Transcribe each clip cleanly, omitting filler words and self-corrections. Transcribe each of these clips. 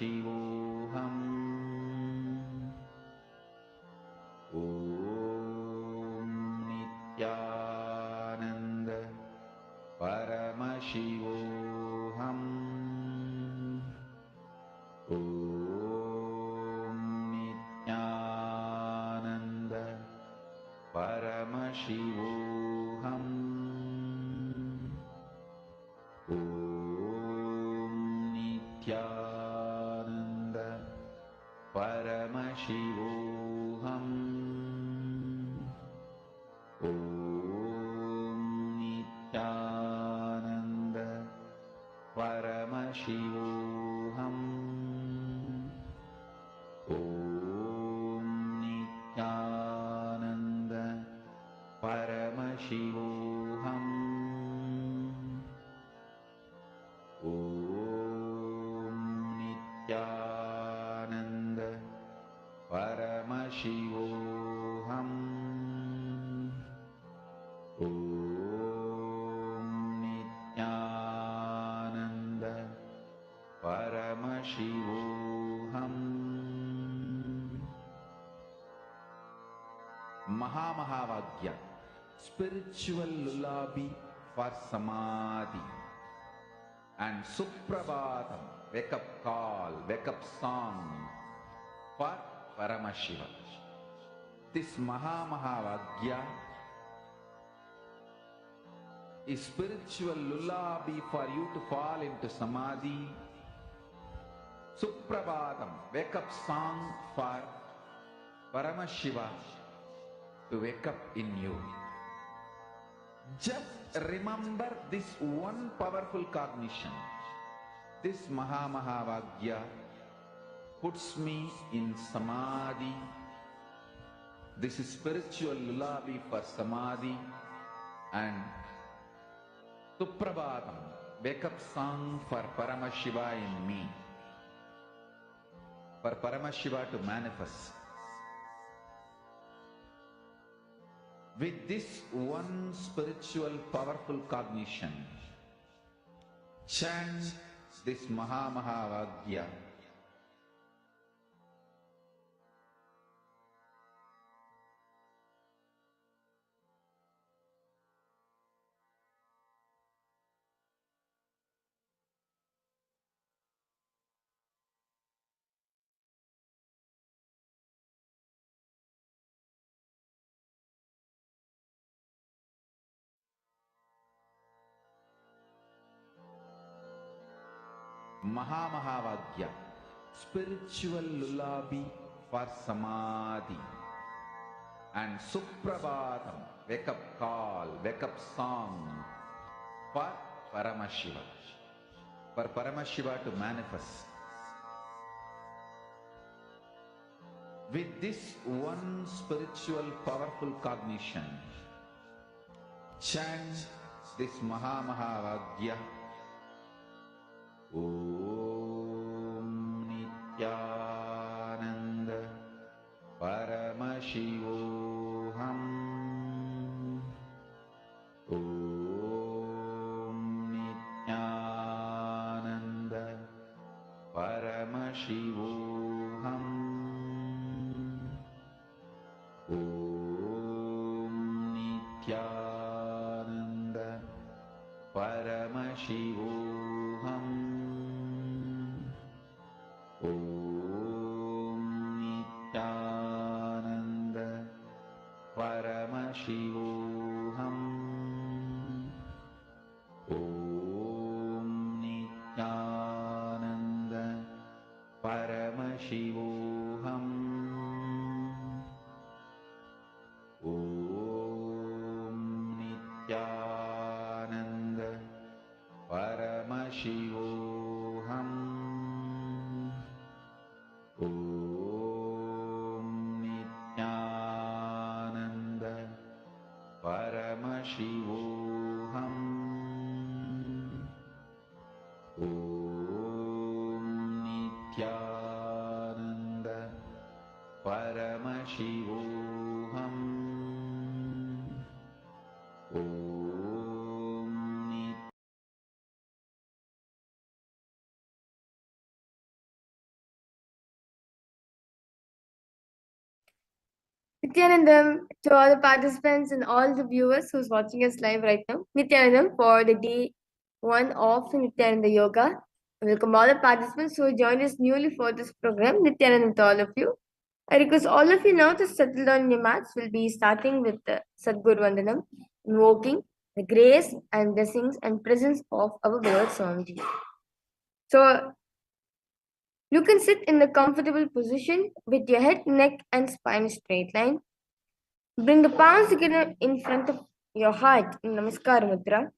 Paramashivoham. Om Nithyananda Paramashivoham. Om Nithyananda Paramashivoham. Om Nithyananda Paramashivoham. Om Nithyananda Paramashivoham. Om Nithyananda Paramashivoham. Om Nithyananda Paramashivoham. Om Nithyananda Paramashivoham. Mahavagya, spiritual lullaby for samadhi, and Suprabhatam, wake up call, wake up song for Paramashiva. This Mahavagya is spiritual lullaby for you to fall into samadhi. Suprabhatam, wake up song for Paramashiva to wake up in you. Just remember this one powerful cognition. This Mahavagya puts me in samadhi. This is spiritual lullaby for samadhi, and Suprabhatam, wake up song for Paramashiva in me, for Paramashiva to manifest. With this one spiritual powerful cognition, chant this Mahavagya. Mahavagya, spiritual lullaby for samadhi, and Suprabhatam, wake up call, wake up song for Paramashiva, for Paramashiva to manifest. With this one spiritual powerful cognition, chant this Mahavagya. Om Nithyananda Paramashivoham. Om Nithyananda Paramashivoham. Om Nithyananda Paramashivoham. Om Nithyananda Paramashivoham. Om Nithyananda Paramashivoham. Om Nithyananda Paramashivoham. Om Nithyananda Paramashivoham. Om Nithyananda Paramashivoham. Om Nithyanandam to all the participants and all the viewers who's watching us live right now. Nithyanandam for the day one of Nithyananda Yoga. Welcome all the participants who joined us newly for this program. Nithyanandam to all of you. I request all of you now to settle down your mats. We'll be starting with the Sadguru Vandanam, invoking the grace and blessings and presence of our Lord Swamiji. So you can sit in the comfortable position with your head, neck, and spine straight line. Bring the palms together in front of your heart in Namaskar Mudra.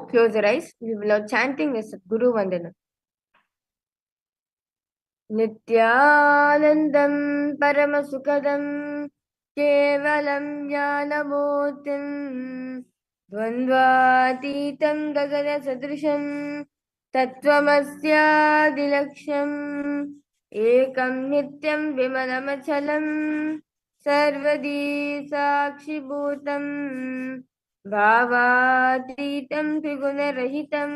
Close your eyes. We will now chanting the Sadguru Vandana. Nithyanandam Paramasukadam Kevalam Jnanamotim Dvandvatitam Gagana Sadrisham Tattvamasya Ekam Nityam Vimalamachalam Sarvadi Sakshibhutam Bhavaतीतं त्रिगुणरहितं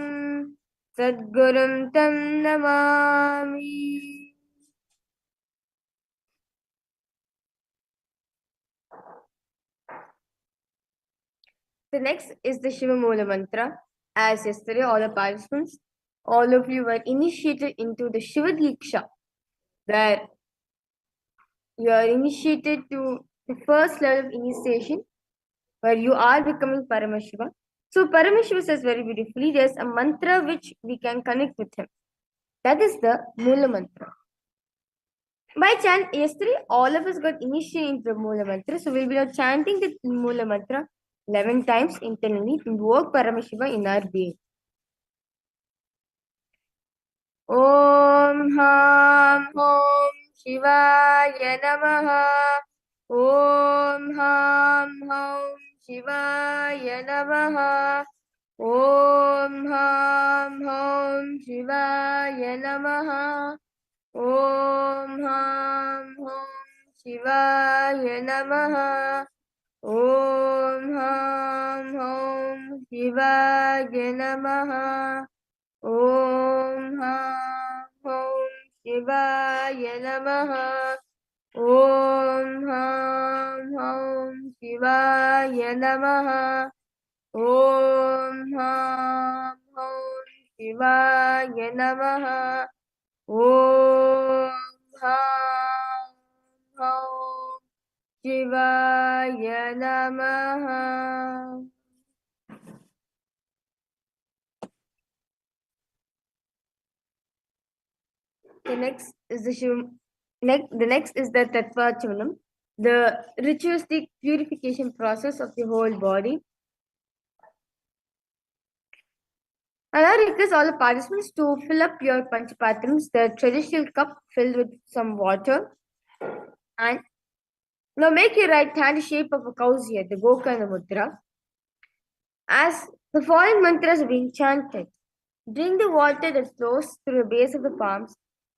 Sadgurum Tam Namami. The next is the Shiva Mula Mantra. As yesterday, all the participants, all of you were initiated into the Shiva Diksha, where you are initiated to the first level of initiation, where you are becoming Paramashiva. So Paramashiva says very beautifully, there's a mantra which we can connect with him. That is the Mula Mantra. By chant, yesterday all of us got initiated into the Mula Mantra. So we'll be now chanting the Mula Mantra 11 times internally to invoke Paramashiva in our being. Om Ham Om Shivaya Namaha. Om Ham Om Shivaya Namaha. Om Ham Om Shivaya Namaha. Om Ham Om Shivaya Namaha. Om Ham Om Shivaya Namaha. Om Ham Om Shivaya Namaha. Om Ham Om Shivaya Namaha. Om Ham Om Shivaya Namaha. Om Ham Om Shivaya Namaha. The next is the next is the Tattva Chavanam, the ritualistic purification process of the whole body. And I request all the participants to fill up your Panchapatrams, the traditional cup filled with some water, and now make your right hand the shape of a cow's ear, the Gokana Mudra. As the following mantras are being chanted, drink the water that flows through the base of the palms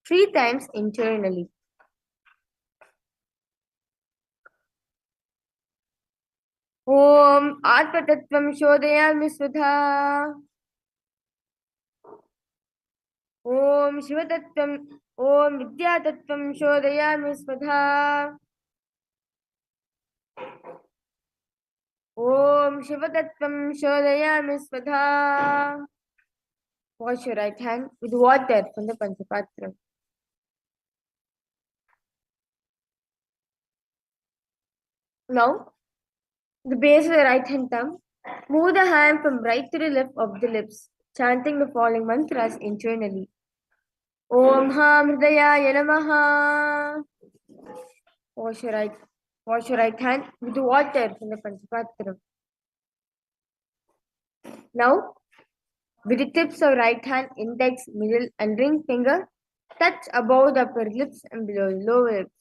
3 times internally. Om Atmatattvam Shodayami Sudha. Om Shivatattvam Om Vidyatattvam Shodayami Sudha. Om Shivatattvam Shodayami Sudha. Wash your right hand with water from the Panchapatra. Now, the base of the right hand thumb, move the hand from right to the left of the lips, chanting the following mantras internally. Om Ham Hridayaya Namaha. Wash your right hand with water from the Panchapatra. Now, with the tips of right hand, index, middle, and ring finger, touch above the upper lips and below the lower lips.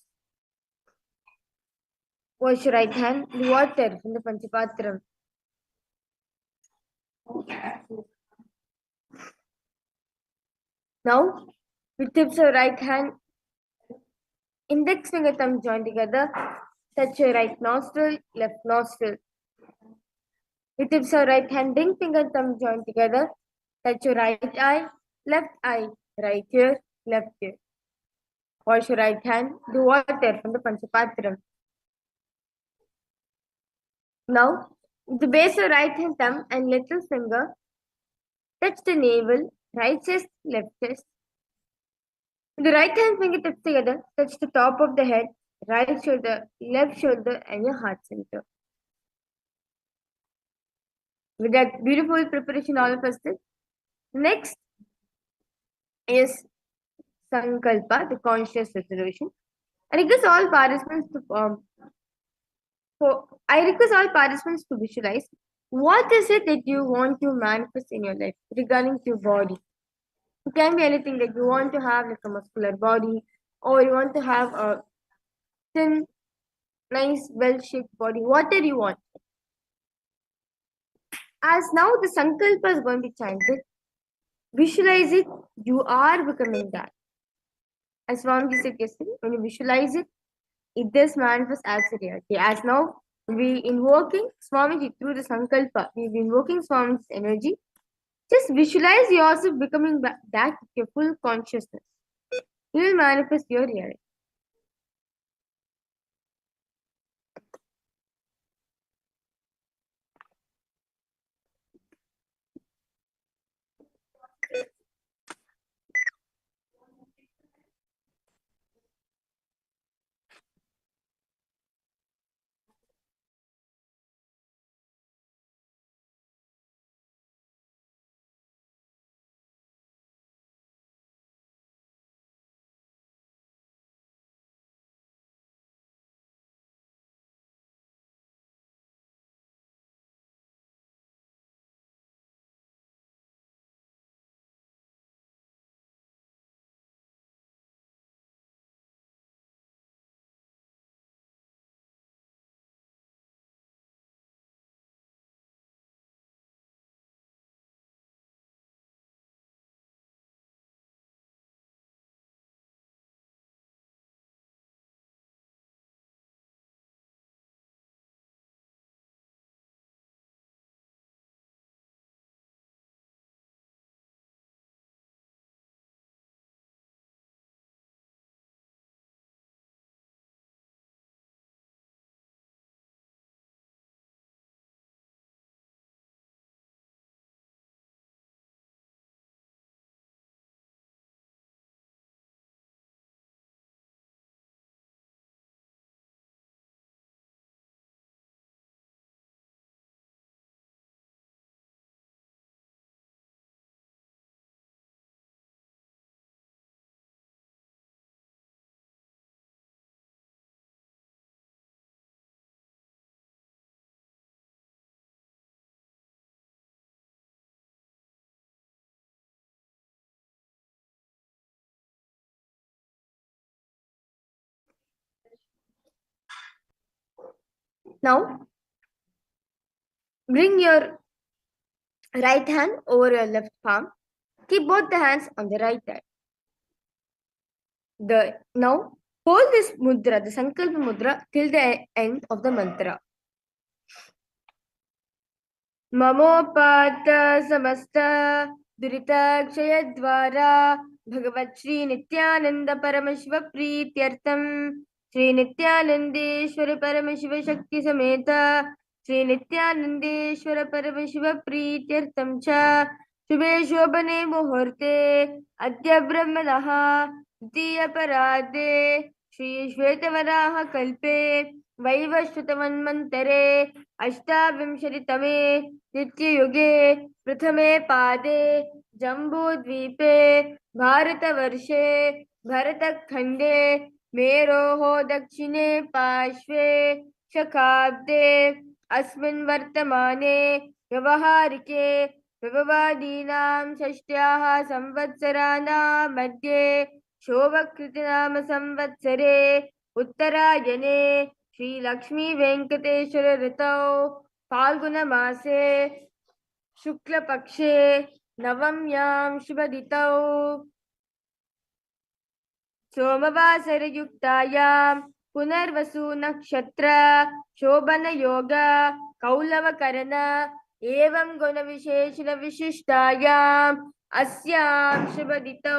Wash your right hand with water from the Panchapatra. Now, with tips of right hand, index finger, thumb joined together, touch your right nostril, left nostril. With tips of right hand, ring finger, thumb joined together, touch your right eye, right ear, left ear. Wash your right hand, do water from the Panchapatra. Now, the base of right hand thumb and little finger touch the navel, right chest, left chest. The right hand fingertips together touch the top of the head, right shoulder, left shoulder, and your heart center. With that beautiful preparation, all of us did. Next is Sankalpa, the conscious resolution. I request all participants to visualize what is it that you want to manifest in your life regarding to your body. It can be anything, like you want to have like a muscular body, or you want to have a thin, nice, well-shaped body. Whatever you want. As now the Sankalpa is going to be chanted, visualize it. You are becoming that. As Swamiji said yesterday, when you visualize it, it does manifest as a reality. As now we invoking Swamiji through the Sankalpa, we've been invoking Swamiji's energy. Just visualize yourself becoming that with your full consciousness. You will manifest your reality. Now, bring your right hand over your left palm. Keep both the hands on the right side. Now hold this mudra, the Sankalpa mudra, till the end of the mantra. ममोपात समस्त दुरिताक्षयद्वारा भगवत् श्री नित्यानंद परमशिव प्रीत्यर्थम श्री नित्यानंदेश्वर परमशिव शक्ति समेत श्री नित्यानंदेश्वर परमशिव प्रीत्यर्थम च शुभे शोभने मुहूर्ते अद्य ब्रह्मणः द्वितीयपराधे श्री श्वेतवराह कल्पे वैवस्वतमन्वन्तरे अष्टाविंशतितमे नित्ययुगे प्रथमे पादे जम्बूद्वीपे भारतवर्षे भरतखण्डे मेरोः दक्षिणे पार्श्वे शकाब्दे अस्मिन् वर्तमाने व्यवहारिके व्यववादीनां षष्ट्याः संवत्सराणां मध्ये शोभकृतनाम संवत्सरे उत्तरायणे श्री लक्ष्मी वेंकटेश्वर ऋतौ फाल्गुन मासे शुक्ल पक्षे नवम्यां शुभदितौ सोमवासर युक्तायां पुनर्वसु नक्षत्र शोभन योग कौलवकरण एवं गुण विशेषण विशिष्टायां अस्यां शुभदितौ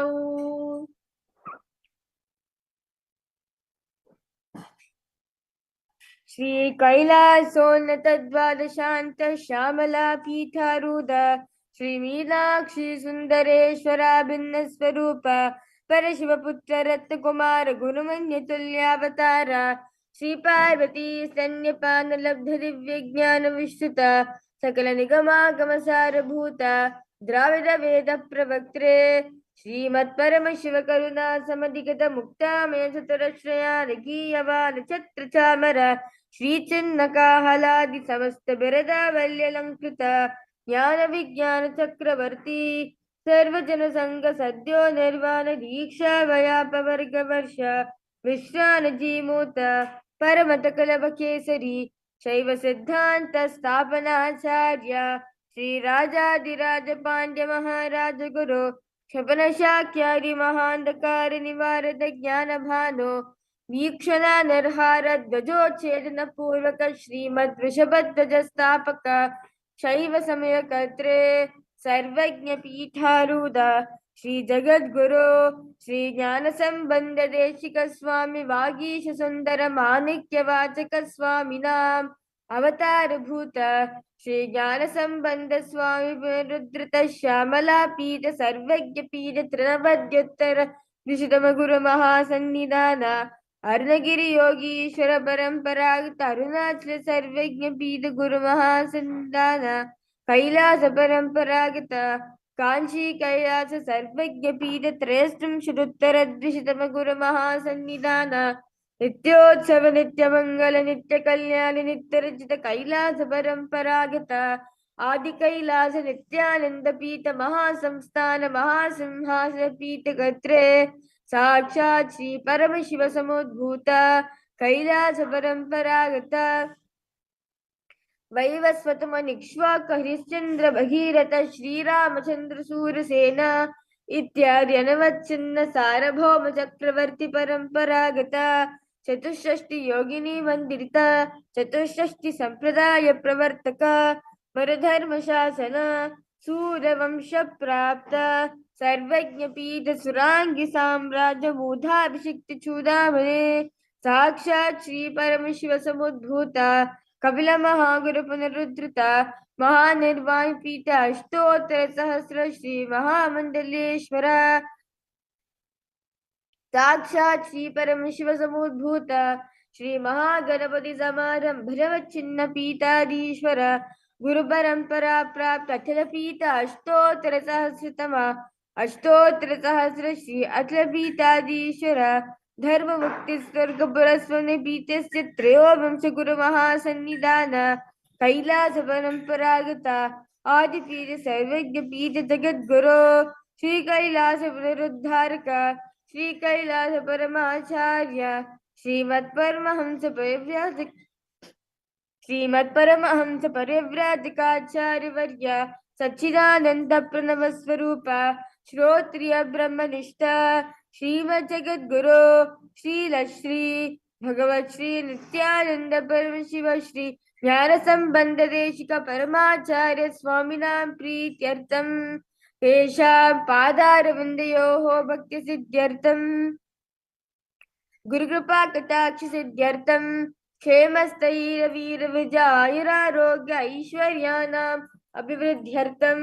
श्री कैलासोन्नतद्वादशान्त श्यामला पीठारूढ श्री मीनाक्षी सुन्दरेश्वरा भिन्नस्वरूप परशिवपुत्र रत्नकुमार गुरुमन्यतुल्यावतार श्री पार्वती स्तन्यपानलब्ध दिव्यज्ञान विस्तृत सकल निगमागमसारभूत द्राविड वेद प्रवक्त्रे श्रीमत्परमशिव करुणा समधिगत मुक्तामय चतुरश्रयानकीयवान छत्र चामर श्रीचिन्नकाहलादि समस्त बिरदावल्यलङ्कृत ज्ञान विज्ञान चक्रवर्ती सर्वजन संग सद्यो निर्वाण दीक्षा वयापवर्ग वर्ष विश्रान जीमूत परमत कलभ केसरी शैव सिद्धांत स्थापनाचार्य श्री राजाधिराज पांड्य महाराज गुरु क्षपन शाक्यादि महांधकार निवारद ज्ञान भानो वीक्षणा निर्हार ध्वजोच्छेदन पूर्वक श्रीमद वृषभध्वज स्थापक शैव समय कर्त्रे सर्वज्ञ पीठारूढ श्री जगद्गुरु श्री ज्ञान संबंध देशिक स्वामी वागीश सुंदर माणिक्य वाचक स्वामिनाम अवतार भूत श्री ज्ञान संबंध स्वामी रुद्रत श्यामला पीठ सर्वज्ञ पीठ त्रिनवद्योत्तर द्विशतम गुरु महासन्निधान अरुणगिरि योगीश्वर परंपरागत अरुणाचल सर्वज्ञ पीठ गुरु महासन्निधान कैलास परंपरागत कांची कैलास सर्वज्ञ पीठ त्रयस्त्रिंशदुत्तर द्विशतम गुरु महासन्निधान नित्योत्सव नित्य मंगल नित्य कल्याण नित्य रचित कैलास परंपरागत आदि कैलास नित्यानंद पीठ महासंस्थान महासिंहासन पीठ कर्त्रे साक्षात् श्री परमशिव समुद्भूत कैलास परंपरागत वैवस्वतमनिक्ष्वाक हरिश्चंद्र भगीरथ श्रीरामचंद्र सूरसेन इत्यादि अनवच्छिन्न सार्वभौम चक्रवर्ती परंपरागत चतुष्षष्टि योगिनी मंदिरित चतुष्षष्टि संप्रदाय प्रवर्तक परधर्म शासन सूर्यवंश प्राप्त सर्वज्ञ पीठ सुरांगी साम्राज्य मूधाभिषिक्त चूड़ामणे साक्षात् श्री परमशिव समुद्भूत कपिल महागुरु पुनरुद्धृत महानिर्वाण पीठ अष्टोत्तर सहस्र श्री महामंडलेश्वर साक्षात् श्री परमशिव समुद्भूत श्री महागणपति समारंभ भरवच्छिन्न पीठाधीश्वर गुरु परंपरा प्राप्त अचल पीठ अष्टोत्तर सहस्र श्री अचल पीठाधीश्वर धर्म मुक्ति स्वर्ग पुरस्वने पीठस्य त्रयोविंश गुरु महासन्निधान कैलास परंपरागत आदिपीठ सर्वज्ञ पीठ जगद्गुरु श्री कैलास पुनरुद्धारक श्री कैलास परमाचार्य श्रीमत्परमहंस परिव्राजकाचार्य वर्य सच्चिदानंद प्रणव स्वरूप श्रोत्रिय ब्रह्मनिष्ठ श्रीमद जगद्गुरु श्री भगवत श्री नित्यानंद परमशिव श्री ज्ञान संबंध देशिक परमाचार्य स्वामिनां प्रीत्यर्थम तेषां पादारविन्दयोः भक्ति सिद्ध्यर्थम गुरुकृपा कटाक्ष सिद्ध्यर्थम क्षेमस्थैर्यवीर विजयायुरारोग्य ऐश्वर्याणाम् अभिवृद्ध्यर्थम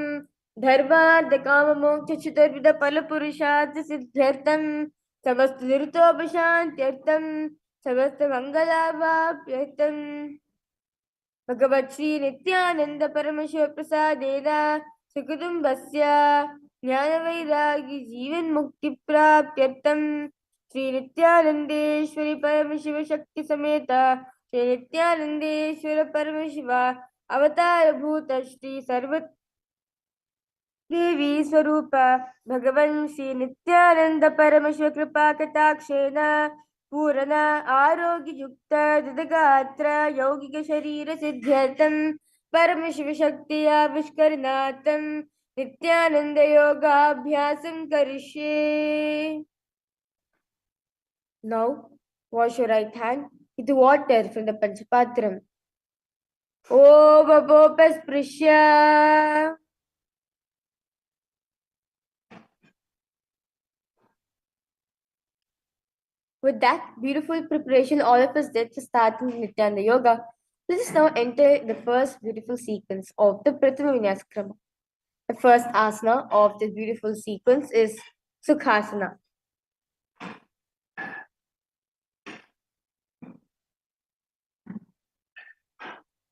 धर्मार्थ काम मोक्ष चतुर्विध फल पुरुषार्थ सिद्ध्यर्थम समस्त दुरितोपशान्त्यर्थम समस्त मंगलावाप्यर्थम भगवत् श्री नित्यानंद परमशिव प्रसादेन सुकुटुम्बस्य ज्ञानवैराग्य जीवन मुक्ति प्राप्त्यर्थम श्री नित्यानंदेश्वरी परमशिव शक्ति समेत श्री नित्यानंदेश्वर परमशिव अवतार भूत श्री सर्व देवी स्वरूप भगवन् श्री नित्यानंद परमशिव कृपा कटाक्षेन पूर्ण आरोग्य युक्त दृढ़गात्र यौगिक शरीर सिद्ध्यर्थम परमशिव शक्ति आविष्करणार्थम नित्यानंद योगाभ्यासं करिष्ये. Now wash your right hand with water from the Panchapatram. Om Apopasprishya With that beautiful preparation all of us did to start in Nithyananda Yoga, let us now enter the first beautiful sequence of the Prathama Vinyaskrama. The first asana of this beautiful sequence is Sukhasana.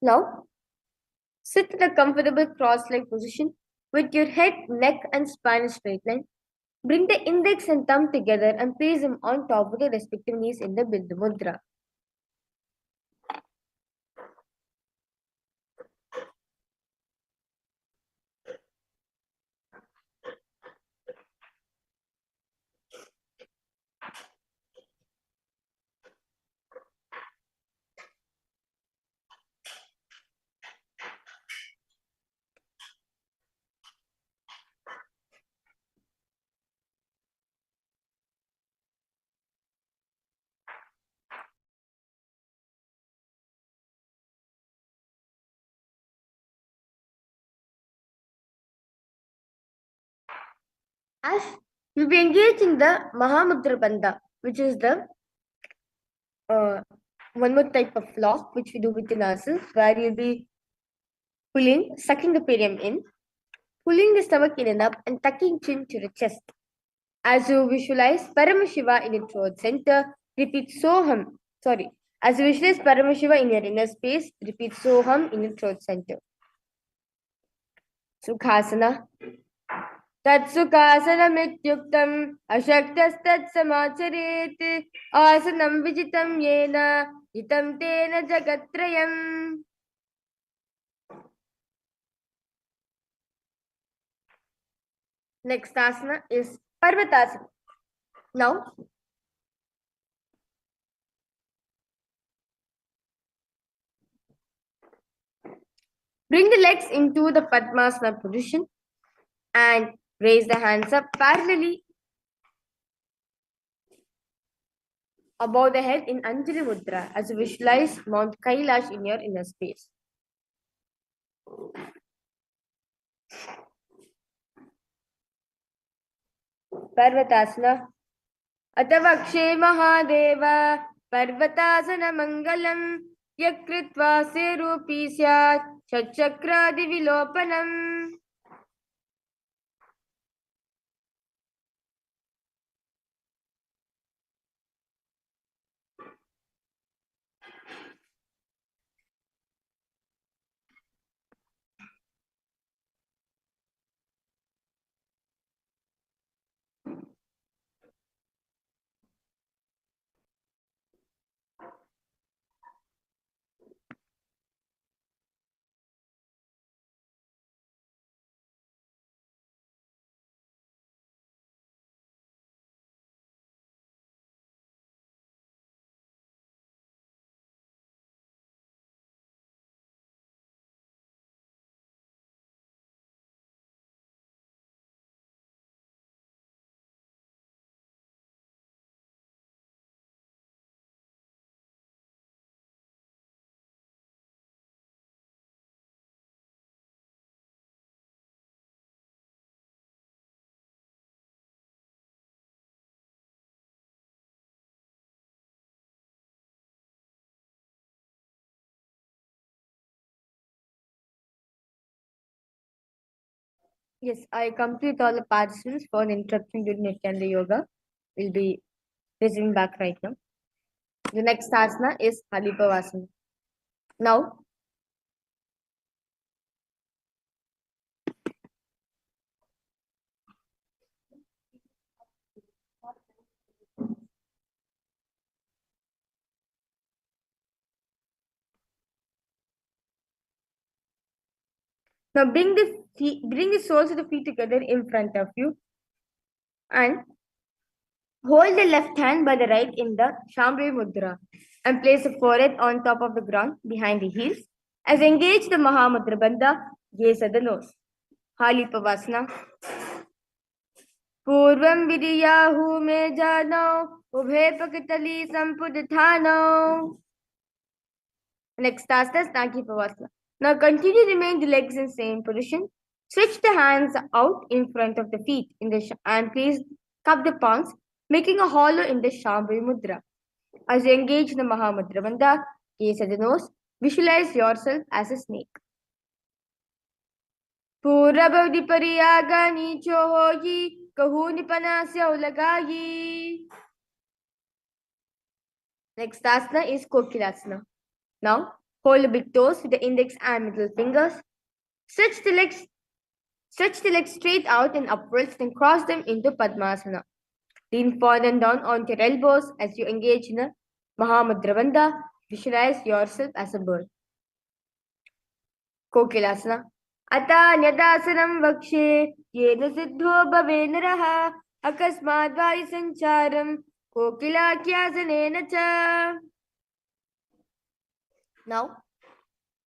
Now, sit in a comfortable cross-leg position with your head, neck and spine in straight line. Bring the index and thumb together and place them on top of the respective knees in the Bindu Mudra. As you'll be engaged in the Mahamudra Bandha, which is the one more type of lock which we do within ourselves, where you'll be sucking the perineum in, pulling the stomach in and up, and tucking chin to the chest. As you visualize Paramashiva in your throat center, repeat Soham. As you visualize Paramashiva in your inner space, repeat Soham in your throat center. Sukhasana. तत्सुखासनमित्युक्तम् अशक्तस्तत्समाचरेत् आसनं विजितं येन हितं तेन जगत्त्रयम्. Next asana is Parvatasana. Now, bring the legs into the Padmasana position and raise the hands up parallelly above the head in Anjali Mudra as you visualize Mount Kailash in your inner space. Parvatasana. Atavakshe Mahadeva Parvatasana Mangalam Yakritva Serupi Syat Shachakradi Vilopanam. Yes, I complete all the participants for the interruption during Nithyananda Yoga. We'll be resuming back right now. The next asana is Halipavasana. Now, bring the soles of the feet together in front of you and hold the left hand by the right in the Shambhavi Mudra and place the forehead on top of the ground behind the heels. As engage the Mahamudra Bandha, gaze at the nose. Halipavasana. Purvam Vidyahu me jano ubhe pakitali sampudithano. Next asana is Nakipavasana. Now continue to remain the legs in same position. Switch the hands out in front of the feet and please cup the palms making a hollow in the Shambhavi Mudra. As you engage in the Mahamudra Bandha, gaze at the nose, visualize yourself as a snake. Purabhavdi pariyaga nicho hoyi, kahu nipanasya ulagayi. Next asana is Kokilasana. Now, hold the big toes with the index and middle fingers. Stretch the legs straight out and upwards, then cross them into Padmasana. Lean forward and down onto your elbows as you engage in a Mahamudra Bandha. Visualize yourself as a bird. Kokilasana. Atanyadasanam vakshe yena siddho bhave naraha akasmad vayu sancharam kokilakyasanena cha. Now,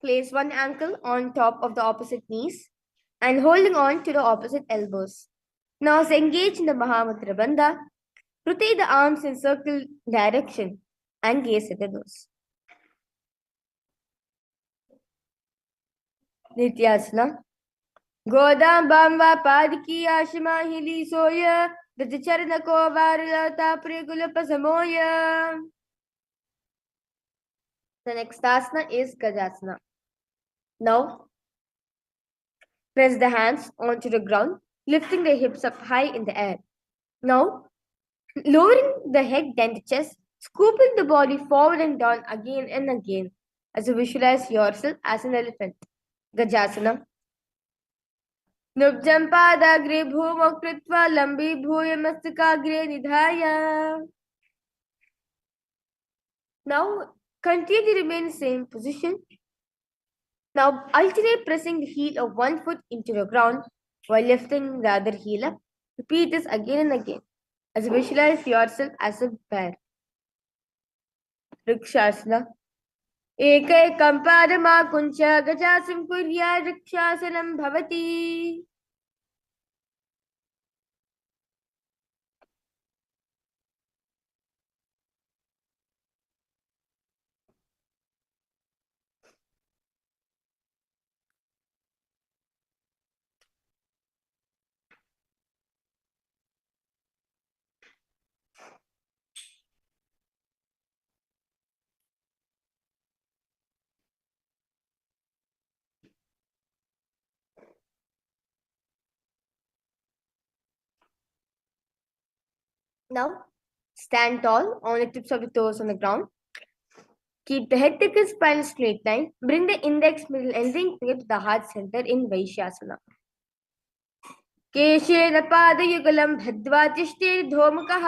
place one ankle on top of the opposite knees and holding on to the opposite elbows. Now, as engage in the Mahamudra Bandha, rotate the arms in circle direction and gaze at the nose. Nityasana. Godam Bamba Padiki Ashimahili Soya, the Charanako Varilata Prigula Pasamoya. The next asana is Gajasana. Now, press the hands onto the ground, lifting the hips up high in the air. Now, lowering the head then the chest, scooping the body forward and down again and again as you visualize yourself as an elephant. Gajasana. Nubjam padagre bhumo kritva lambi bhuya mastakagre nidhaya. Now, continue to remain in the same position. Now, alternate pressing the heel of one foot into the ground while lifting the other heel up. Repeat this again and again as you visualize yourself as a bear. Rikshasana. Ekam padama kuncha gajasam kurya rikshasanam bhavati. Now, stand tall on the tips of the toes on the ground. Keep the head, thick, and spine straight line. Bring the index, middle, and ring finger to the heart center in Vaishyasana. केशेन पादयुगलं बद्ध्वा तिष्ठेर्धोमुखः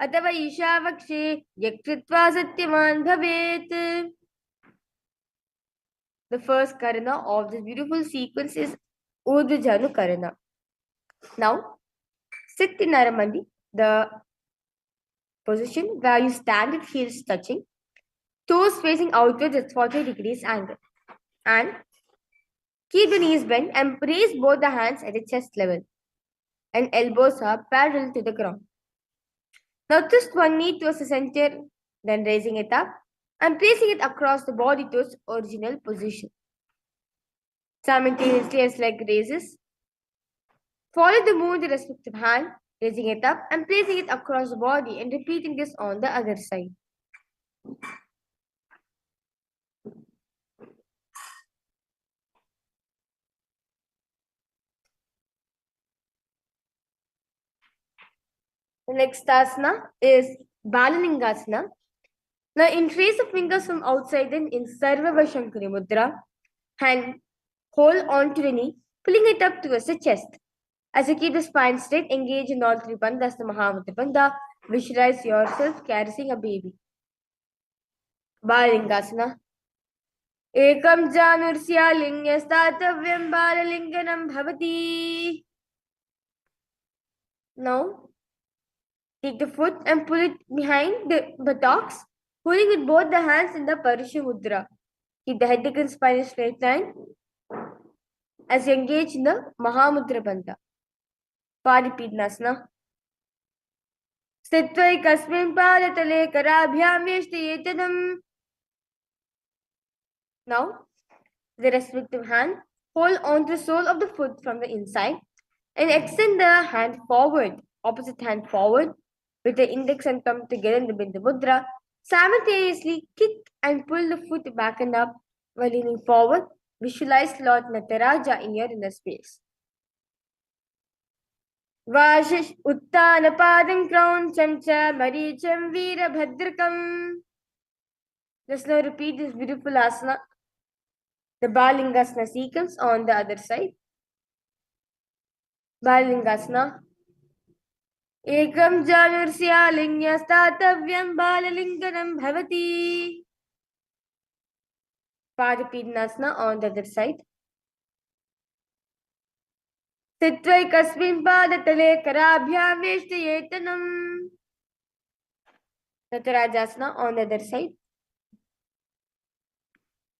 अथवा ईशावक्षे यकृत्वा सत्यवान् भवेत्. The first karana of this beautiful sequence is Urdhva Karana. Now, sit in Naramandi, the position where you stand with heels touching, toes facing outwards at 40 degrees angle. And keep the knees bent and raise both the hands at the chest level. And elbows are parallel to the ground. Now twist one knee towards the center, then raising it up and placing it across the body to its original position. Simultaneously as leg raises, follow the move with the respective hand, raising it up and placing it across the body and repeating this on the other side. The next asana is Balalingasana. Now, interlace the fingers from outside and in Sarva Vashankari Mudra, hand hold on to the knee, pulling it up towards the chest. As you keep the spine straight, engage in all three bandhas, the Mahamudra Bandha. Visualize yourself carrying a baby. Balalingasana. Ekam janursya lingyastatavyam balalinganam bhavati. Now, take the foot and pull it behind the buttocks, holding with both the hands in the Parusha Mudra. Keep the head and spine in straight line as you engage in the Mahamudra Bandha. Paripidnasana. Sthitva kasmin padatale karabhyam veshtayetadam. Now, the respective hand, hold on to the sole of the foot from the inside and extend the hand forward, opposite hand forward, with the index and thumb together in the Bindu Mudra. Simultaneously kick and pull the foot back and up while leaning forward. Visualize Lord Nataraja in your inner space. Vashish Uttana Padam Krauncham Cha Maricham Veera Bhadrakam. Just now repeat this beautiful asana. The Balingasana sequence on the other side. Balingasana. Ekam Janursya Lingya Statavyam Balalinganam Bhavati. Padapidnasana on the other side. Sitvai Kasmin Padatale Karabhya Veshtayetanam. Natarajasana on the other side.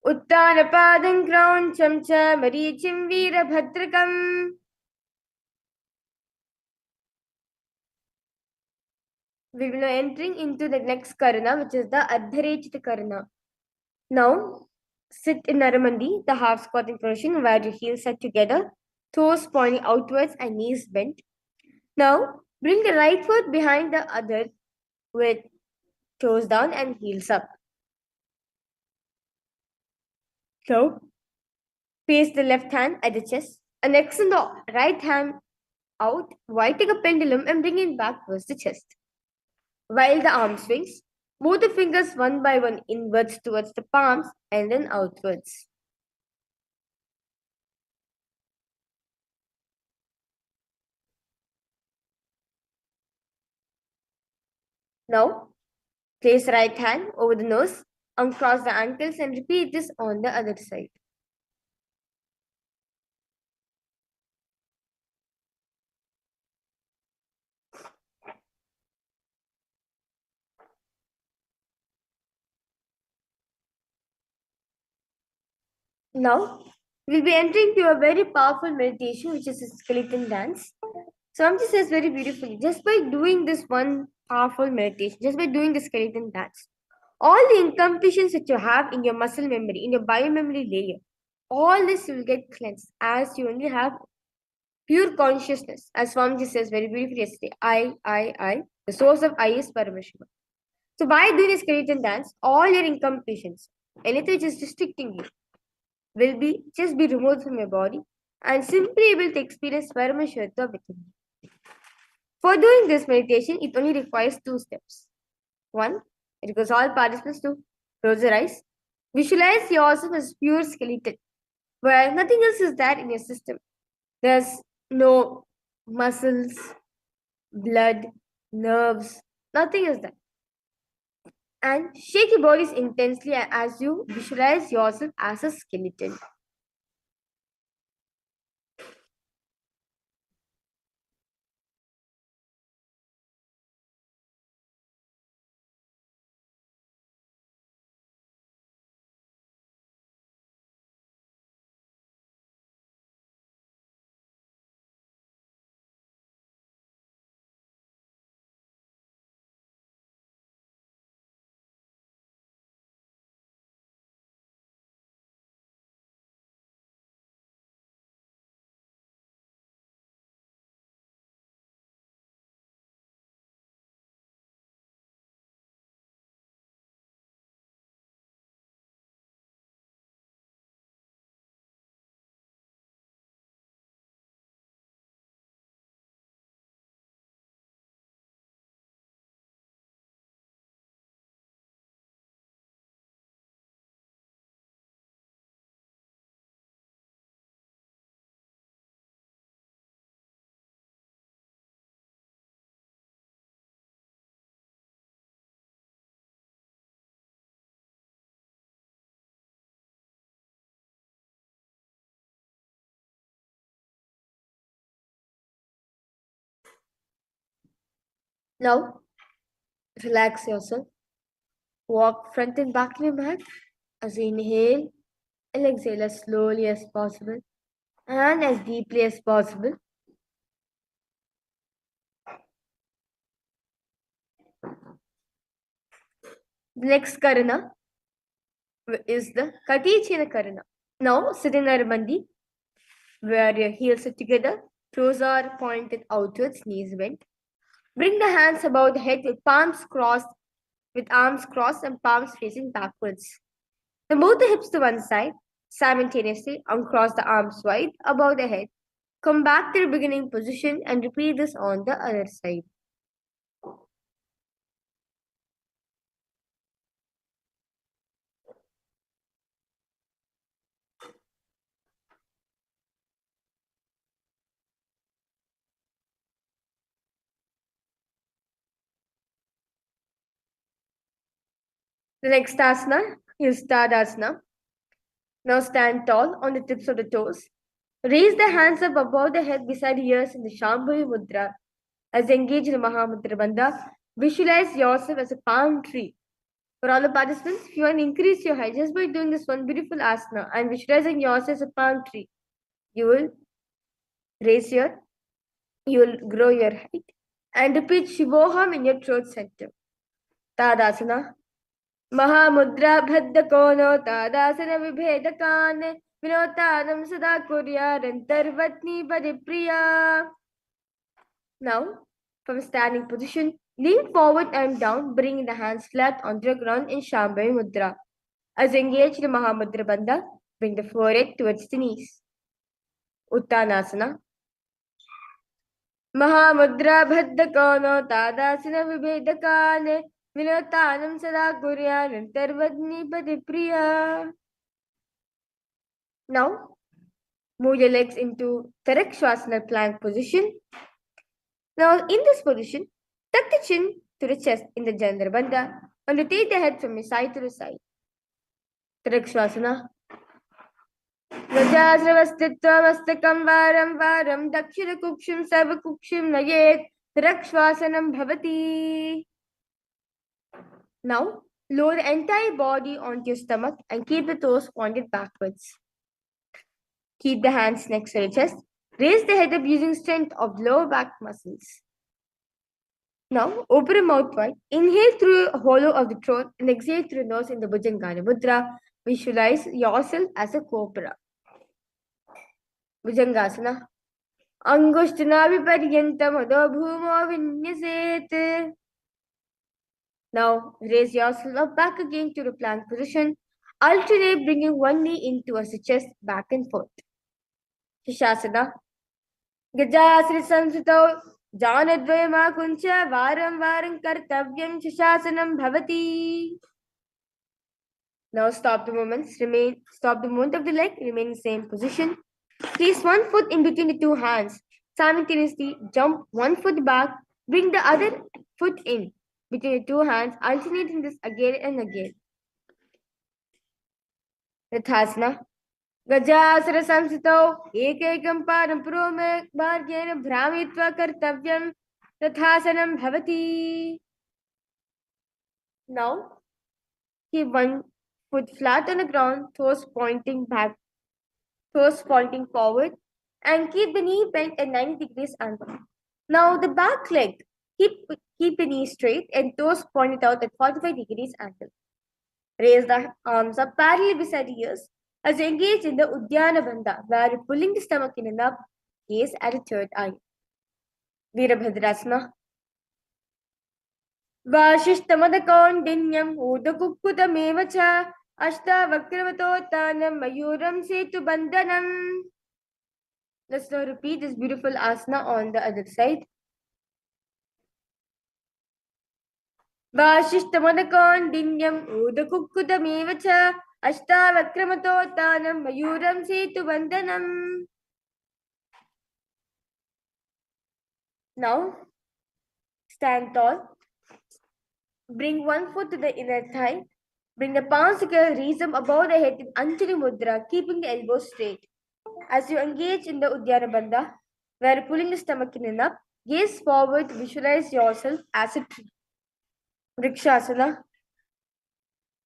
Uttana Padam Krauncham Cha Marichim Veera Bhadrakam. We will be entering into the next karana, which is the Ardharechita karana. Now, sit in Naramandi, the half squatting position where your heels are together, toes pointing outwards and knees bent. Now, bring the right foot behind the other with toes down and heels up. So, place the left hand at the chest and extend the right hand out while take a pendulum and bring it back towards the chest. While the arm swings, move the fingers one by one inwards towards the palms and then outwards. Now, place right hand over the nose, uncross the ankles and repeat this on the other side. Now, we'll be entering to a very powerful meditation, which is a skeleton dance. Swamiji says very beautifully, just by doing this one powerful meditation, just by doing the skeleton dance, all the incompletions that you have in your muscle memory, in your biomemory layer, all this will get cleansed as you only have pure consciousness. As Swamiji says very beautifully yesterday, I. The source of I is Paramashivoham. So by doing a skeleton dance, all your incompletions, anything which is restricting you, will be just be removed from your body and simply able to experience Paramashivoham within you. For doing this meditation, it only requires 2 steps. 1, it requires all participants to close their eyes. Visualize yourself as pure skeleton, where nothing else is there in your system. There's no muscles, blood, nerves, nothing is there. And shake your bodies intensely as you visualize yourself as a skeleton. Now, relax yourself. Walk front and back in your mat as you inhale and exhale as slowly as possible and as deeply as possible. The next karana is the Katichena karana. Now, sit in Narmandi, where your heels are together, toes are pointed outwards, knees bent. Bring the hands above the head with arms crossed and palms facing backwards. Then move the hips to one side. Simultaneously, uncross the arms wide above the head. Come back to the beginning position and repeat this on the other side. The next asana is Tadasana. Now stand tall on the tips of the toes. Raise the hands up above the head beside the ears in the Shambhavi Mudra. As engaged in the Mahamudra Bandha, visualize yourself as a palm tree. For all the participants, if you want to increase your height just by doing this one beautiful asana and visualizing yourself as a palm tree, you will raise your, you will grow your height and repeat Shivoham in your throat center. Tadasana. Mahamudra Bhaddakono Tadasana Vibhedakan Vinotanam Sada Kuryarantarvatni Padipriya. Now, from standing position, lean forward and down, bringing the hands flat onto the ground in Shambhavi Mudra. As engaged in Mahamudra Bandha, bring the forehead towards the knees. Uttanasana. Mahamudra Bhaddakono Tadasana Vibhedakan Vinotanam Sada Kuryarantarvatni Padipriya. Now, move your legs into Tarakshasana plank position. Now, in this position, tuck the chin to the chest in the Jandhara Bandha and rotate the head from side to side. Tarakshasana. Gajasravastitva varam varam dakshina kukshim sarva kukshim nayet Tarakshvasanam bhavati. Now, lower the entire body onto your stomach and keep the toes pointed backwards. Keep the hands next to your chest. Raise the head up using strength of lower back muscles. Now, open your mouth wide. Inhale through a hollow of the throat and exhale through the nose in the Bhujangana Mudra. Visualize yourself as a cobra. Bhujangasana. Angushthana viparyantam adho bhumo vinyaset. Now, raise yourself up back again to the plank position. Alternate bringing one knee in towards the chest, back and forth. Shishasana. Gajasri samsito janadvayama kuncha varam varam kartavyam Shishasanam bhavati. Now stop the movement of the leg, remain in the same position. Place one foot in between the two hands. Simultaneously jump one foot back, bring the other foot in between the two hands, alternating this again and again. Rathasana. Gajasara samsito ekekam padam puromek bhargyena bhramitva kartavyam Rathasanam bhavati. Now, keep one foot flat on the ground, toes pointing back, toes pointing forward, and keep the knee bent at 90 degrees angle. Now, the back leg, keep the knee straight and toes pointed out at 45 degrees angle. Raise the arms up parallel beside the ears as you engage in the Uddiyana Bandha, where you're pulling the stomach in and up, gaze at the third eye. Virabhadrasana. Vashishthamadakauண்டிnyam udakukkutameva cha ashtavakramatotanam mayuram setu bandhanam. Let's now repeat this beautiful asana on the other side. Vashishthamadakauண்டிnyam udakukkutameva cha ashtavakramatotanam mayuram setu bandhanam. Now, stand tall. Bring one foot to the inner thigh. Bring the palms together, raise them above the head in Anjali Mudra, keeping the elbows straight. As you engage in the Uddiyana Bandha, where pulling the stomach in and up, gaze forward, visualize yourself as a tree. Vrikshasana.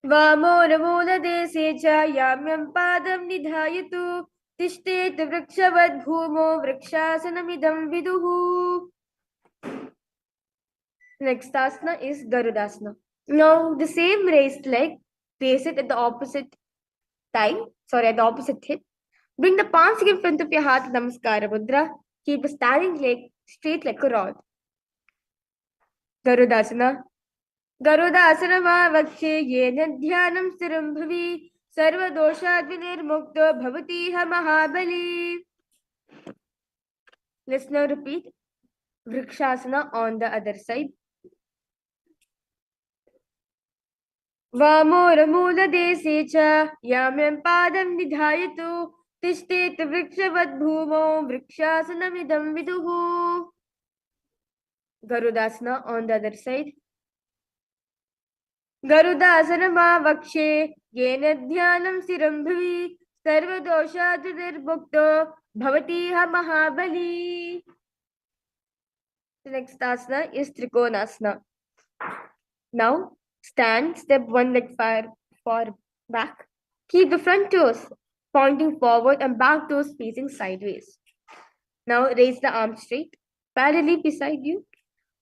Vamo Ramona Desecha Yamyam Padam Nidhayatu Tishtet Vrikshavad Bhumo Vrikshasanamidam Viduhu. Next asana is Garudasana. Now the same raised leg, place it at the opposite hip. Bring the palms in front of your heart, Namaskara Mudra. Keep the standing leg straight like a rod. Garudasana. Garudasana yena dhyanam stiram bhavi sarva doshad vinirmukto bhavati ha mahabali. Let's now repeat Vrikshasana on the other side. वामोरमूलदेशे च याम्यं पादं निधायतु तिष्ठेत् वृक्षवद्भूमौ वृक्षासनमिदं विदुः. Garudasana on the other side. Garudasanamawakshe yena dhyanam stiram bhavi sarvadoshadirmukto bhavati ha mahabali. The next asana is Trikonasana. Now stand, step one leg far back. Keep the front toes pointing forward and back toes facing sideways. Now raise the arm straight, parallelly beside you.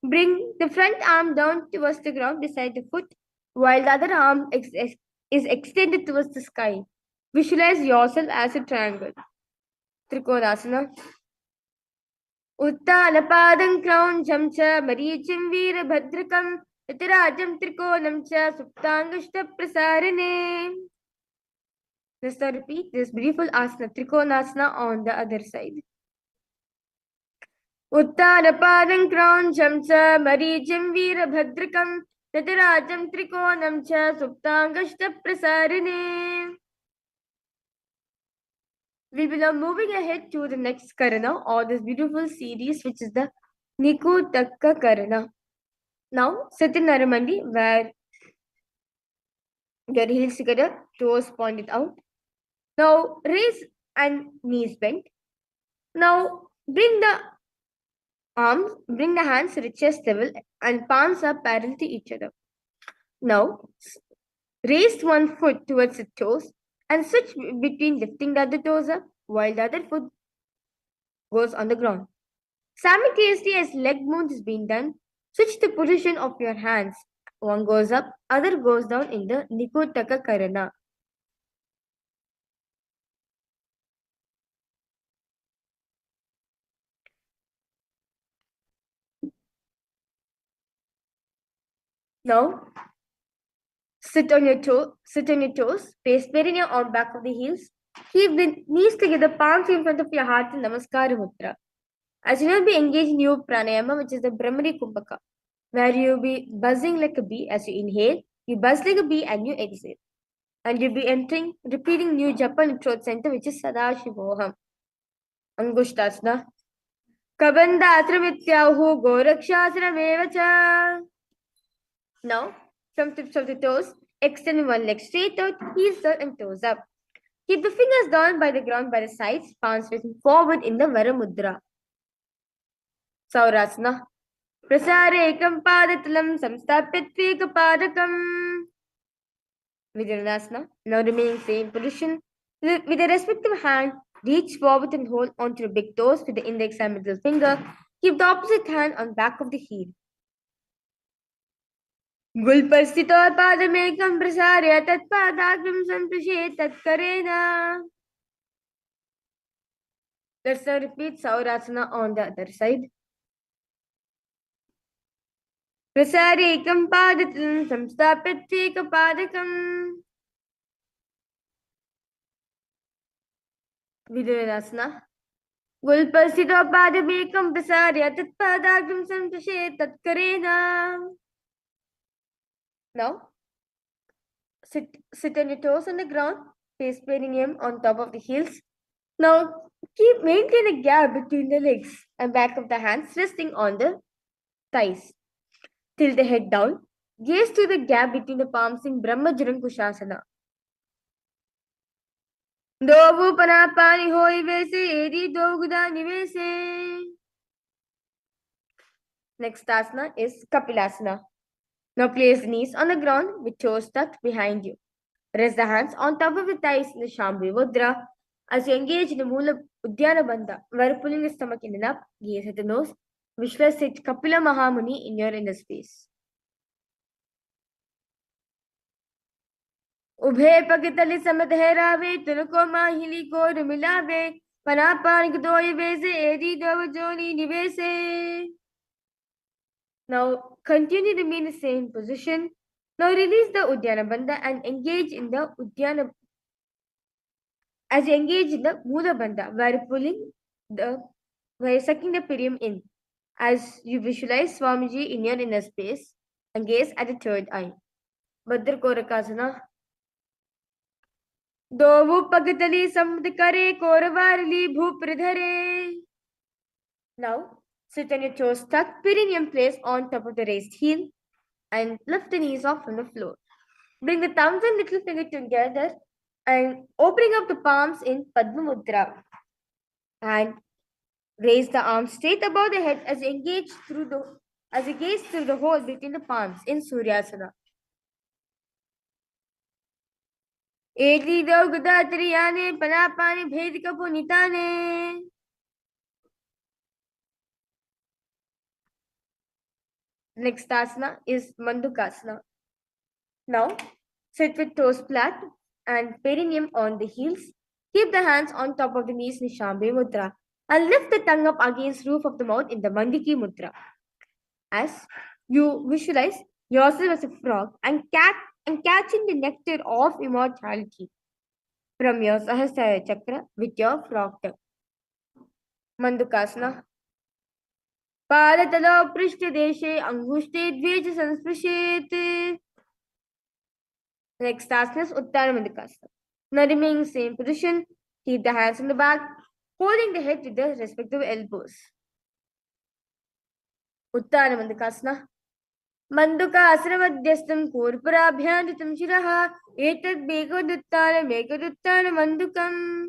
Bring the front arm down towards the ground beside the foot, while the other arm is extended towards the sky. Visualize yourself as a triangle. Trikonasana. Uttanapadam krauncham cha marichim veerabhadrakam Nitirajam trikonam cha suptangashta prasarane. Let's now repeat this beautiful asana, Trikonasana on the other side. Uttanapadam krauncham cha marichim veerabhadrakam Nitirajam trikonam cha suptangashta prasarane. We will now moving ahead to the next karana or this beautiful series, which is the Nikutaka karana. Now sit in Naramandi where your heels together, toes pointed out. Now raise and knees bent. Now bring the hands to the chest level and palms are parallel to each other. Now raise one foot towards the toes and switch between lifting the other toes up while the other foot goes on the ground. Simultaneously as leg movement is being done, switch the position of your hands. One goes up, other goes down in the Nikutaka karana. Now, sit on your toes, face spreading your arm back of the heels. Keep the knees together, palms in front of your heart in Namaskara Mudra. As you will be engaged in your pranayama, which is the Brahmari Kumbhaka, where you will be buzzing like a bee as you inhale, you buzz like a bee and you exhale. And you'll be repeating new japa in throat center, which is Paramashivoham. Angushtasana. Kabanda atramityahu gorakshasanamevacha. Now, from tips of the toes, extend one leg straight out, heels down and toes up. Keep the fingers down by the ground by the sides, palms facing forward in the Varamudra. Saurasana. Prasarekam padatalam samstapyatveka padakam. Vidyanasana. Now remaining same position. With the respective hand, reach forward and hold onto the big toes with the index and middle finger. Keep the opposite hand on back of the heel. Gulpar sthito padamekam prasarya tatpadagram santushe tatkarena. Let's now repeat Saurasana on the other side. Prasarekam padatam samstapyatveka padakam. Vidyanasana. Gulpar sthito padamekam prasarya tatpadagram santushe tatkarena. Now, sit on your toes on the ground, face perineum on top of the heels. Now, maintain a gap between the legs and back of the hands, resting on the thighs. Tilt the head down. Gaze to the gap between the palms in Brahma Jarankushasana. Dovu panapani hoi vese edi doguda nivese. Next asana is Kapilasana. Now place the knees on the ground with toes tucked behind you. Rest the hands on top of the thighs in the Shambhavi Mudra. As you engage in the Mula Uddiyana Bandha, where pulling the stomach in and up, gaze at the nose. Visualize it Kapila Mahamuni in your inner space. Ubhe pakitali samadherave, tunuko mahili ko rumilave, panapanik doye vese, edi dovajoni nivese. Now continue to remain in the same position. Now release the Uddiyana Bandha and engage in the Uddiyana as you engage in the Mula Bandha, where sucking the perium in. As you visualize Swamiji in your inner space and gaze at the third eye. Badr Korakasana. Dovu Pagatali Samdikare Koravarli Bhupridhare. Now sit on your toes, tuck perineum place on top of the raised heel and lift the knees off from the floor. Bring the thumbs and little finger together and opening up the palms in Padma Mudra. And raise the arms straight above the head as you gaze through the hole between the palms in Suryasana. Ekli do gudatriyane panapani bhedika punitane. Next asana is Mandukasana. Now, sit with toes flat and perineum on the heels. Keep the hands on top of the knees in Shambhi Mudra and lift the tongue up against roof of the mouth in the Mandiki Mudra. As you visualize yourself as a frog and catching the nectar of immortality from your Sahasrara Chakra with your frog tongue. Mandukasana. पादतलो पृष्ठदेशे अंगुष्ठे द्वे च संस्पृशेत्. Next asana is Uttara Mandukasana. Now remain in the same position. Keep the hands on the back, holding the head with the respective elbows. Uttara Mandukasana. Mandukasana madhyastam kurparabhyanditam shiraha etad bekoduttara mandukam.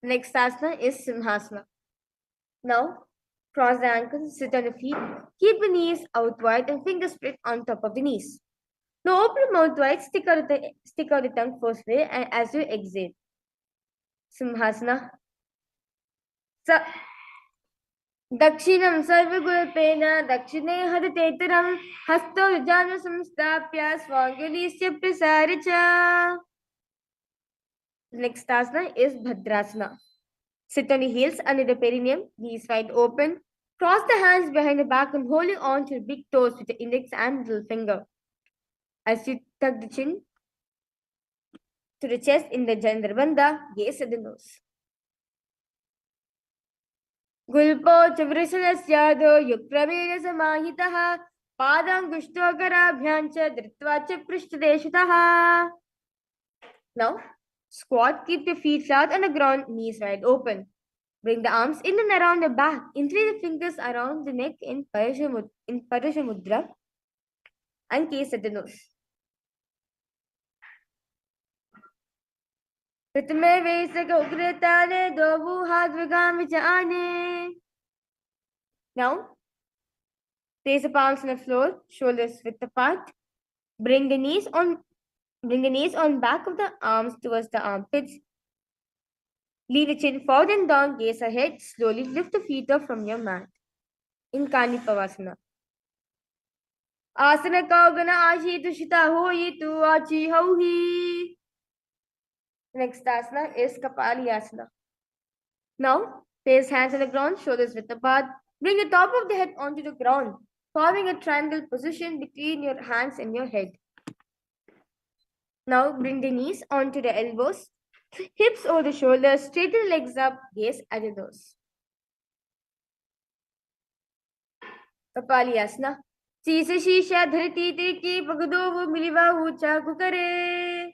Next asana is Simhasana. Now, cross the ankles, sit on the feet, keep the knees out wide and fingers spread on top of the knees. Now open mouth wide, stick out the tongue first way and as you exhale. Simhasana. Dakshinam sarvagulpena dakshine hadateteram hasto vijana samstapya swangulisya prasaricha. Next asana is Bhadrasana. Sit on the heels under the perineum, knees wide open. Cross the hands behind the back and holding on to the big toes with the index and middle finger. As you tuck the chin to the chest in the Chandrabandha, gaze at the nose. Gulpo chavrisanasya yukramena samahitaha padangushtokarabhyancha dritvacha prishtadeshutaha. Now, squat, keep your feet flat on the ground, knees wide open. Bring the arms in and around the back. Interlace the fingers around the neck in Parasha Mudra and gaze at the nose. Pratame Vesaka Ugratane Dovu Hadvagamichane. Now, place the palms on the floor, shoulders width apart. Bring the knees on back of the arms towards the armpits. Lean the chin forward and down, gaze ahead. Slowly lift the feet up from your mat. In Kanipavasana. Asana Kaugana Ashi Tushita Hoyitu Achi Hauhi. Next asana is Kapalayasana. Now, place hands on the ground, shoulders width apart. Bring the top of the head onto the ground, forming a triangle position between your hands and your head. Now, bring the knees onto the elbows, hips over the shoulders, straighten the legs up, gaze at the nose. Kapalayasana. Sisa Shisha Dharati Tiki Pagadovu Miliva Ucha Kukare.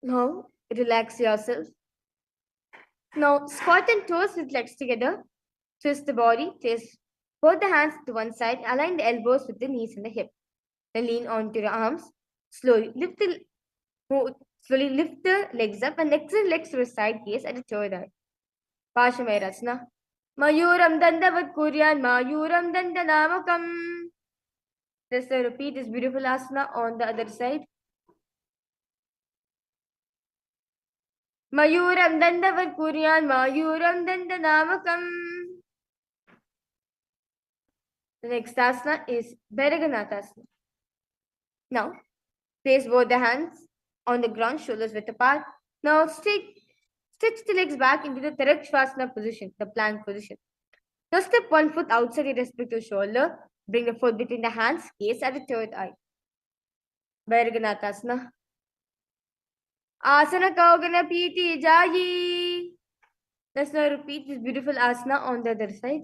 Now, relax yourself. Now, squat and toes with legs together. Twist the body, place both the hands to one side, align the elbows with the knees and the hip. Then lean onto your arms. Slowly lift the legs up and extend legs to a side gaze at the third eye. Pashamayarasana. Mayuram dandavat kuryan mayuram dandanamakam. Let's repeat this beautiful asana on the other side. Mayuram dandavat kuryan mayuram dandanamakam. The next asana is Bharaganathasana. Now, place both the hands on the ground, shoulders width apart. Now, stretch the legs back into the Tarakshvasana position, the plank position. Now, step one foot outside your respective shoulder. Bring the foot between the hands, gaze at the third eye. Bharaganathasana. Asana Kaugana Piti Jayi. Let's now repeat this beautiful asana on the other side.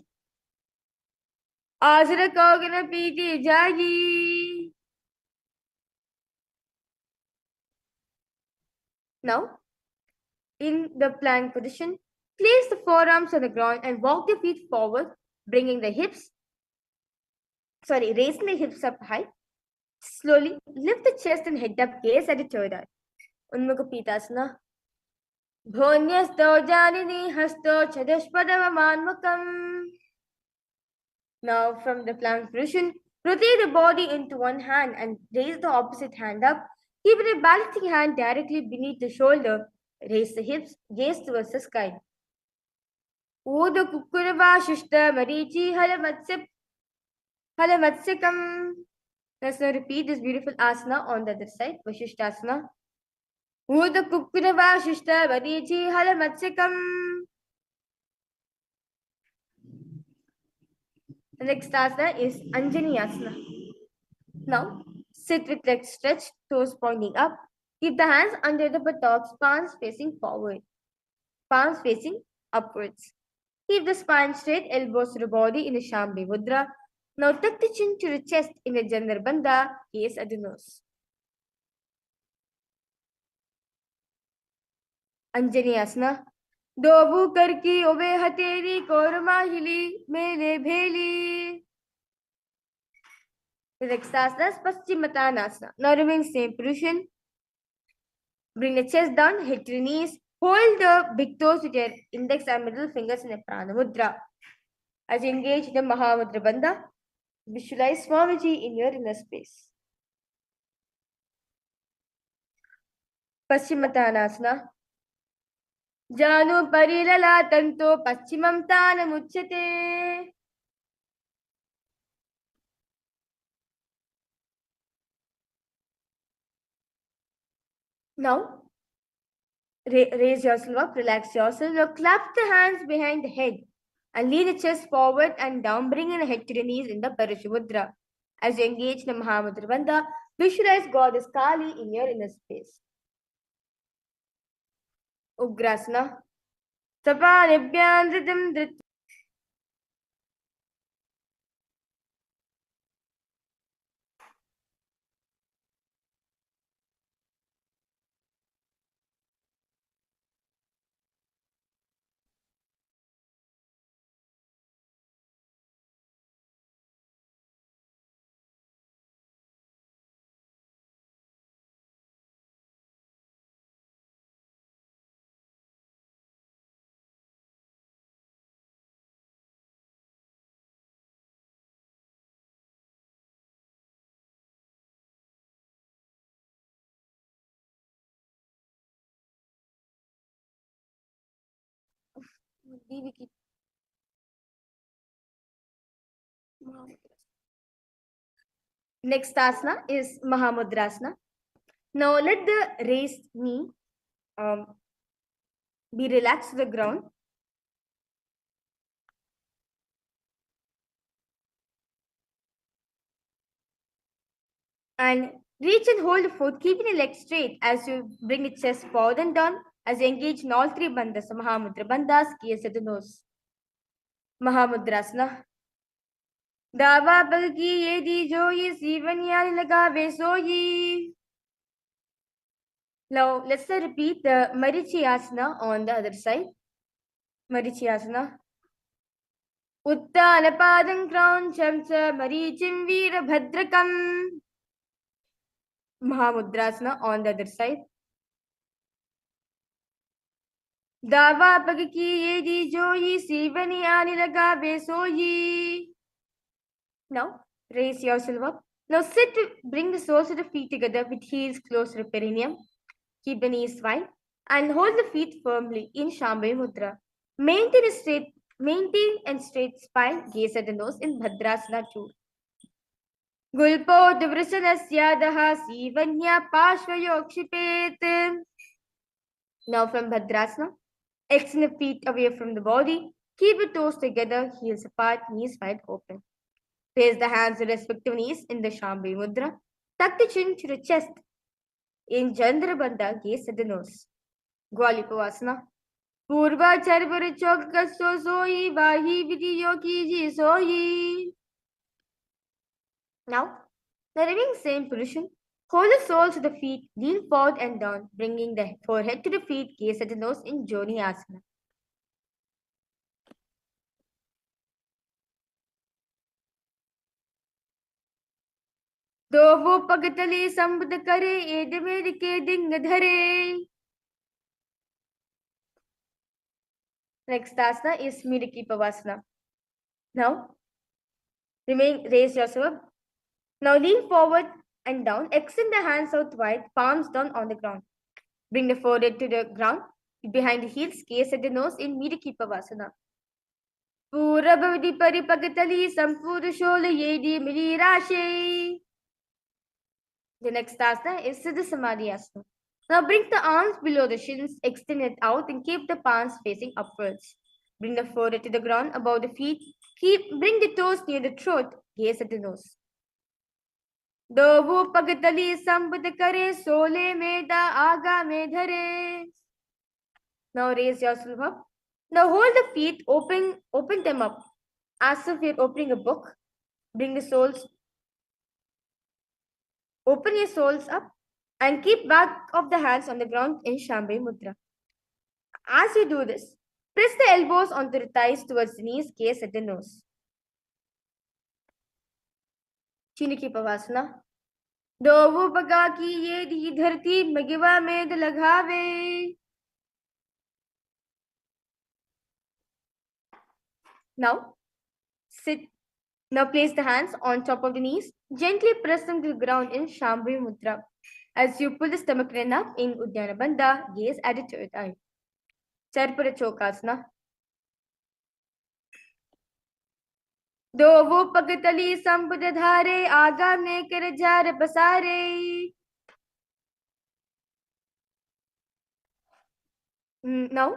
Asana Kaugana Piti Jayi. Now, in the plank position, place the forearms on the ground and walk the feet forward, raising the hips up high. Slowly lift the chest and head up, gaze at the third eye. Unmukha Pitasana. Bhonyasto janini hasto chadashpadamanmakam. Now from the plank position, rotate the body into one hand and raise the opposite hand up. Keep the balancing hand directly beneath the shoulder. Raise the hips, gaze towards the sky. Uda kukurava shishta marichi halamatsikam. Let's now repeat this beautiful asana on the other side, Vashishtasana. Uda kukurava shishta marichi halamatsikam. The next asana is Anjani asana. Now, sit with legs stretched, toes pointing up. Keep the hands under the buttocks, palms facing forward, palms facing upwards. Keep the spine straight, elbows to the body in a Shambhi Mudra. Now tuck the chin to the chest in a Janar Bandha, gaze at the nose. Anjani asana. Dobu karki obe hateri kormahili mele bheli. The next asana is Paschimottanasana. Now remain same position. Bring the chest down, hit your knees. Hold the big toes with your index and middle fingers in a Prana Mudra. As you engage the Mahamudra Bandha, visualize Swamiji in your inner space. Paschimottanasana. Janu parilala tanto paschimam tanamuchyate. Now, raise yourself up, relax yourself. Now, clap the hands behind the head and lean the chest forward and down, bringing the head to the knees in the Parashimudra. As you engage the Mahamudra Bandha, visualize Goddess Kali in your inner space. Ugrasana. Sapanibhyam dhritam dhrit. Next asana is Mahamudrasana. Now let the raised knee be relaxed to the ground. And reach and hold the foot, keeping the leg straight as you bring the chest forward and down. As you engage in all three bandhas, Mahamudra bandhas, gaze at the nose. Mahamudrasana. Dava balki yedi joyi sivanyani lagave soyi. Now let's repeat the Marichi asana on the other side. Marichi asana. Uttanapadam Krauncham cha Marichim Veerabhadrakam. Mahamudrasana on the other side. Dava pagki yedi joyi sivani ani lagave soyi. Now raise yourself up. Now sit, bring the soles of the feet together with heels close to the perineum. Keep the knees wide and hold the feet firmly in Shambhavi Mudra. Maintain and straight spine, gaze at the nose in Bhadrasana 2. Gulpo Divrisanasya Sivanya Pashvayokshipet. Now from Bhadrasana, extend the feet away from the body. Keep the toes together, heels apart, knees wide open. Place the hands to respective knees in the Shambhavi Mudra. Tuck the chin to the chest. In Chandrabandha, gaze at the nose. Gwalipavasana. Purva Charvara Chokkaso Soyi Vahi Vidiyo Kiji Soyi. Now, the remaining same position. Hold the soles of the feet, lean forward and down, bringing the forehead to the feet, gaze at the nose in Joni Asana. दो वो पगतले संबद करे एद मेद के डिंग धरे. Next asana is Miriki Pavasana. Now, raise yourself up. Now lean forward and down. Extend the hands out wide, palms down on the ground. Bring the forehead to the ground, behind the heels, gaze at the nose in Miriki Pavasana. Purabhavidi Paripagatali Sampur Shola Yedi Mirashe. The next asana is Siddha Samadhi Asana. Now bring the arms below the shins, extend it out and keep the palms facing upwards. Bring the forehead to the ground above the feet. Bring the toes near the throat, gaze at the nose. Dovu pagatali sambud kare sole meda aga medhare. Now raise yourself up. Now hold the feet, open them up as if you're opening a book. Bring the soles, open your soles up and keep back of the hands on the ground in Shambhavi Mudra. As you do this, press the elbows onto the thighs towards the knees, gaze at the nose. Chiniki Pavasana. Dovu baga ki ye di dharti magiva med laghave. Now, sit. Now place the hands on top of the knees. Gently press them to the ground in Shambhavi Mudra. As you pull the stomach line up in Uddiyana Bandha, gaze at the third eye. Charpara Chokasana. Dovu pagatali sambudadhare aga ne karajar pasare. Now,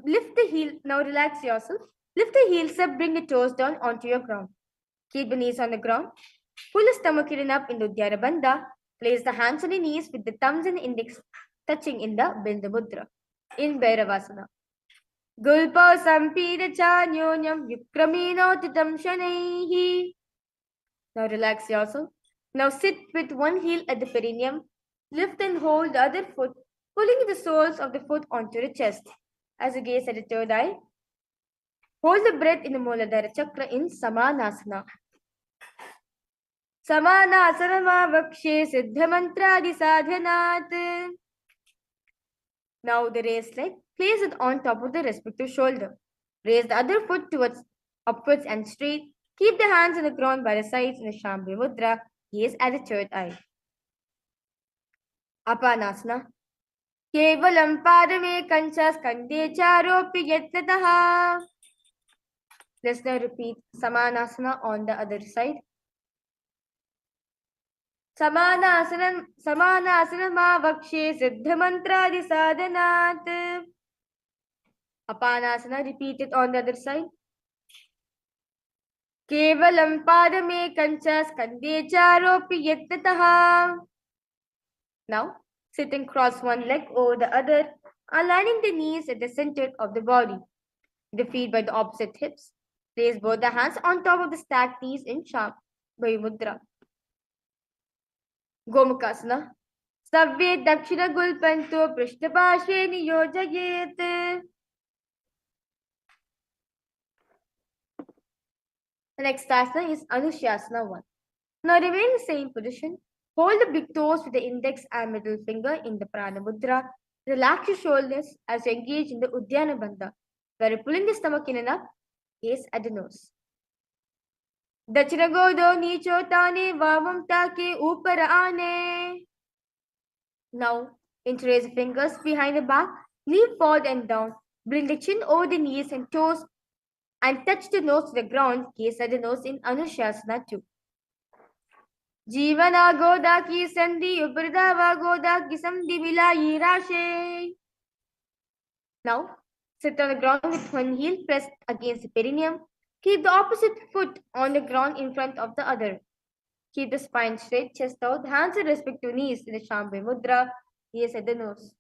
lift the heel. Now relax yourself. Lift the heels up, bring the toes down onto your ground. Keep the knees on the ground. Pull the stomach in up into Uddiyana Bandha. Place the hands on the knees with the thumbs and index touching in the Bindu Mudra. In Bhairavasana. Gulpa Sampida Chanyonyam Vikramino Titam Shanaihi. Now relax yourself. Now sit with one heel at the perineum. Lift and hold the other foot, pulling the soles of the foot onto the chest. As you gaze at the third eye, hold the breath in the Muladhara Chakra in Samanasana. Samanasana Vakshe Siddha Mantradi Sadhanat. Now the raised leg, place it on top of the respective shoulder. Raise the other foot towards upwards and straight. Keep the hands on the ground by the sides in the Shambhavi Mudra. Gaze at the third eye. Apanasana. Kevalam padame kancha skande charopi yatnataha. Let's now repeat Samanasana on the other side. Samanasana ma vakshe siddha mantradi sadhanat. Apanasana, repeat it on the other side. Kevalam padame kancha skande charopi yatnataha. Now, sit and cross one leg over the other, aligning the knees at the center of the body. The feet by the opposite hips. Place both the hands on top of the stacked knees in Shambhavi Mudra. Gomukhasana. Savve dakshina gulpanto prishtapashve niyojayet. The next asana is Anushasana 1. Now remain in the same position. Hold the big toes with the index and middle finger in the Prana Mudra. Relax your shoulders as you engage in the Uddiyana Bandha, where you're pulling the stomach in and up, gaze at the nose. Dachina godo nicho tane vavam take upar aane. Now, interlace the fingers behind the back, lean forward and down. Bring the chin over the knees and toes and touch the nose to the ground, gaze at the nose in Anushasana 2. Jivana goda ki sandhi upridava goda ki samdhi milayi rashe. Now, sit on the ground with one heel pressed against the perineum. Keep the opposite foot on the ground in front of the other. Keep the spine straight, chest out, hands at respective knees in the Shambhavi Mudra, gaze at the nose.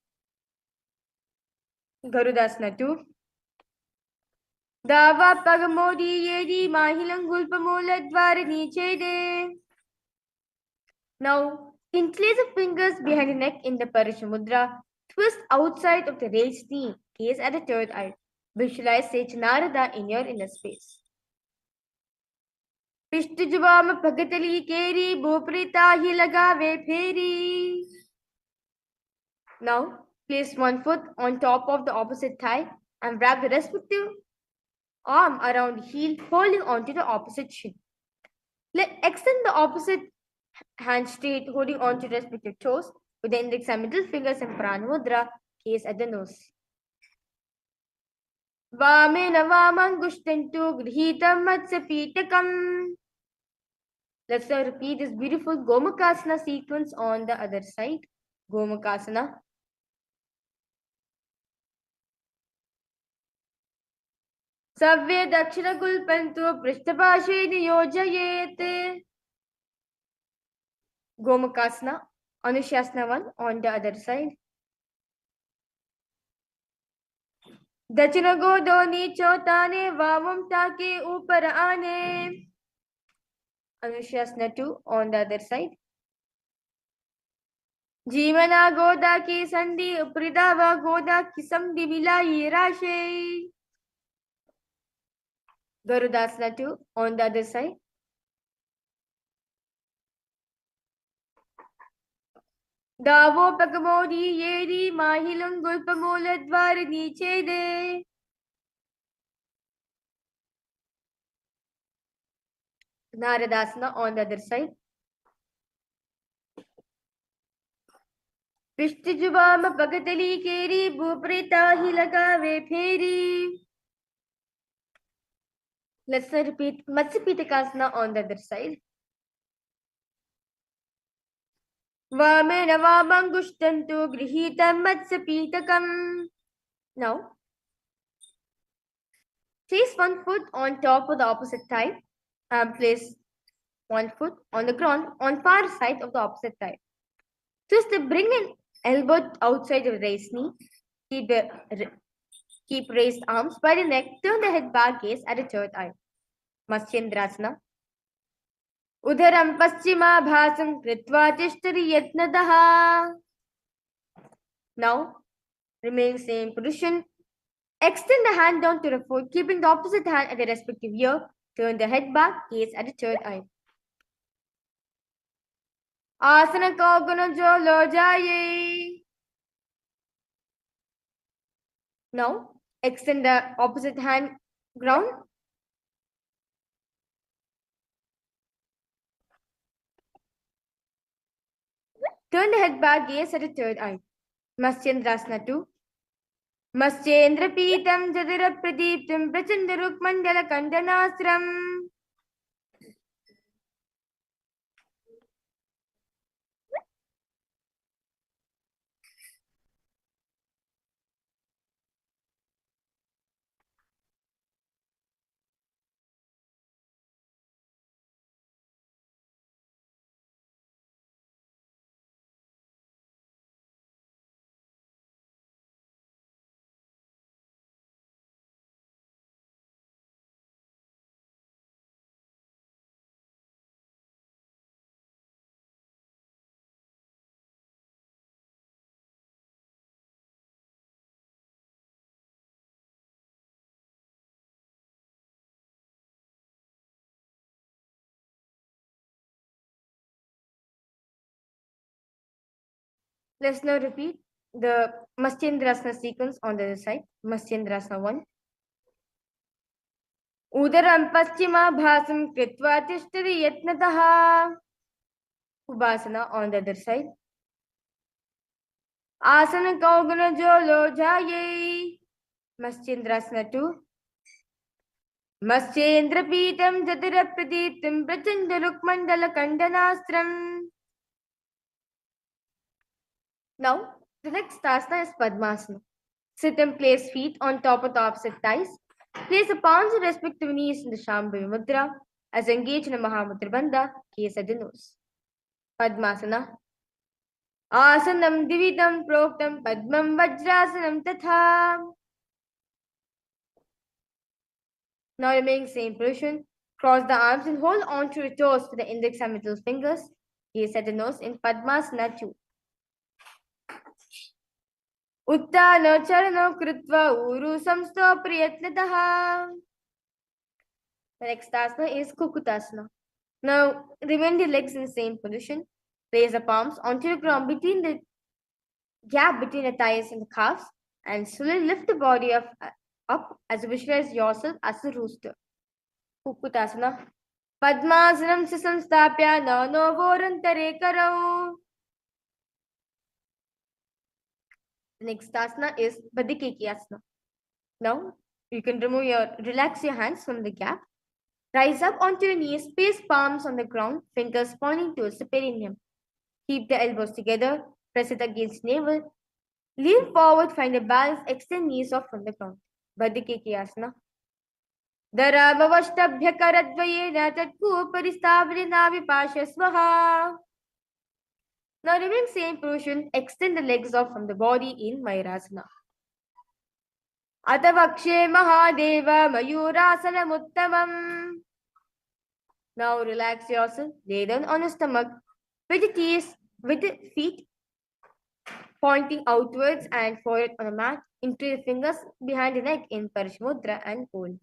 Garudasana 2. Dava pagamodi yedi mahilangulpamola dvarani chede. Now, interlace the fingers behind the neck in the Parisha Mudra. Twist outside of the raised knee. Gaze at the third eye. Visualize Sage Narada in your inner space. Pishtujubam pagatali keri boprita hi lagave pheri. Now, place one foot on top of the opposite thigh and wrap the respective arm around the heel, holding onto the opposite shin. Extend the opposite hand straight, holding on to respective toes with the index and middle fingers in Prana Mudra, gaze at the nose. Vamena vamangushtantu grihitam matsapitakam. Let's now repeat this beautiful Gomakasana sequence on the other side. Gomakasana. Savya dakshina kulpantu prishtapashe niyojayet. Gomakasana, Anushasana 1 on the other side. Dachina godo nicho tane vavam take upar aane. Anushasana 2 on the other side. Jivana goda ki sandhi upridava goda ki samdhi milayi rashe. Garudasana 2 on the other side. Davo pagamodi yedi mahilum gulpamola dvarani chede. Naradasana on the other side. Pishtijubama pagatali keri buprita hi lagave pheri. Let's repeat Matsyapitakasana on the other side. Vamena vamangushtantu grihitam Matsyapitakam. Now, place one foot on top of the opposite thigh and place one foot on the ground on far side of the opposite thigh. Twist the bring an elbow outside of the raised knee. Keep raised arms by the neck. Turn the head back, gaze at the third eye. Matsyendrasana. Udaram paschima bhasam kritva tishtari yatnadaha. Now, remain same position. Extend the hand down to the foot, keeping the opposite hand at the respective ear. Turn the head back, gaze at the third eye. Asana kaugana jo lo jaye. Now, extend the opposite hand ground. Turn the head back, gaze at the third eye. Matsyendrasana 2. Matsyendrapitam jadira pradiptam prachandaruk mandala kandanasram. Let's now repeat the Matsyendrasana sequence on the other side. Matsyendrasana 1. Udaram paschimabhasam kritva tishtari yatnataha. Ubhasana on the other side. Asana kaugana jolo jaye. Matsyendrasana 2. Matsyendrapītam jatirapradīptam prachanda rukmandala kandanastram. Now, the next asana is Padmasana. Sit and place feet on top of the opposite thighs. Place the palms of respective knees in the Shambhavi Mudra as engaged in a Mahamudra Bandha, case at the nose. Padmasana. Asanam dividam proktam padmam vajrasanam tatha. Now remaining same position. Cross the arms and hold on to your toes with the index and middle fingers. Gaze at the nose in Padmasana 2. Uttano charano krutva uru samsto priyatnataha. The next asana is Kukutasana. Now remain the legs in the same position. Place the palms onto the ground between the gap between the thighs and the calves and slowly lift the body up as you visualize yourself as a rooster. Kukutasana. Padmasanam samstapya no vorantare karau. The next asana is Badikekiyasana. Now you can relax your hands from the gap. Rise up onto your knees, place palms on the ground, fingers pointing towards the perineum. Keep the elbows together, press it against navel. Lean forward, find a balance, extend knees off from the ground. Badikekiyasana. Dharamavashtabhyakaradvayena tatku paristavlina vipashasvaha. Now remain same position, extend the legs off from the body in Mayurasana. Atavakshe Mahadeva Mayurasana Muttamam. Now relax yourself, lay down on your stomach with the feet pointing outwards and forward on the mat, into your fingers behind the neck in Parashmudra and hold.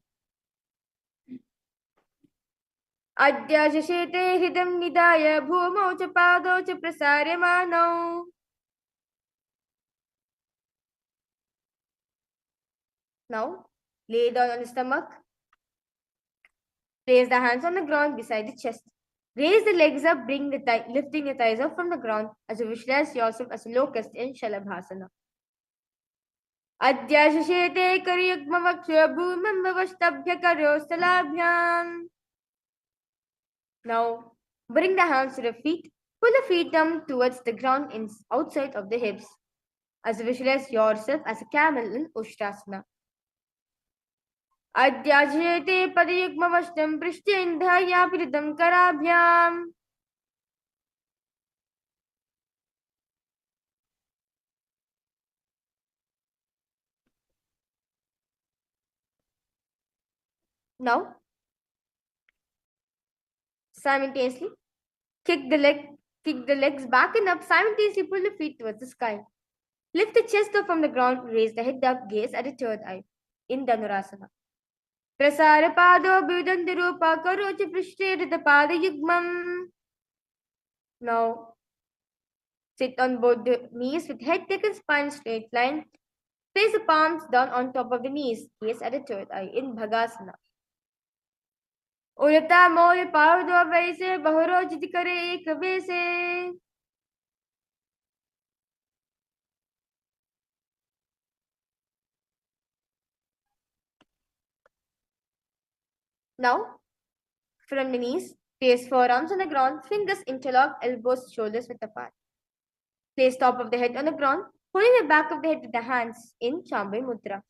Adya shashete hridam nidaya bhumau cha pado cha prasaryamano. Now, lay down on the stomach. Place the hands on the ground beside the chest. Raise the legs up, lifting the thighs up from the ground as you visualize yourself as a locust in Shalabhasana. Adya shashete karyagmavaksha bhumam vavashtabhya karyosalabhyam. Now, bring the hands to the feet. Pull the feet down towards the ground outside of the hips as you visualize yourself as a camel in Ushtrasana. Adyajete padayugmavashtam prishtendhaya piridam karabhyam. Now, simultaneously, kick the legs back and up, simultaneously pull the feet towards the sky. Lift the chest up from the ground, raise the head up, gaze at the third eye in Dhanurasana. Prasara pado bhudandirupa karochi prishtirita padayugmam. Now, sit on both the knees with head, neck and spine straight line. Place the palms down on top of the knees, gaze at the third eye in Bhagasana. Ulata mole pavdo vaise bahuro jitikare ek vaise. Now, from the knees, place forearms on the ground, fingers interlock, elbows, shoulders width apart. Place top of the head on the ground, holding the back of the head with the hands in Shambhavi Mudra.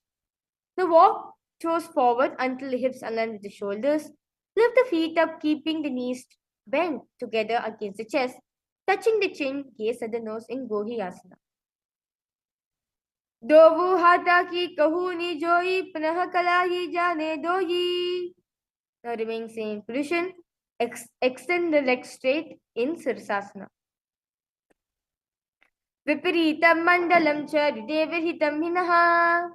Now walk toes forward until the hips align with the shoulders. Lift the feet up, keeping the knees bent together against the chest, touching the chin, gaze at the nose in Gohiyasana. Dovu hata ki kahuni joi panah kalahi jane doyi. Now remain same position. Extend the legs straight in Sirsasana. Viparitam mandalam cha devirhitam hinaha.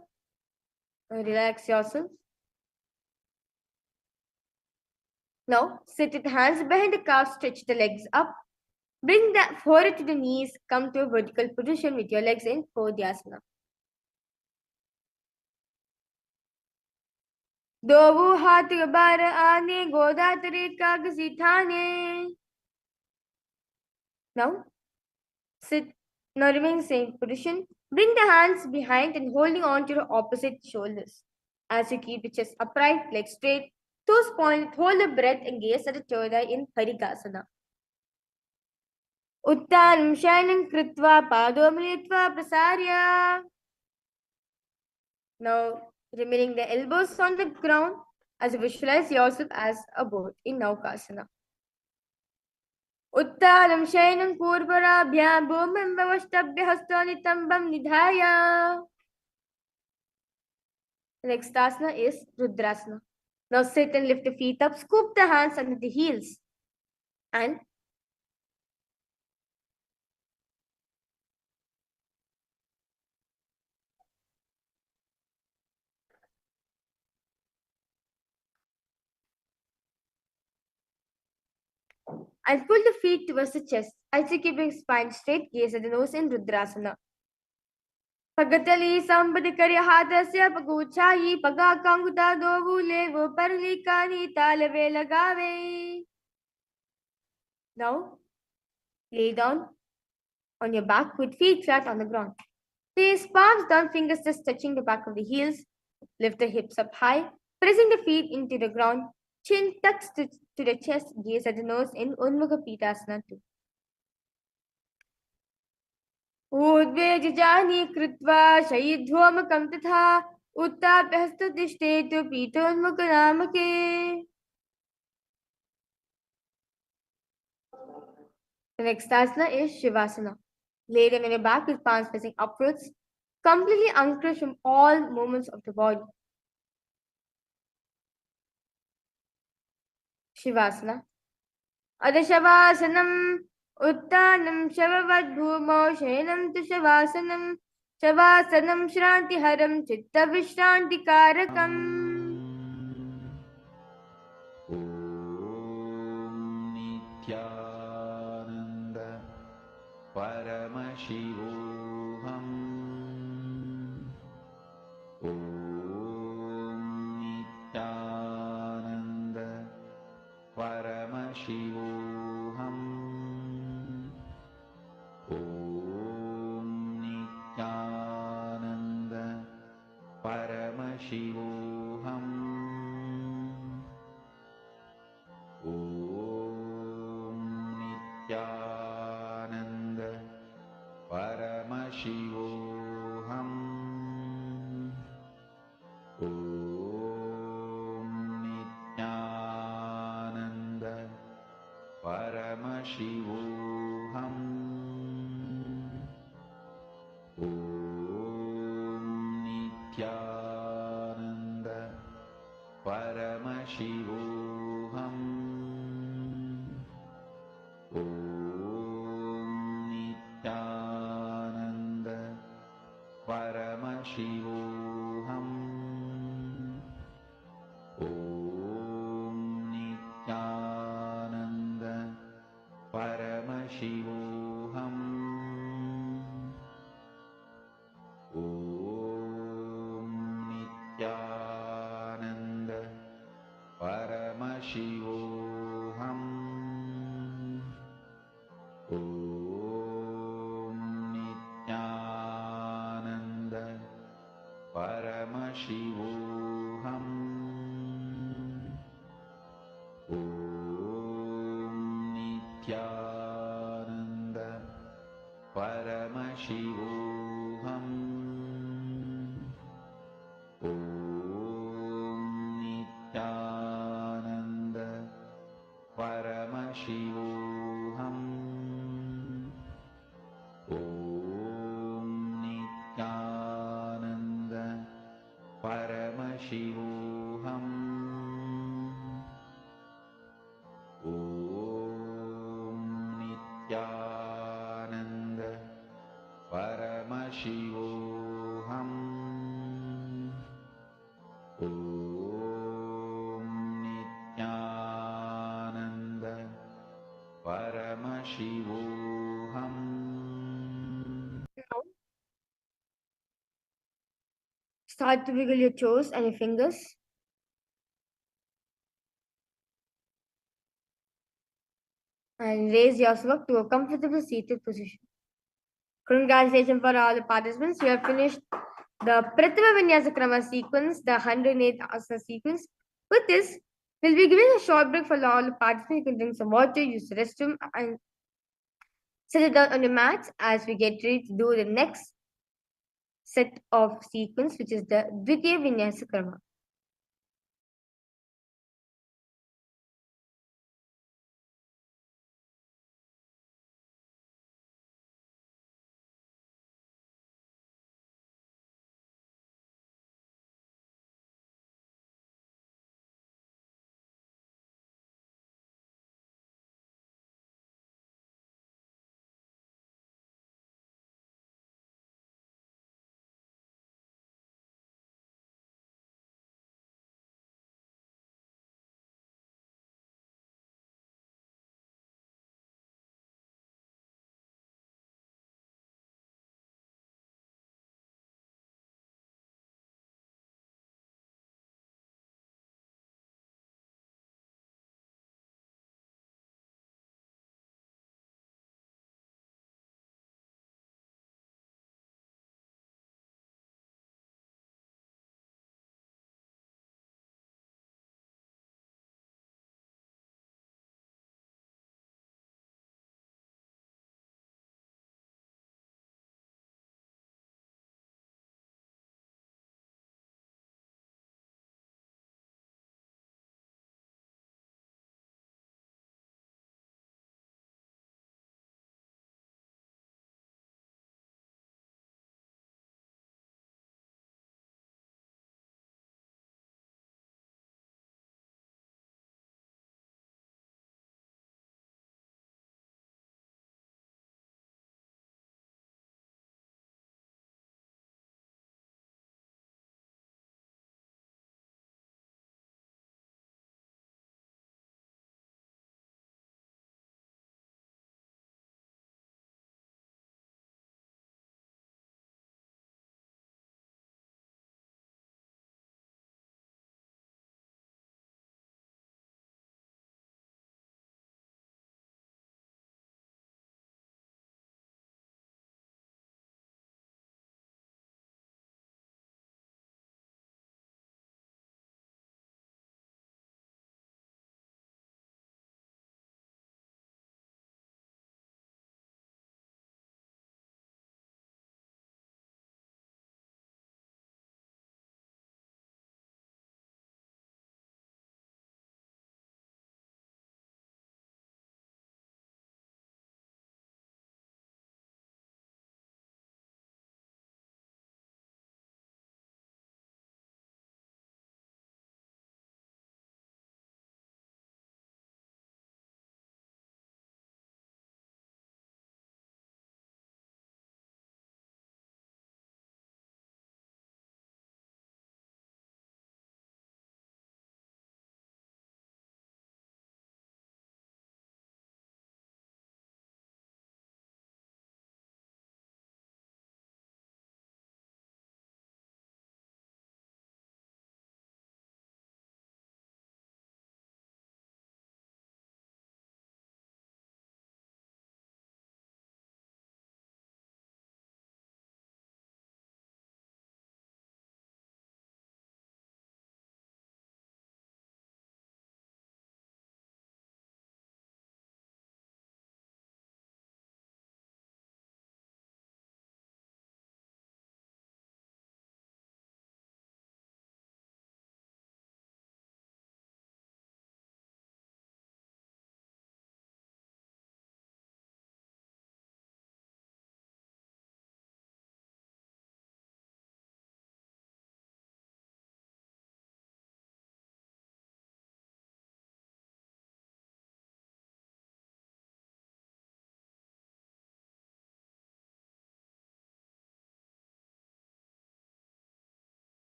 Relax yourself. Now sit with hands behind the calf, stretch the legs up. Bring the forehead to the knees. Come to a vertical position with your legs in Prodhyasana. दोवो हाथ बार आने गोदा तरे कागजी ठाने. Now sit. Now remain same position. Bring the hands behind and holding on to your opposite shoulders. As you keep the chest upright, legs straight, toes pointed, hold the breath and gaze at the third eye in Parikasana. Uttanam shayanam kritva pado militva prasarya. Now remaining the elbows on the ground as you visualize yourself as a boat in Naukasana. Uttanam shayanam purvarabhyam bhumim vavashtabhya hastanitam nidhaya. The next asana is Rudrasana. Now sit and lift the feet up, scoop the hands under the heels and pull the feet towards the chest. Also keeping spine straight, gaze at the nose in Rudrasana. Pagatali sambadikari hadasya paguchayi pagakanguta dovule wo parlikani talave lagave. Now lay down on your back with feet flat on the ground. Place palms down, fingers just touching the back of the heels. Lift the hips up high, pressing the feet into the ground. Chin tucks to the chest, gaze at the nose in Unmukha Pitasana 2. Udvejajani kritva shayidhvamakam tatha uttapya hastadishtetu pitonmukha namake. The next asana is Shivasana. Lay them on your back with palms facing upwards, completely uncrossed from all movements of the body. Shivasana. Adashavasanam Uttanam Shavavadbhumau Shayanam tu Shavasanam Shavasanam Shrantiharam Chitta Vishrantikarakam. Om Nithyananda Paramashivoham. Om Nithyananda Paramashivoham. Om Nithyananda Paramashivoham. Om Nithyananda Paramashivoham. Om Nithyananda Paramashivoham. Om Nithyananda Paramashivoham. Om Nithyananda Paramashivoham. Om Nithyananda Paramashivoham. Om Nithyananda Paramashivoham. Om Nithyananda Paramashivoham. Om Nithyananda Paramashivoham. Om Nithyananda Start to wiggle your toes and your fingers. And raise yourself to a comfortable seated position. Congratulations for all the participants. You have finished the Prathama Vinyasa Krama sequence, the 108th asana sequence. With this, we'll be giving a short break for all the participants. You can drink some water, use the restroom, and sit it down on your mats as we get ready to do the next set of sequence, which is the Dvitiya Vinyasa Krama.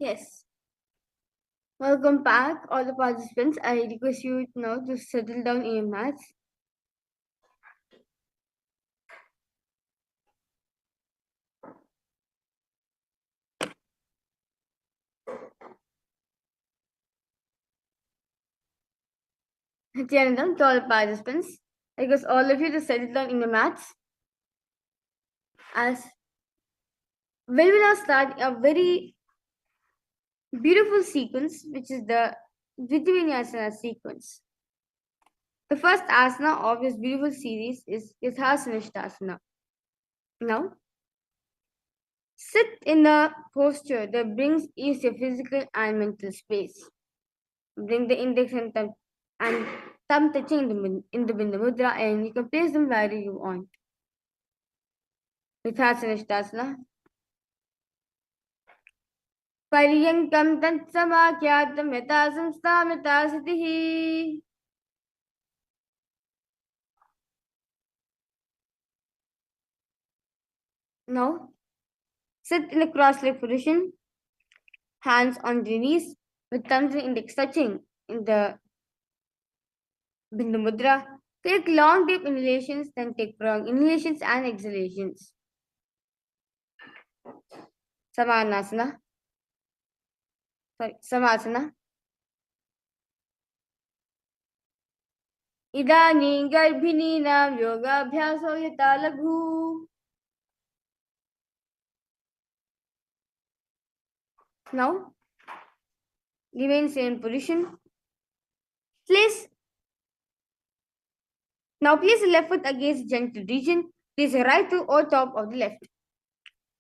Yes. Welcome back, all the participants. I request you now to settle down in your mats. Nithyananda, to all the participants, I request all of you to settle down in your mats. As we will now start a very beautiful sequence, which is the Vidyavinyasana sequence. The first asana of this beautiful series is Yathasanishtasana. Now, sit in a posture that brings ease to your physical and mental space. Bring the index and thumb touching in the Bindu Mudra, and you can place them wherever you want. Yathasanishtasana. Paryankam tatsamakhyatam yatha samstam yatha sitihi. Now, sit in a cross-legged position, hands on the knees, with thumbs and index touching in the Bindu Mudra. Take long, deep inhalations, then take prolonged inhalations and exhalations. Samanasana. Samasana. Idani garbhininaam yoga abhyaso yata laghu. Now, remain same position. Place the left foot against the genital region. Place the right foot on top of the left.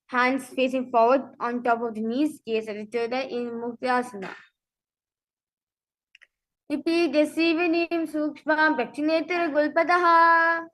Hands facing forward on top of the knees. Gaze at each other in Muktasana. Repeat the Sivanim Sukshmam Prakshinatar Gulpadaha.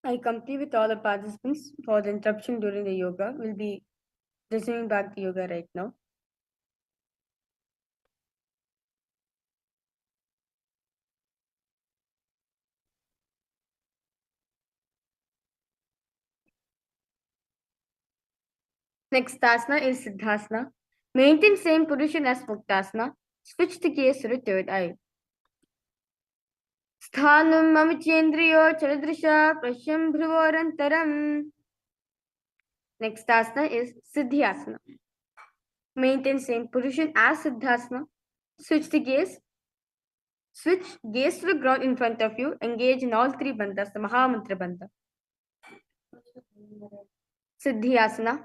I complete with all the participants for the interruption during the yoga. We'll be resuming back the yoga right now. Next asana is Siddhasana. Maintain same position as Muktasana. Switch the gaze to the third eye. Sthanam mamichendriyo chaladrisha prashyam bhruvorantaram. Next asana is Siddhyasana. Maintain same position as Siddhasana. Switch gaze to the ground in front of you. Engage in all three bandhas, the Mahamantra bandha. Siddhyasana.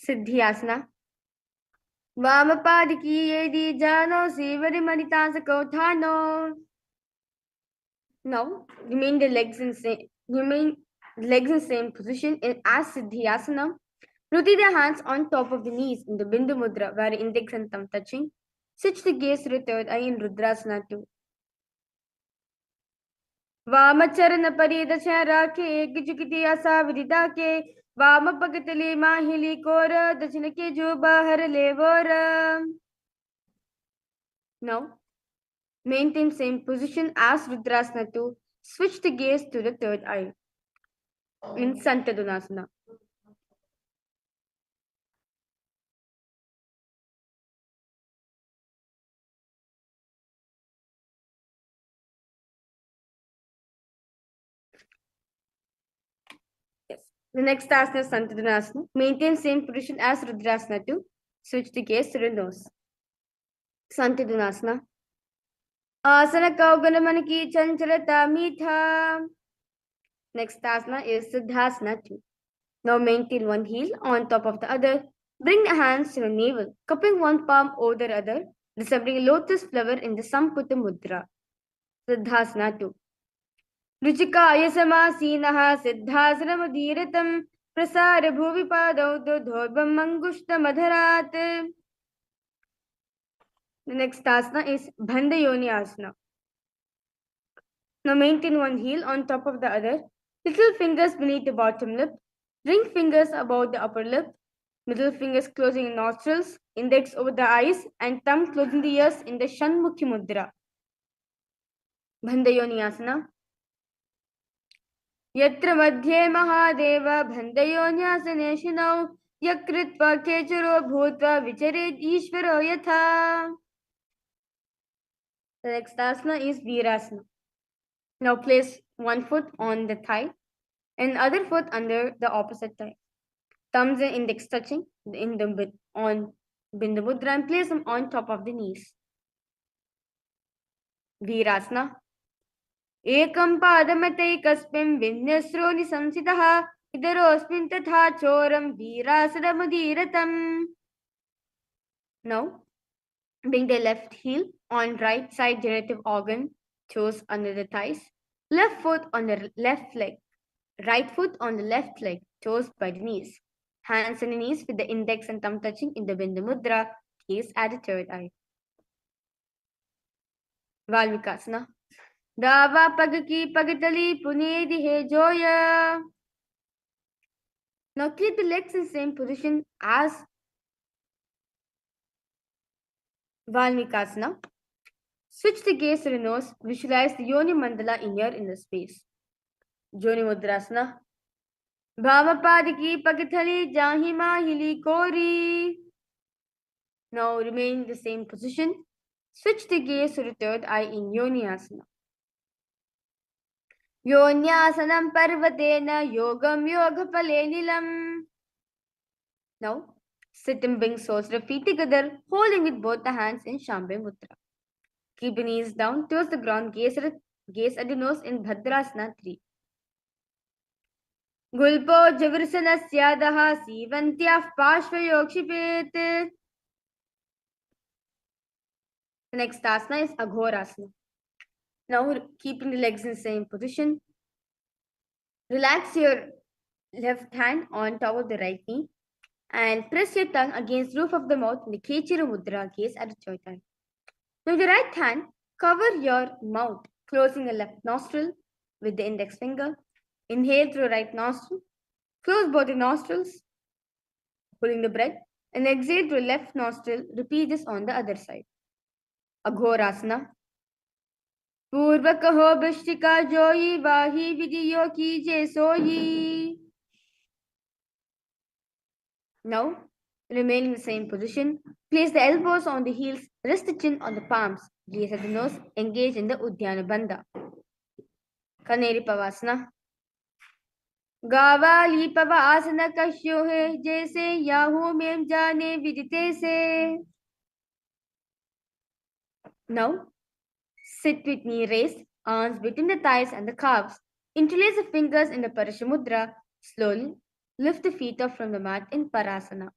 Siddhyasana. Vamapadi yedi jano siveri manitansa kothano. Now remain legs in same position as Siddhyasana. Rotate the hands on top of the knees in the Bindu Mudra, where index and thumb touching. Switch the gaze to the third eye in Rudrasana too. वामचरण परिदश राखे गिजुकिति आसा विदिता के वाम पगतले माहिली core दक्षिण के जो बाहर लेवोर. Now maintain same position as Rudrasana too. Switch the gaze to the third eye in Santadunasana. Yes. The next asana is Santadunasana. Maintain same position as Rudrasana too. Switch the gaze to the nose. Santadunasana. Asana kauganamani chanchalata mitha. Next asana is Siddhasana too. Now maintain one heel on top of the other. Bring the hands to the navel, cupping one palm over the other, resembling a lotus flower in the Samputa Mudra. Siddhasana too. Ruchikaya samasinaha siddhasanamudhiratam prasara bhuvi padau dodhobam mangushta madharat. The next asana is Bhandayoni asana. Now maintain one heel on top of the other, little fingers beneath the bottom lip, ring fingers above the upper lip, middle fingers closing the nostrils, index over the eyes, and thumb closing the ears in the Shanmukhi Mudra. Bhandayoni asana. Yatra madhye mahadeva bhandayonyasane shinau yakritva kecharo bhutva vicharet ishvaro yatha. The next asana is Virasana. Now place one foot on the thigh and other foot under the opposite thigh. Thumbs and index touching on Bindu Mudra and place them on top of the knees. Virasana. Ekam padamateikasmim vinyasroni samsitaha idarosmin tatha choram virasadamudiratam. Now, bring the left heel on right side generative organ, toes under the thighs, left foot on the left leg, right foot on the left leg, toes by the knees. Hands on the knees with the index and thumb touching in the Bindu Mudra, gaze at the third eye. Valmikasana. Dava pagaki pagatali punedi he joya. Now keep the legs in the same position as Valmikasana. Switch the gaze to the nose. Visualize the Yoni Mandala in your inner space. Joni Mudrasana. Bhamapadiki pagatali jahima hili kori. Now remain in the same position. Switch the gaze to the third eye in Yoni Asana. Yonyasanam parvatena yogam yogapale nilam. Now, sit and bring soles of the feet together, holding with both the hands in Shambhe Mudra. Keep the knees down towards the ground, gaze at the nose in Bhadrasana 3. Gulpo Javirsanasyadah Sivantyah Pashvayokshipet. The next asana is Aghorasana. Now, keeping the legs in the same position, relax your left hand on top of the right knee and press your tongue against the roof of the mouth in the Kechira Mudra, gaze at the Chotai. With the right hand, cover your mouth, closing the left nostril with the index finger. Inhale through right nostril, close both the nostrils, pulling the breath, and exhale through left nostril. Repeat this on the other side. Aghorasana. पूर्व कहो वृश्चिका जोई वाही विधियो कीजे सोई. Now, remain in the same position. Place the elbows on the heels, rest the chin on the palms. Gaze at the nose, engage in the Uddiyana Bandha. Kaneri Pavasana. गावाली पवासन कश्यो है जैसे Yahoo में जाने विदिते से. Now, sit with knee raised, arms between the thighs and the calves. Interlace the fingers in the Parashamudra. Slowly lift the feet up from the mat in Parasana.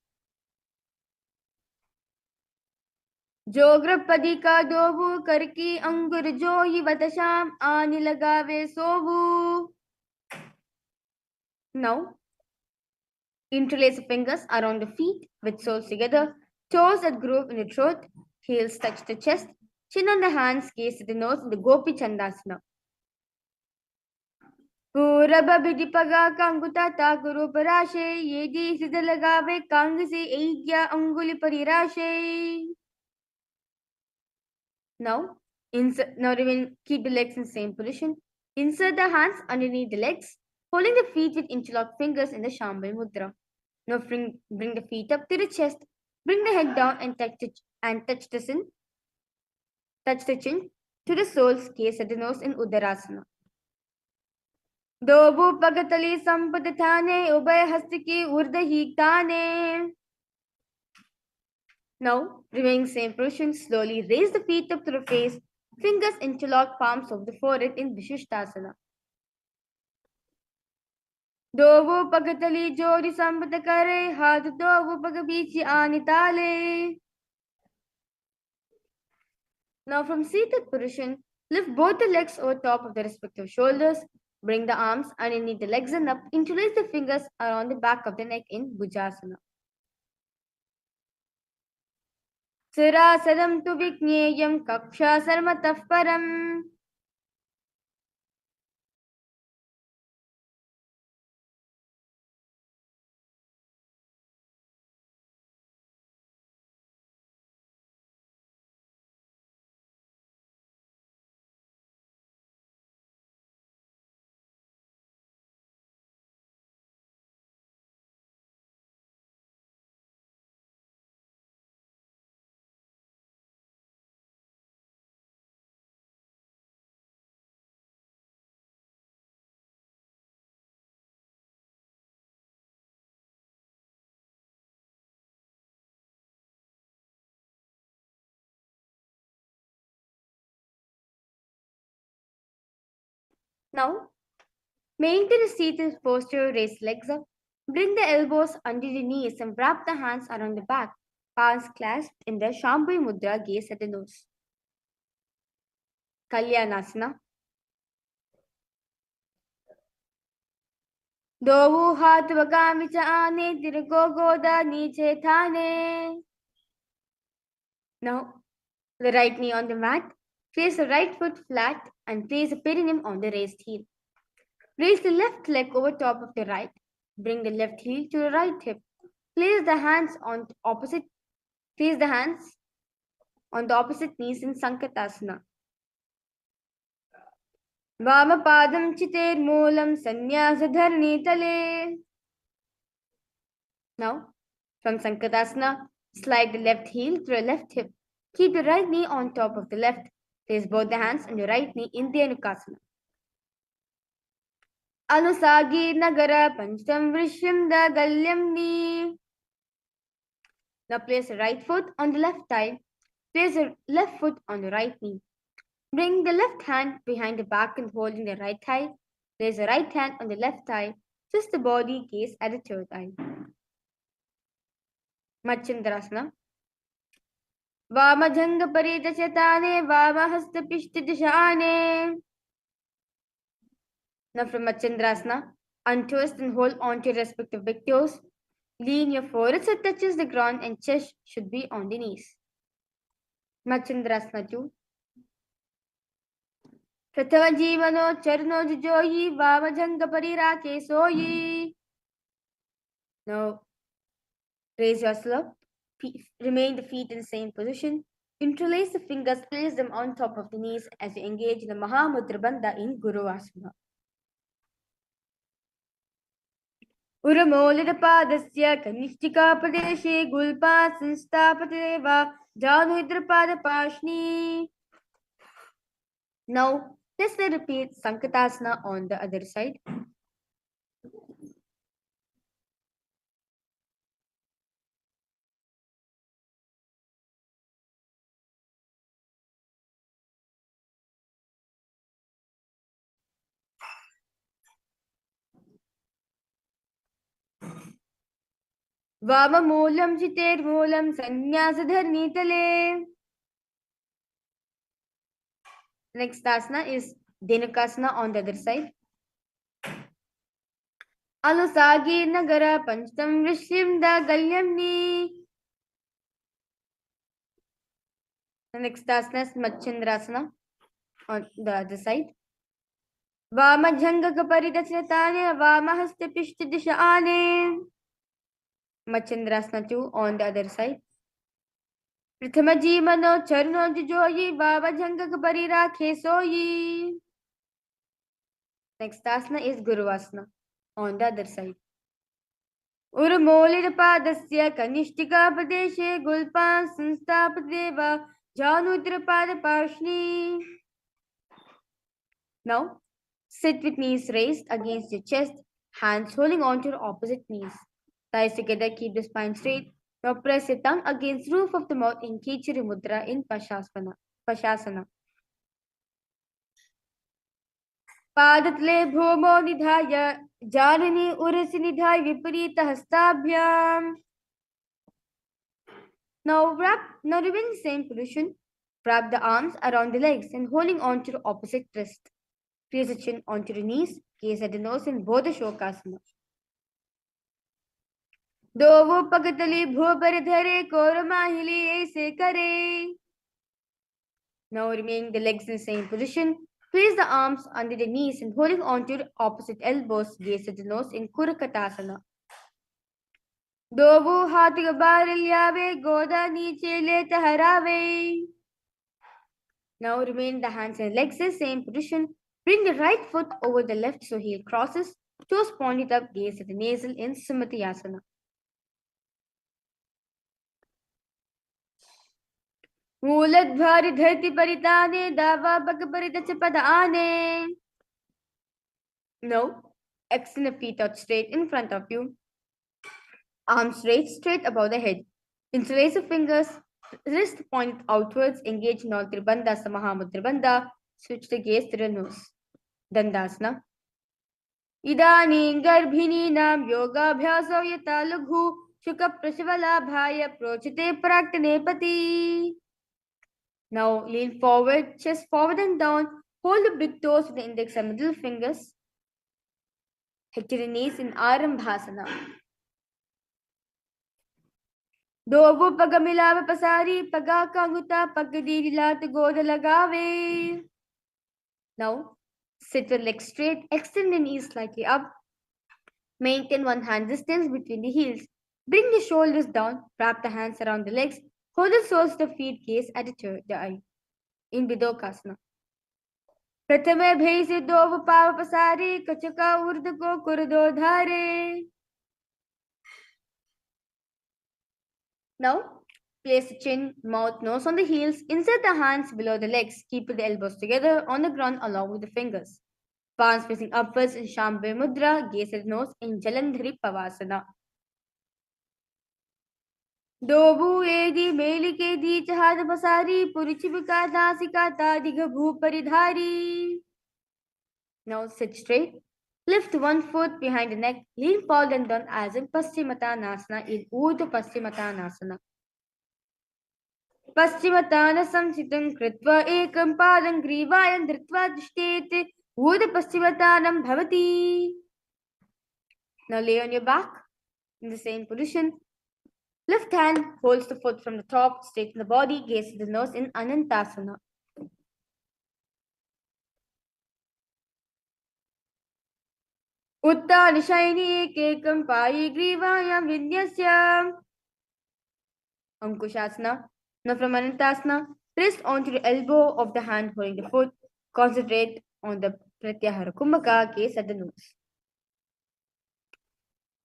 जोग्रपदी का दोवु करकी अंगुर जोई वतशाम आनि लगावे सोवु. Now, interlace the fingers around the feet with soles together, toes that groove in the throat, heels touch the chest, chin on the hands, gaze to the nose in the Gopi Chandasana. Puraba Bidipaga Kangutata Guru Parashe Yedi Sidalagave Kangasi Eigya Anguli Parirashe. Now, keep the legs in the same position. Insert the hands underneath the legs, holding the feet with interlocked fingers in the Shambhala Mudra. Now bring the feet up to the chest, bring the head down and touch the chin to the soles, gaze at the nose in Uddarasana. Dobu Pagatali Sampadithane Ubaya Hastiki Urdahi Tane. Now, remaining same position, slowly raise the feet up to the face, fingers interlock palms of the forehead in Vishishtasana. Dovu pagatali jodi sambatakare, hath dovu pagabichi anitale. Now, from seated position, lift both the legs over top of the respective shoulders. Bring the arms underneath the legs and up. Interlace the fingers around the back of the neck in Bhujasana. Sirasadam tu vikneyam kaksha sarmataf param. Now, maintain a seated posture, raise legs up. Bring the elbows under the knees and wrap the hands around the back. Palms clasped in the Shambhala Mudra, gaze at the nose. Kalyanasana. Dovu hath vagamicha ane dirgo goda niche thane. Now, the right knee on the mat. Place the right foot flat and place the perineum on the raised heel. Raise the left leg over top of the right. Bring the left heel to the right hip. Place the hands on the opposite knees in Sankatasana. Vamapadam chiter moolam sannyasa dharani tale. Now, from Sankatasana, slide the left heel to the left hip. Keep the right knee on top of the left. Place both the hands on your right knee in the Dhenukasana. Anusagi Nagara Pancham Vrishim Da Galyam Ni. Now place the right foot on the left thigh. Place the left foot on the right knee. Bring the left hand behind the back and holding the right thigh. Place the right hand on the left thigh. Twist the body, gaze at the third eye. Machandrasana. वामजंग परिदशताने वामहस्तपिष्टदिशाने. Now from Machandrasana, untwist and hold on to your respective big toes. Lean your forehead so it touches the ground and chest should be on the knees. Machandrasana 2. Prathama Jivano Charno Jujoyi Vamajanga Parirake Soyi. Now raise yourself up. Remain the feet in the same position. Interlace the fingers, place them on top of the knees as you engage in the Mahamudra Bandha in Guru Asana. उरमौलिरपादस्य कनिष्ठिकाप्रदेशे गुल्पा संस्थापते वा जानुद्रपादपाश्नी. Now, let's repeat Sankatasana on the other side. वाममूलं चितेर्मूलं संन्यासधरणीतले. Next asana is Dhenukasana on the other side. Alusagi nagara panchtam vishim da galyamni. The next asana is Machandrasana on the other side. Vamajanga kaparidachatane vamahasta pishtadishane. Machandrasana 2 on the other side. Prathama Jimano Charno Jujoyi Vamajanga kaparirake soyi. Next asana is Guruvasana on the other side. Urmolirapadasya kanishtika padeshe gulpan sansthapadeva janudrapadapashni. Now, sit with knees raised against your chest, hands holding on to your opposite knees. Thighs together, keep the spine straight. Now press your tongue against roof of the mouth in Kichari Mudra in Pashasana. पादतले भूमो निधाय जाननी उरसि निधाय विपरीत हस्ताभ्याम. Now remain in the same position. Wrap the arms around the legs and holding on to the opposite wrist. Place the chin onto the knees, gaze at the nose in Bodha Shokasana. Dovu pagatali bhuparidhare koramahili aise kare. Now remaining the legs in the same position. Place the arms under the knees and holding on to the opposite elbows, gaze at the nose in Kurakatasana. Dovu haath gabarilyaave goda niche le taharave. Now remain the hands and legs in the same position. Bring the right foot over the left so heel crosses. Toes pointed up, gaze at the nasal in Sumatiyasana. मूलद्वारि धरति परिताने दावा bug परिदच padane. Now, extend the feet out straight in front of you. Arms straight above the head. Interlace the fingers, wrist point outwards, engage in all three bandhas, Mahamudra Bandha. Switch the gaze to the nose. Dandasana. Idani garbhini nam yoga bhyaso yata laghu shuka prashavala bhaya prochite praktane pati. Now lean forward, chest forward and down. Hold the big toes with the index and middle fingers. Head to the knees in Arambhasana. Dovu pagamilava pasari paga kanguta pagadirilat goda lagave. Now sit with legs straight, extend the knees slightly up. Maintain one hand distance between the heels. Bring the shoulders down, wrap the hands around the legs. Hold the soles of the feet, gaze at the eye. In Bidokasana. Prathame bhaise dov pav pasare kachaka urd ko kurdo dhare. Now, place the chin, mouth, nose on the heels. Insert the hands below the legs. Keep the elbows together on the ground along with the fingers. Palms facing upwards in Shambhavi Mudra. Gaze at the nose in Jalandhari Pavasana. Dobu edi melike di chahad basari purichivika dasika tadiga bhuparidhari. Now sit straight. Lift one foot behind the neck. Lean forward and down as in Paschimottanasana in Urdhva Paschimottanasana. Paschimataana samsitam kritva ekam padam grivayam dhritva tishtete Uda Paschimataanam bhavati. Now lay on your back in the same position. Left hand holds the foot from the top, straighten the body, gaze to the nose in Anantasana. Uttanishayini ekam payi grivayam vinyasya. Ankushasana. Now from Anantasana, twist onto the elbow of the hand holding the foot. Concentrate on the Pratyahara Kumbhaka, gaze at the nose.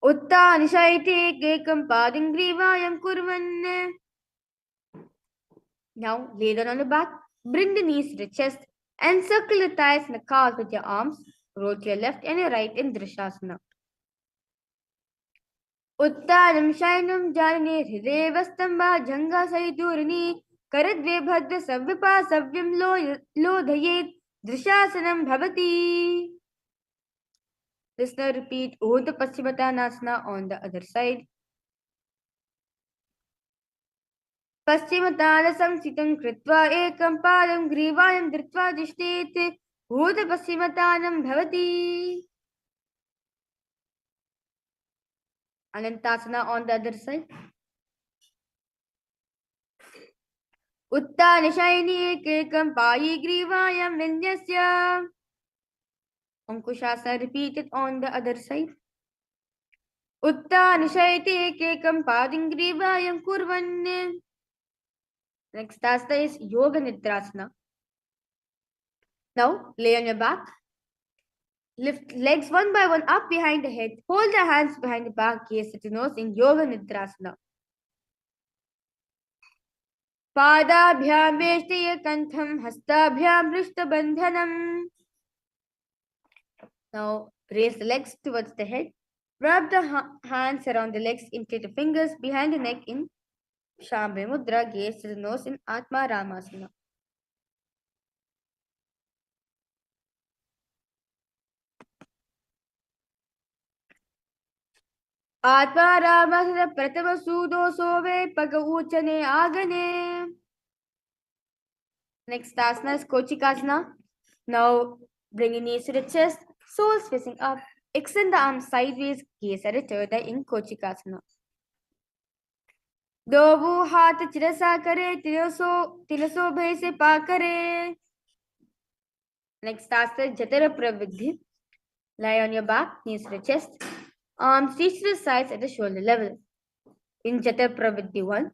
Uttanishayite ekam padam grivayam kurvan. Now lay down on the back, bring the knees to the chest, and circle the thighs and the calves with your arms. Roll to your left and your right in Drishasana. Uttanam shainam janane hridevastamba janga saidurani karadve bhadra savvipa savyam lodhayet Drishasanam bhavati. Listener, repeat Urdhva Paschimottanasana on the other side. Paschimottanasam sitam kritva ekam padam grivayam dhritva tishtete Urdhva Paschimottanam bhavati. Anantasana on the other side. Uttanishayini ekam payi grivayam vinyasya. Ankushasana repeated on the other side. Uttanishayite ekam padam grivayam kurvan. Next asana is Yoga Nidrasana. Now lay on your back. Lift legs one by one up behind the head. Hold the hands behind the back, gaze at the nose in Yoga Nidrasana. Padabhyam veshtaya kantham hastabhyam prishtabandhanam. Now raise the legs towards the head. Wrap the hands around the legs, inflate the fingers behind the neck in Shambhe Mudra, gaze to the nose in Atma Ramasana. Atma Ramasana Pratama Sudo Sove Paga Uchane Agane. Next asana is Kochikasana. Now bring your knees to the chest, soles facing up. Extend the arms sideways, gaze at a third eye in Kochikasana. Dovu hath chirasa kare, tiraso bhai se pa kare. Next asana is Jatara Pravidhi. Lie on your back, knees to the chest. Arms reach to the sides at the shoulder level. In Jatara Pravidhi 1,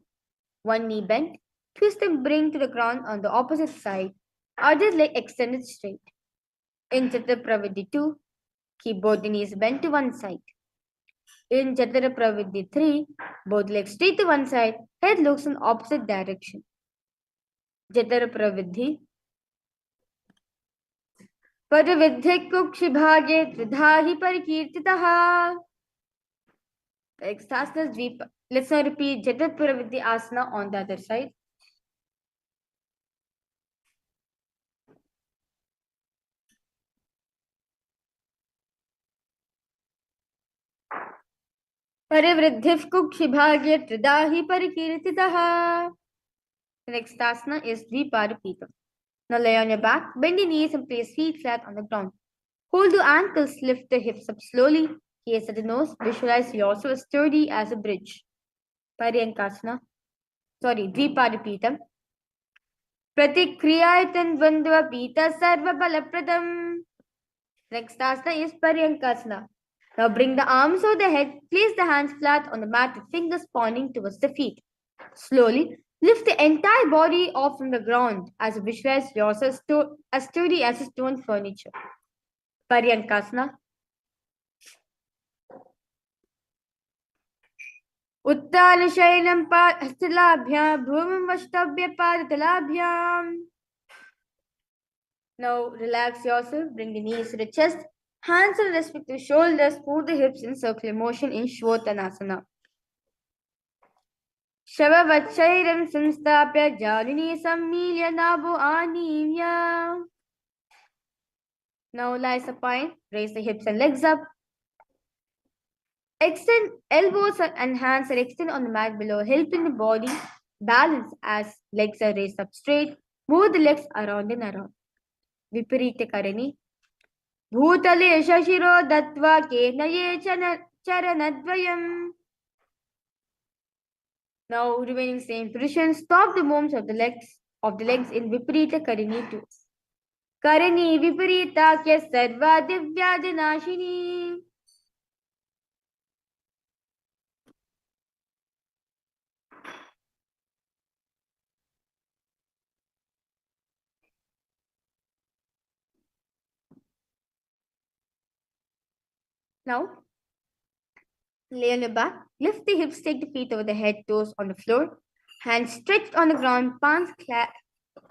one knee bent. Twist and bring to the ground on the opposite side. Other leg extended straight. In Jatara Pravidhi 2, keep both the knees bent to one side. In Jatara Pravidhi 3, both legs straight to one side, head looks in opposite direction. Jatara Pravidhi. Paravidhi kukshibhage tridhahi parikirtitaha. Next asana is Dvipa. Let's now repeat Jatara Pravidhi asana on the other side. Parivriddhif kukshibhage tridahi parikirtitaha. The next asana is Dviparipita. Now lay on your back, bend your knees and place feet flat on the ground. Hold the ankles, lift the hips up slowly. Gaze at the nose, visualize yourself as sturdy as a bridge. Dviparipita. Pratikriyaitan Bandhva Pita Sarva Balapradam. Next asana is Paryankasana. Now bring the arms over the head, place the hands flat on the mat with fingers pointing towards the feet. Slowly lift the entire body off from the ground as you visualize yourself as sturdy as a stone furniture. Paryankasana. Uttanashayinam hastilabhyam bhumam vashtabhya padatalabhyam. Now relax yourself, bring the knees to the chest, hands on the respective shoulders, move the hips in circular motion in Shvotanasana. Shavavachairam samstapya jalini sammilya nabo animya. Now lie supine, raise the hips and legs up. Extend elbows and hands and extend on the mat below, helping the body balance as legs are raised up straight. Move the legs around and around. Viparita Karani. Bhutale Shashiro Dattva Kenaye Charanadvayam. Now remaining same position. Stop the movements of the legs in Viparita Karini too. Karani Viparita Kya Sarva Divyadinashini. Now, lay on your back, lift the hips, take the feet over the head, toes on the floor, hands stretched on the ground, palms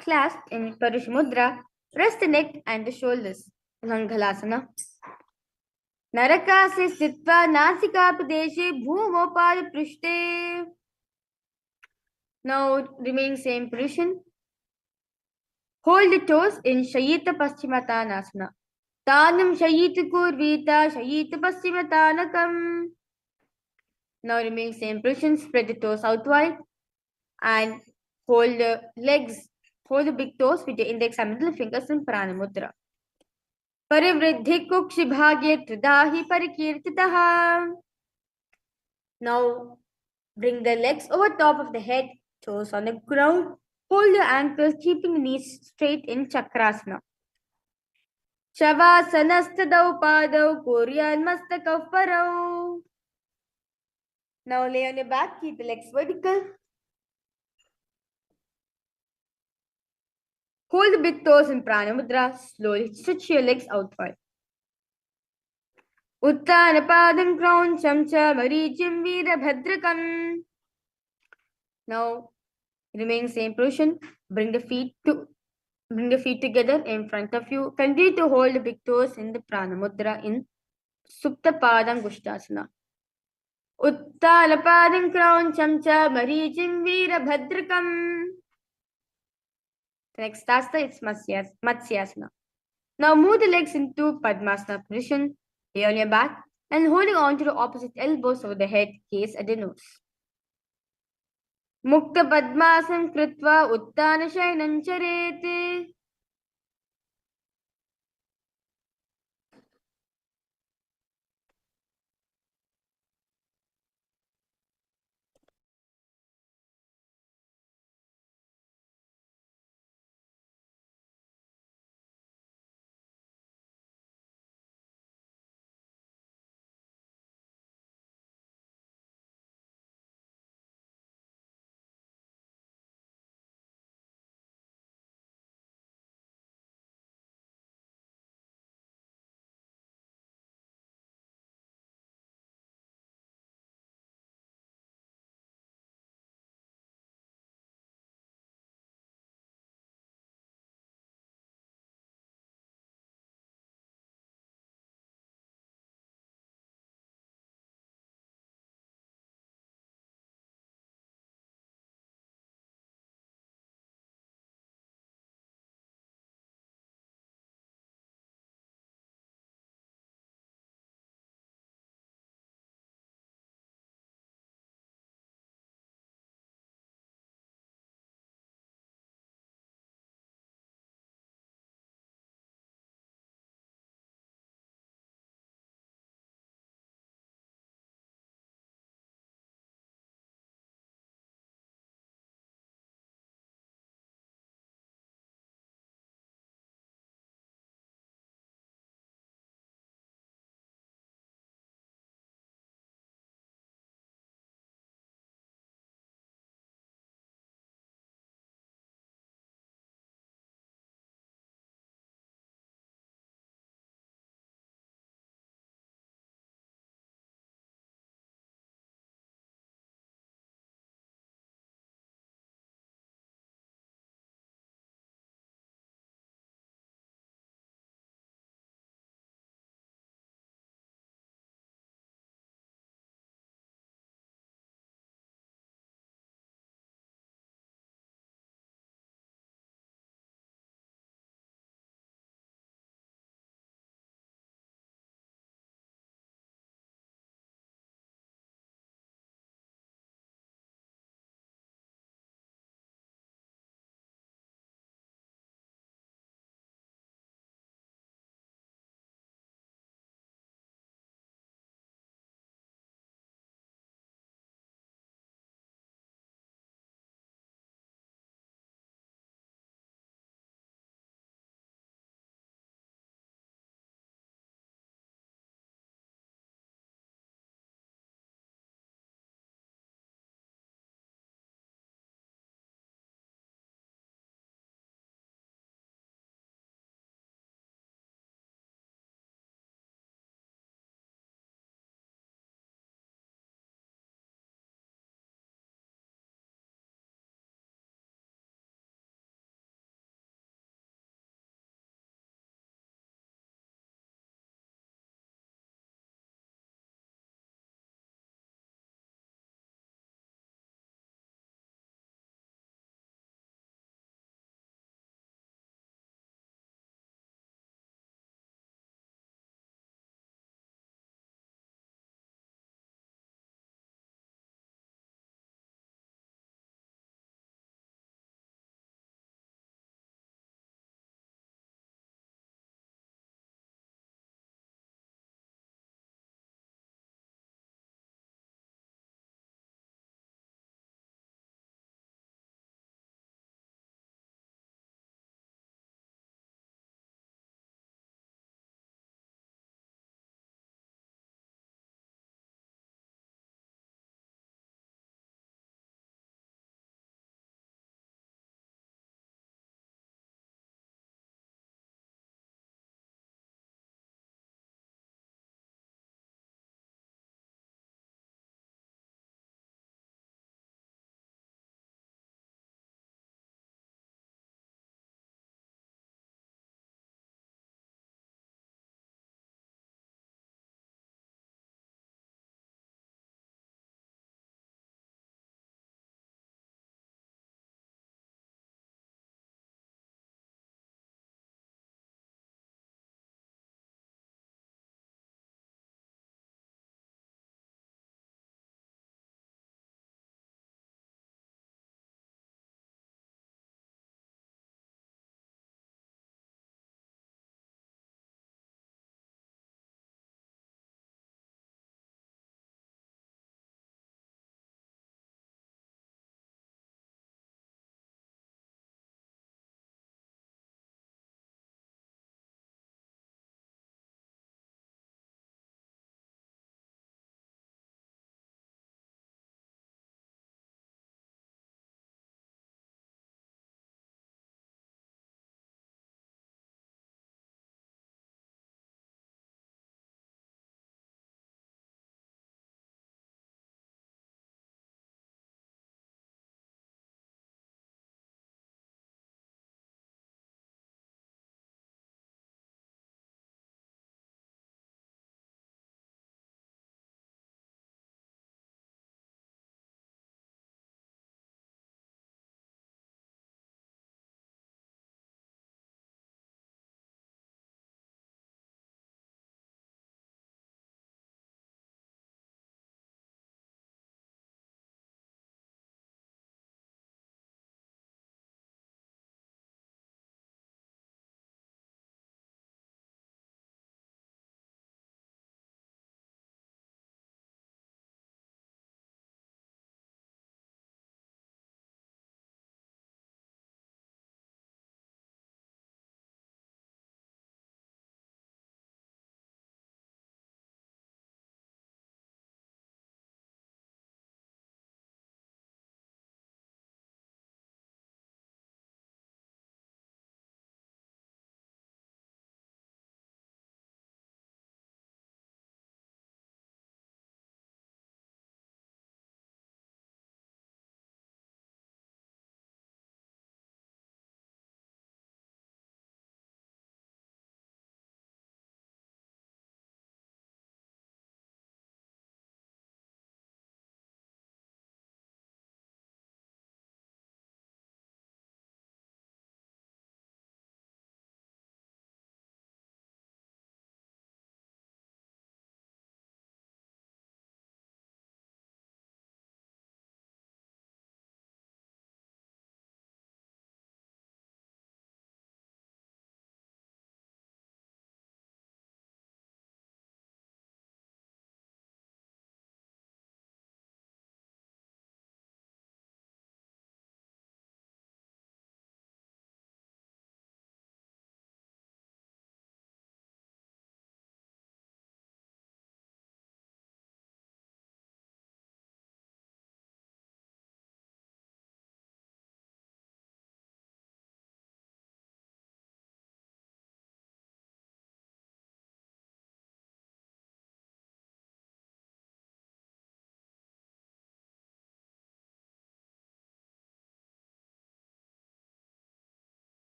clasped in Parush Mudra, rest the neck and the shoulders. Langhalasana. Narakase Sitva Nasikapadeshe Bhumopad Prishte. Now, remaining same position. Hold the toes in Shayita Paschimatanasana. Tanam Shayita Kurvita Shayita Paschimatanakam. Now remain same position, spread the toes out wide and hold the big toes with your index and middle fingers in Pranamudra. Parivriddhi kukshi bhagye tridahi parikirtitaha. Now bring the legs over top of the head, toes on the ground. Hold your ankles, keeping the knees straight in Chakrasana. Shavasanasadau padau kuryan mastakau parau. Now lay on your back, keep the legs vertical. Hold the big toes in Pranamudra. Slowly stretch your legs outward. Uttanapadam crown chamcha marijim virabhadrakam. Now remain same position. Bring the feet together in front of you. Continue to hold the big toes in the Pranamudra in Suptapadam Gushtasana. Uttanapadam crown chamcha marijim virabhadrakam. The next asana is Matsyasana. Now move the legs into Padmasana position, lay on your back and holding on to the opposite elbows over the head, gaze at the nose. Mukta Padmasana Kritva Uttana Shayanam Charete.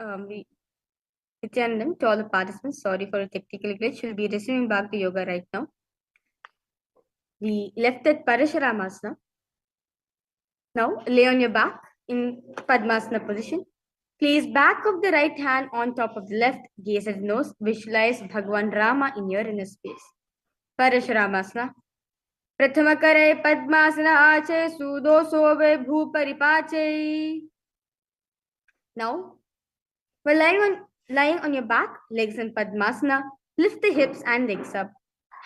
Nithyananda, to all the participants, sorry for a technical glitch. We'll be resuming back to yoga right now. We left at Parasharamasana. Now lay on your back in Padmasana position. Place back of the right hand on top of the left, gaze at the nose, visualize Bhagwan Rama in your inner space. Parasharamasana. Prathamakare Padmasana Ache Sudoso Ve Bhuparipache. Now, while lying on your back, legs in Padmasana, lift the hips and legs up.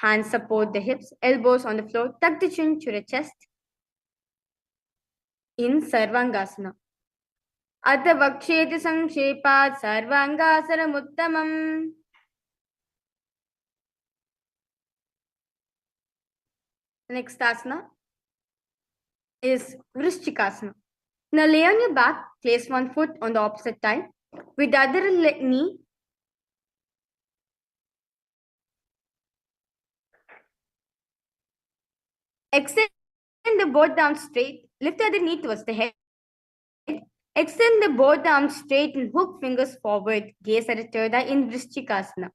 Hands support the hips, elbows on the floor, tuck the chin to the chest. In Sarvangasana. Atha Vaksheti Sangshepat Sarvangasaram Uttamam. The next asana is Vrishchikasana. Now lay on your back, place one foot on the opposite thigh. With the other knee, extend the both arms straight, lift the other knee towards the head. Extend the both arms straight and hook fingers forward. Gaze at the third eye in Vrishchikasana.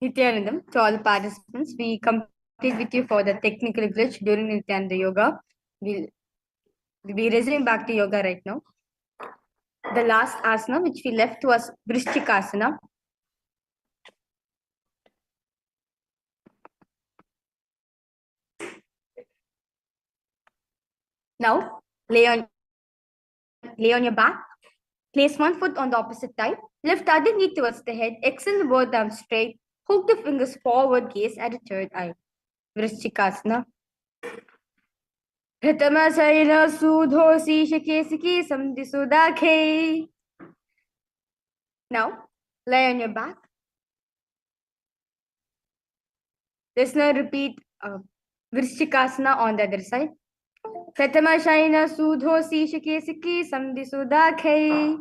Nithyanandam, to all the participants, we complete with you for the technical glitch during Nithyananda Yoga. We'll be resuming back to yoga right now. The last asana which we left was Vrishchikasana. Now, lay on your back. Place one foot on the opposite thigh. Lift the other knee towards the head. Extend both arms straight. Hook the fingers forward. Gaze at the third eye. Vrishchikasana. Pratamasayana sudhosi shakesiki samdisudakhe. Now, lie on your back. Let's now repeat Vrishchikasana on the other side. Pratamashayana sudhosi shakesiki samdisudakhe.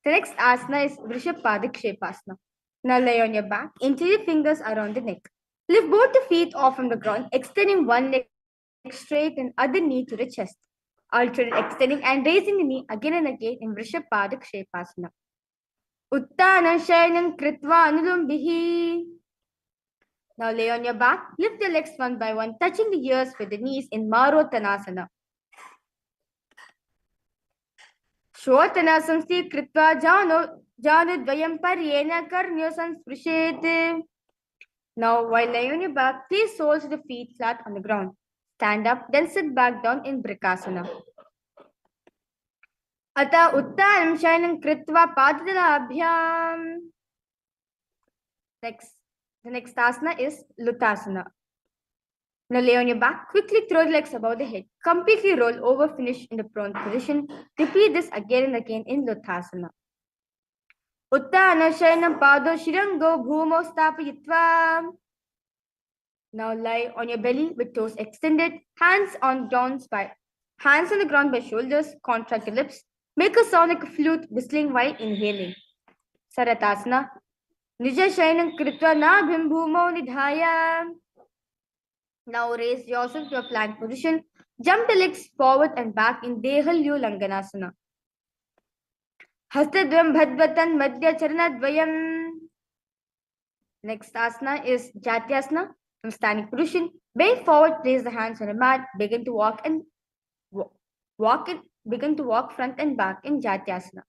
The next asana is Vrishabhpadikshepasana. Now lie on your back. Interlace your fingers around the neck. Lift both the feet off from the ground, extending one leg straight and other knee to the chest. Alternate extending and raising the knee again and again in Vrishabhpadikshepasana. Uttana shayanam kritva anulumbihi. Now lay on your back. Lift the legs one by one, touching the ears with the knees in Marottanasana. Shvatanasam sti kritva janudvayam paryena karnyo sansprishet. Now, while lying on your back, place soles of the feet flat on the ground. Stand up, then sit back down in Brikasana. Ata uttanam shayanam kritva padadalabhyam. The next asana is Lutasana. Now lay on your back, quickly throw the legs above the head. Completely roll over, finish in the prone position. Repeat this again and again in Lutasana. Uttana shayanam pado shirango bhumo stapayitva. Now lie on your belly with toes extended, hands on the ground by shoulders, contract your lips. Make a sound like a flute whistling while inhaling. Saratasana. Nija shayanam kritva nabhim bhumo nidhaya. Now raise yourself to a plank position. Jump the legs forward and back in Dehalyu Langanasana. Hastadvam bhadvatan madhya charanadvayam. Next asana is Jatyasana. From standing position, bend forward, place the hands on a mat, begin to walk front and back in Jatyasana.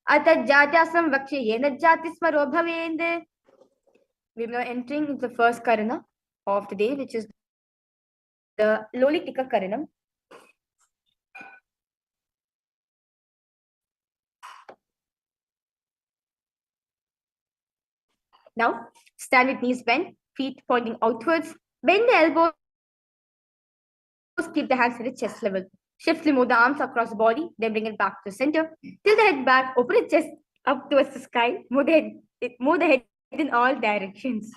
Atat Jatyasam vakshe yena jatismaro bhavend. We are now entering into the first karana of the day, which is the Lolitika Karanam. Now, stand with knees bent, feet pointing outwards, bend the elbows, keep the hands at the chest level. Shiftly move the arms across the body, then bring it back to the center. Tilt the head back, open the chest up towards the sky, move the head in all directions.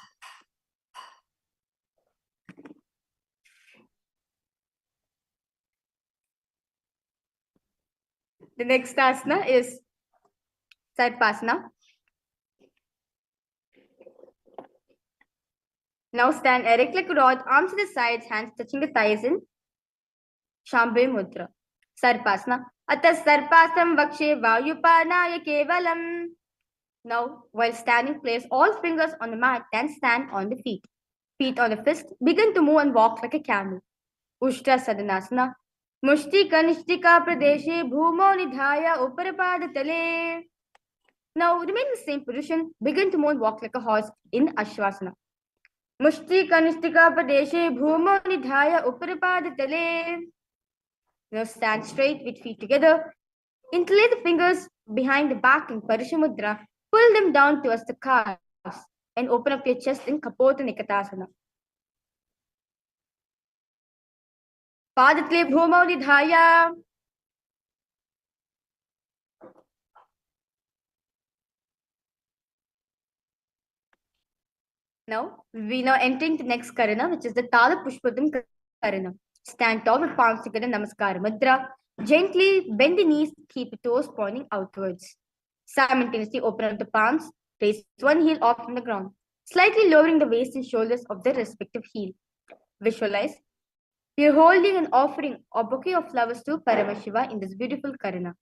The next asana is Sarpasana. Now stand erect like a rod, arms to the sides, hands touching the thighs in Shambhavi Mudra. Sarpasana. Atas Sarpasam vakshe vayupanaya kevalam. Now, while standing, place all fingers on the mat, then stand on the feet. Feet on the fist. Begin to move and walk like a camel. Ushtra Sadanasana. Mushtika Nishtika Pradeshe Bhumo Nidhaya Uparapada Tale. Now, remain in the same position. Begin to move and walk like a horse in Ashwasana. Mushtika Nishtika Pradeshe Bhumo Nidhaya Uparapada Tale. Now, stand straight with feet together. Interlace the fingers behind the back in Parishamudra. Pull them down towards the calves and open up your chest in Kapota Nikatasana. Padatle Bhumo Nidhaya. Now, we now entering the next Karana, which is the Tala Pushpatam Karana. Stand tall with palms together, Namaskar Mudra. Gently bend the knees, keep the toes pointing outwards. Simultaneously open up the palms, place one heel off from the ground, slightly lowering the waist and shoulders of the respective heel. Visualize. We are holding an offering or bouquet of flowers to Paramashiva in this beautiful Karana.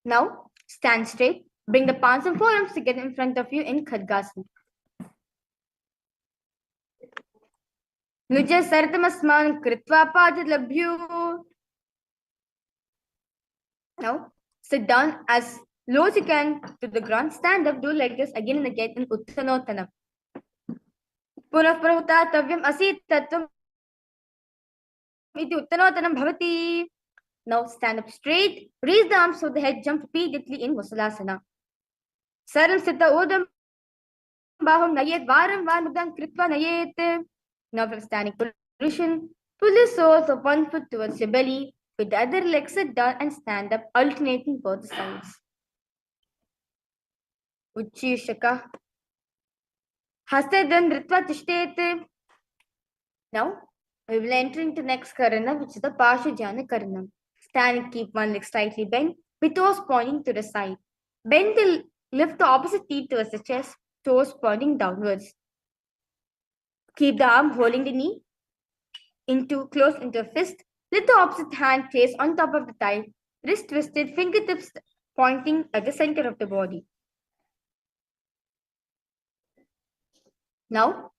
Now, stand straight. Bring the palms and forearms together in front of you in Khadgasana. Nuja sartamasman kritva padalabhyu. Now, sit down as low as you can to the ground. Stand up, do like this again and again in Uttanottanam. Punah prahutatavya asitattvam iti Uttanottanam bhavati. Now stand up straight, raise the arms so the head jump repeatedly in Musalasana. Saram sita udam bahum nayet varam vanudam kritva nayet. Now from standing position, pull the soles of one foot towards your belly, with the other leg sit down and stand up, alternating both sides. Uchishaka. Hastadan ritva tishtet. Now we will enter into next karana, which is the Pashujana Karanam. Stand and keep one leg slightly bent, with toes pointing to the side. Bend the lift the opposite knee towards the chest, toes pointing downwards. Keep the arm holding the knee close into a fist. Let the opposite hand place on top of the thigh, wrist twisted, fingertips pointing at the center of the body. Now,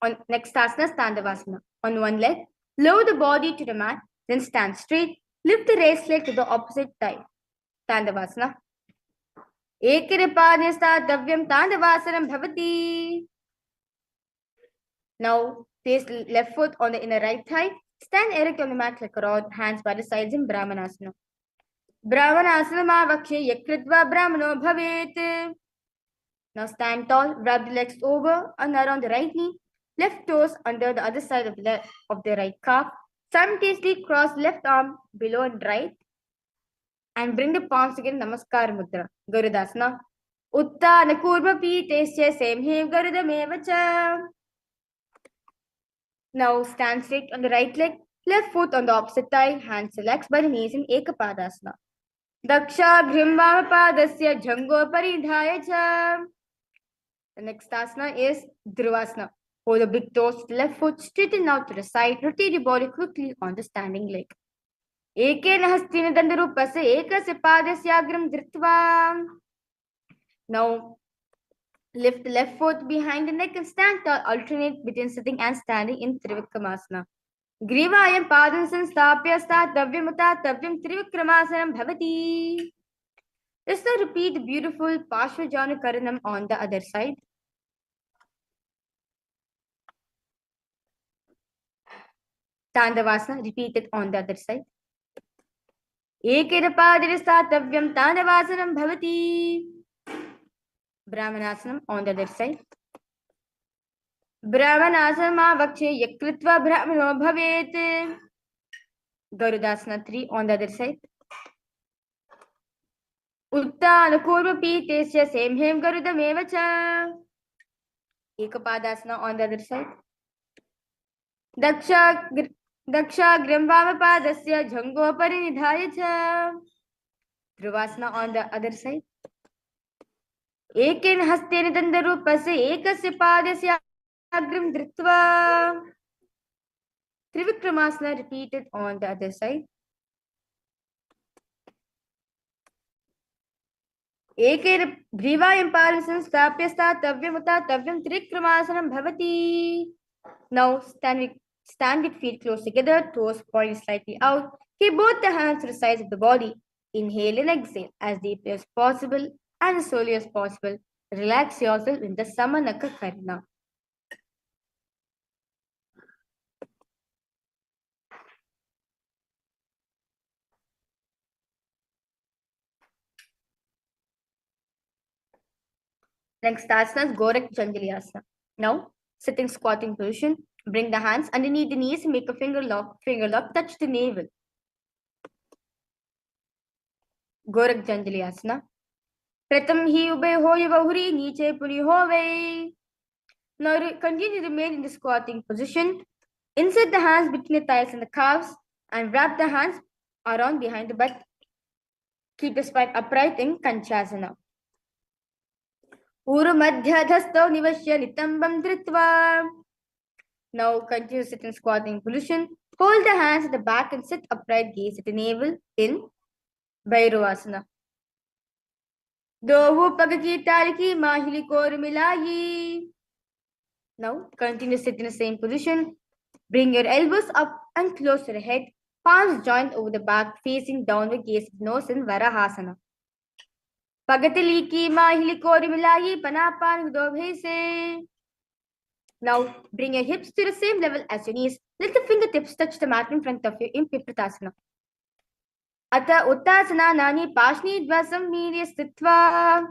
on next asana, Tandavasana. On one leg, lower the body to the mat, then stand straight. Lift the raised leg to the opposite thigh. Tandavasana. Ekiripadistadavyam Tandavasanam bhavati. Now, place left foot on the inner right thigh. Stand erect on the mat like a rod, hands by the sides in Brahmanasana. Brahmanasana mavakshe yakritva brahmano bhavet. Now stand tall, wrap the legs over and around the right knee. Left toes under the other side of the right calf. Simultaneously cross left arm below and right. And bring the palms again, Namaskar Mudra. Garudasana. Uttana kurma pitesya semhe garudamevacha. Now stand straight on the right leg, left foot on the opposite thigh, hands relaxed by the knees in Ekapadasana. Daksha Grimvama Padasya Jango Paridhaya cha. The next asana is Dhruvasana. Hold the big toes to the left foot, straighten out to the side, rotate your body quickly on the standing leg. Ekena hastina dandarupasya ekasya padasyagram dhritva. Now lift the left foot behind the neck and stand tall, alternate between sitting and standing in Trivikramasana. Grivayam padam sanstapya stathavyam utatavyam Trivikramasanam bhavati. Let's now repeat the beautiful Pashvajana Karanam on the other side. Tandavasana, repeat it on the other side. Ekirapadiristathavyam Tandavasanam bhavati. Brahmanasanam on the other side. Brahmanasanam avakshe yakritva brahmano bhavet. Garudasana 3 on the other side. Uttana kurma pitesya semhem garudamevacha. Ekapadasana on the other side. Daksha Grimvama Padasya Jango Parinidhaya cha. Dhruvasana on the other side. Ekin Hasteni Dandarupasya Ekasya Padasya Agrim Dhritva. Trivikramasana repeated on the other side. Ekin Grivayam Parisam Stapya Stathavyam Utatavyam Trivikramasanam bhavati. Now stand with feet close together, toes pointing slightly out. Keep both the hands to the sides of the body. Inhale and exhale as deeply as possible and as slowly as possible. Relax yourself in the Samanaka Karana. Next asana is Gorak Janjali Asana. Now, sitting squatting position. Bring the hands underneath the knees and make a finger lock, touch the navel. Gorak Janjali Asana. Pratham hi ube hoye vahuri niche puri hove. Now continue to remain in the squatting position. Insert the hands between the thighs and the calves and wrap the hands around behind the butt. Keep the spine upright in Kanchasana. Uru madhyadhastav nivashya nitambam dhritva. Now continue to sit in squatting position. Hold the hands at the back and sit upright, gaze at the navel in Bhairavasana. दो पग की ताल की माहिली core मिलाई. Now, continue to sit in the same position. Bring your elbows up and close your head. Palms joined over the back, facing downward, gaze nose in Varahasana. Pagatili ki mahili kori milayi panapan udobhe se. Now, bring your hips to the same level as your knees. Let the fingertips touch the mat in front of you in Pipratasana. Ata Uttasana Nani Pashni Dvasam Mirya Stitva.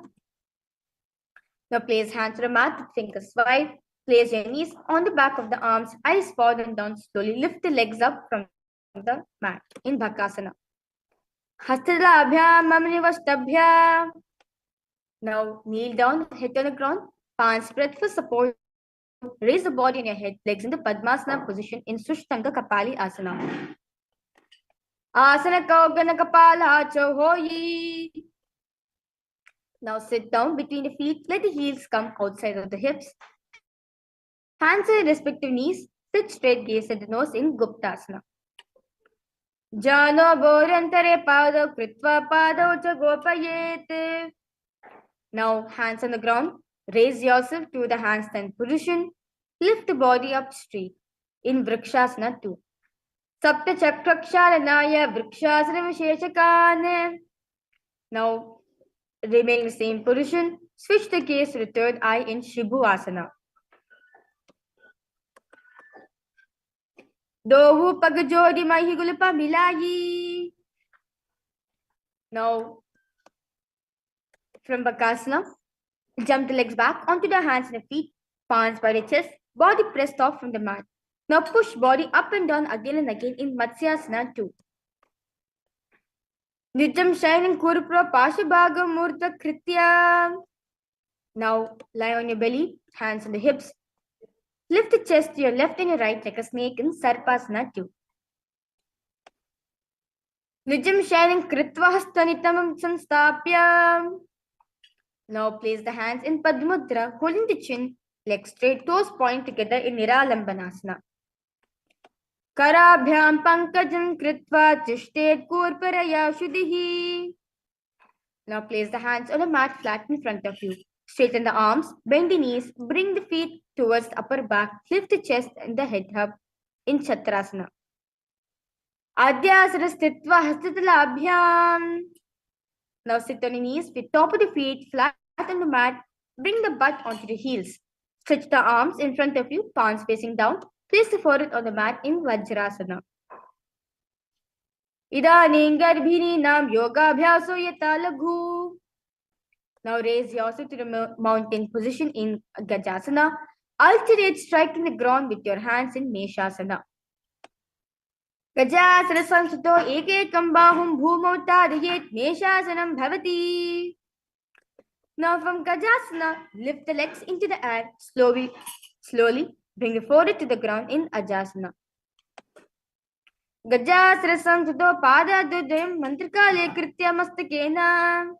Now, place hands to the mat with fingers wide. Place your knees on the back of the arms, eyes forward and down. Slowly lift the legs up from the mat in Bhakasana. Hastalabhyam Mamnivashtabhyam. Now kneel down, head on the ground, palms spread for support. Raise the body on your head, legs in the Padmasana position in Sushtanga Kapali Asana. Asana Kaugana Kapala Chohoyi. Now sit down between the feet, let the heels come outside of the hips. Hands on the respective knees, sit straight, gaze at the nose in Guptasana. Jano Borantare Pado Kritva Pado Chagopayete. Now hands on the ground, raise yourself to the handstand position. Lift the body up straight in Vrikshasana 2. Sapta Chakrakshalanaya Vrikshasana Visheshakane. Now remain in the same position. Switch the gaze to the third eye in Shibhuasana. Dovu Pagajodi Mahigulapa Milayi. Now from Bakasana, jump the legs back onto the hands and the feet, palms by the chest, body pressed off from the mat. Now push body up and down again and again in Matsyasana 2. Nijam shining Kurupra Pashabhaga Murta Kritya. Now lie on your belly, hands on the hips. Lift the chest to your left and your right like a snake in Sarpasana 2. Nijam shining Kritva Hastanitamam Sanstapya. Now place the hands in Padmudra, holding the chin, legs straight, toes point together in Niralambanasana. Karabhyam pankajam kritva tishtet kurparaya shuddhihi. Now place the hands on the mat flat in front of you. Straighten the arms, bend the knees, bring the feet towards the upper back, lift the chest and the head hub in Chatrasana. Adhyasana stitva hastatalabhyam. Now sit on your knees with top of the feet flat on the mat. Bring the butt onto the heels. Stretch the arms in front of you, palms facing down. Place the forehead on the mat in Vajrasana. Idaning garbhinam yogabhyaso yata laghu. Now raise yourself to the mountain position in Gajasana. Alternate striking the ground with your hands in Meshasana. Gajasana samsuto ekekam bahum bhumau tadayet Meshasanam bhavati. Now from Gajasana, lift the legs into the air. Slowly bring the forehead to the ground in Ajasana. Gajasana samsuto padadudayam mantrikale kritya mastakena.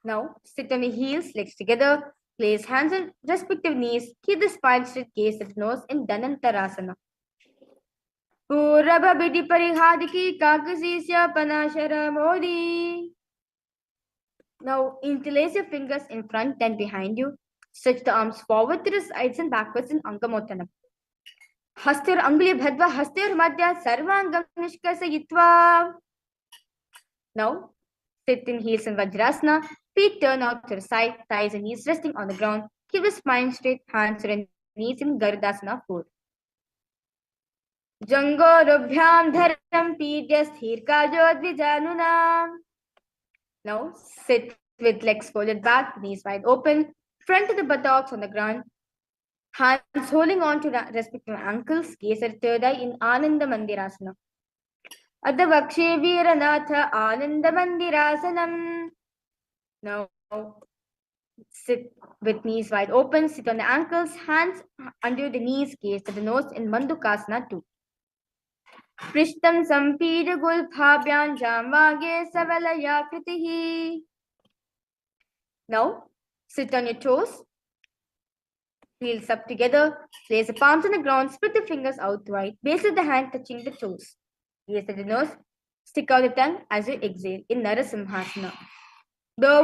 Now sit on the heels, legs together. Place hands on respective knees. Keep the spine straight, gaze at the nose in Dhanantarasana. Purabha bidi parihadiki kakasisya panashara modi. Now interlace your fingers in front and behind you. Stretch the arms forward to the sides and backwards in Angamottanam. Hastir Angli Bhadva Hastir Madhya Sarvangam Nishkasayitva. Now sit in heels in Vajrasana. Feet turn out to the side, thighs and knees resting on the ground. Keep the spine straight, hands to the knees in Garudasana 4. Jangorubhyam dharam pidya sthirka jodvijanunam. Now sit with legs folded back, knees wide open, front of the buttocks on the ground, hands holding on to the respective ankles, gaze at third eye in Ananda Mandirasana. Adavakshe Viranatha Ananda Mandirasanam. Now sit with knees wide open, sit on the ankles, hands under the knees, gaze to the nose in Mandukasana 2. Prishtam Sampida Gulphabhyan Jamvage Savalaya Kritihi. Now sit on your toes, heels up together, place the palms on the ground, spread the fingers out wide, base of the hand touching the toes. Gaze at the nose, stick out the tongue as you exhale in Narasimhasana. Now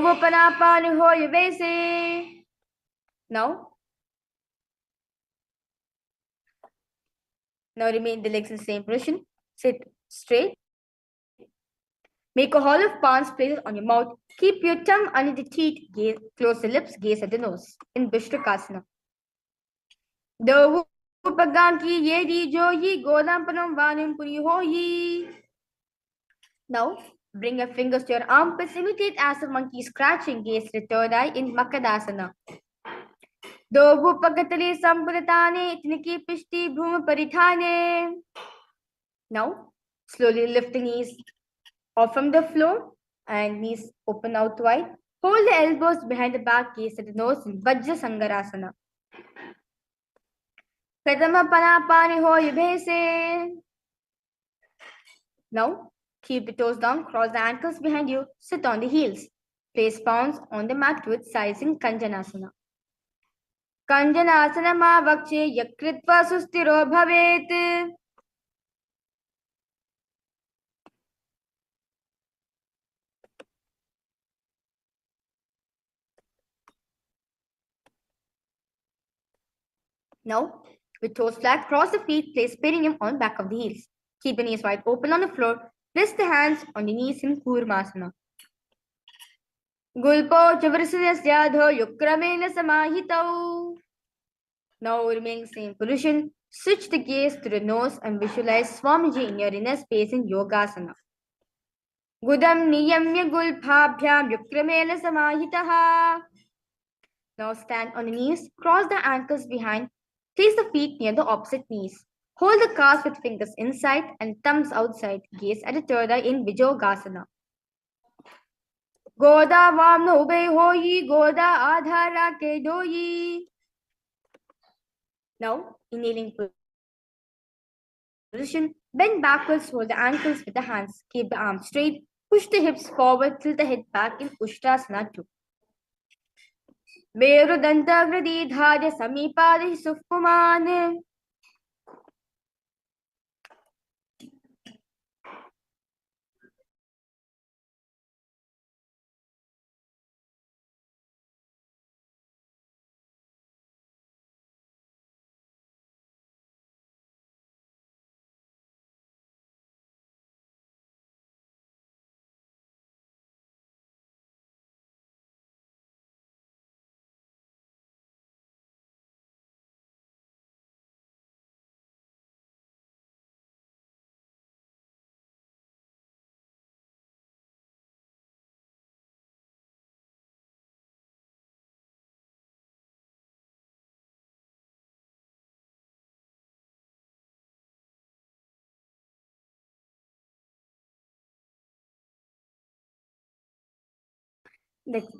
remain the legs in the same position. Sit straight. Make a hollow palms, place it on your mouth. Keep your tongue under the teeth. Close the lips, gaze at the nose. In Bishtakasana. Now, bring your fingers to your armpits. Imitate as a monkey scratching. Gaze to the third eye in Makadasana. Dovupakatali Sampuratane Tiniki Pishti Bhuma Paritane. Now, slowly lift the knees off from the floor and knees open out wide. Hold the elbows behind the back, gaze at the nose in Vajra Sangarasana. Pratama Panapani Ho Yubhese. Now, keep the toes down, cross the ankles behind you, sit on the heels. Place palms on the mat with sides in Kanjanasana. Kanjanasana ma vakshe yakritva sustiro bhavet. Now, with toes flat, cross the feet, place perineum on back of the heels. Keep the knees wide open on the floor. Rest the hands on the knees in Kurmasana. Gulpo chavrasyasyadho yukramena samahitau. Now remain same position. Switch the gaze to the nose and visualize Swamiji in your inner space in Yogasana. Gudam niyamya gulpabhyam yukramena samahitaha. Now stand on the knees, cross the ankles behind, place the feet near the opposite knees. Hold the calves with fingers inside and thumbs outside. Gaze at the third eye in Vijogasana. Goda vamna ube hoyi, goda adhara ke doyi. Now, in kneeling position, bend backwards, hold the ankles with the hands. Keep the arms straight, push the hips forward, tilt the head back in Ushtrasana 2. Merudantavrididhadya samipadi sufkuman.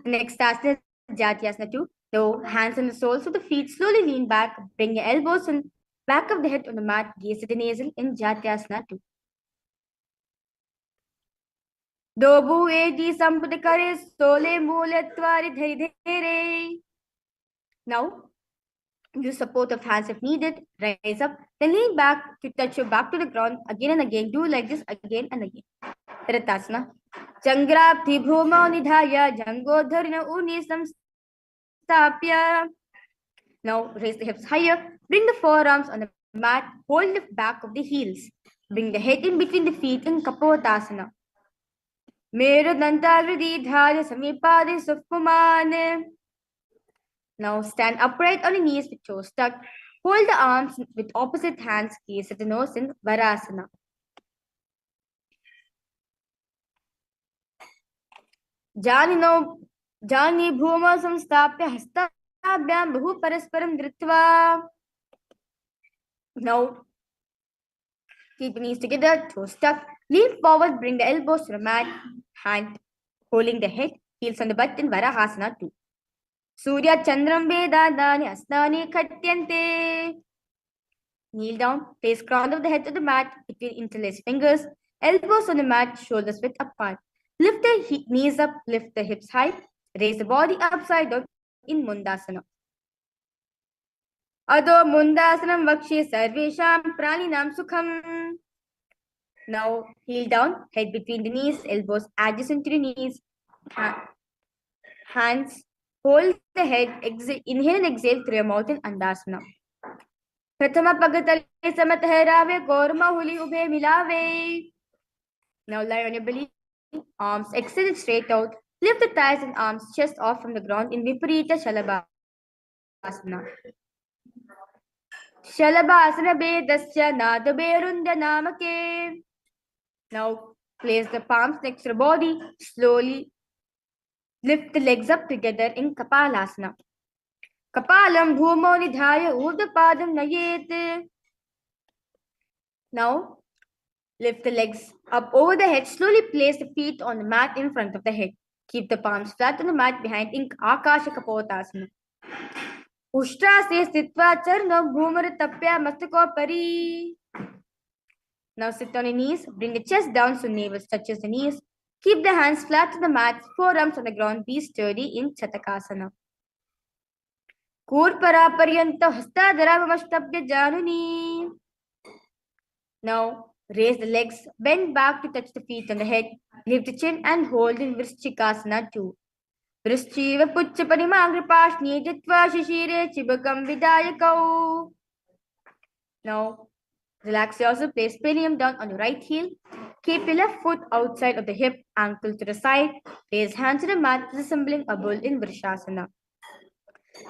Next asana is Jatyasana 2. Now, hands on the soles of the feet, slowly lean back, bring your elbows and back of the head on the mat, gaze at the navel in Jatyasana 2. Dobu edi sampudakare sole mulatvari dhere. Now, use support of hands if needed. Rise up, then lean back to touch your back to the ground again and again. Do like this again and again. Ratasana. Changrabdhi bhuma nidhaya jangodharna uni samstapya. Now raise the hips higher. Bring the forearms on the mat. Hold the back of the heels. Bring the head in between the feet in Kapotasana. Merudantavridhi dhaya samipadi sufkumane. Now stand upright on the knees with toes tucked. Hold the arms with opposite hands, gaze at the nose in Varasana. Jani bhuma samstapya hastabhyam bahu parasparam dritva. Now keep the knees together, toes tucked. Lean forward, bring the elbows to the mat, hand holding the head, heels on the butt in Varahasana 2. Surya Chandram Vedadani Asnani Khatyante. Kneel down, place crown of the head to the mat between interlaced fingers, elbows on the mat, shoulders width apart. Lift the knees up, lift the hips high, raise the body upside down in Mundasana. Adho Mundasanam Vakshe Sarvesham Praninam Sukham. Now heel down, head between the knees, elbows adjacent to the knees, Hands hold the head, inhale and exhale through your mouth in Andasana. Prathama pagatale samathahirave, korma huli ubhe milave. Now lie on your belly, arms extended straight out. Lift the thighs and arms, chest off from the ground in Viparita Shalabhasana. Shalabhasana Bedasya Nadaberunda Namake. Now place the palms next to the body. Slowly lift the legs up together in Kapalasana. Kapalam bhumo nidhaya urdhapadam nayet. Now lift the legs up over the head. Slowly place the feet on the mat in front of the head. Keep the palms flat on the mat behind in Akasha Kapotasana. Ushtrase stitva charnam bhumar tapya mastako pari. Now sit on your knees. Bring the chest down so navel touches the knees. Keep the hands flat on the mat, forearms on the ground. Be sturdy in Chatakasana. Kurpara paryanta hastadharamashtabhya januni. Now raise the legs, bend back to touch the feet on the head. Lift the chin and hold in Vrishchikasana too. Vrishchiva puchcha parimangripaashni jitva shishire chibakam vidayakau. Now relax yourself. Place perineum down on your right heel. Keep your left foot outside of the hip, ankle to the side. Place hands to the mat, resembling a bull in Vrishasana.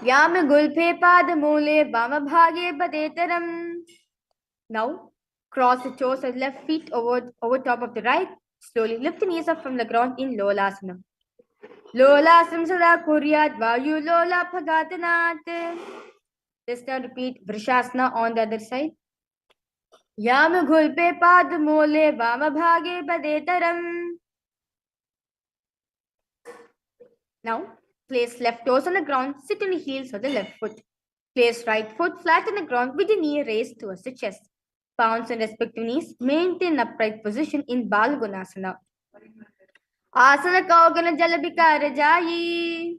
Vyama gulpe padamule vama bhage badetaram. Now cross the toes of the left feet over top of the right. Slowly lift the knees up from the ground in Lolasana. Lolasam sada kuryat vayu lola phagatanat. Let's now repeat Vrishasana on the other side. Yam gulpe pad mole vama bhage badetaram. Now place left toes on the ground. Sit on the heels of the left foot. Place right foot flat on the ground with the knee raised towards the chest. Palms on respective knees. Maintain upright position in Balgunasana. Asana kaugana jalabika rajayi.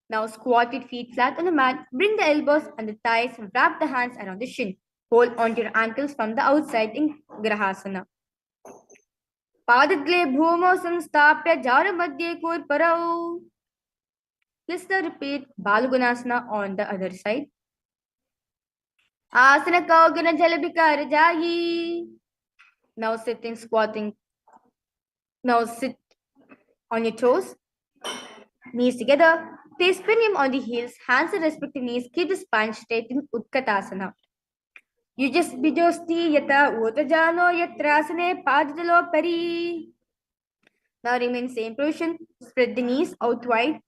Now squat with feet flat on the mat. Bring the elbows and the thighs and wrap the hands around the shin. Hold onto your ankles from the outside in Grahasana. Padadle bhumo samstapya jara madhye kurparau. Let's now repeat Balgunasana on the other side. Asana kaugana jalabika rajayi. Now sitting, squatting. Now sit on your toes. Knees together. Place perineum on the heels. Hands at respective knees. Keep the spine straight in Utkatasana. Yujasbijosti yata utajano yatrasane padalo pari. Now remain same position. Spread the knees out wide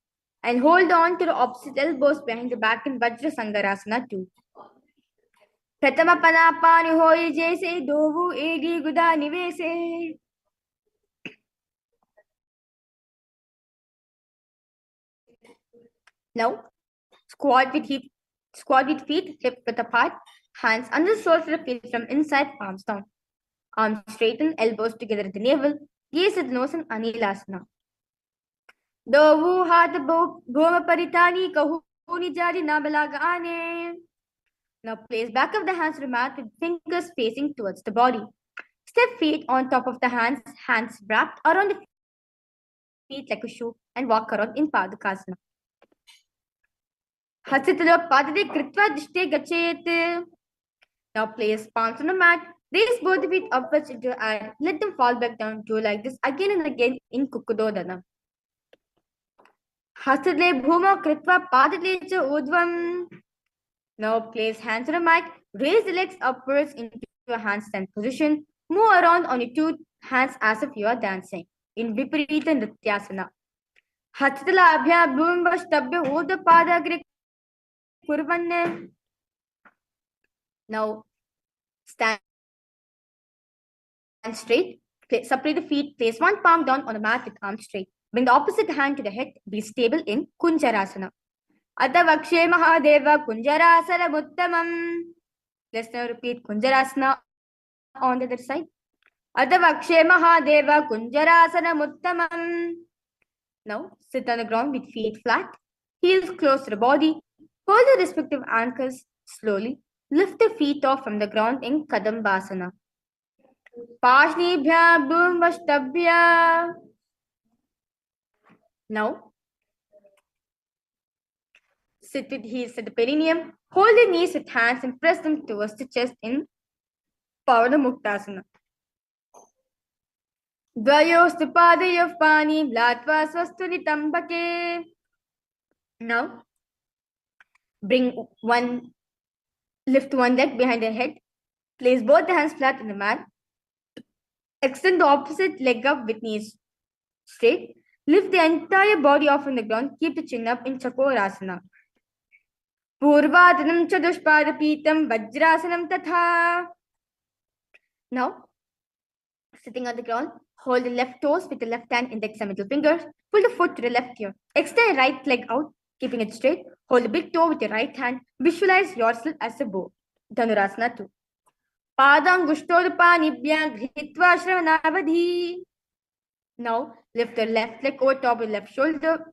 and hold on to the opposite elbows behind the back in Vajra Sangarasana too. Pratama panapani hoye jaise dovu egi guda nivese. Now squat with feet hip width apart. Hands under the shoulder feet from inside, palms down. Arms straighten, elbows together at the navel. Gaze at the nose in Anilasana. Dovu hat bhoma paritani kahuni jari nabalagane. Now place back of the hands to the mat with fingers facing towards the body. Step feet on top of the hands wrapped around the feet like a shoe and walk around in Padukasana. Hatsitalo padade kritva dishte gachet. Now place palms on the mat. Raise both the feet upwards into the air. Let them fall back down. Do like this again and again in Kukudodana. Hastadle bhumo kritva padadle cha udvam. Now place hands on the mat. Raise the legs upwards into a handstand position. Move around on your two hands as if you are dancing in Viparita Nrityasana. Hastadla abhya bhumva stabhya uda padagre kurvanne. Now stand straight. Separate the feet. Place one palm down on the mat with arms straight. Bring the opposite hand to the head. Be stable in Kunjarasana. Atavakshe Mahadeva Kunjarasana Muttamam. Let's now repeat Kunjarasana on the other side. Atavakshe Mahadeva Kunjarasana Muttamam. Now sit on the ground with feet flat. Heels close to the body. Hold the respective ankles slowly. Lift the feet off from the ground in Kadambasana. Pashnibhya Bhumvashtabhya. Now Sit with heels at the perineum. Hold the knees with hands and press them towards the chest in Pavanamuktasana. Dvayostu padayof pani latva swastu nitambake. Now, lift one leg behind the head. Place both the hands flat on the mat. Extend the opposite leg up with knees straight. Lift the entire body off on the ground. Keep the chin up in Chakorasana. Purvadanam chadushpadapitam vajrasanam tatha. Now, sitting on the ground, hold the left toes with the left hand, index and middle fingers. Pull the foot to the left ear. Extend the right leg out, keeping it straight. Hold the big toe with your right hand. Visualize yourself as a bow. Dhanurasana 2. Padangushtorupanibhyam ghrihitva shravanavadhi. Now, lift the left leg over top of the left shoulder.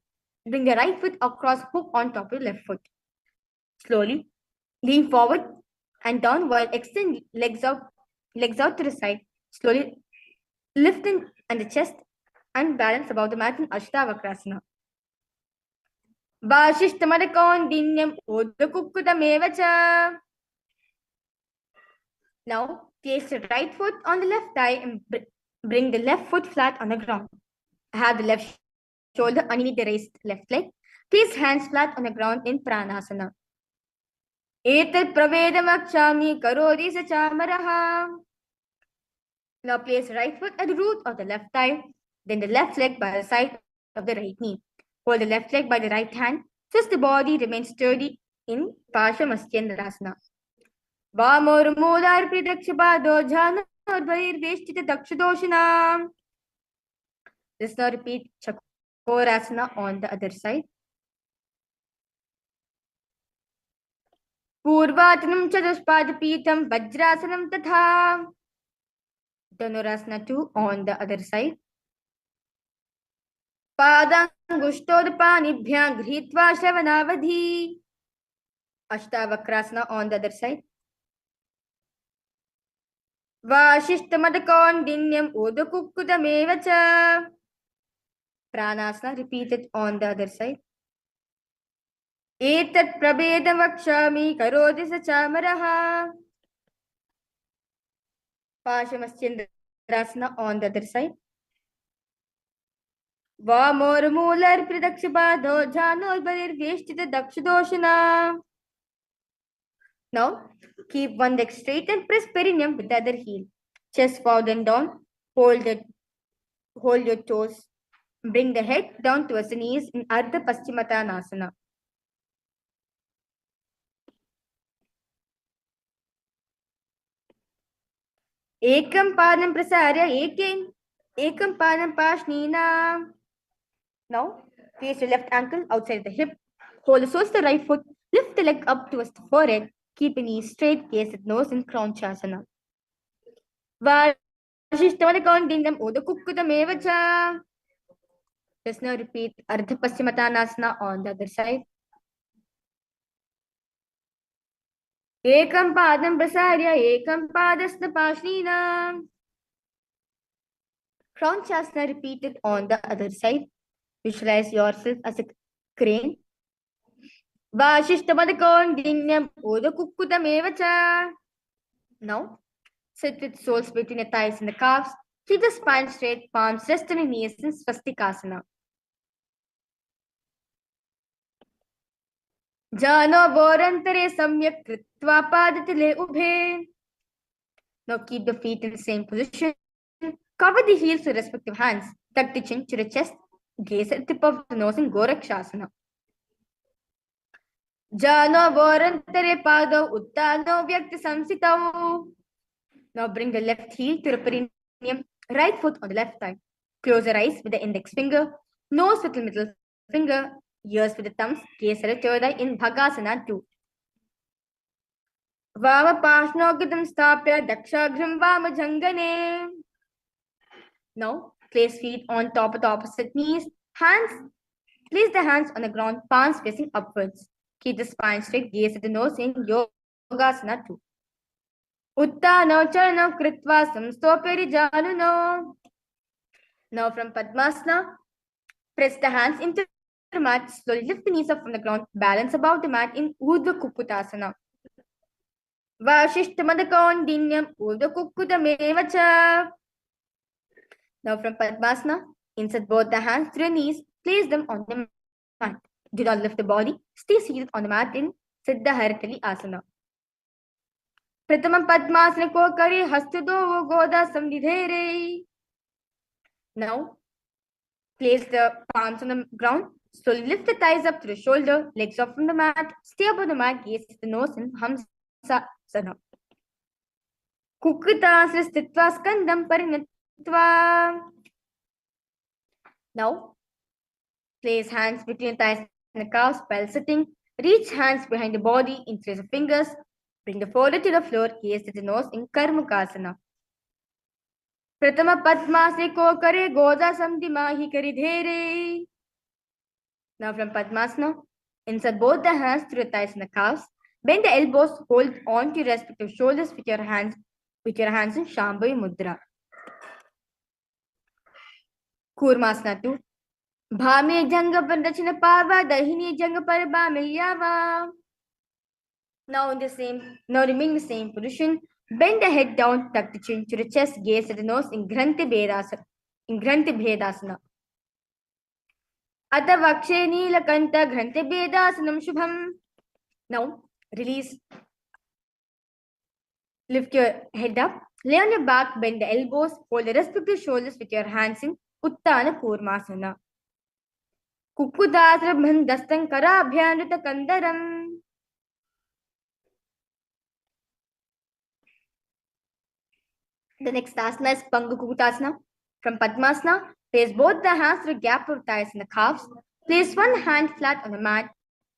Bring the right foot across, hook on top of the left foot. Slowly, lean forward and down while extend legs out to the side. Slowly, lifting and the chest and balance above the mat in Ashtavakrasana. Vashishtamadakondinyam udakukkudamevacha. Now, place the right foot on the left thigh and bring the left foot flat on the ground. Have the left shoulder underneath the raised left leg. Place hands flat on the ground in Pranasana. Etat pravedamachami karodi sachamaraha. Now place right foot at the root of the left thigh, then the left leg by the side of the right knee. Hold the left leg by the right hand. Twist the body, remain sturdy in Paramashivoham. Vamormular pridakshapado jhanodvairveshtita dakshadoshana. Let's now repeat Chakorasana on the other side. Purvatanam chadushpadapitam vajrasanam tatha. Dhanurasana 2 on the other side. Padangushtorupanibhyam ghrihitva shravanavadhi. Ashtavakrasana on the other side. Vashishtamadakondinyam udakukkudamevacha. Pranasana repeated on the other side. Etat prabedam vakshami karodi sachamaraha. Paramashivoham on the other side. Vamormular pridakshapado jhanodvairveshtita dakshadoshana. Now, keep one leg straight and press perineum with the other heel. Chest forward and down. Hold your toes. Bring the head down towards the knees in Ardha Paschimottanasana. Ekam padam prasarya ekam padam pashnina. Now, place your left ankle outside the hip. Hold the soles of the right foot. Lift the leg up towards the forehead. Keep the knees straight, gaze at nose in Kronchasana. Vashishtamadakondinyam udakukkudamevacha. Let's now repeat Ardha Paschimottanasana on the other side. Ekam padam prasarya ekam padasna pashnina. Kronchasana repeated on the other side. Visualize yourself as a crane. Vashishtamadakondinyam udakukkudamevacha. Now, sit with soles between the thighs and the calves. Keep the spine straight, palms rest on the knees in Swastikasana. Jano vorantare samyak kritva padatile ubhe. Now keep the feet in the same position. Cover the heels with respective hands. Tuck the chin to the chest. Gaze at the tip of the nose in Gorakshasana. Jano vorantare pado uttano vyakti samsitau. Now bring the left heel to the perineum. Right foot on the left thigh. Close your eyes with the index finger. Nose with the middle finger. Ears with the thumbs. Gaze at the third eye in Bhagasana 2. Vama Pashnogadam Stapya Dakshagram Vama Jangane. Now, place feet on top of the opposite knees. Place the hands on the ground, palms facing upwards. Keep the spine straight, gaze at the nose in Yogasana 2. Uttano Charano Kritva Samstoperi Januno. Now from Padmasana, press the hands into mat, slowly lift the knees up from the ground, balance above the mat in Urdhva Kukutasana. Vashishtamadakaundinyam Urdhva Kukutameva cha. Now from Padmasana, insert both the hands through your knees, place them on the mat. Do not lift the body, stay seated on the mat in Siddha Haratali Asana. Pratamam Padmasana ko kare hastudo goda samvidhere. Now, place the palms on the ground. Slowly lift the thighs up to the shoulder, legs up from the mat. Stay above the mat, gaze at the nose in Hamsasana. Kukutasana stitva skandam parinatva. Now, place hands between the thighs and the calves while sitting. Reach hands behind the body, interlace the fingers. Bring the forehead to the floor, gaze at the nose in Karmukasana. Pratama Padmasana ko kare goda samdima kari dhere. Now from Padmasana, insert both the hands through the thighs and the calves. Bend the elbows, hold on to your respective shoulders with your hands in Shambhavi Mudra. Kurmasana 2. Bhame Janga Pandachina Parva, Dahini Janga Parba Milyava. Now remain in the same position. Bend the head down, tuck the chin to the chest, gaze at the nose in Granthi Bhedasana. Atha Vakshe Neelakanta Granthi Bhedasanam Shubham. Now, release. Lift your head up. Lay on your back, bend the elbows, hold the respective shoulders with your hands in Uttana Kurmasana. Kukudasra Bhandastan Karabhyanrita Kandaram. The next asana is Pangu Kukutasana. From Padmasana, place both the hands through gap of thighs and the calves. Place one hand flat on the mat,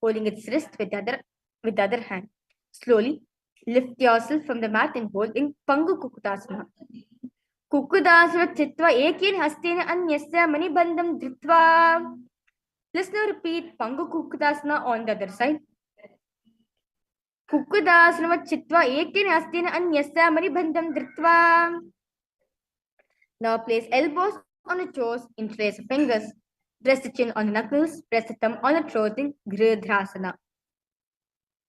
holding its wrist with the other hand. Slowly lift yourself from the mat and hold in Pangu Kukutasana. Kukudasana Chitva Ekin Hastena Anyasya Manibandam Dritva. Let's now repeat Pangu Kukutasana on the other side. Kukudasana Chitva Ekin Hastena Anyasya Manibandam Dritva. Now place elbows on the toes, interlace the fingers. Press the chin on the knuckles, press the thumb on the throat in Gridhrasana.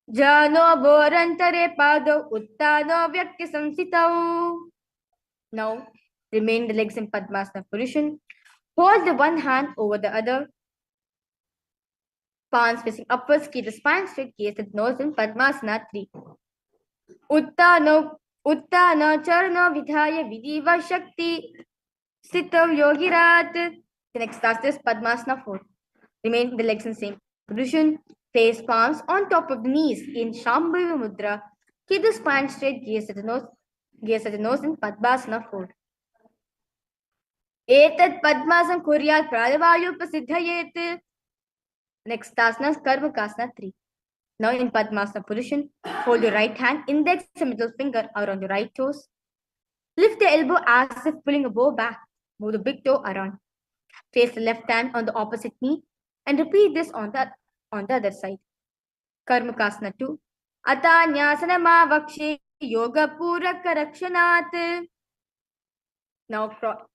Jano Borantare Pado Uttano Vyakya Samsitau. Now, remain the legs in Padmasana position. Hold the one hand over the other. Palms facing upwards, keep the spine straight, gaze at the nose in Padmasana 3. Uttano Charno Vidhaya Vidiva Shakti Sitav Yogirat. The next task is Padmasana 4. Remain the legs in same position. Place palms on top of the knees in Shambhavi Mudra. Keep the spine straight, gaze at the nose in Padmasana 4. Etat Padmasana Kuryat Pradavayu Prasiddhayet. Next asana is Karmakasana 3. Now in Padmasana position, hold your right hand, index and middle finger around your right toes. Lift the elbow as if pulling a bow back. Move the big toe around. Place the left hand on the opposite knee and repeat this on the other side. Karmakasana 2. Atanyasana ma vakshe yoga puraka rakshanat. Now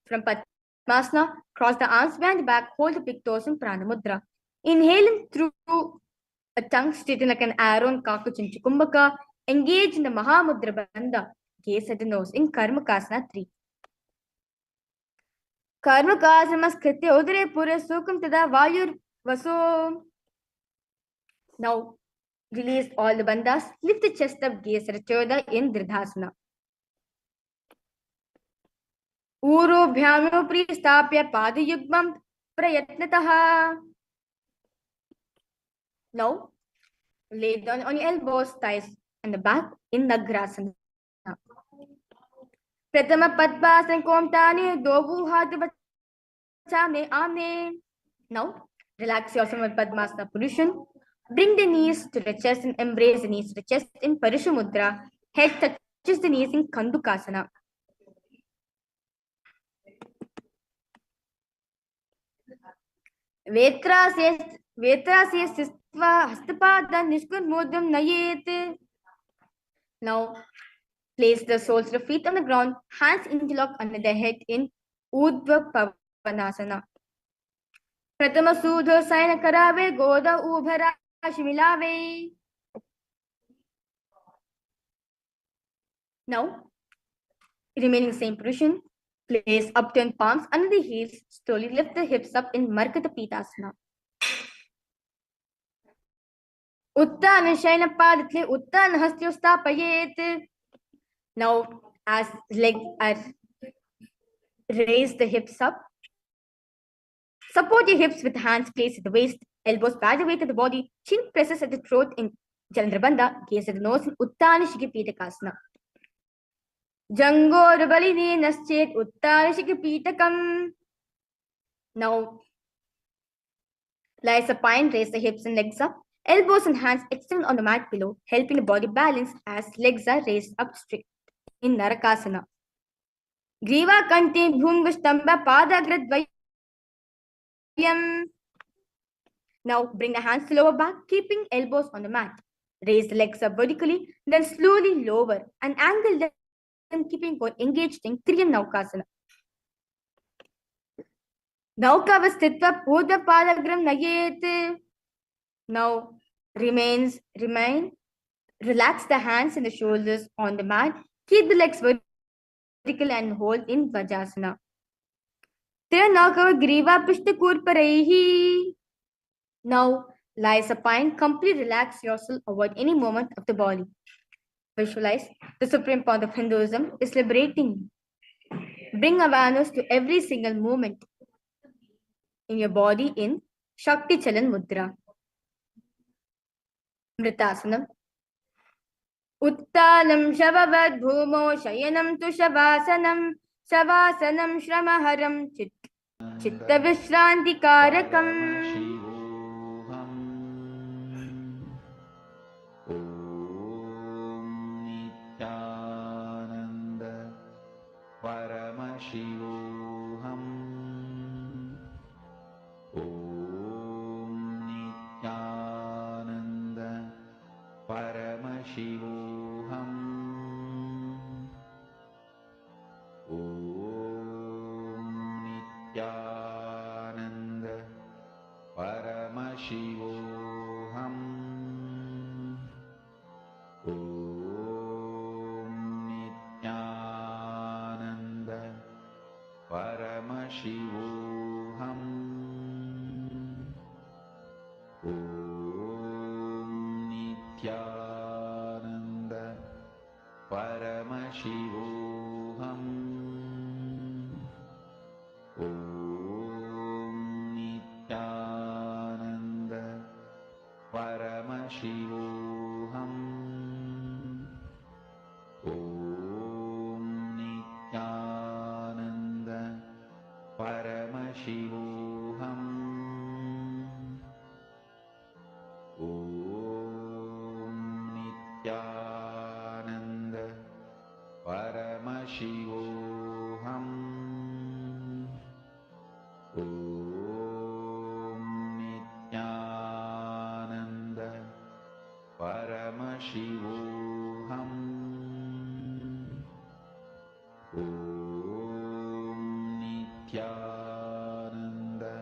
from Padmasana, cross the arms behind the back, hold the big toes in Prana Mudra. Inhale in through a tongue, straighten like an arrow in Kakuchinchi Kumbhaka. Engage in the Mahamudra Bandha. Gaze at the nose in Karmakasana 3. Karmakasana Skritya Udare Pura Sukam Tada Vayur Vaso. Now release all the bandhas. Lift the chest up, gaze at Choda in Dridhasana. Uro Bhyamyo Pristapya Padayugmam Prayatnataha. Now lay down on your elbows, thighs, and the back in Nagrasana. Pratama Padmasana Komtane Dobu Hadvachame Amne. Now relax yourself in Padmasana position. Bring the knees to the chest and embrace the knees to the chest in Parishamudra. Head touches the knees in Kandukasana. Vetrasya Sistva Hastapada Nishkun Mudam Nayet. Now place the soles of the feet on the ground, hands interlocked under the head in Urdhva Pavanasana. Pratama Sudha Saina Karave Goda Ubhara Shimilave. Now, remaining same position, place upturned palms under the heels, slowly lift the hips up in Markata Pitasana. Uttana Shaina Padatle Uttana Hastyostapayet. Now, as legs are raised the hips up, support your hips with hands placed at the waist, elbows pad away to the body, chin presses at the throat in Jalandrabandha, gaze at the nose in Uttana Shikipitakasana. Jangor Balini Naschet Uttana Shikipitakam. Now, lie supine, raise the hips and legs up. Elbows and hands extend on the mat below, helping the body balance as legs are raised up straight in Narakasana. Griva Kanti Bhungastamba Padagradvayam. Now bring the hands to lower back, keeping elbows on the mat. Raise the legs up vertically, then slowly lower and angle them, keeping core engaged in Kriya Naukasana. Naukavastitva Pudha Padagram Nayet. Now remain. Relax the hands and the shoulders on the mat. Keep the legs vertical and hold in Vajasana. Griva Pishtakurparehi. Now lie supine, completely relax yourself, avoid any movement of the body. Visualize the supreme point of Hinduism is liberating. Bring awareness to every single movement in your body in Shakti Chalan Mudra. Mritasanam. Uttanam Shavavad Bhumo Shayanam Tu Shavasanam Shavasanam Shramaharam Chitta Vishranti Karakam. Paramashivoham. Om Nithyananda Paramashivoham. Om Nithyananda Paramashivoham. Om Nithyananda Paramashivoham. Om Nithyananda Paramashivoham. Om Nithyananda Paramashivoham. Om Nithyananda Paramashivoham. Om Nithyananda Paramashivoham. Om Nithyananda Paramashivoham. Om Nithyananda Paramashivoham. Om Nithyananda Paramashivoham. Om Nithyananda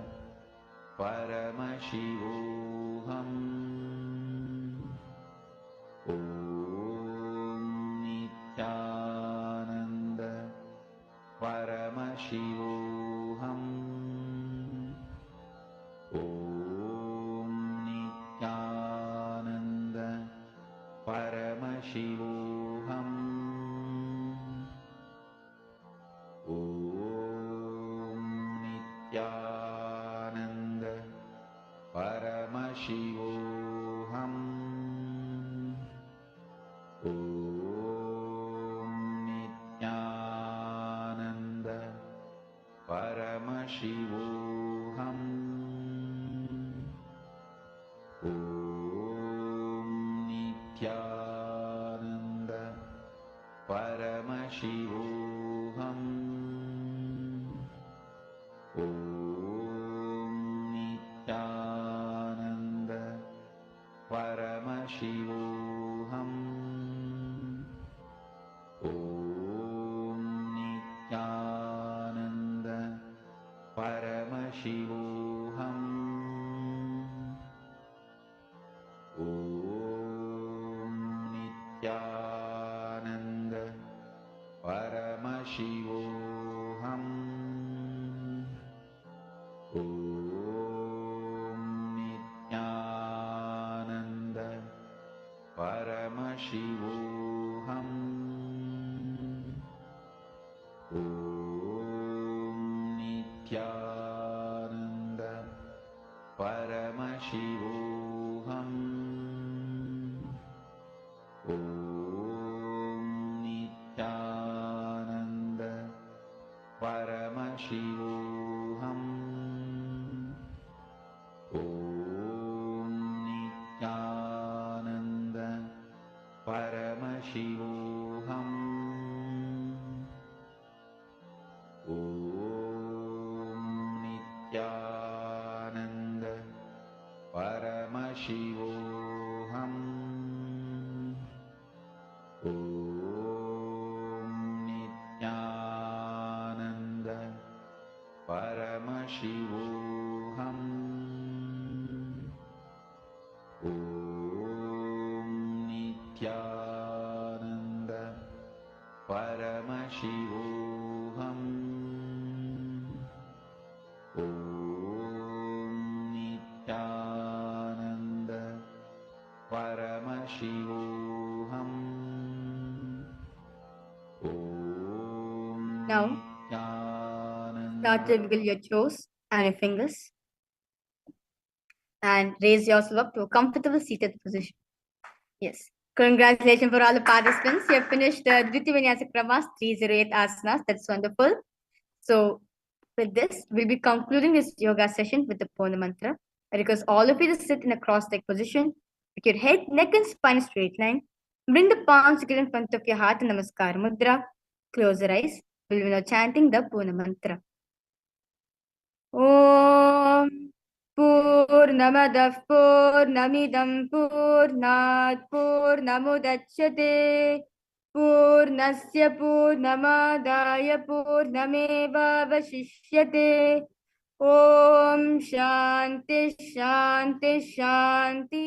Paramashivoham. Om Nithyananda Paramashivoham. Om Nithyananda Paramashivoham. Om Nithyananda Paramashivoham. Om Nithyananda Paramashivoham. Om Nithyananda Paramashivoham. Nithyananda Paramashivoham. Om Nithyananda Paramashivoham. Om Nithyananda Paramashivoham. Om Nithyananda Paramashivoham. Om Nithyananda Paramashivoham. Om Nithyananda Paramashivoham. Om Nithyananda Paramashivoham. Om Nithyananda Paramashivoham. Om Nithyananda Paramashivoham. Now, start to wiggle your toes and your fingers and raise yourself up to a comfortable seated position. Yes. Congratulations for all the participants. You have finished the Dviti Vinyasa Kramas 308 asanas. That's wonderful. So, with this, we'll be concluding this yoga session with the Purna Mantra. I request all of you to sit in a cross-legged position with your head, neck, and spine in a straight line. Bring the palms together in front of your heart in Namaskar Mudra. Close your eyes. We'll be now chanting the Purna Mantra. Om Purnamadah Purnamidam Purnat Purnamudachyate Purnasya Purnamadaya Purnameva Vashishyate. Om Shanti Shanti Shanti.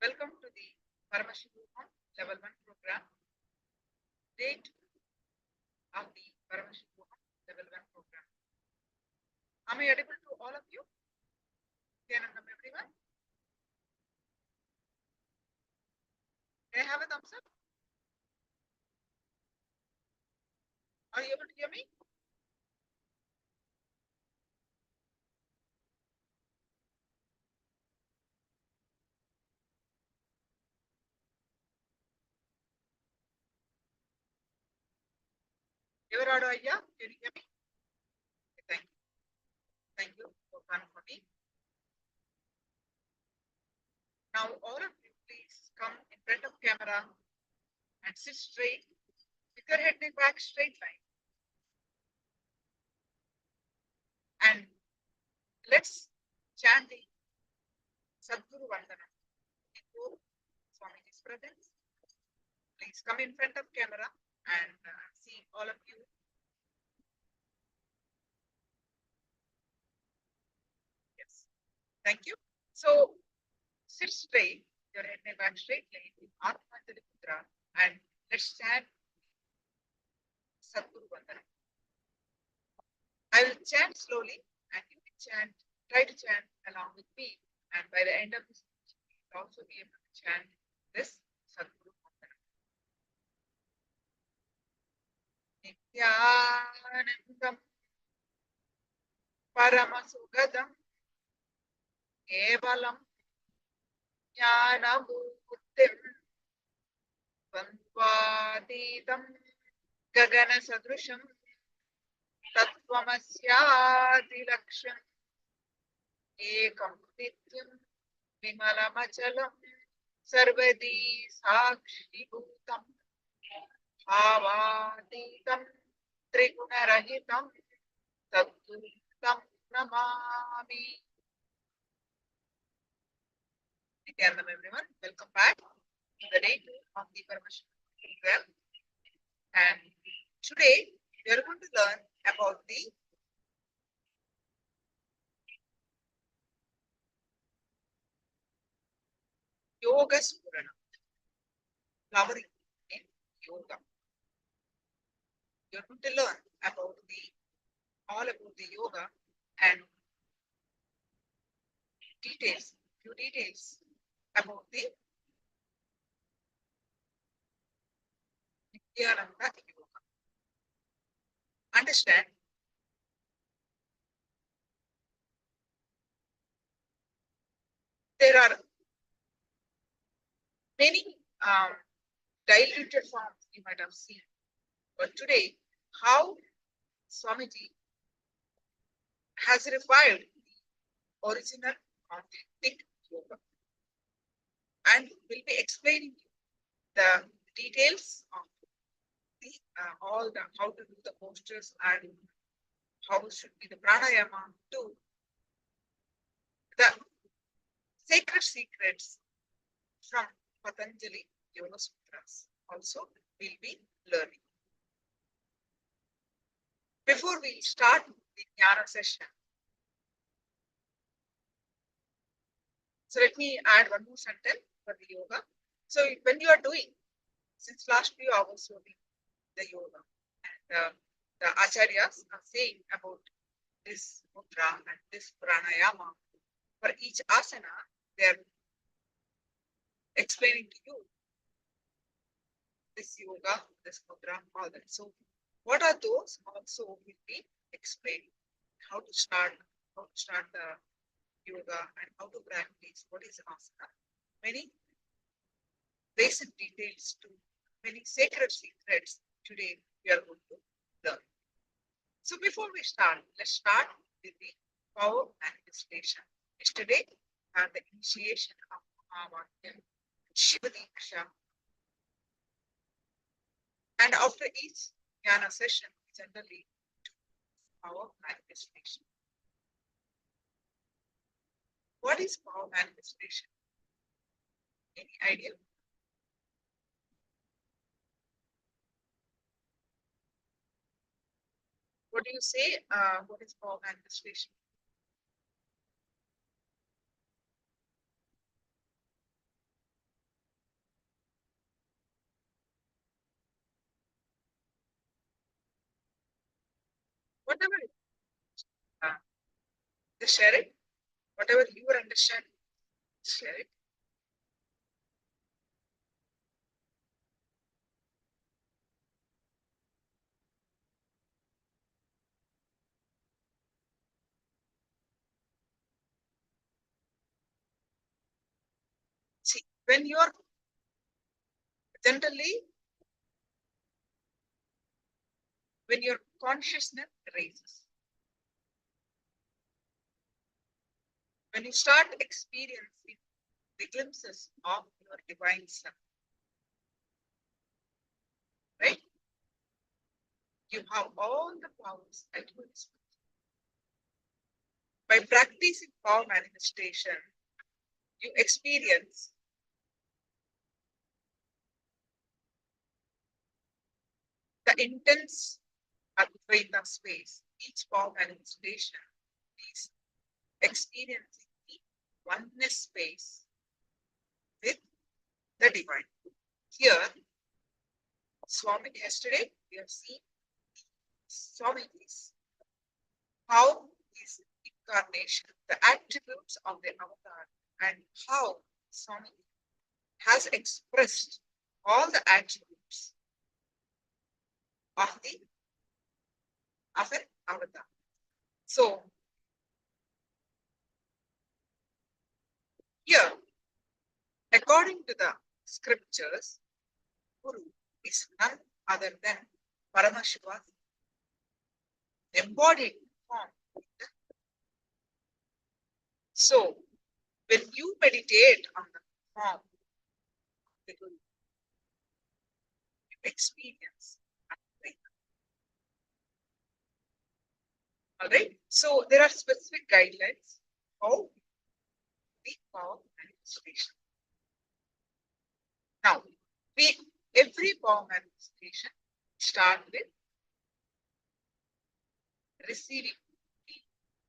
Welcome to the Paramashivoham Level-1 program. Day 2 of the Paramashivoham Level-1 program. Am I audible to all of you? Nithyananda, everyone? Can I have a thumbs up? Are you able to hear me? Everado Ayya, can you hear me? Okay, thank you. Thank you for coming for me. Now, all of you, please come in front of camera and sit straight with your head and back straight line. And let's chant the Sadguru Vandana before Swamiji's presence. Please come in front of camera and see all of you. Yes, thank you. So sit straight, your head and back straight line with Atmanjali Mudra, and let's chant Sadguru Vandana. I will chant slowly and you can chant, try to chant along with me, and by the end of this, you will also be able to chant this Sadguru Vandana. Nithyanandam Paramasugadam Kevalam Jnanamurtim Vandvaditam Gagana Sadrusham Tattvamasyadi Laksham ekam nityam vimalamachalam sarvadi sakshi bhutam bhavaतीतं त्रिगुणरहितं तद्गुरुं Namami. Nithyananda, everyone, welcome back to the day 2 of the Paramashivoham program. And today we are going to learn about the Yoga Spurana, flowering in yoga. We are going to learn about all about the yoga and few details about the Nithyananda yoga. Understand, there are many diluted forms you might have seen, but today, how Swamiji has revived the original authentic yoga, and will be explaining the details of the all the how to do the postures and how should be the pranayama to the sacred secrets from Patanjali Yoga Sutras. Also, we'll be learning. Before we start the Jnana session, so let me add one more sentence for the yoga. So when you are doing, since last few hours you're doing the yoga, and the acharyas are saying about this mudra and this pranayama. For each asana, they are explaining to you this yoga, this mudra, all that. So what are those? Also will be explaining how to start the yoga and how to practice, what is asana. Many basic details to many sacred secrets today we are going to learn. So before we start, let's start with the power manifestation. Yesterday, the initiation of Mahavakya, Shiva Diksha, and after each Jnana session, we generally do power manifestation. What is power manifestation? Any idea? What do you say? What is power manifestation? Whatever, just share it. Whatever you understand, share it. See, when you're generally, when your consciousness raises, when you start experiencing the glimpses of your divine self, right? You have all the powers at your disposal. By practicing power manifestation, you experience the intense Advaita space. Each power manifestation is experiencing the oneness space with the divine. Here, Swami, yesterday we have seen Swami's how his incarnation, the attributes of the avatar, and how Swami has expressed all the attributes of an avatar. So here, according to the scriptures, Guru is none other than Paramashivoham, embodied form So, when you meditate on the form, you experience. All right. So, there are specific guidelines of the power manifestation. Now, every power manifestation start with receiving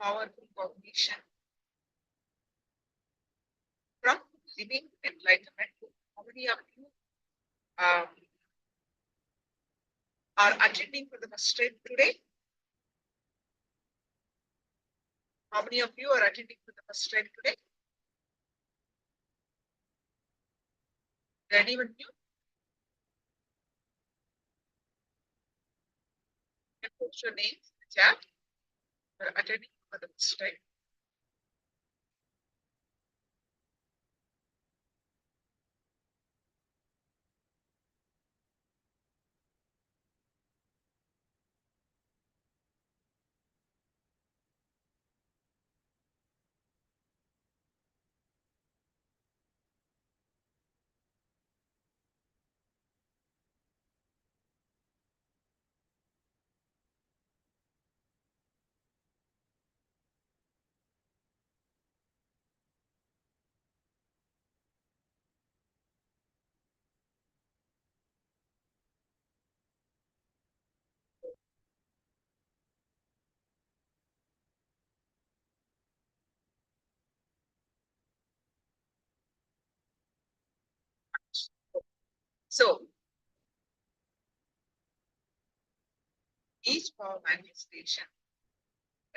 powerful cognition from living enlightenment. How many of you are attending for the first time today? How many of you are attending for the first time today? Anyone new? Can you put your names in the chat? You are attending for the first time. So, each power manifestation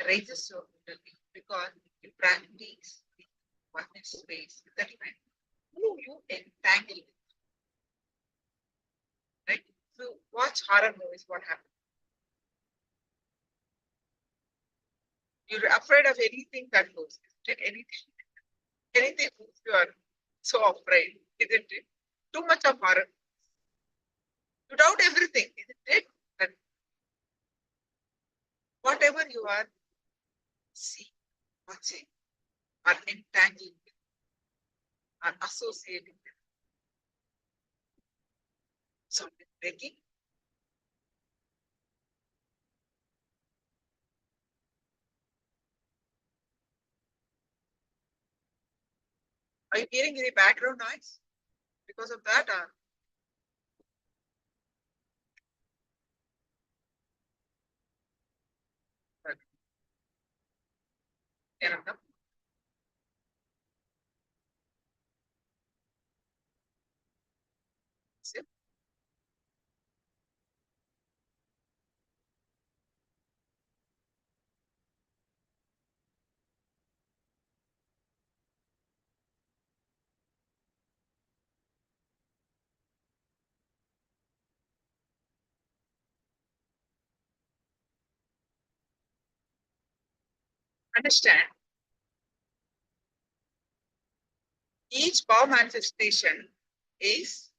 raises your ability because you practice the oneness space with the divine. Who you entangle with, right? So, watch horror movies, what happens? You're afraid of anything that goes, isn't it? Anything moves, you are so afraid, isn't it? Too much of horror. You doubt everything, isn't it? That whatever you are seeing, watching, are entangling with, are associating with. So breaking. Are you hearing any background noise because of that? Or understand, each power manifestation is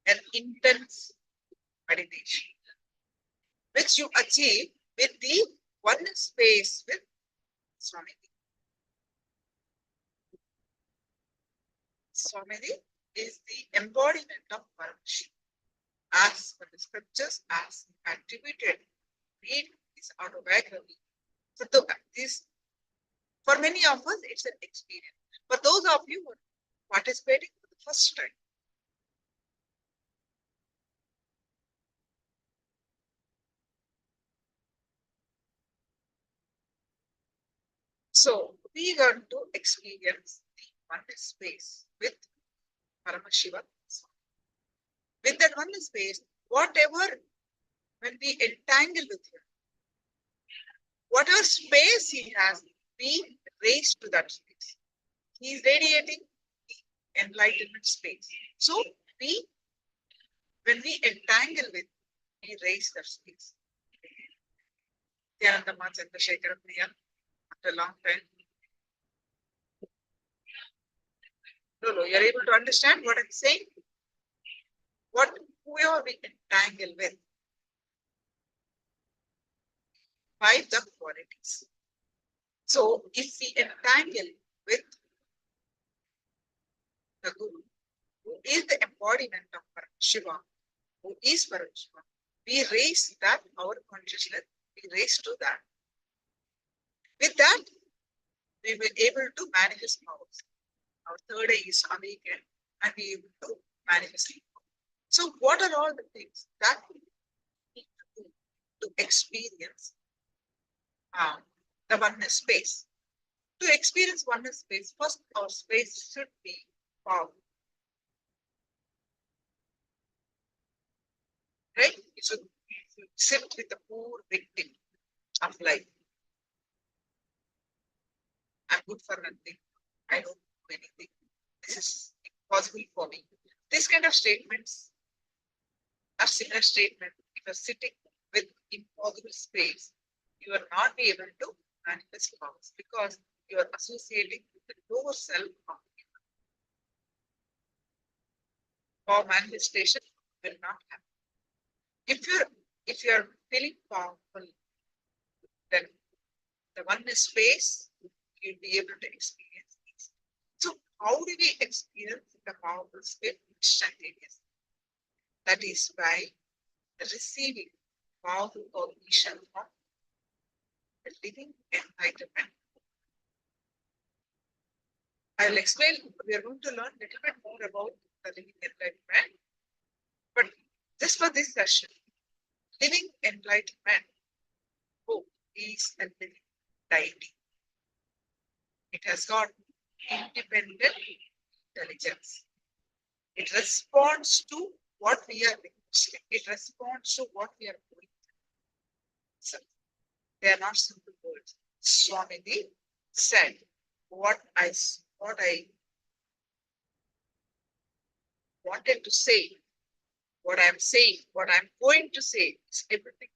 an intense meditation, which you achieve with the one space with Swamiti. Swamiti is the embodiment of Paramashivoham. As per the scriptures, as attributed, read this autobiography. So this, for many of us, it's an experience. For those of you who are participating for the first time, so we are going to experience the one space with Paramashiva. With that one space, whatever, when we entangle with him, whatever space he has, we raise to that space. He is radiating the enlightenment space. So when we entangle with, we raise that space. Nithyananda Chandrasekhara Priya, after a long time. No, you're able to understand what I'm saying? Whoever we entangle with, 5 the qualities. So if we entangle with the Guru, who is the embodiment of Shiva, who is Paramashiva, we raise that, our consciousness, we raise to that. With that, we will be able to manifest powers. Our third eye is awakened and be able to manifest it. So what are all the things that we need to do to experience the oneness space? To experience oneness space, first our space should be powerful. Right? You should sit with the poor victim of life. I'm good for nothing. I don't do anything. This is impossible for me. This kind of statements are similar statement. If you're sitting with impossible space, you will not be able to manifest powers because you are associating with the lower self of power manifestation will not happen. If you're feeling powerful, then the oneness space you'll be able to experience this. So how do we experience the powerful space instantaneously? That is by receiving powerful cognition from the living enlightenment. I'll explain, we are going to learn a little bit more about the living enlightenment. But just for this session, living enlightenment is a living deity. It has got independent intelligence. It responds to what we are requesting. It responds to what we are doing. So they are not simple words. Swamiji said, what I wanted to say, what I'm saying, what I'm going to say is everything.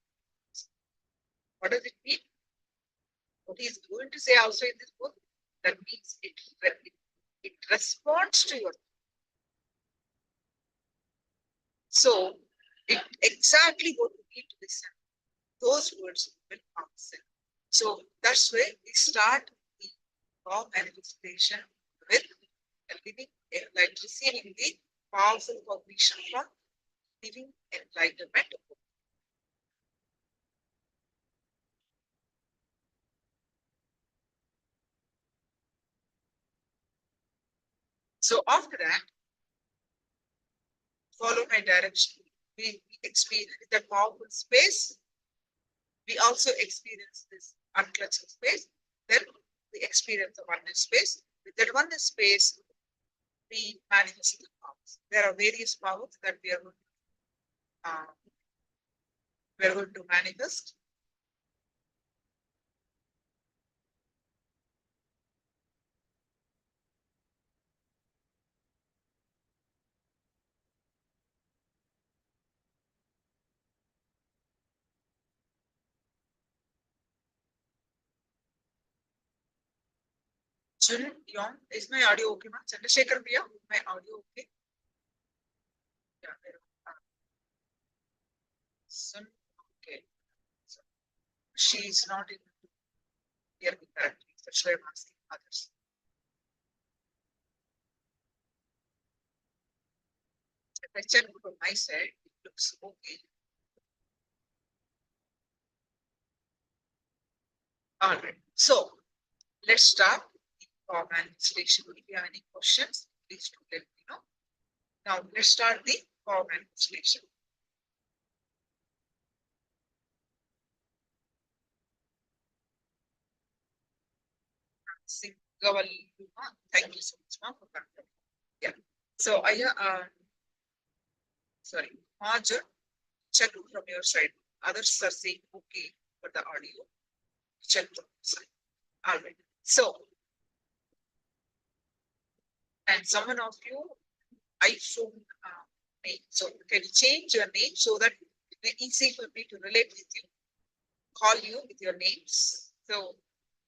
What does it mean? What he's going to say also in this book, that means it responds to your. So it exactly what you need to listen. Those words will answer. So that's where we start the law manifestation with a living, like receiving the powerful cognition from living enlightenment. So after that, follow my direction. We experience the powerful space. We also experience this unclutched space. Then we experience the oneness space. With that oneness space, we manifest the powers. There are various powers that we are going to manifest. Children, Yon, is my audio okay, ma? Chandrasekhar Priya, my audio okay? Yeah, Sun, okay. So she is not able to hear me correctly. That's why I'm asking others. If I check from my side, it looks okay. All right. So let's start the power manifestation. If you have any questions, please do let me know. Now let's start the power manifestation. Thank you so much, ma'am, for confirming. Yeah. So I sorry, Major, check from your side. Others are saying okay for the audio. Check from your side. All right. So, and someone of you, iPhone name. So you can change your name so that it's easy for me to relate with you. Call you with your names. So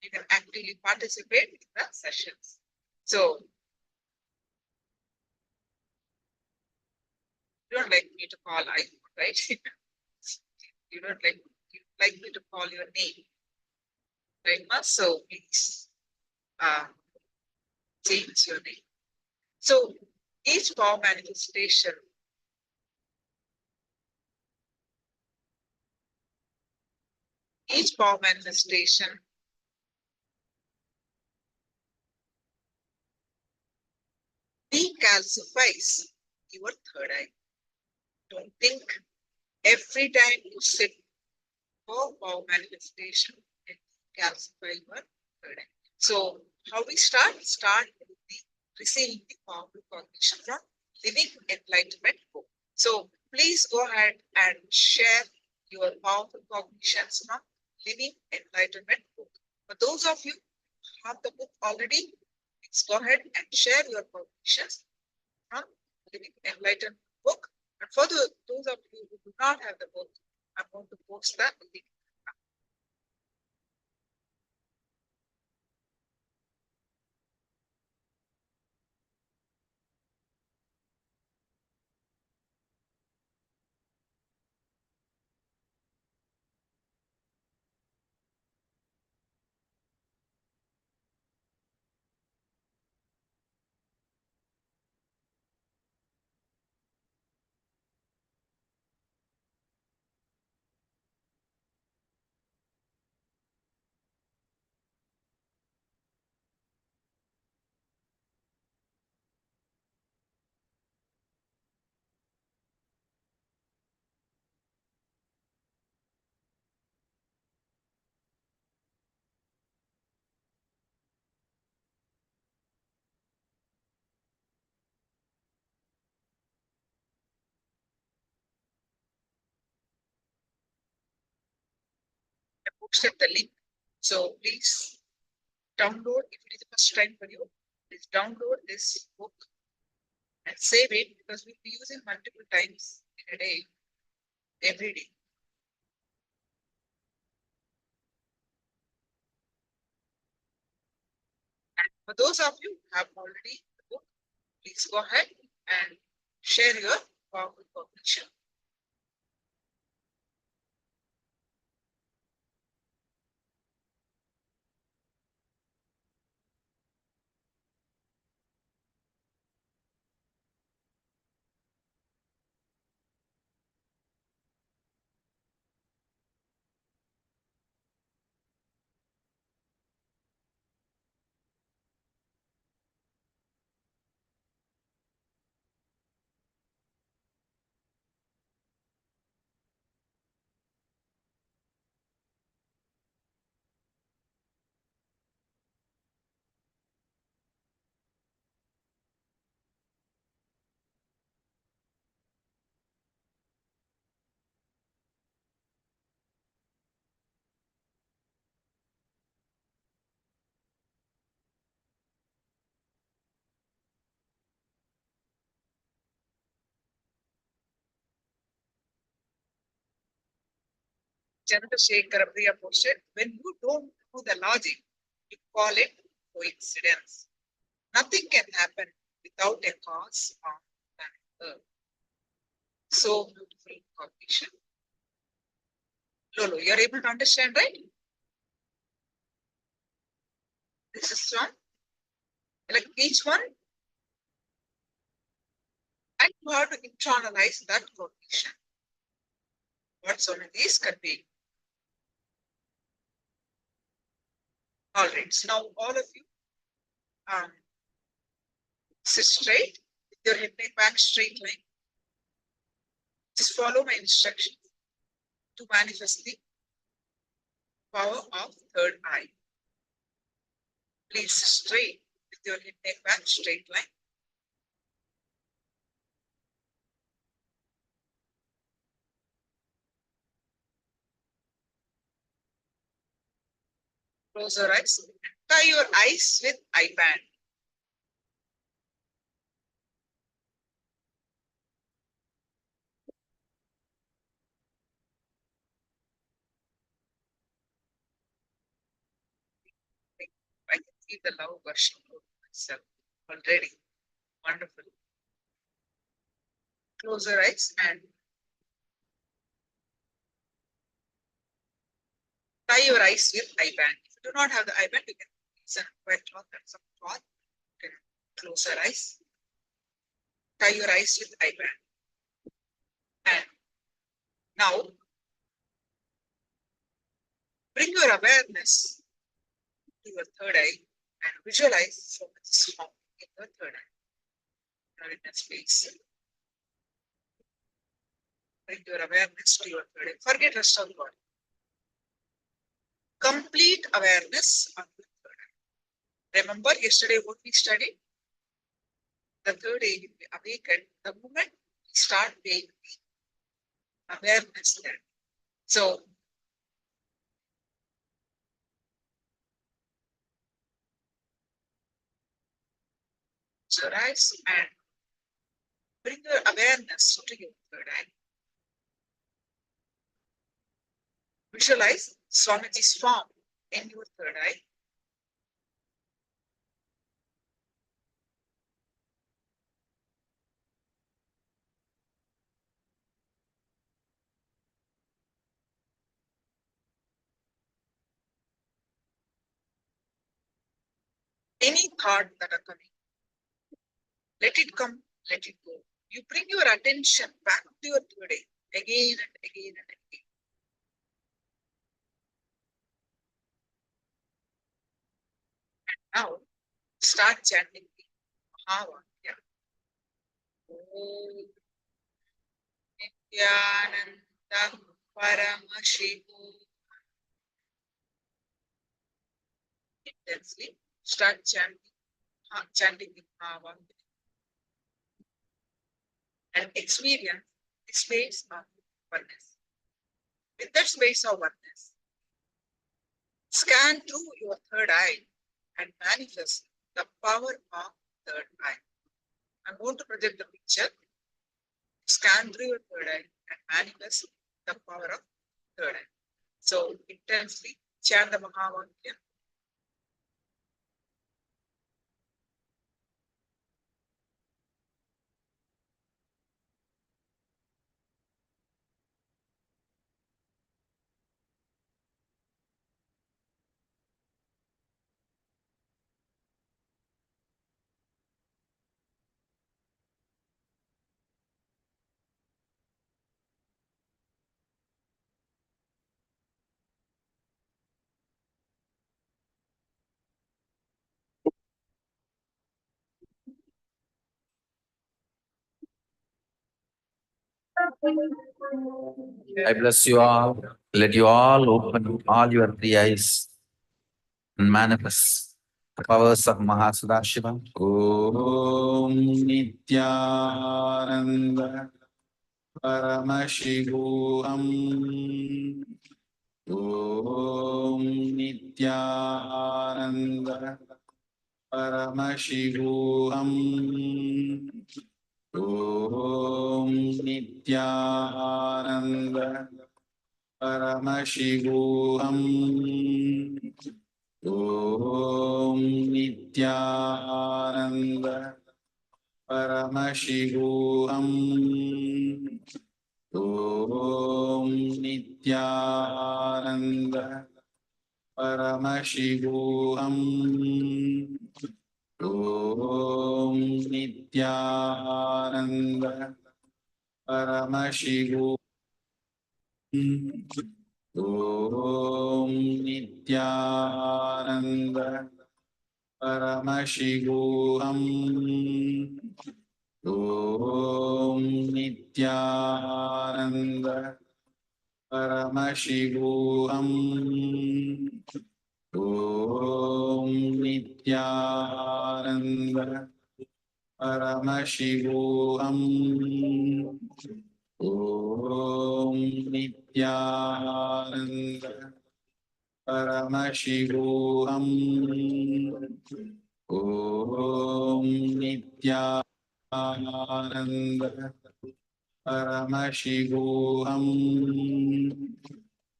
you can actively participate in the sessions. So you don't like me to call iPhone, right? You don't like me to call your name. Right, ma? So please change your name. So each power manifestation decalcifies your third eye. Don't think every time you sit for power manifestation, it calcify your third eye. So how we start? Start with the receiving the powerful cognition from Living Enlightenment book. So please go ahead and share your powerful cognitions from Living Enlightenment book. For those of you who have the book already, please go ahead and share your cognitions from Living Enlightenment book. And for those of you who do not have the book, I'm going to post the link. I posted the link. So please download if it is the first time for you. Please download this book and save it because we'll be using multiple times in a day, every day. And for those of you who have already the book, please go ahead and share your powerful cognition. Chandrasekhar Priya posted, when you don't know the logic, you call it coincidence. Nothing can happen without a cause on planet Earth. So beautiful cognition. Lolo, you're able to understand, right? This is from like each one, and you have to internalize that cognition. What's one of these conveying? All right. So now all of you sit straight with your head neck back straight line. Just follow my instructions to manifest the power of third eye. Please straight with your head neck back straight line. Close your eyes. Tie your eyes with eye band. I can see the love version of myself already. Wonderful. Close your eyes and tie your eyes with eye band. do not have the eye band, you can use a wet cloth and some cloth. You can close your eyes, tie your eyes with eye band. And now bring your awareness to your third eye and visualize so much is found in your third eye. Now in that space. Bring your awareness to your third eye. Forget rest of the body. Complete awareness on the third eye. Remember yesterday what we studied? The third eye will be awakened the moment we start paying the awareness there. So close your eyes and bring your awareness to your third eye. Visualize Swamiji's form in your third eye. Any thought that are coming, let it come, let it go. You bring your attention back to your third eye again and again and again. And now start chanting the Mahavakya. Om Nithyananda Paramashivoham. Intensely start chanting the Mahavakya and experience the space of oneness. With that space of oneness, scan through your third eye and manifest the power of third eye. I'm going to project the picture. Scan through your third eye and manifest the power of third eye. So intensely chant the Mahavakya. I bless you all. Let you all open all your three eyes and manifest the powers of Mahasudashiva. Om Nithyananda Paramashivoham. Om Nithyananda Paramashivoham. Om Nithyananda Paramashivoham. Om Nithyananda Paramashivoham. Om Nithyananda Paramashivoham. Om Nithyananda Paramashivoham. Om Nithyananda Paramashivoham. Om Nithyananda Paramashivoham. Om Nithyananda Paramashivoham. Om Nithyananda Paramashivoham. Om Nithyananda Paramashivoham.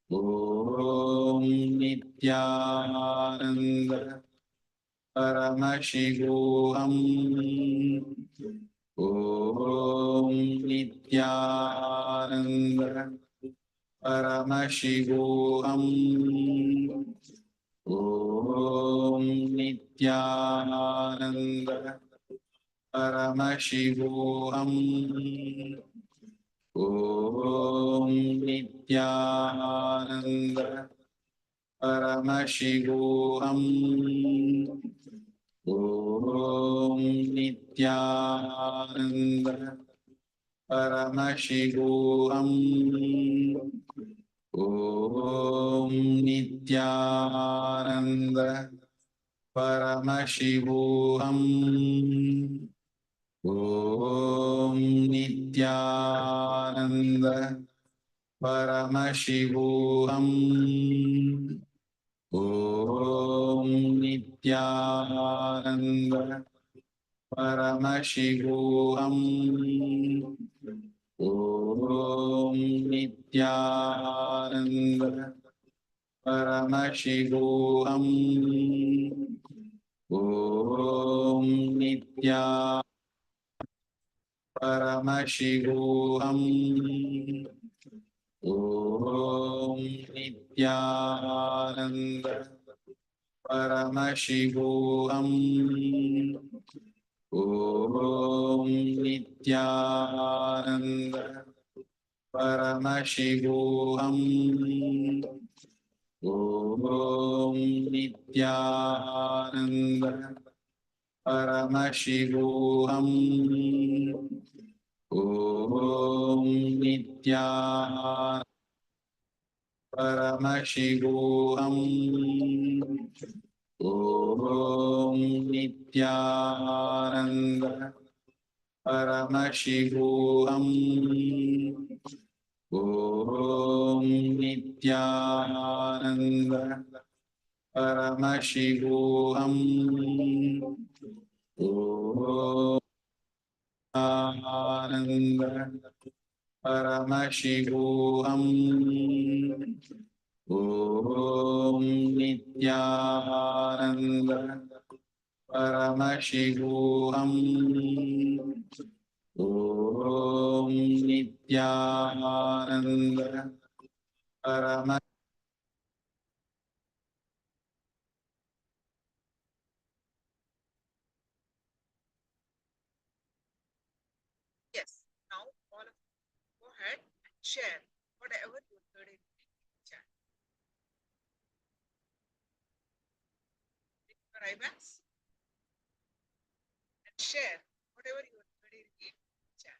Om Nithyananda Paramashivoham. Om Nithyananda Paramashivoham. Om Nithyananda Paramashivoham. Om Nithyananda Paramashivoham. Om Nithyananda Paramashivoham. Om Nithyananda Paramashivoham. Om Nithyananda Paramashivoham. Om Nithyananda Paramashivoham. Om Nithyananda Paramashivoham. Om Nithyananda Paramashivoham. Om Nithyananda Paramashivoham. Om Nithyananda Paramashivoham. Om Nithyananda Paramashivoham. Om Nithyananda Paramashivoham. Om Nithyananda Paramashivoham. Om Nithyananda Paramashivoham. Om Nithyananda Paramashivoham. Om Nithyananda Paramashivoham. Om Nithyananda Paramashivoham. Yes. Now all of you go ahead and share whatever you heard in the chat. Click your IBANs and share whatever you heard in the chat.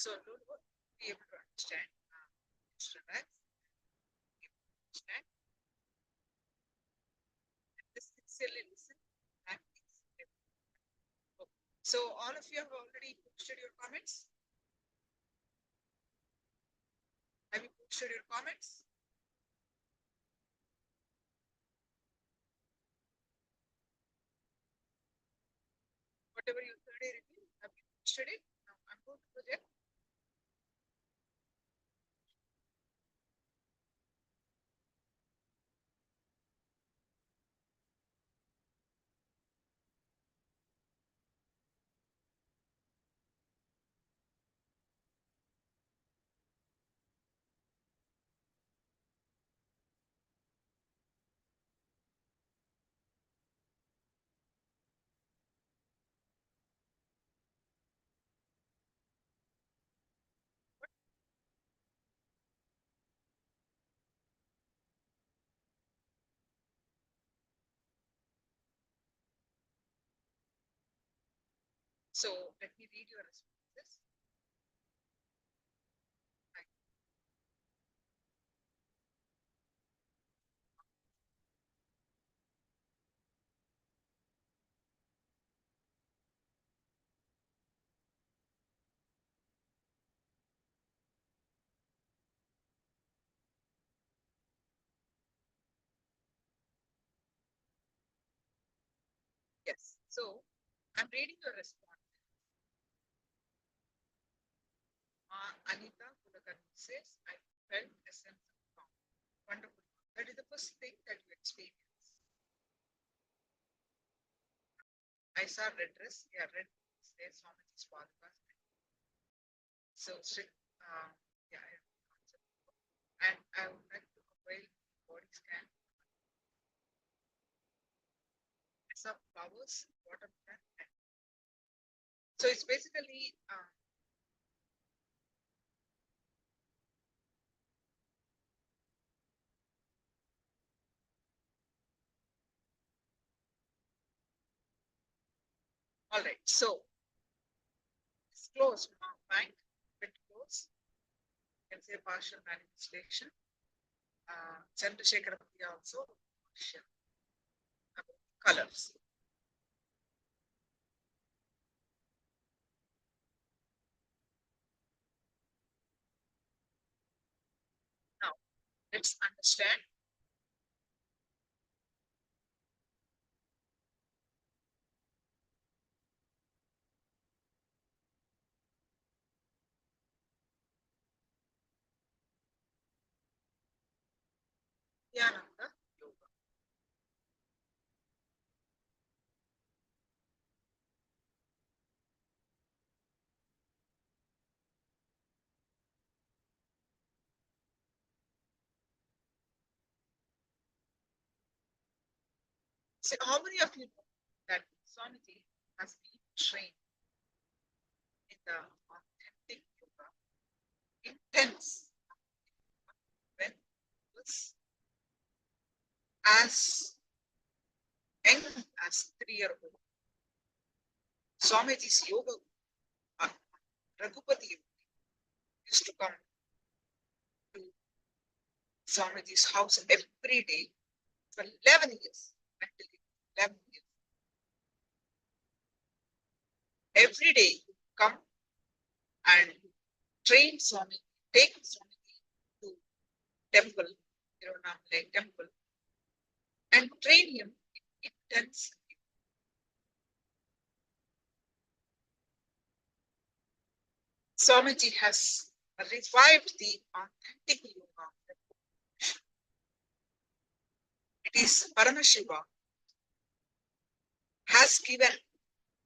So Lulu, be able to understand. Just relax. Be able to understand. And just sincerely listen. And okay. So all of you have already posted your comments. Have you posted your comments? Whatever you heard in review, have you posted it? Now I'm going to project. So let me read your responses. Yes. So I'm reading your response. Anita Kulakarni says, I felt a sense of calm. Wonderful. That is the first thing that you experience. I saw red dress. Yeah, red dress. There's so much Swadakas. So, yeah, and I would like to avail body scan. Some flowers, watermelon. So it's basically all right. So it's close, mind, bit close. You can say partial manifestation. Chandrasekhar also partial colors. Now let's understand. Nithyananda yoga. So how many of you know that Swamiji has been trained in the authentic yoga, intense when he was as young as 3-year-old. Swamiji's yoga, Raghupati used to come to Swamiji's house every day for 11 years. Until 11 years. Every day he would come and train Swami, take Swami to temple, Tiruvannamalai temple, and train him intensely. Swamiji has revived the authentic yoga. It is Paramashiva has given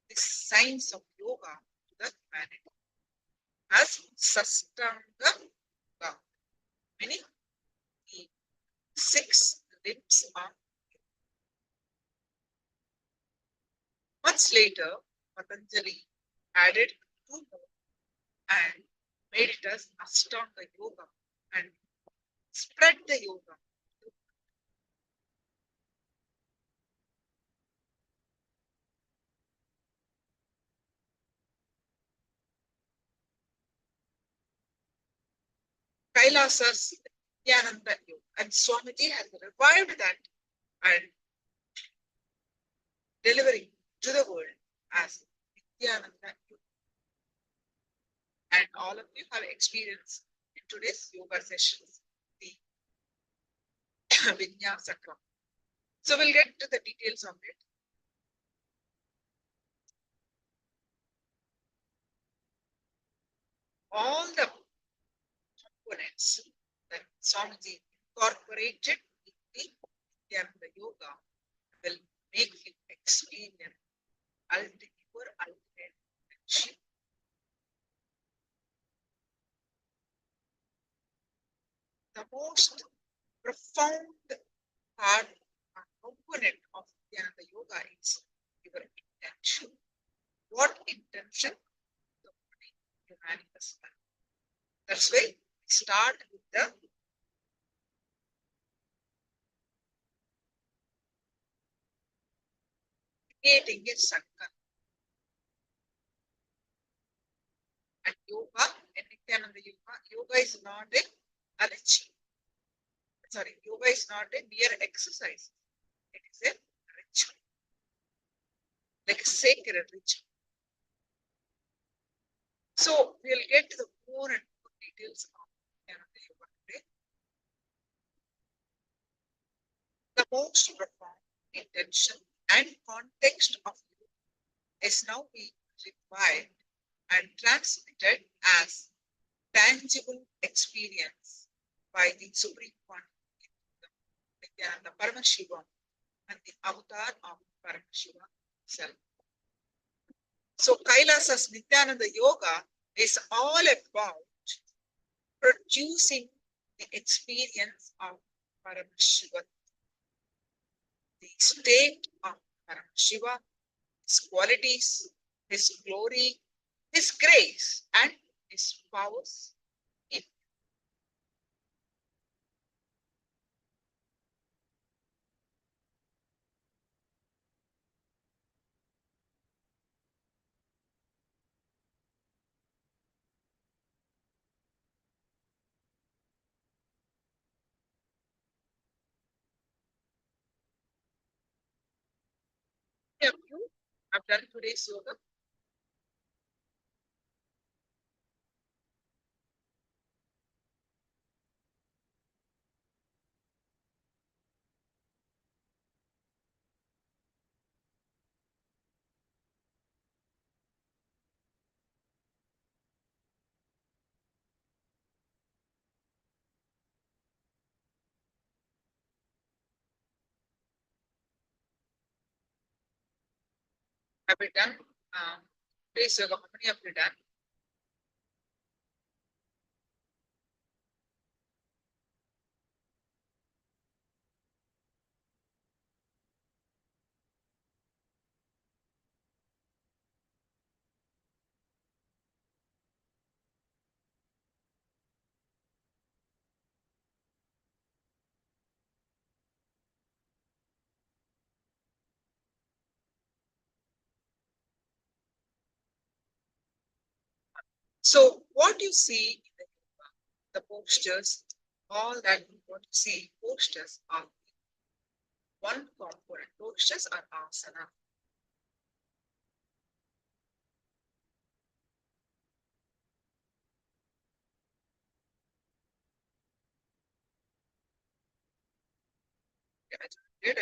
the science of yoga to the humanity as Sastanga Yoga, meaning the 6 limbs of yoga. Much later, Patanjali added 2 more and made it as Ashtanga Yoga and spread the yoga. KAILASA's Nithyananda Yoga, and Swamiji has revived that and delivering to the world as Nithyananda Yoga. And all of you have experienced in today's yoga sessions the Vinyasakram. So we'll get to the details of it. All the components that Swamiji incorporated in the Nithyananda Yoga will make you experience your ultimate achievement. The most profound part or component of Nithyananda Yoga is your intention. What intention you manifest? That's why we start with the creating a sankalpa. yoga and Nithyananda yoga is not a ritual. Sorry, yoga is not a mere exercise. It is a ritual, like a sacred ritual. So we'll get to the more and more details of Nithyananda yoga today. The most profound intention and context of yoga is now being required and transmitted as tangible experience by the Supreme One, the Paramashivoham, and the avatar of Paramashiva self. So KAILASA's Nithyananda Yoga is all about producing the experience of Paramashiva, the state of Paramashiva, his qualities, his glory, his grace, and his powers. Have you have done today's yoga? Have you done today's yoga? How many have you done? So what you see in the postures, all that what you see postures are one component. Postures are asana. Did I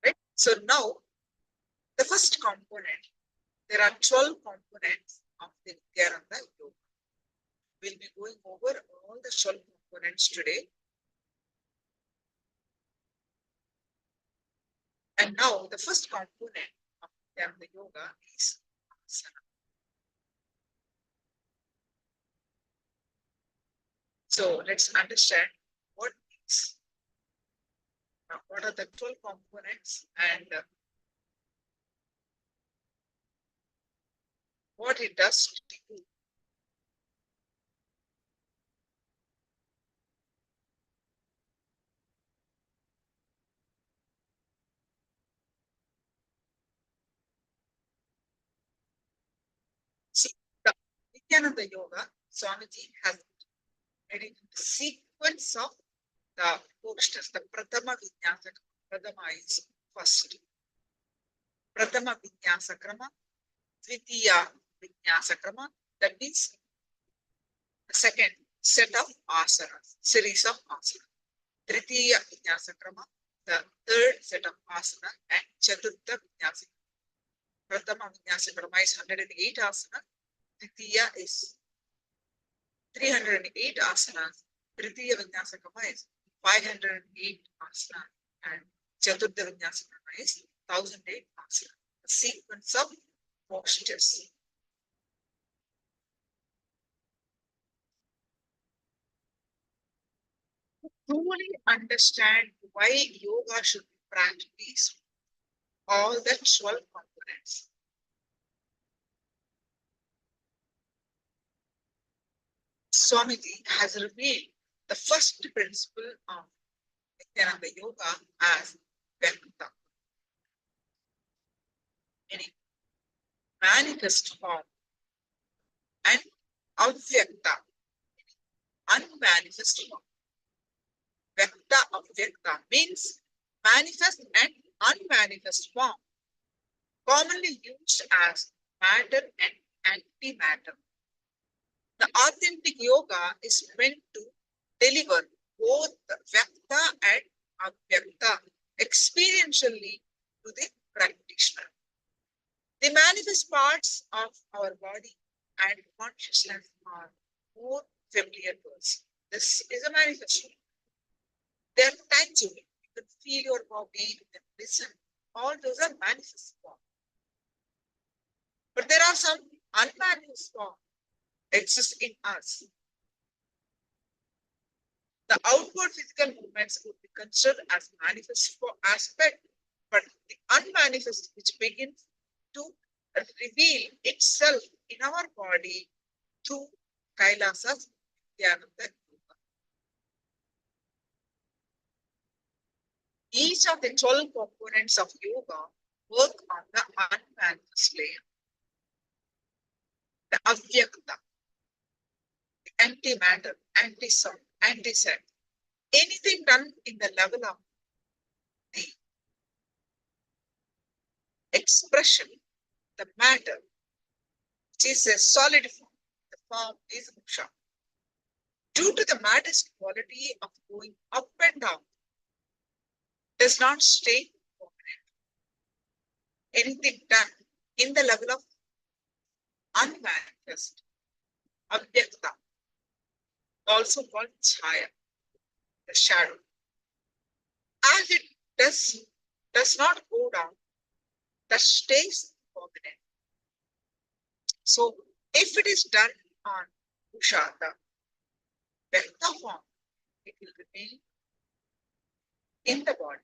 right? So now the first component, there are 12 components of the Nithyananda yoga. We'll be going over all the 12 components today. And now the first component of Nithyananda yoga is asana. So let's understand what is what are the 12 components and what it does to you. See, the Nithyananda yoga, Swamiji has made it the sequence of the postures, the Pratama Vinyasa. Pratama is first. Pratama Vinyasa Krama, Dvitiya Vinyasa Krama, that means the second set of asanas, series of asanas. Tritiya Vinyasa Krama, the third set of asana, and Chaturtha Vinyasa. Pratama Vinyasa Krama is 108 asana. Tritiya is 308 asanas. Tritiya Vinyasa Krama is 508 asana, and Chaturtha Vinyasa Krama is 1008 asana. A sequence of postures. To truly understand why yoga should be practiced, all the 12 components. Swamiji has revealed the first principle of Nithyananda yoga as Vyakta, meaning manifest form, and avyakta, unmanifest form. Vyakta, avyakta means manifest and unmanifest form, commonly used as matter and antimatter. The authentic yoga is meant to deliver both the Vyakta and Avyakta experientially to the practitioner. The manifest parts of our body and consciousness are more familiar to us. This is a manifestation. They are tangible. You can feel your body, you can listen. All those are manifest forms. But there are some unmanifest forms exist in us. The outward physical movements would be considered as manifest for aspect, but the unmanifest which begins to reveal itself in our body through Kailasa's Nithyananda Yoga. Each of the 12 components of yoga work on the unmanifest layer. The avyakta, the antimatter, anti-sound, anti-set. Anything done in the level of the expression, the matter, which is a solid form, the form is moksha. Due to the matter's quality of going up and down, does not stay permanent. Anything done in the level of unmanifest, avyakta, also called chaya, the shadow. As it does not go down, that stays permanent. So if it is done on Ushata, Vyakta form, it will remain in the body.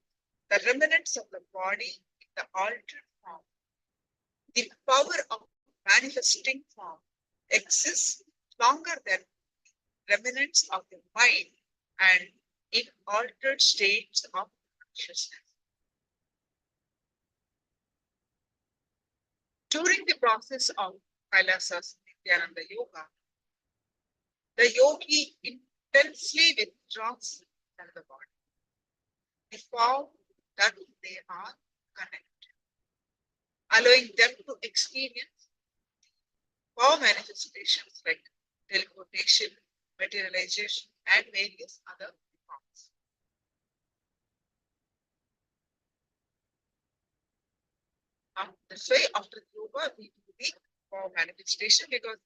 The remnants of the body in the altered form, the power of manifesting form exists longer than remnants of the mind and in altered states of consciousness. During the process of Kailasa's Nithyananda Yoga, the yogi intensely withdraws from the body. They found that they are connected, allowing them to experience power manifestations like teleportation, materialization, and various other forms. That's why after yoga, we do the power manifestation because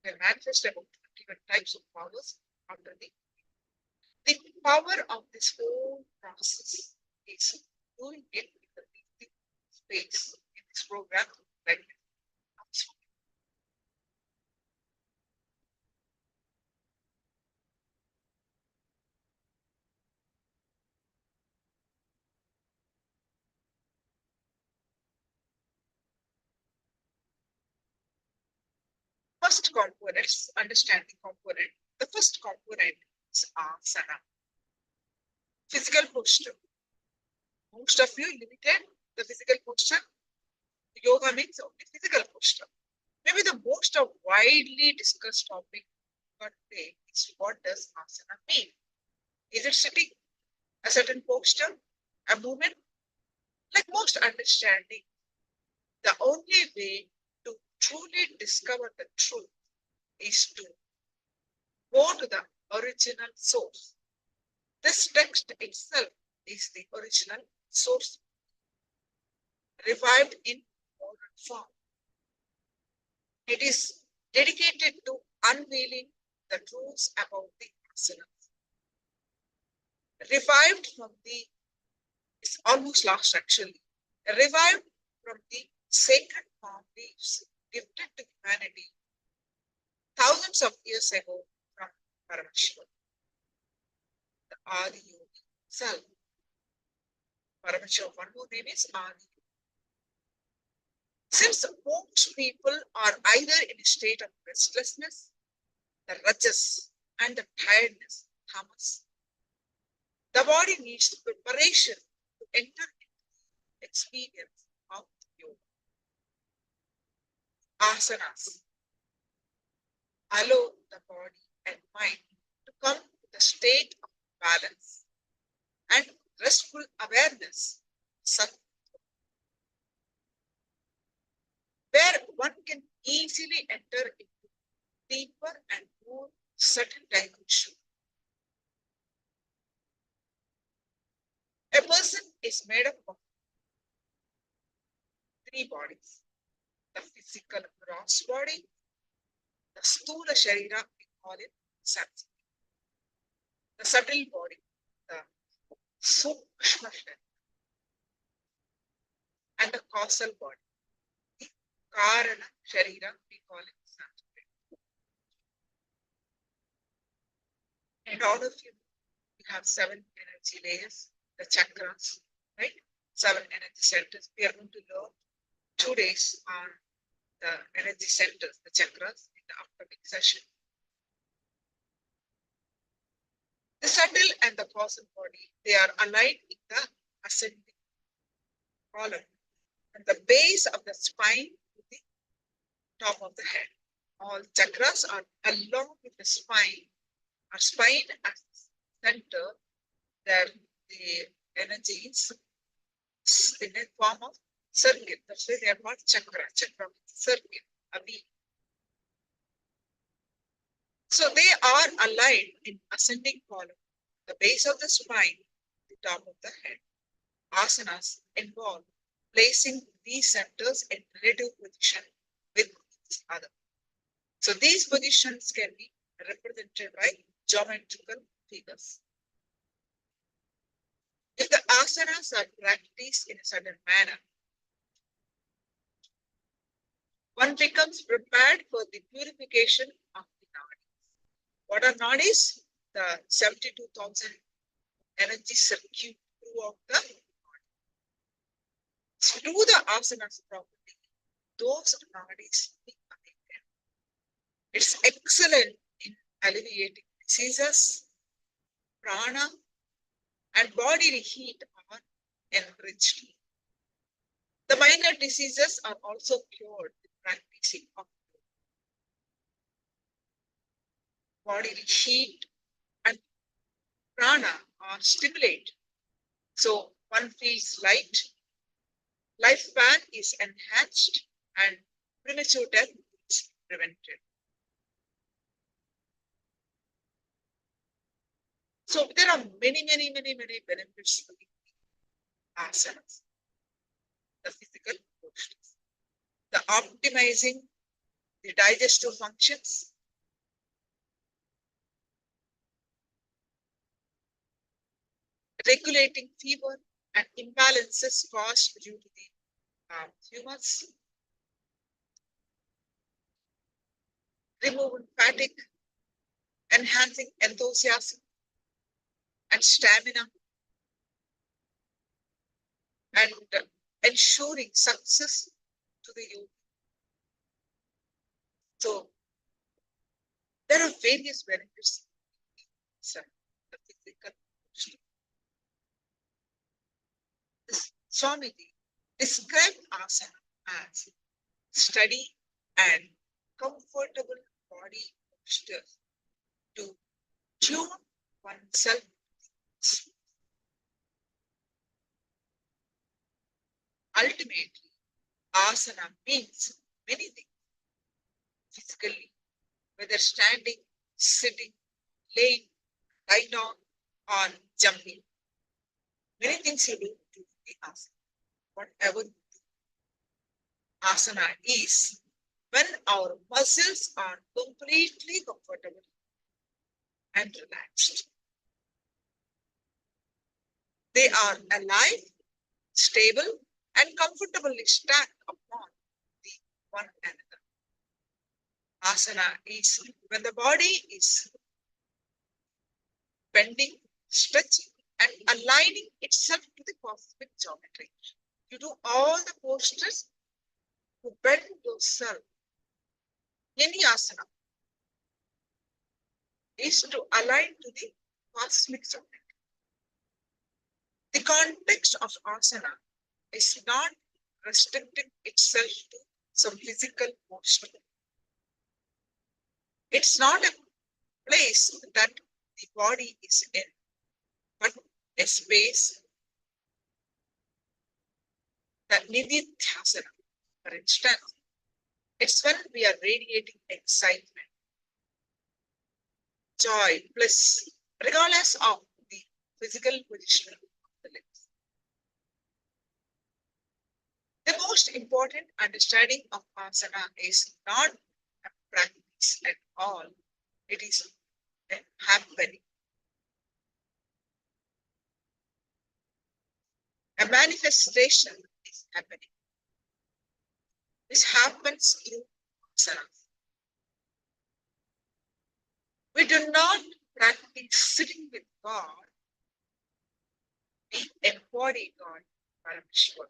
we manifest about 21 types of powers after the power of this whole process is doing it in the breathing space in this program like this. First components, understand the component. The first component is asana, physical posture. Most of you limited the physical posture. Yoga means only physical posture. Maybe the most widely discussed topic for today is what does asana mean? Is it sitting, a certain posture, a movement? Like most understanding, the only way to truly discover the truth is to go to the original source. This text itself is the original source, revived in modern form. It is dedicated to unveiling the truths about the asanas. Revived from the, it's almost lost actually, revived from the sacred palm leaves gifted to humanity thousands of years ago from Paramashivoham, the Adi Yogi himself. Paramashivoham, one more name is Adi. Since most people are either in a state of restlessness, the rajas, and the tiredness, tamas, the body needs preparation to enter into the experience of yoga. Asanas allow the body and mind to come to the state of balance and restful awareness, where one can easily enter into deeper and more subtle dimension. A person is made up of three bodies: the physical gross body, the sthula sharira, we call it Sanskrit, the subtle body, the sukshma sharira, and the causal body, the karana sharira, we call it Sanskrit. And all of you, we have 7 energy layers, the chakras, right? 7 energy centers. We are going to learn 2 days on the energy centers, the chakras, in the upcoming session. The subtle and the causal body, they are aligned in the ascending column, and the base of the spine to the top of the head. All chakras are along with the spine. Our spine as the center, there the energies in a form of circle. That's why they are called chakra. Chakra means circle, a V. So they are aligned in ascending column, the base of the spine, the top of the head. Asanas involve placing these centers in relative position with each other. So these positions can be represented by geometrical figures. If the asanas are practiced in a certain manner, one becomes prepared for the purification of the nadis. What are nadis? The 72,000 energy circuit throughout the body. So do the asanas properly, those nadis will awaken. It's excellent in alleviating diseases, prana, and bodily heat are enriched. The minor diseases are also cured with practicing of bodily heat and prana are stimulated. So one feels light, lifespan is enhanced, and premature death is prevented. So there are many benefits of the asanas, the physical postures, the optimizing the digestive functions, regulating fever and imbalances caused due to the humors, removing fatigue, enhancing enthusiasm and stamina, and ensuring success to the yoga. So there are various benefits. The physical posture. Swamiji described asana as steady and comfortable body posture to tune oneself. Ultimately, asana means many things. Physically, whether standing, sitting, laying, lying down, or jumping. Many things you do to the asana. Whatever you do. Asana is when our muscles are completely comfortable and relaxed. They are alive, stable, and comfortably stacked upon the one another. Asana is when the body is bending, stretching, and aligning itself to the cosmic geometry. You do all the postures to bend yourself. Any asana is to align to the cosmic geometry. The context of asana is not restricting itself to some physical posture. It's not a place that the body is in, but a space that Nithyananda, for instance, it's when we are radiating excitement, joy, bliss, regardless of the physical position of the limbs. The most important understanding of asana is not a practice at all. It is a happening. A manifestation is happening. This happens through asana. We do not practice sitting with God. We embody God, Paramashivoham.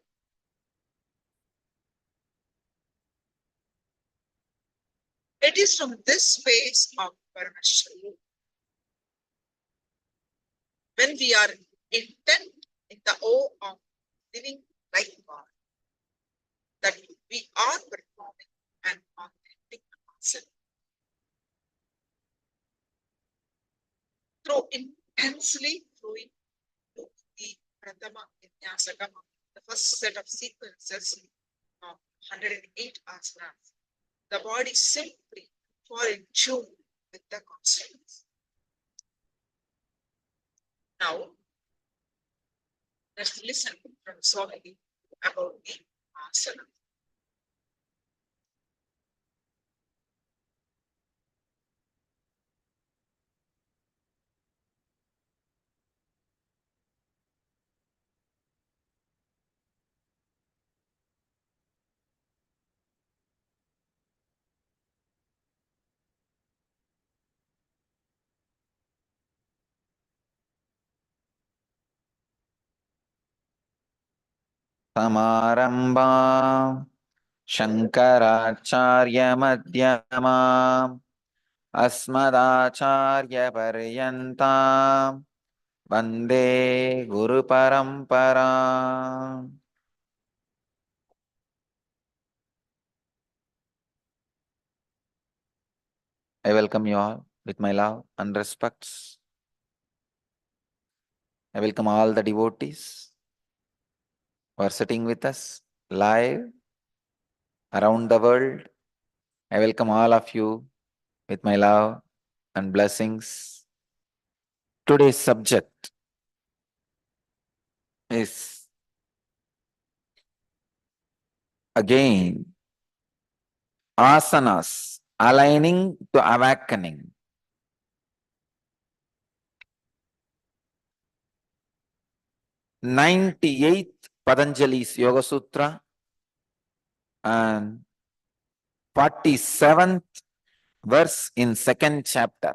It is from this space of Paramashivoham, when we are intent in the awe of living like God, that we are performing an authentic asana. Through intensely flowing to the Pratama Vinyasakama, the first set of sequences of 108 asanas, the body simply fall in tune with the constants. Now, let's listen from Swami about the asana. Samarambha Shankaracharya Madhyama Asmadacharya Paryanta Vande Guru Parampara. I welcome you all with my love and respects. I welcome all the devotees who are sitting with us live around the world. I welcome all of you with my love and blessings. Today's subject is again asanas, aligning to awakening. 98th Patanjali's Yoga Sutra and 47th verse in second chapter.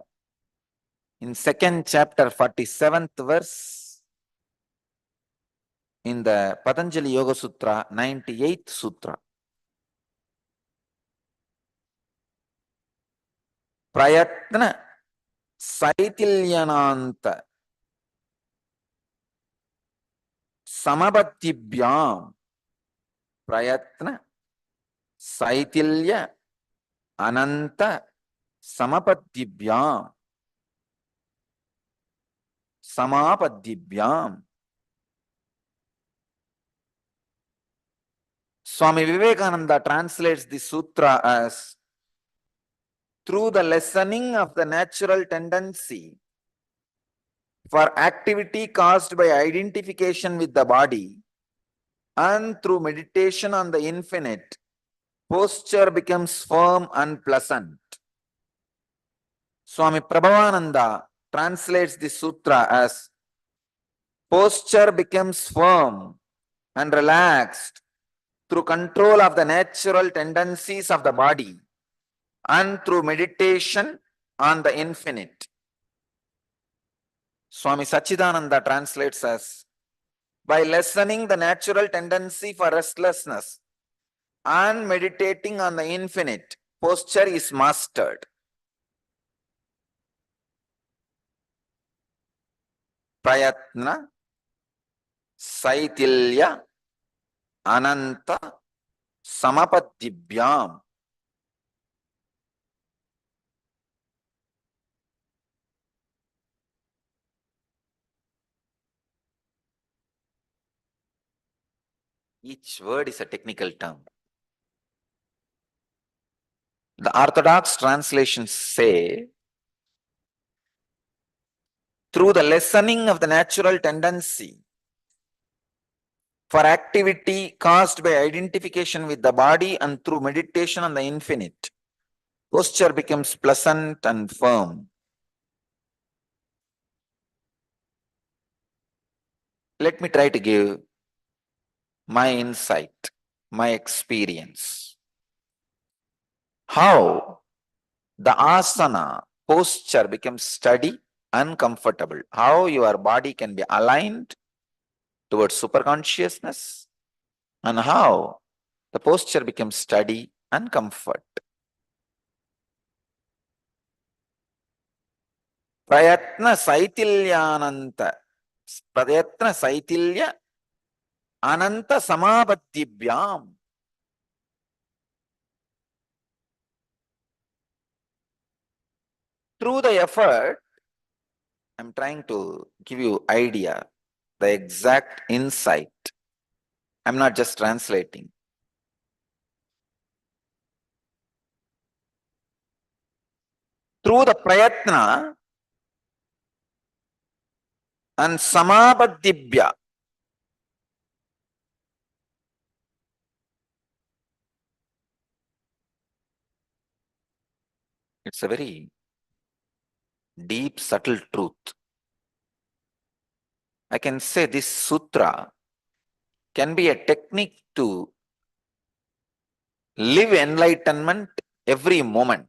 In second chapter, 47th verse in the Patanjali Yoga Sutra, 98th Sutra. Prayatna Saitillyananta Samabhattibhyam. Prayatna Saitilya Ananta Samapaddibhyam. Samapaddibhyam. Swami Vivekananda translates the sutra as through the lessening of the natural tendency for activity caused by identification with the body and through meditation on the infinite, posture becomes firm and pleasant. Swami Prabhavananda translates the sutra as posture becomes firm and relaxed through control of the natural tendencies of the body and through meditation on the infinite. Swami Sachidananda translates as by lessening the natural tendency for restlessness and meditating on the infinite, posture is mastered. Prayatna Saitilya Ananta Samapadibhyam. Each word is a technical term. The orthodox translations say, through the lessening of the natural tendency for activity caused by identification with the body and through meditation on the infinite, posture becomes pleasant and firm. Let me try to give my insight, my experience. How the asana posture becomes steady and comfortable. How your body can be aligned towards superconsciousness, and how the posture becomes steady and comfort. Prayatna Saitilyananta. Prayatna Saitilya Ananta Samabhattibhyam. Through the effort, I'm trying to give you idea, the exact insight. I'm not just translating. Through the prayatna and samabhaddibhya, it's a very deep, subtle truth. I can say this sutra can be a technique to live enlightenment every moment.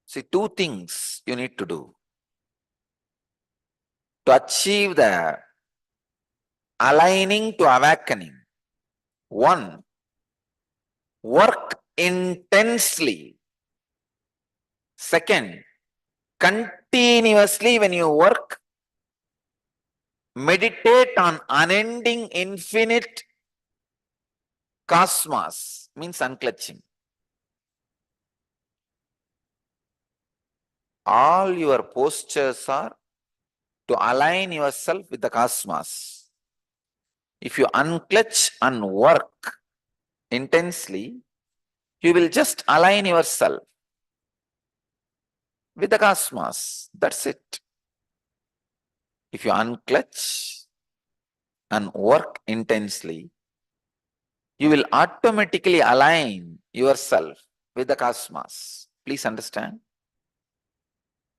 See, two things you need to do to achieve the aligning to awakening. One, work intensely. Second, continuously when you work, meditate on unending infinite cosmos, means unclutching. All your postures are to align yourself with the cosmos. If you unclutch and work intensely, you will just align yourself with the cosmos. That's it. If you unclutch and work intensely, you will automatically align yourself with the cosmos. Please understand.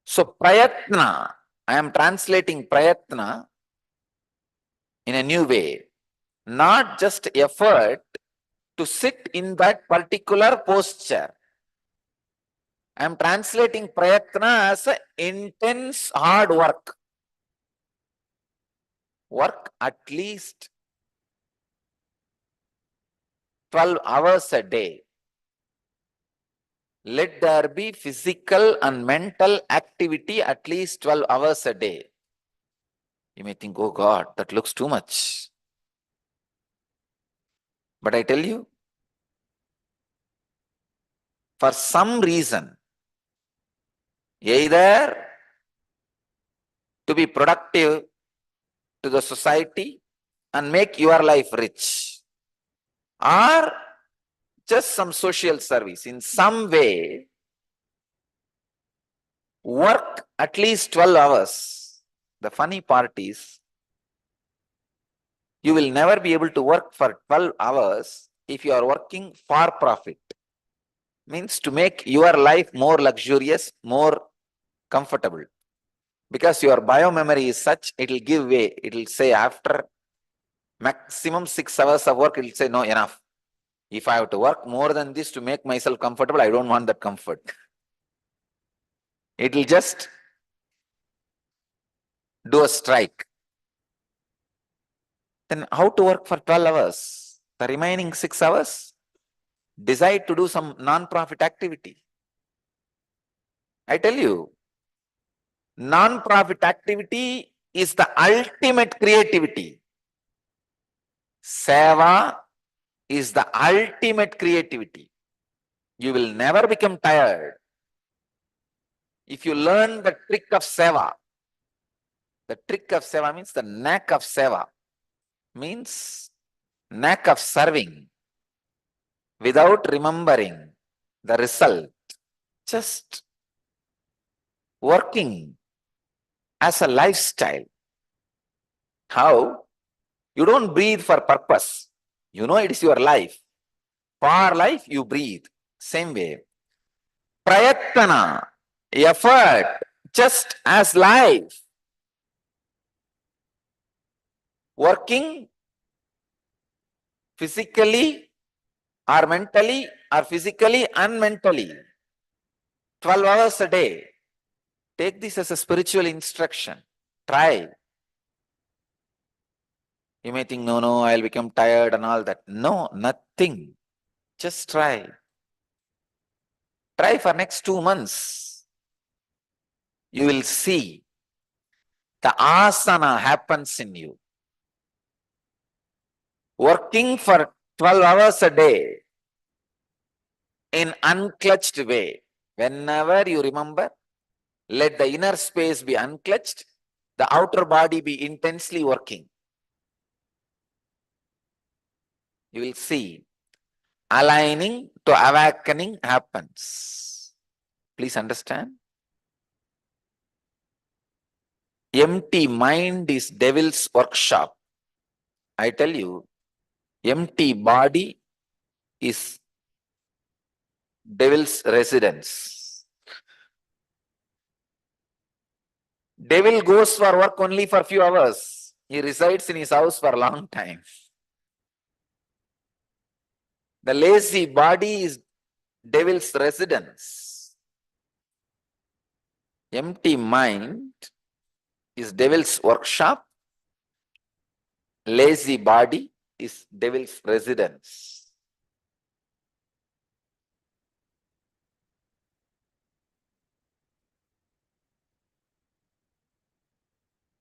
So prayatna, I am translating prayatna in a new way. Not just effort to sit in that particular posture. I am translating prayatna as a intense hard work. Work at least 12 hours a day. Let there be physical and mental activity at least 12 hours a day. You may think, oh God, that looks too much. But I tell you, for some reason, either to be productive to the society and make your life rich, or just some social service, in some way, work at least 12 hours. The funny part is, you will never be able to work for 12 hours if you are working for profit. Means to make your life more luxurious, more comfortable. Because your biomemory is such, it will give way. It will say after maximum 6 hours of work, it will say, no, enough. If I have to work more than this to make myself comfortable, I don't want that comfort. It will just do a strike. Then how to work for 12 hours? The remaining 6 hours, decide to do some non-profit activity. I tell you, Non-profit activity is the ultimate creativity. Seva is the ultimate creativity. You will never become tired. If you learn the trick of seva, the trick of seva means the knack of seva, means knack of serving without remembering the result, just working as a lifestyle. How? You don't breathe for purpose. You know it is your life. For life, you breathe. Same way. Prayatana, effort, just as life. Working physically or mentally or physically and mentally. 12 hours a day. Take this as a spiritual instruction. Try. You may think, no, I'll become tired and all that. No, nothing. Just try. Try for next 2 months. You will see the asana happens in you. Working for 12 hours a day in unclutched way. Whenever you remember, let the inner space be unclutched, the outer body be intensely working. You will see aligning to awakening happens. Please understand. Empty mind is devil's workshop. I tell you, empty body is devil's residence. Devil goes for work only for few hours. He resides in his house for a long time. The lazy body is devil's residence. Empty mind is devil's workshop. Lazy body is devil's residence.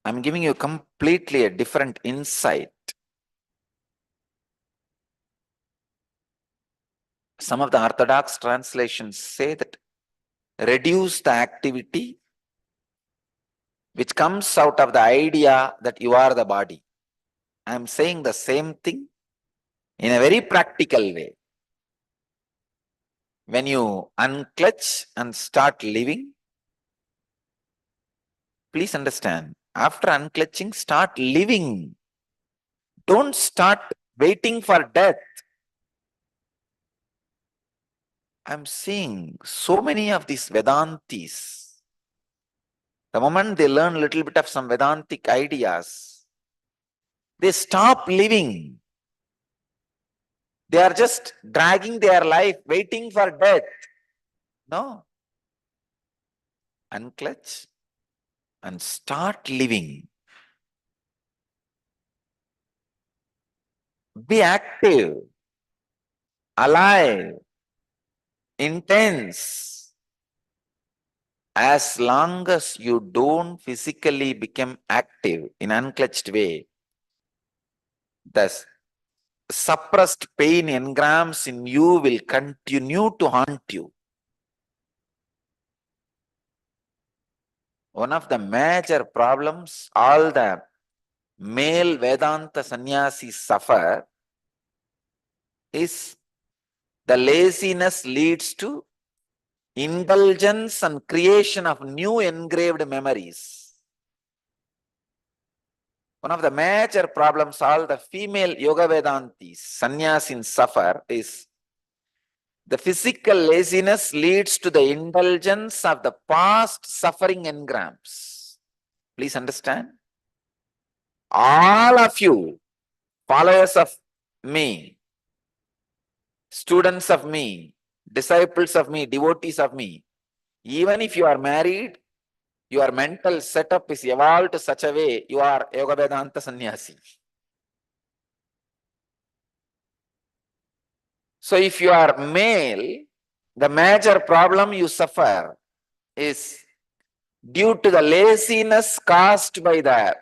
I'm giving you completely a different insight. Some of the orthodox translations say that reduce the activity which comes out of the idea that you are the body. I'm saying the same thing in a very practical way. When you unclutch and start living, please understand, after unclutching, start living. Don't start waiting for death. I'm seeing so many of these Vedantis. The moment they learn a little bit of some Vedantic ideas, they stop living. They are just dragging their life, waiting for death. No. Unclutch and start living. Be active, alive, intense. As long as you don't physically become active in unclutched way, the suppressed pain engrams in you will continue to haunt you. One of the major problems all the male Vedanta sannyasis suffer is the laziness leads to indulgence and creation of new engraved memories. One of the major problems all the female Yoga Vedantis, sannyasis suffer is the physical laziness leads to the indulgence of the past suffering engrams. Please understand. All of you, followers of me, students of me, disciples of me, devotees of me, even if you are married, your mental setup is evolved to such a way you are Yoga Vedanta sannyasi. So if you are male, the major problem you suffer is due to the laziness caused by the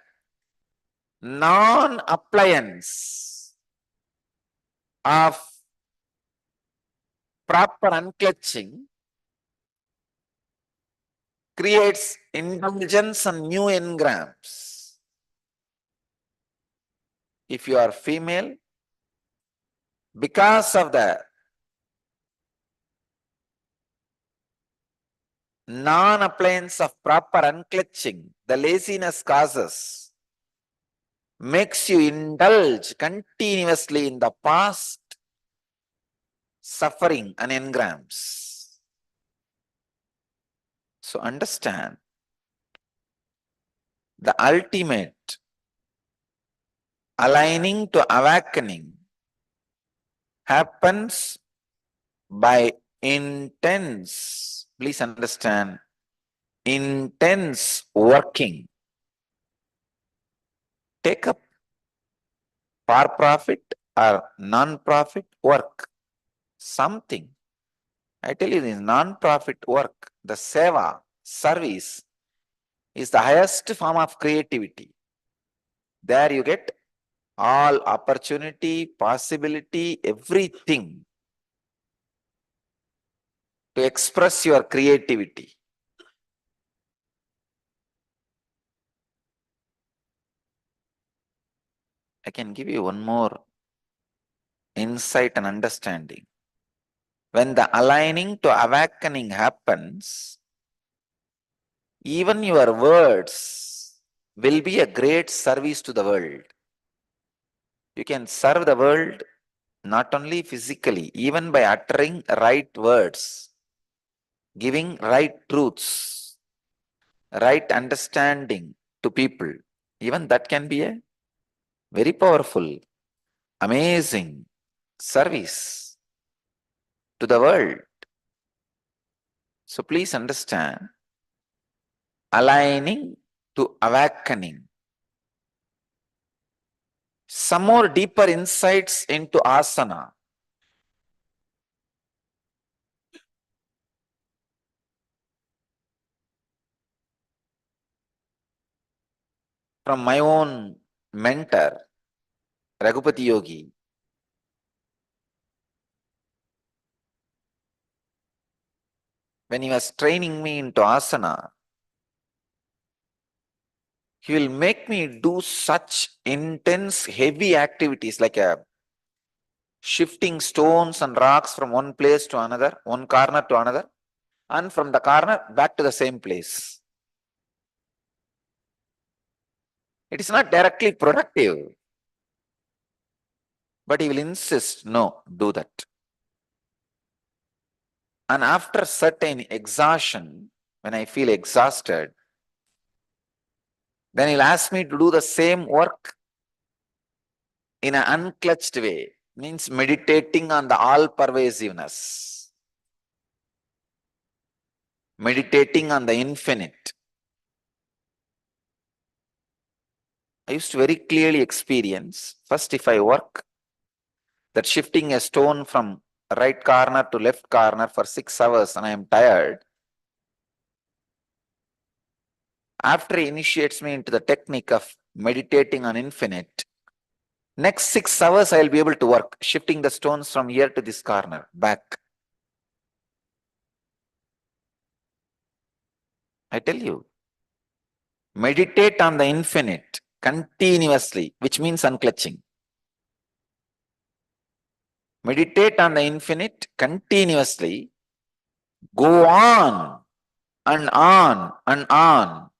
non-appliance of proper unclutching, creates indulgence and new engrams. If you are female, because of the non-appliance of proper unclutching, the laziness causes, makes you indulge continuously in the past suffering and engrams. So understand, the ultimate aligning to awakening happens by intense, please understand, intense working. Take up for profit or non-profit work, something. I tell you, this non-profit work, the seva, service, is the highest form of creativity. There you get all opportunity, possibility, everything to express your creativity. I can give you one more insight and understanding. When the aligning to awakening happens, even your words will be a great service to the world. You can serve the world not only physically, even by uttering right words, giving right truths, right understanding to people. Even that can be a very powerful, amazing service to the world. So please understand, aligning to awakening. Some more deeper insights into asana. From my own mentor, Raghupati Yogi. When he was training me into asana, he will make me do such intense, heavy activities like shifting stones and rocks from one place to another, one corner to another, and from the corner back to the same place. It is not directly productive, but he will insist, no, do that. And after certain exhaustion, when I feel exhausted, then he'll ask me to do the same work in an unclutched way, means meditating on the all-pervasiveness, meditating on the infinite. I used to very clearly experience, first if I work, that shifting a stone from right corner to left corner for 6 hours and I am tired, after he initiates me into the technique of meditating on infinite, next 6 hours I will be able to work, shifting the stones from here to this corner, back. I tell you, meditate on the infinite continuously, which means unclutching. Meditate on the infinite continuously, go on and on and on.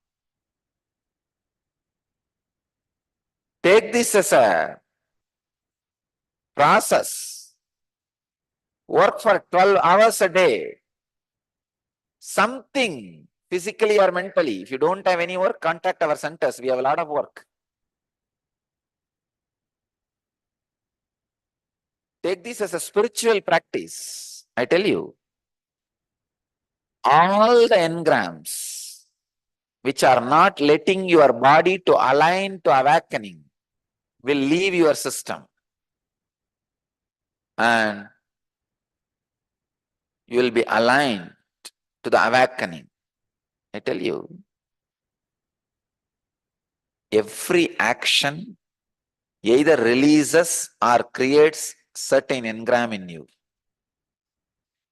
Take this as a process. Work for 12 hours a day. Something physically or mentally. If you don't have any work, contact our centers. We have a lot of work. Take this as a spiritual practice. I tell you, all the engrams which are not letting your body to align to awakening will leave your system. And you will be aligned to the awakening. I tell you, every action either releases or creates certain engram in you.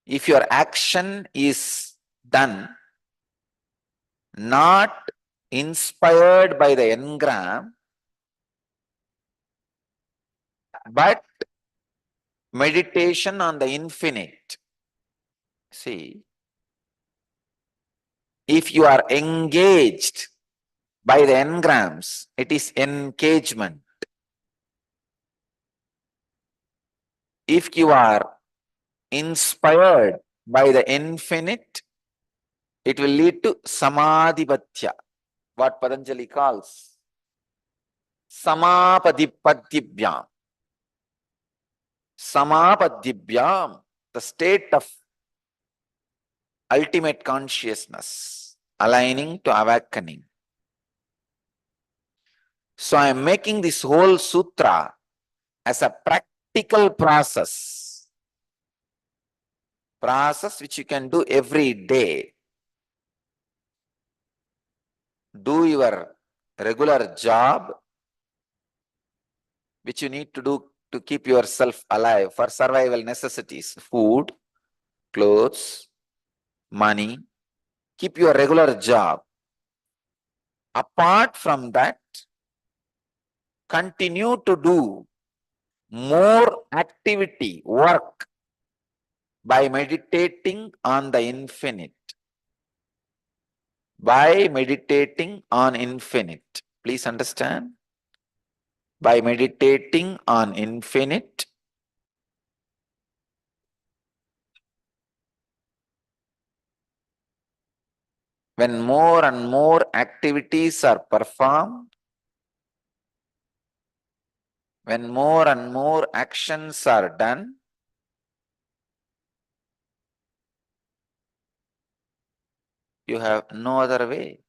If your action is done not inspired by the engram, but meditation on the infinite. See, if you are engaged by the engrams, it is engagement. If you are inspired by the infinite, it will lead to samadhipatya, what Patanjali calls samapadipatibhyam. Samapadibhyam, the state of ultimate consciousness, aligning to awakening. So I am making this whole sutra as a practical process which you can do every day. Do your regular job, which you need to do to keep yourself alive for survival necessities, food, clothes, money. Keep your regular job. Apart from that, continue to do more activity, work, by meditating on the infinite. By meditating on infinite. Please understand. By meditating on infinite, when more and more activities are performed, when more and more actions are done, you have no other way.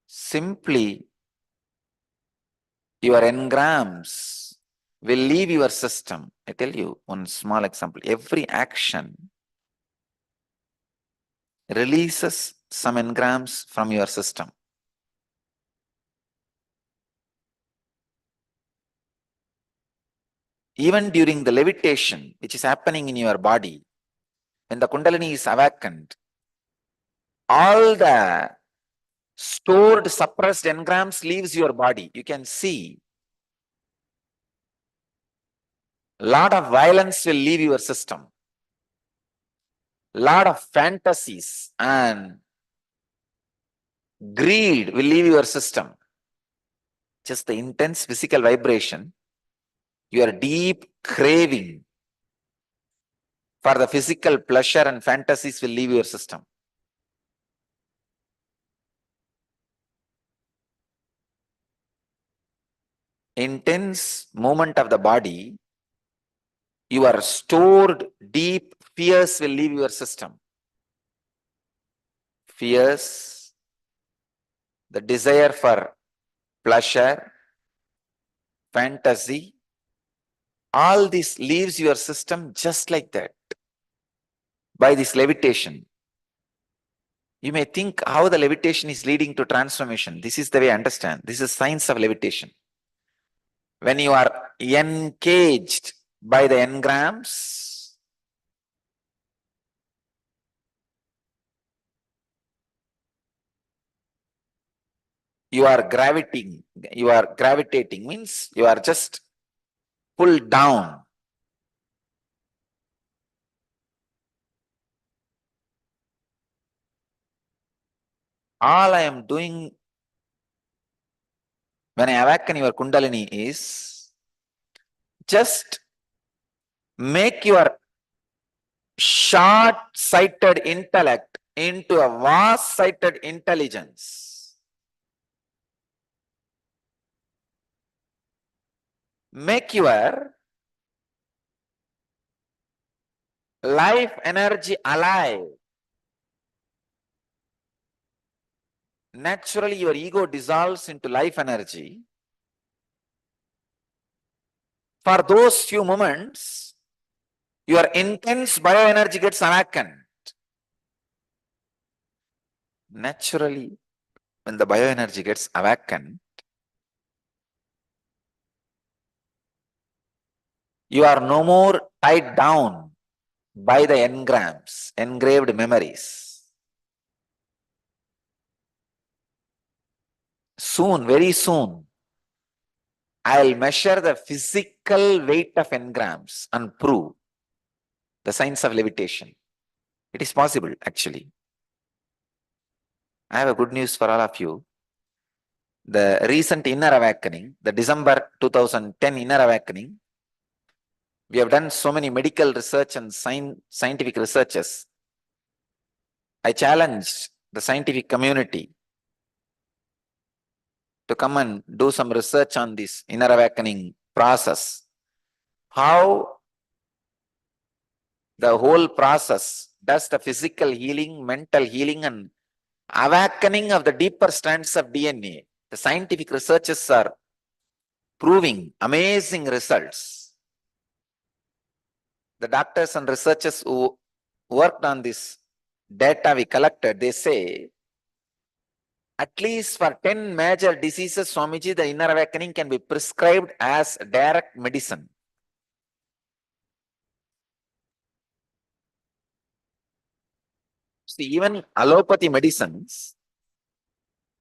Simply, your engrams will leave your system. I tell you one small example. Every action releases some engrams from your system. Even during the levitation, which is happening in your body, when the Kundalini is awakened, all the stored, suppressed engrams leaves your body. You can see a lot of violence will leave your system. Lot of fantasies and greed will leave your system. Just the intense physical vibration, your deep craving for the physical pleasure and fantasies will leave your system. Intense movement of the body, your stored deep fears will leave your system. Fears, the desire for pleasure, fantasy, all this leaves your system just like that. By this levitation, you may think how the levitation is leading to transformation. This is the way I understand. This is science of levitation. When you are encaged by the engrams, you are gravitating means you are just pulled down. All I am doing when I awaken your Kundalini is just make your short-sighted intellect into a vast-sighted intelligence. Make your life energy alive. Naturally, your ego dissolves into life energy. For those few moments, your intense bioenergy gets awakened. naturally, when the bioenergy gets awakened, you are no more tied down by the engrams, engraved memories. Soon, very soon, I'll measure the physical weight of engrams and prove the science of levitation. It is possible, actually. I have a good news for all of you. The recent inner awakening, the December 2010 inner awakening, we have done so many medical research and scientific researches. I challenged the scientific community to come and do some research on this inner awakening process. How the whole process does the physical healing, mental healing, and awakening of the deeper strands of DNA. The scientific researchers are proving amazing results. The doctors and researchers who worked on this data we collected, they say at least for 10 major diseases, Swamiji, the inner awakening can be prescribed as direct medicine. See, even allopathy medicines,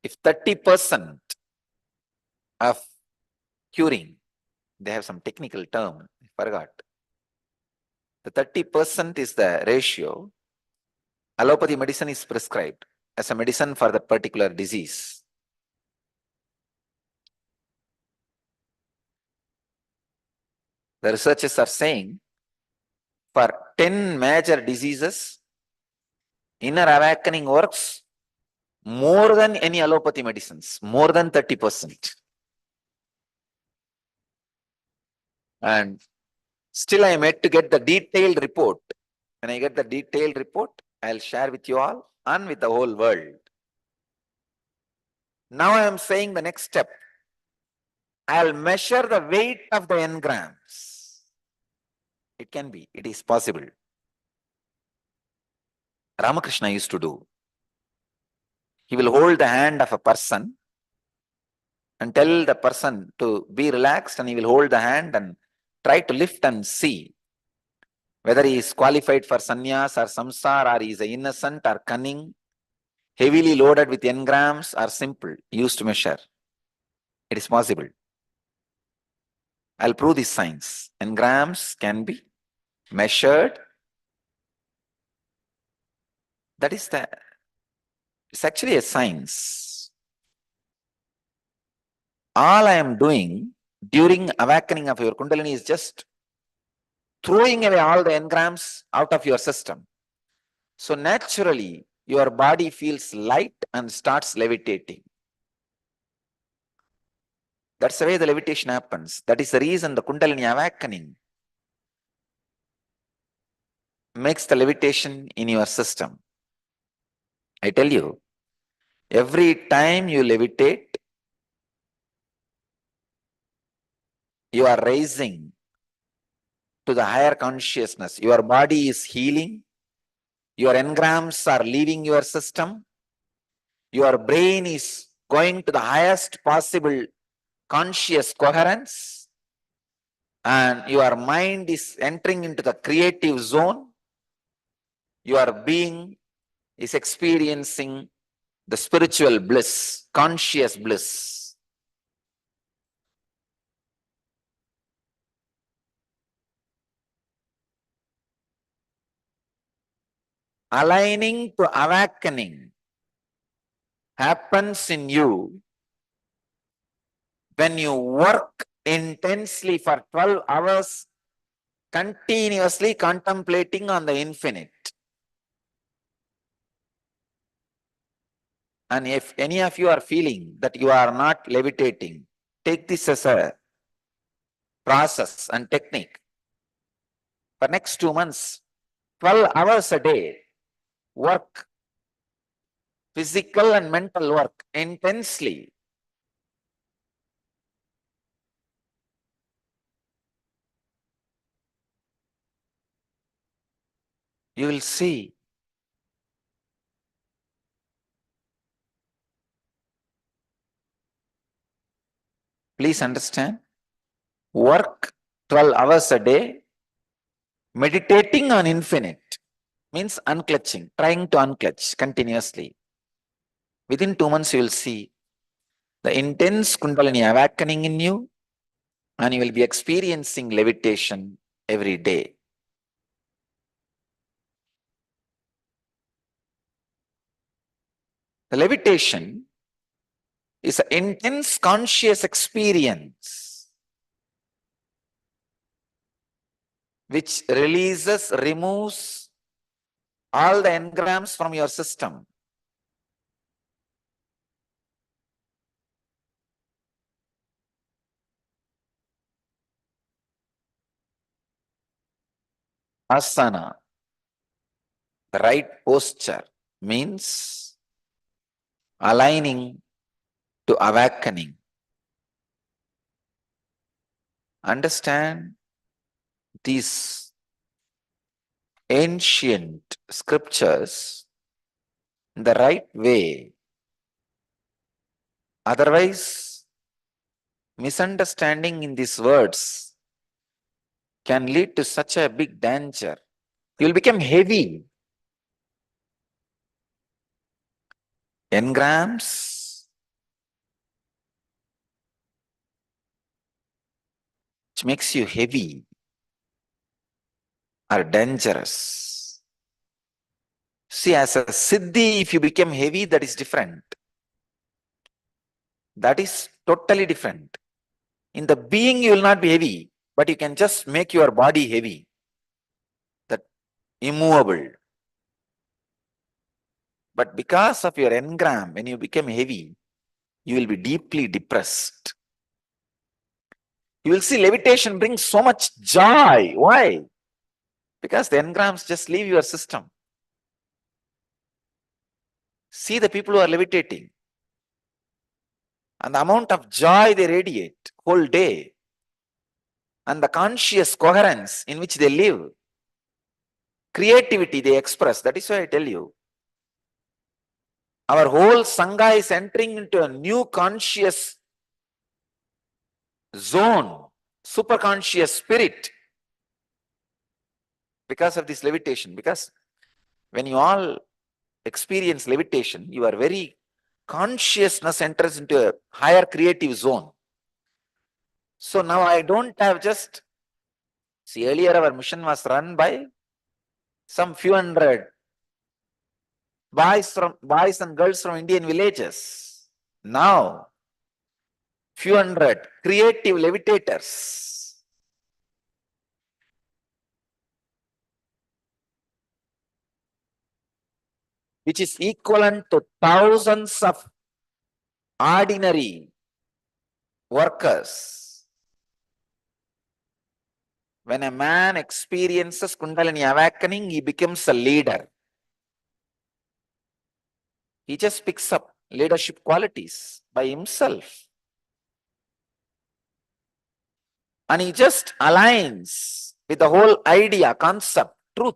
if 30% of curing, they have some technical term, I forgot. The 30% is the ratio. Allopathy medicine is prescribed as a medicine for the particular disease. The researchers are saying for 10 major diseases, inner awakening works more than any allopathy medicines, more than 30%. And still I am yet to get the detailed report. When I get the detailed report, I'll share with you all and with the whole world. Now I am saying the next step. I'll measure the weight of the engrams. It can be, it is possible. Ramakrishna used to do. He will hold the hand of a person and tell the person to be relaxed, and he will hold the hand and try to lift and see whether he is qualified for sannyas or samsara, or he is innocent or cunning, heavily loaded with engrams or simple, used to measure. It is possible. I'll prove this science. Engrams can be measured. That is it's actually a science. All I am doing during awakening of your Kundalini is just throwing away all the engrams out of your system. So naturally, your body feels light and starts levitating. That's the way the levitation happens. That is the reason the Kundalini awakening makes the levitation in your system. I tell you, every time you levitate, you are raising to the higher consciousness. Your body is healing. Your engrams are leaving your system. Your brain is going to the highest possible conscious coherence. And your mind is entering into the creative zone. Your being is experiencing the spiritual bliss, conscious bliss. Aligning to awakening happens in you when you work intensely for 12 hours, continuously contemplating on the infinite. And if any of you are feeling that you are not levitating, take this as a process and technique. For next 2 months, 12 hours a day, work, physical and mental work intensely. You will see Please understand. Work 12 hours a day. Meditating on infinite means unclutching, trying to unclutch continuously. Within 2 months, you will see the intense Kundalini awakening in you, and you will be experiencing levitation every day. The levitation is an intense conscious experience which removes all the engrams from your system. Asana, the right posture, means aligning to awakening. Understand these ancient scriptures in the right way. Otherwise, misunderstanding in these words can lead to such a big danger. You will become heavy. Engrams, which makes you heavy, are dangerous. See, as a siddhi, if you become heavy, that is different. That is totally different. In the being, you will not be heavy, but you can just make your body heavy, that immovable. But because of your engram, when you become heavy, you will be deeply depressed. You will see levitation brings so much joy. Why? Because the engrams just leave your system. See the people who are levitating and the amount of joy they radiate whole day, and the conscious coherence in which they live, creativity they express. That is why I tell you, our whole Sangha is entering into a new conscious zone, super conscious spirit, because of this levitation. Because when you all experience levitation, you are very consciousness enters into a higher creative zone. So now I don't have just, see, earlier our mission was run by some few hundred boys and girls from Indian villages. Now, few hundred creative levitators. Which is equivalent to thousands of ordinary workers. When a man experiences Kundalini awakening, he becomes a leader. He just picks up leadership qualities by himself. And he just aligns with the whole idea, concept, truth.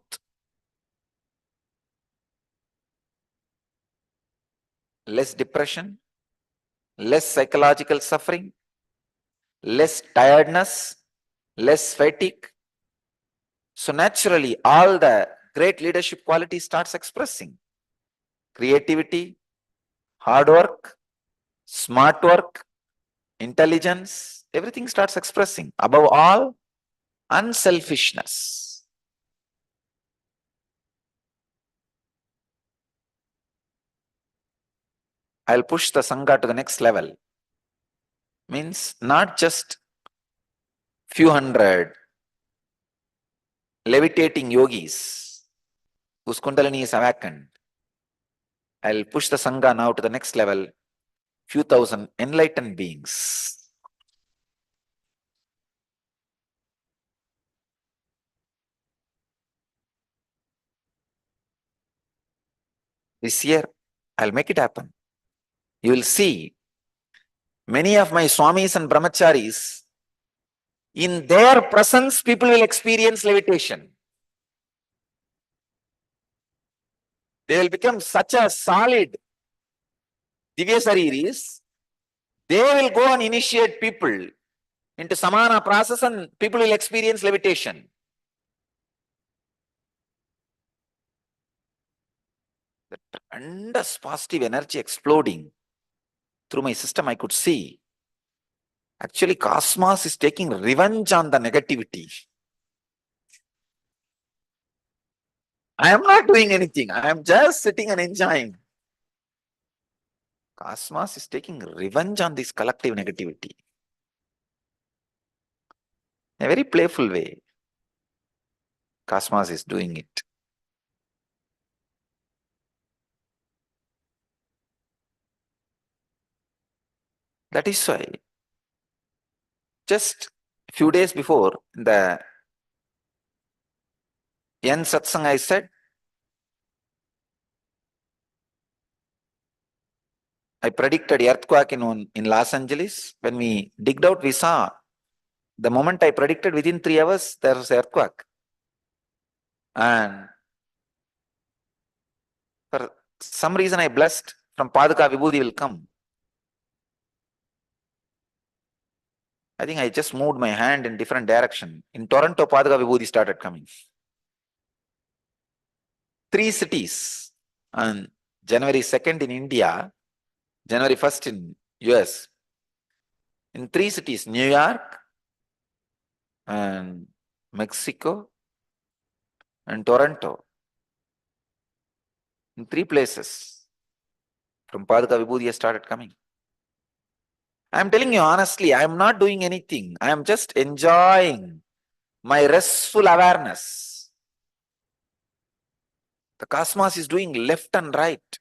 Less depression, less psychological suffering, less tiredness, less fatigue. So naturally, all the great leadership qualities starts expressing. Creativity, hard work, smart work, intelligence, everything starts expressing. Above all, unselfishness. I'll push the Sangha to the next level. Means not just few hundred levitating yogis whose Kundalini is awakened. I'll push the Sangha now to the next level. Few thousand enlightened beings. This year, I'll make it happen. You will see many of my Swamis and Brahmacharis, in their presence, people will experience levitation. They will become such a solid Divya Sariris They will go and initiate people into samana process and people will experience levitation. The tremendous positive energy exploding through my system, I could see. Actually, cosmos is taking revenge on the negativity. I am not doing anything. I am just sitting and enjoying. Cosmos is taking revenge on this collective negativity. In a very playful way. Cosmos is doing it. That is why, just a few days before, in the Yen Satsang, I said, I predicted earthquake in Los Angeles. When we digged out, we saw the moment I predicted, within 3 hours, there was earthquake. And for some reason, I blessed from Padaka Vibhuti will come. I think I just moved my hand in different direction. In Toronto, Padaka Vibhuti started coming. 3 cities. On January 2nd in India, January 1st in US. In 3 cities, New York and Mexico and Toronto. In 3 places, from Padaka Vibhuti has started coming. I am telling you honestly, I am not doing anything. I am just enjoying my restful awareness. The cosmos is doing left and right,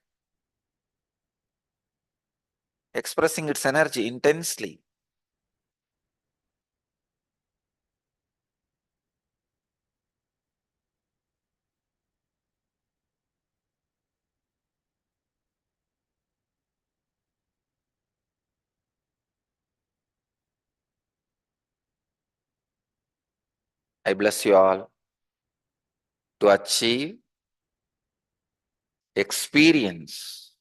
expressing its energy intensely. I bless you all to achieve, experience,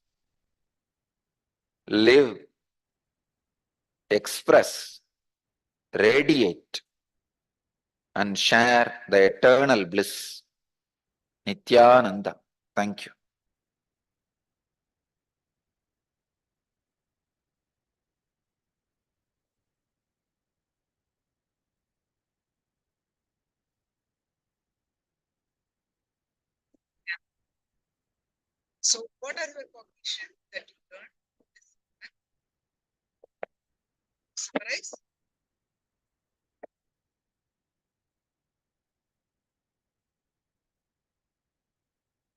live, express, radiate, and share the eternal bliss. Nithyananda. Thank you. So what are your cognition that you learned? Summarize.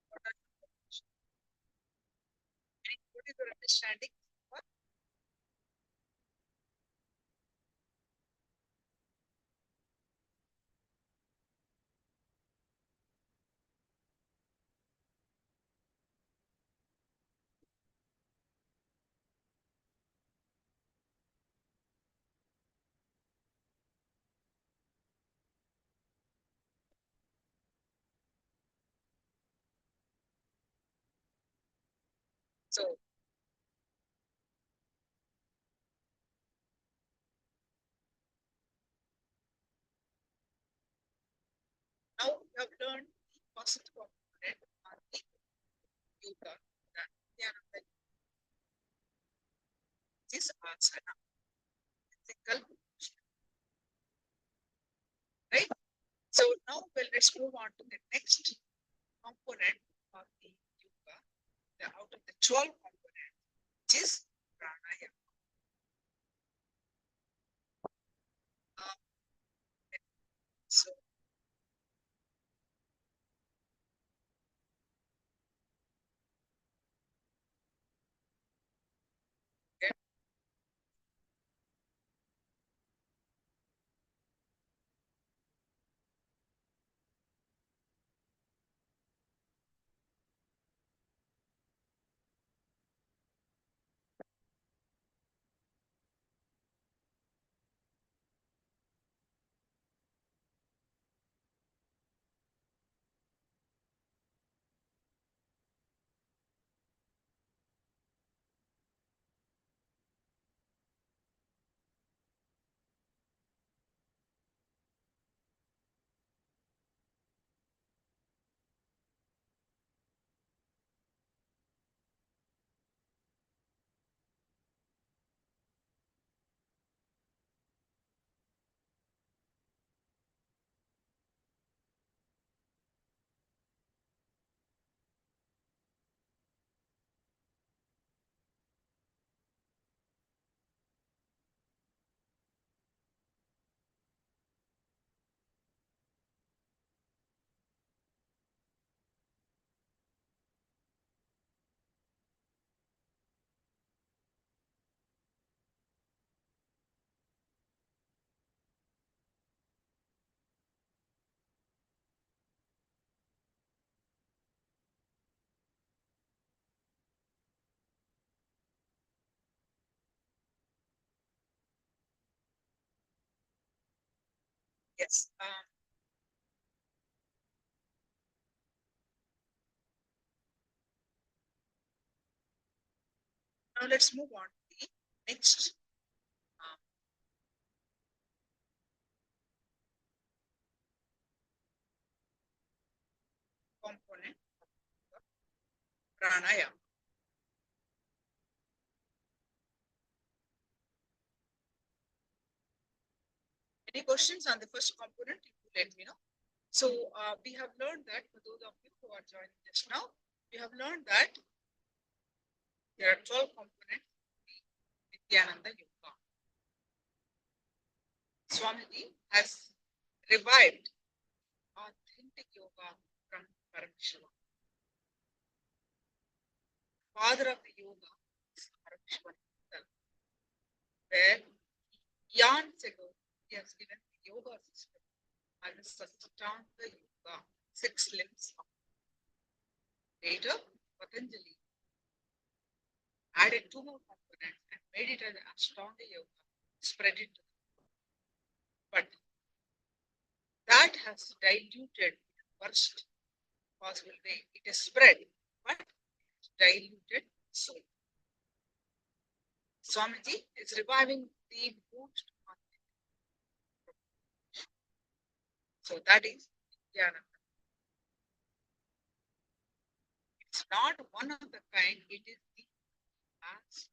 What are your cognition? What is your understanding? What? So now you have learned the positive component on the yoga, the Nithyananda, this asana, physical, right? So now let's move on to the next component of the yoga, out of the 12 components, which is pranayama. So okay. Yes. Now let's move on to the next component of pranayama. Any questions on the first component? Let me know. So we have learned that for those of you who are joining just now, we have learned that there are 12 components of the Nithyananda Yoga. Swamiji has revived authentic yoga from Paramashivoham. Father of the yoga is Paramashivoham himself, where eons ago he has given the yoga system and the Ashtanga yoga, 6 limbs of later Patanjali added 2 more components and made it as Ashtanga yoga, spread it to the world. But that has diluted in the worst possible way. It is spread, but it's diluted soul. Swamiji is reviving the most authentic. So that is Nithyananda. It's not one of the kind, it is the as.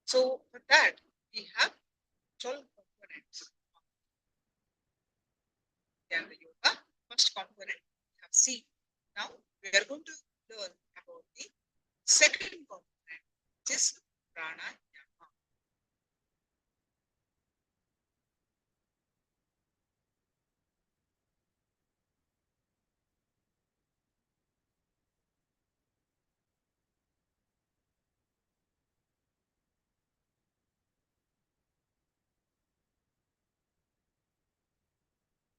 So for that, we have 12 components of Nithyananda Yoga. First component we have seen. Now we are going to learn about the second component, which is pranayama.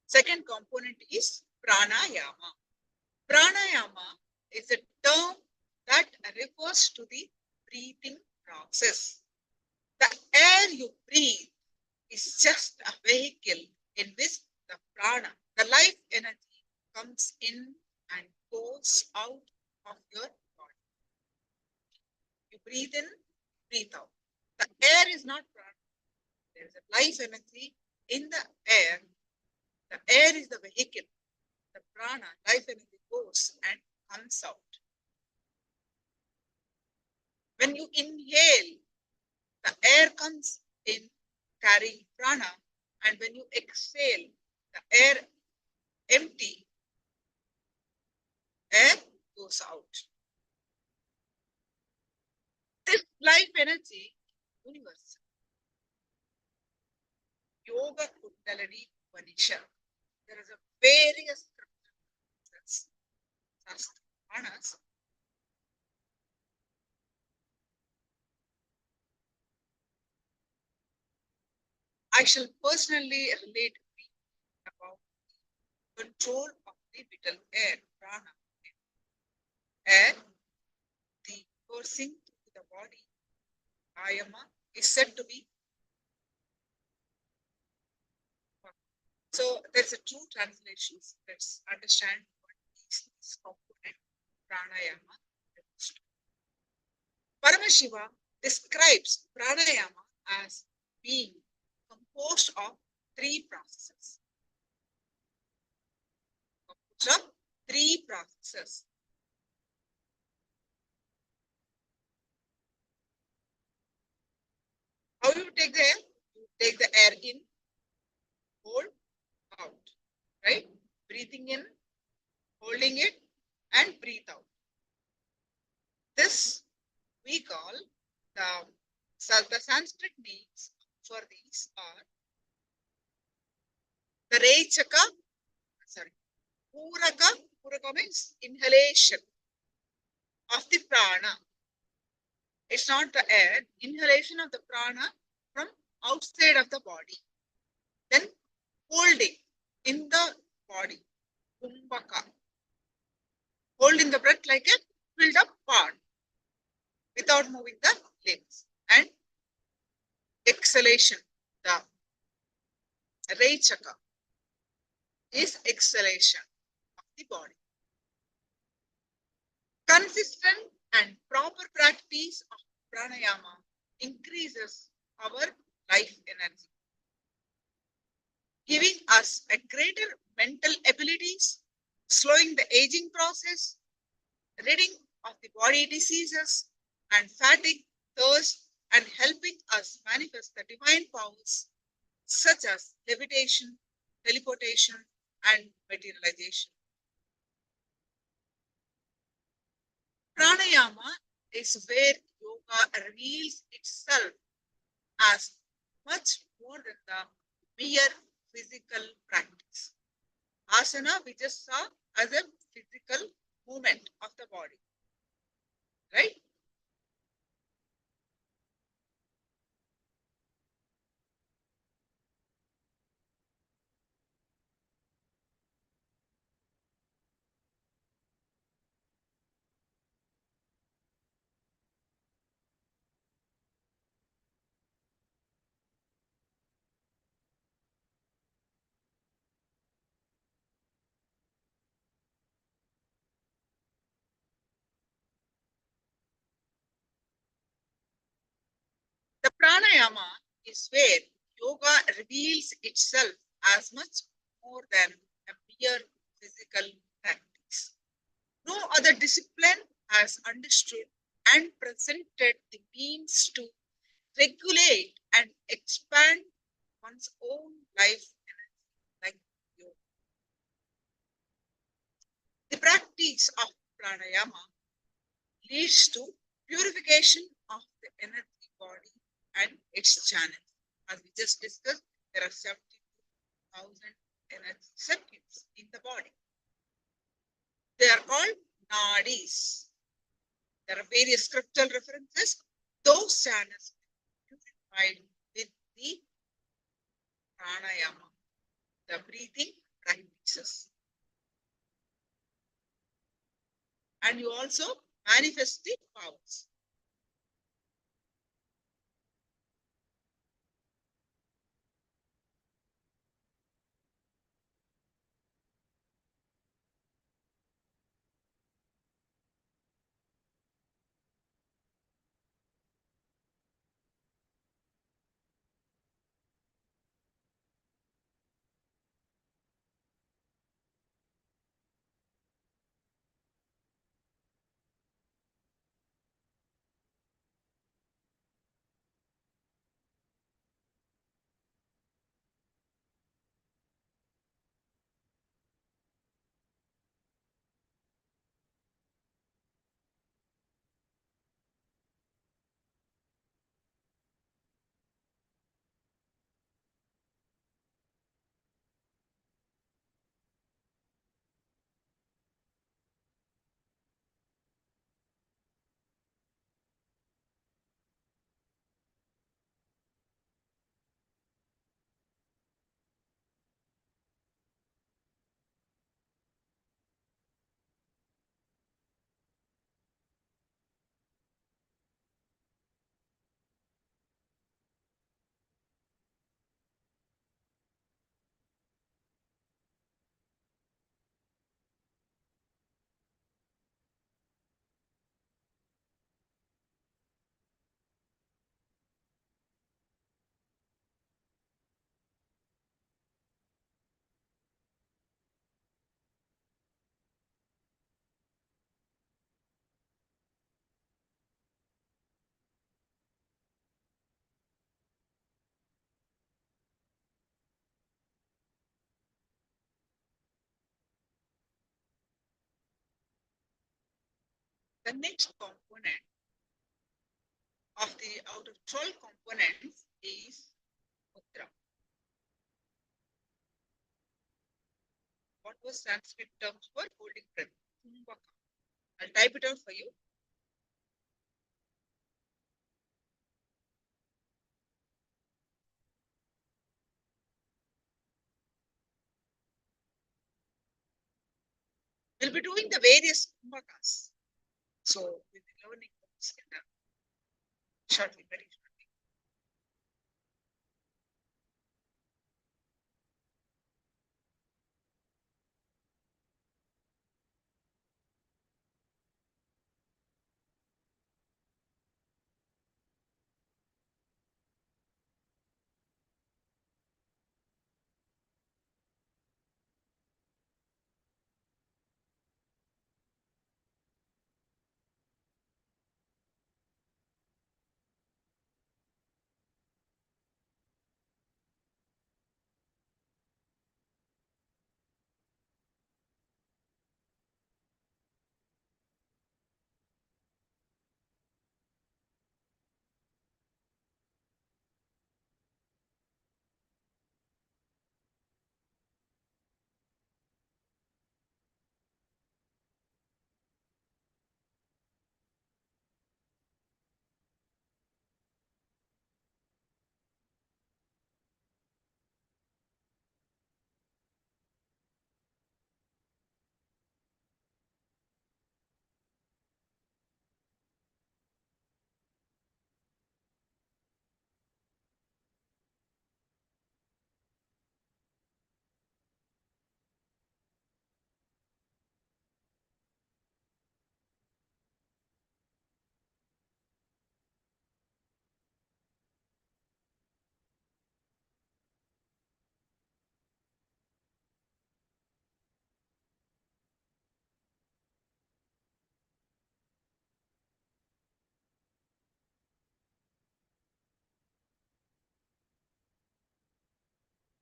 Second component is pranayama. Pranayama is a term that refers to the breathing process. The air you breathe is just a vehicle in which the prana, the life energy, comes in and goes out of your body. You breathe in, breathe out. The air is not prana. There is a life energy in the air. The air is the vehicle. The prana, life energy, goes and comes out. When you inhale, the air comes in carrying prana, and when you exhale, the air empty, air goes out. This life energy is universal. Yoga Kundalini Vanisha. There is a various scriptures, Sastranas. I shall personally relate about the control of the vital air, prana, air, the coursing through the body, ayama, is said to be. So there's a two translations. Let's understand what is this component pranayama. Paramashiva describes pranayama as being composed of 3 processes. Composed of 3 processes. How you take the air? You take the air in, hold, out, right? Breathing in, holding it, and breathe out. This we call the Sanskrit names for these are the Rechaka, sorry, Puraka means inhalation of the prana. It's not the air, inhalation of the prana from outside of the body. Then holding in the body, Kumbhaka. Hold in the breath like a filled up pond without moving the limbs. And exhalation, the Rechaka is exhalation of the body. Consistent and proper practice of pranayama increases our life energy, giving us a greater mental abilities, slowing the aging process, ridding of the body diseases and fatigue, thirst, and helping us manifest the divine powers such as levitation, teleportation, and materialization. Pranayama is where yoga reveals itself as much more than the mere physical practice. Asana we just saw as a physical movement of the body, right? The pranayama is where yoga reveals itself as much more than a mere physical practice. No other discipline has understood and presented the means to regulate and expand one's own life energy like yoga. The practice of pranayama leads to purification of the energy body and its channels. As we just discussed, there are 72,000 energy circuits in the body. They are called nadis. There are various scriptural references. Those channels are purified with the pranayama, the breathing practices. And you also manifest the powers. The next component of the out of 12 components is mudra. What was Sanskrit terms for holding breath? Kumbhaka. I'll type it out for you. We'll be doing the various kumbhakas. So we'll be learning those shortly, very shortly.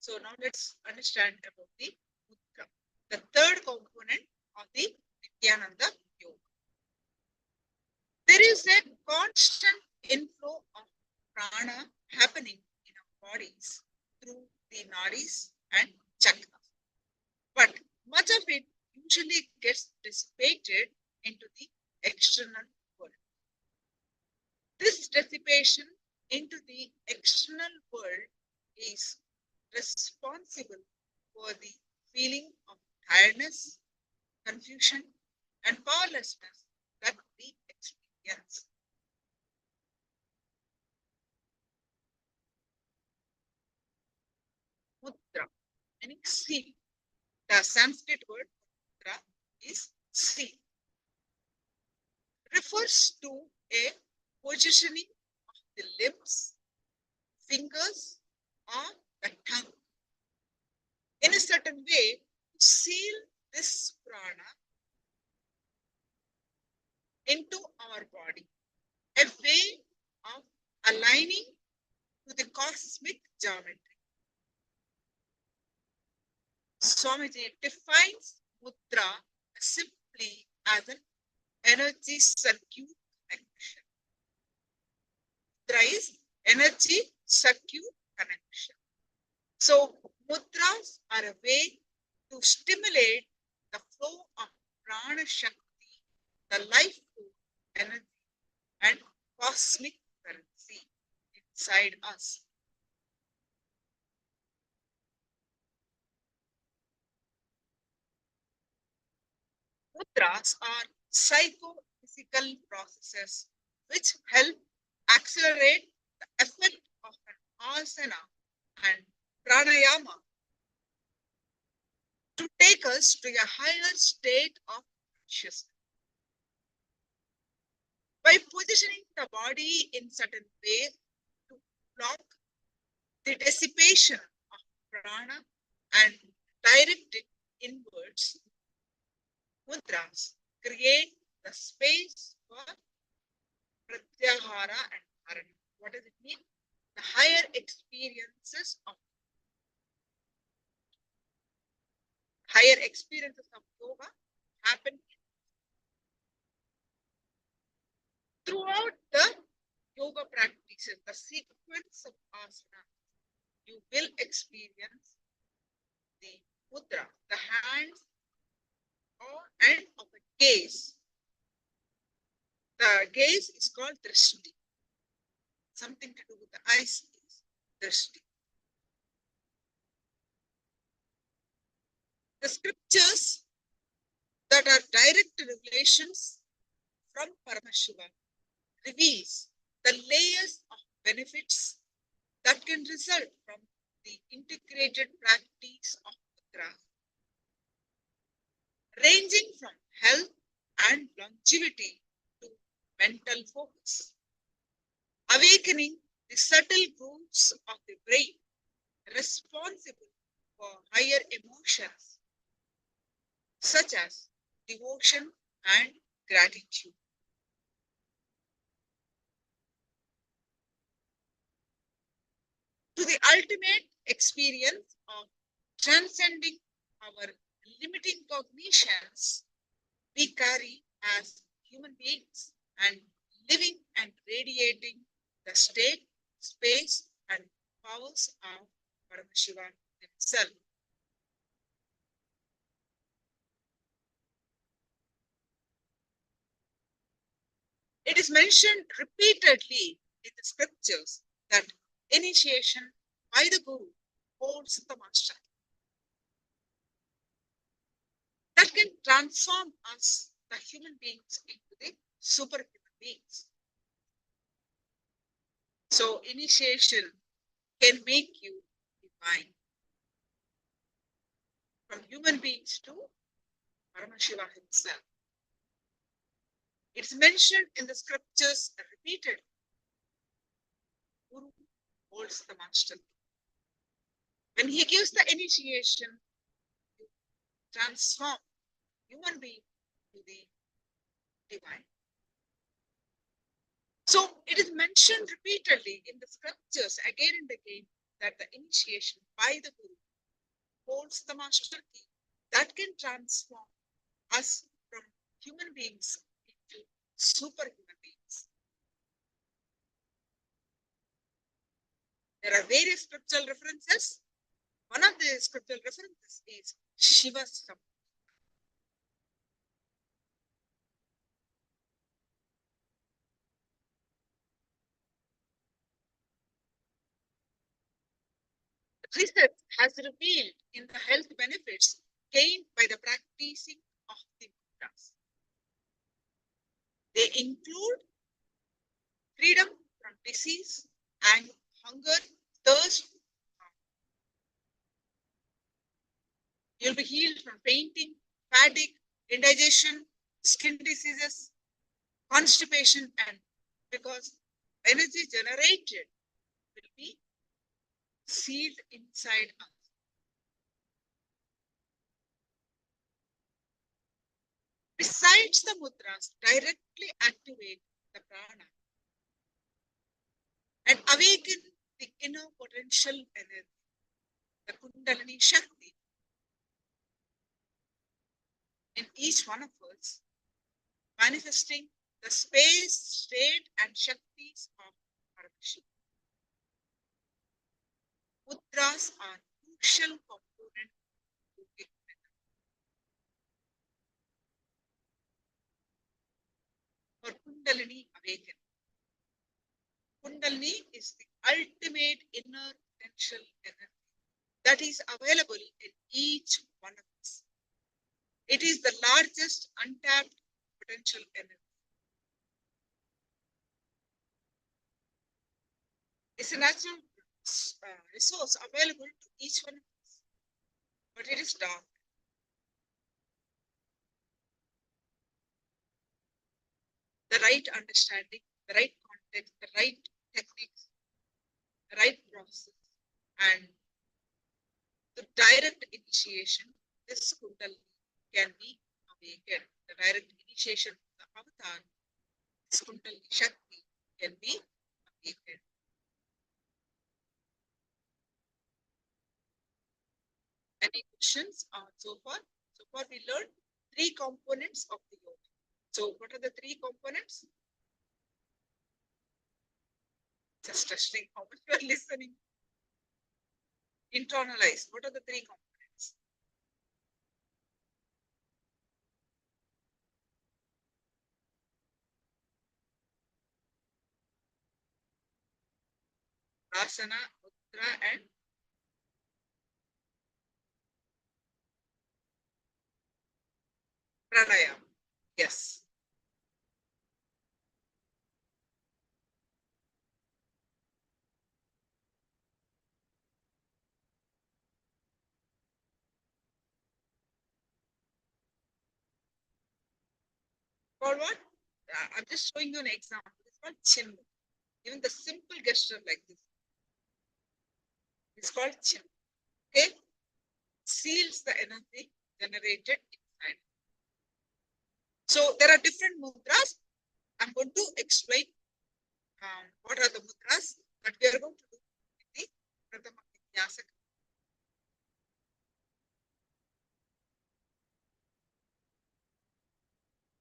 So now let's understand about the mudra, the third component of the Nithyananda yoga. There is a constant inflow of prana happening in our bodies through the nadis and chakras. But much of it usually gets dissipated into the external world. This dissipation into the external world is responsible for the feeling of tiredness, confusion, and powerlessness that we experience. Mudra, meaning seal. The Sanskrit word mudra is seal. Refers to a positioning of the lips, fingers, or the tongue in a certain way to seal this prana into our body, a way of aligning to the cosmic geometry. Swamiji defines mudra simply as an energy circuit connection. Mudra is energy circuit connection. So mudras are a way to stimulate the flow of prana shakti, the life force, energy, and cosmic currency inside us. Mudras are psychophysical processes which help accelerate the effect of an asana and pranayama to take us to a higher state of consciousness. By positioning the body in certain ways to block the dissipation of prana and direct it inwards, mudras create the space for pratyahara and dharana. What does it mean? The higher experiences of yoga happen throughout the yoga practices, the sequence of asana. You will experience the mudra, the hands and of a gaze. The gaze is called drishti. Something to do with the eyes is drishti. The scriptures that are direct revelations from Paramashiva reveals the layers of benefits that can result from the integrated practice of mudra, ranging from health and longevity to mental focus, awakening the subtle grooves of the brain responsible for higher emotions such as devotion and gratitude. To the ultimate experience of transcending our limiting cognitions we carry as human beings and living and radiating the state, space, and powers of Paramashiva himself. It is mentioned repeatedly in the scriptures that initiation by the Guru holds the master that can transform us, the human beings, into the superhuman beings. So initiation can make you divine. From human beings to Paramashiva himself. It's mentioned in the scriptures repeatedly. Guru holds the master. When he gives the initiation, you transform human being to the divine. So it is mentioned repeatedly in the scriptures again and again that the initiation by the Guru holds the master key that can transform us from human beings into superhuman beings. There are various scriptural references. One of the scriptural references is Shiva's Samudra. Research has revealed in the health benefits gained by the practicing of the mudras. They include freedom from disease and hunger, thirst. You'll be healed from fainting, fatigue, indigestion, skin diseases, constipation, and because energy generated will be sealed inside us. Besides, the mudras directly activate the prana and awaken the inner potential energy, the Kundalini Shakti, in each one of us, manifesting the space, state, and Shaktis of Paramashivoham. Mudras are crucial component to it. For Kundalini awaken. Kundalini is the ultimate inner potential energy that is available in each one of us. It is the largest untapped potential energy. It's a natural resource available to each one of us, but it is dark. The right understanding, the right context, the right techniques, the right process, and the direct initiation, this Kundalini can be awakened. The direct initiation of the avatar, this Kundalini Shakti can be awakened. Any questions so far? So far we learned 3 components of the yoga. So what are the 3 components? Just testing how much you are listening. Internalize. What are the 3 components? Asana, mudra, and pranayama. Yes. For what? I'm just showing you an example. It's called chin. Even the simple gesture like this. It's called chin. Okay? Seals the energy generated inside. So there are different mudras. I'm going to explain what are the mudras that we are going to do in the Prathama.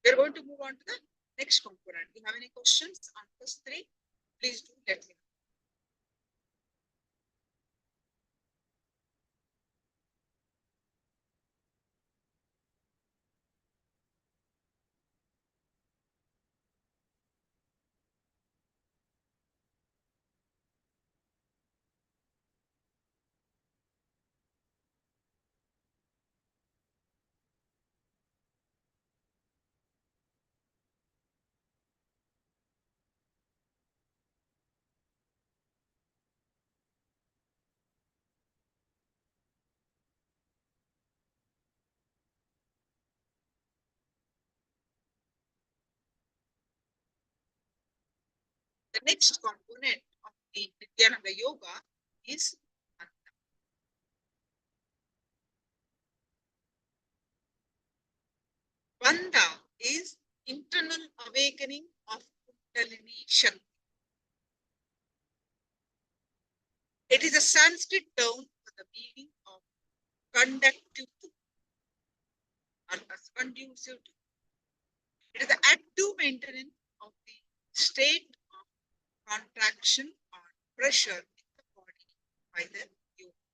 We are going to move on to the next component. Do you have any questions on first 3? Please do let me know. The next component of the Nithyananda Yoga is Bandha is internal awakening of Kundalini Shakti. It is a Sanskrit term for the meaning of conductive to or conducive to. It is the active maintenance of the state of contraction or pressure in the body by the yoga.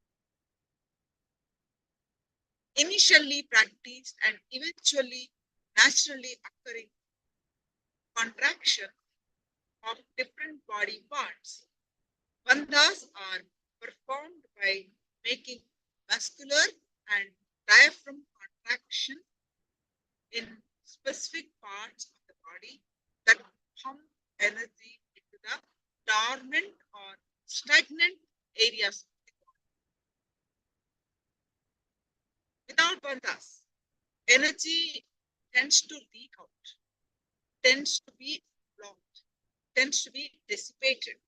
Initially practiced and eventually naturally occurring contraction of different body parts. Bandhas are performed by making muscular and diaphragm contraction in specific parts of the body that pump energy into the dormant or stagnant areas of the body. Without bandhas, energy tends to leak out, tends to be blocked, tends to be dissipated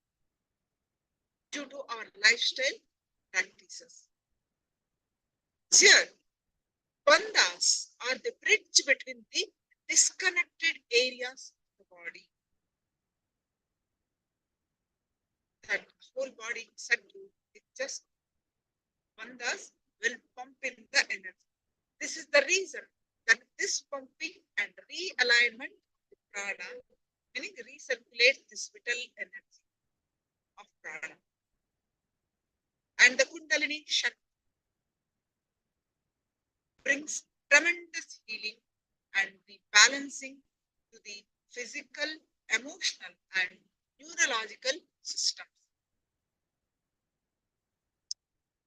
due to our lifestyle practices. Here, bandhas are the bridge between the disconnected areas of the body. That whole body said to it just bandhas will pump in the energy. This is the reason that this pumping and realignment of the prana, meaning recirculate this vital energy of prana. And the Kundalini Shakti brings tremendous healing and the balancing to the physical, emotional, and neurological systems.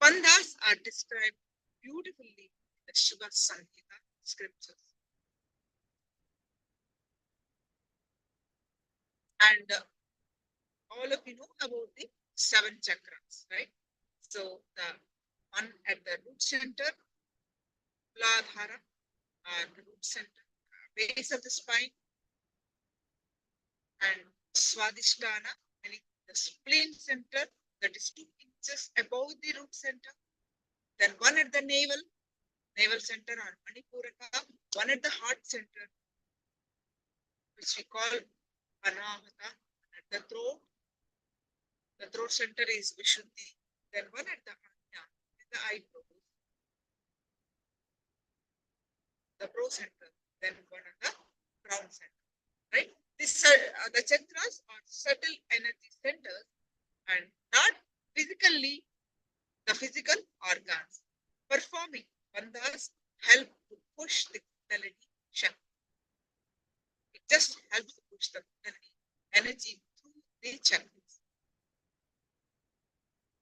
Bandhas are described beautifully in the Shiva Samhita scriptures. And all of you know about the 7 chakras, right? So the one at the root center, Muladhara, the root center, base of the spine, and Swadhisthana, meaning the spleen center, that is 2 inches above the root center. Then one at the navel center or Manipuraka, one at the heart center, which we call Anahata, at the throat center is Vishuddhi. Then one at the Anya, in the eyebrows, the brow center, then one at the crown center, right? These are the chakras are subtle energy centers and not physically the physical organs. Performing bandhas help to push the Kundalini Shakti. It just helps to push the Kundalini energy through the chakras.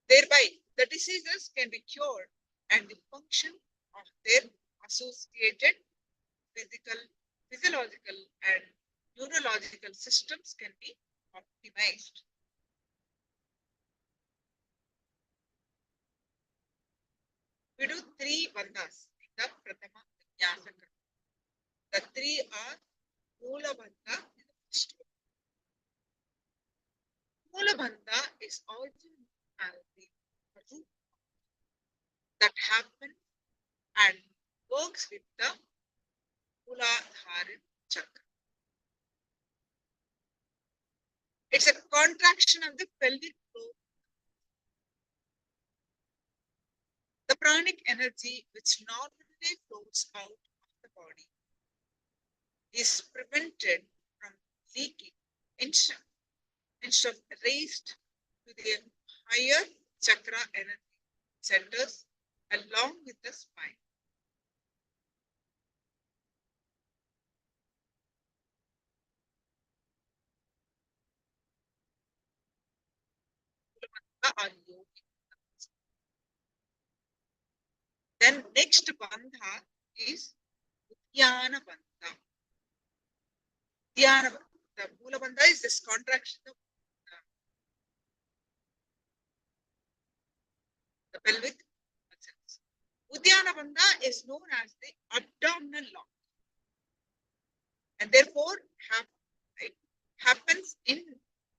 Thereby, the diseases can be cured and the function of their associated physiological, and neurological systems can be optimized. We do 3 bandhas in the Pratama Vinyasa. The 3 are Mula Bandha is the first one. Mula Bandha is also known as the root that happens and works with the Muladhara chakra. It's a contraction of the pelvic floor. The pranic energy which normally flows out of the body is prevented from leaking instead raised to the higher chakra energy centers along with the spine. Then next bandha is Dhyana Bandha. Dhyana Bandha. The Mula Bandha is this contraction of the pelvic muscles. Uddiyana Bandha is known as the abdominal lock and therefore it happens in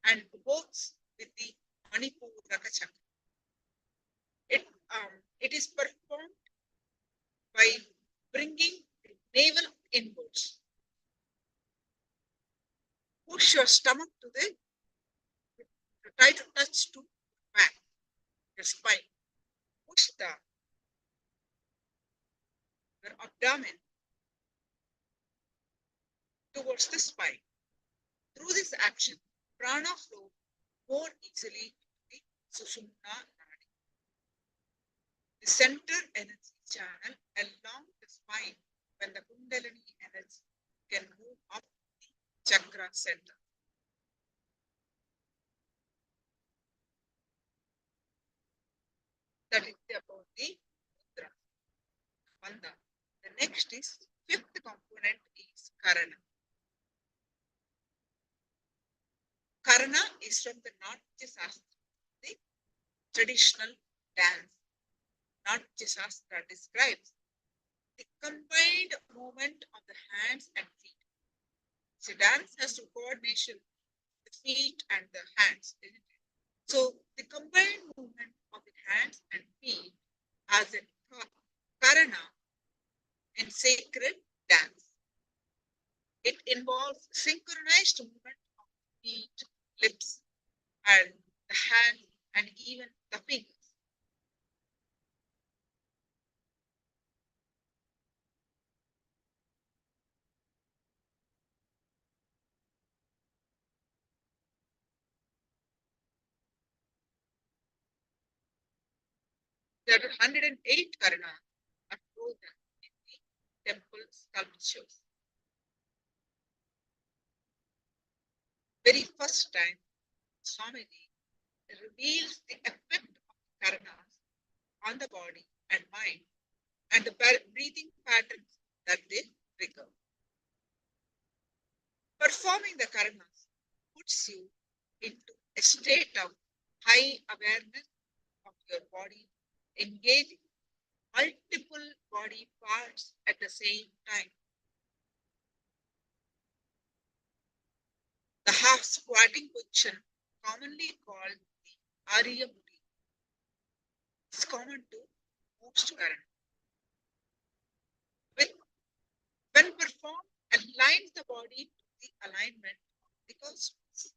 and works with the Manipuraka chakra. It is performed by bringing the navel inwards. Push your stomach to try to touch to back. your spine. Push your abdomen towards the spine. Through this action, prana flow more easily to the Sushumna Nadi, the center energy channel along the spine when the Kundalini energy can move up the chakra center. That is about the mudra. Bandha. The next is fifth component is Karana. Karana is from the Natya Shastra, the traditional dance. Natya Shastra describes the combined movement of the hands and feet. So dance has to coordination the feet and the hands, isn't it? So the combined movement of the hands and feet as a karana in sacred dance. It involves synchronized movement of feet, lips, and the hand, and even the fingers. There are 108 karanas are frozen in the temple sculptures. Very first time, Swamiji reveals the effect of karanas on the body and mind and the breathing patterns that they trigger. Performing the karanas puts you into a state of high awareness of your body, engaging multiple body parts at the same time. The half squatting position, commonly called the Arya Mudra, is common to most karanas. When performed, aligns the body to the alignment of the cosmos.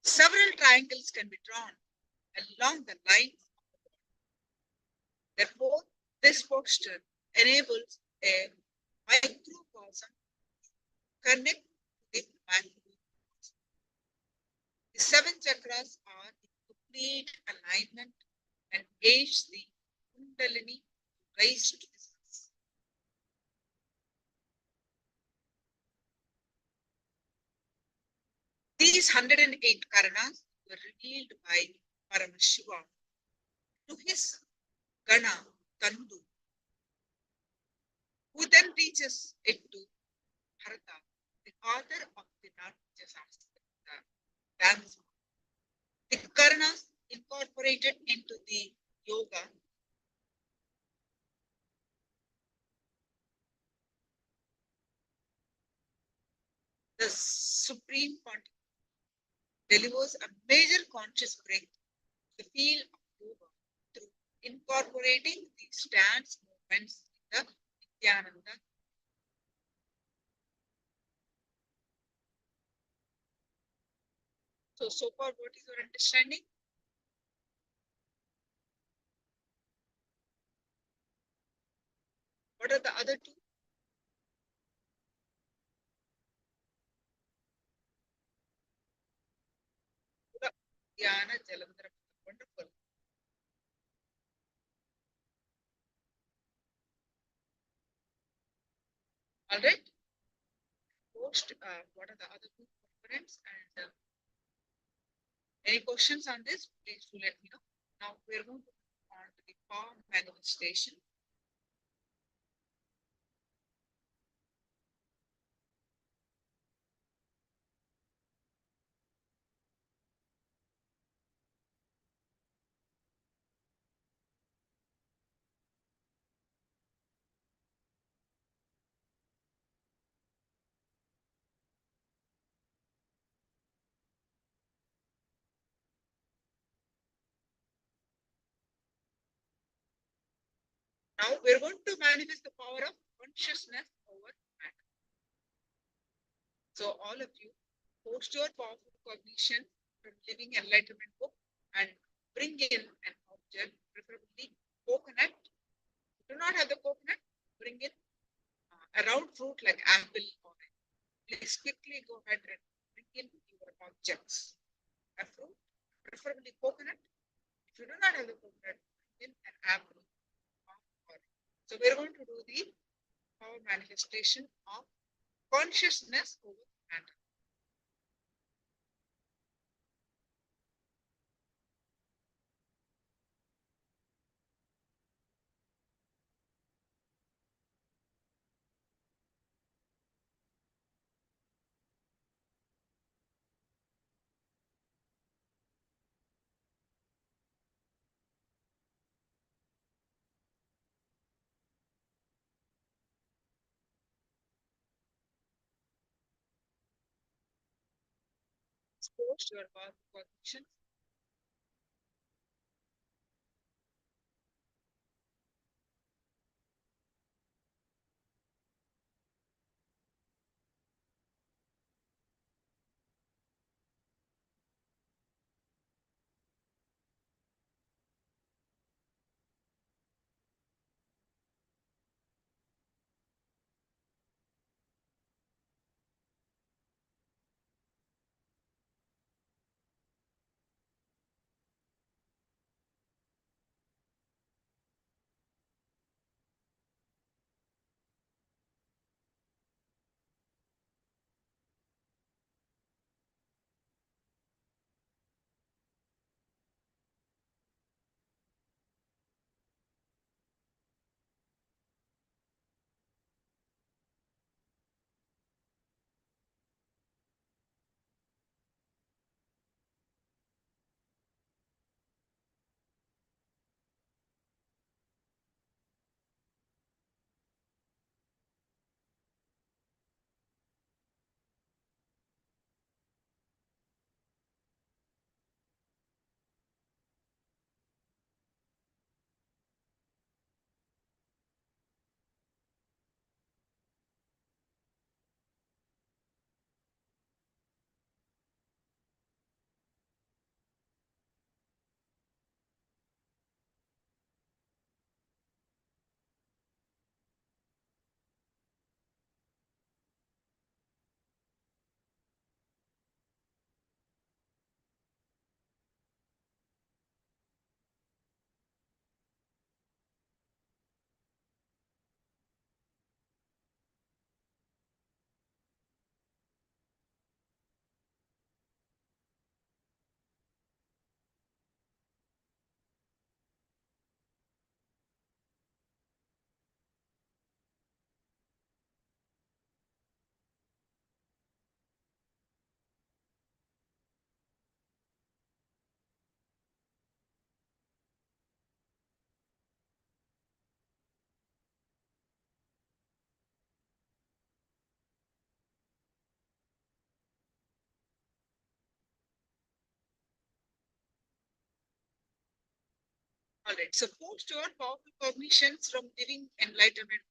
Several triangles can be drawn along the lines of the body. Therefore, this posture enables a microcosm to connect with macrocosm. The seven chakras are in complete alignment and aids the Kundalini to rise to the surface. These 108 karanas were revealed by Paramashivoham to his Gana Kandu, who then teaches it to Bharata, the author of the Natya Shastra, the dance. The karanas incorporated into the yoga the Supreme Pontiff delivers a major conscious breakthrough to the field of yoga through incorporating the stance movements in the Nithyananda. So far, what is your understanding? What are the other two? Dhyana, Jalandhara. Wonderful. All right. Post, what are the other two components? And any questions on this? Please do let me know. Now we're going to move on to the form manifestation. Now we're going to manifest the power of consciousness over matter. So all of you, post your powerful cognition from Living Enlightenment book and bring in an object, preferably coconut. Do not have the coconut, bring in a round fruit like apple or orange. Please quickly go ahead and bring in your objects. A fruit, preferably coconut. If you do not have the coconut, bring in an apple or orange. So we're going to do the power manifestation of consciousness over matter. Expose your powerful cognition. All right. So post your powerful cognitions from living enlightenment.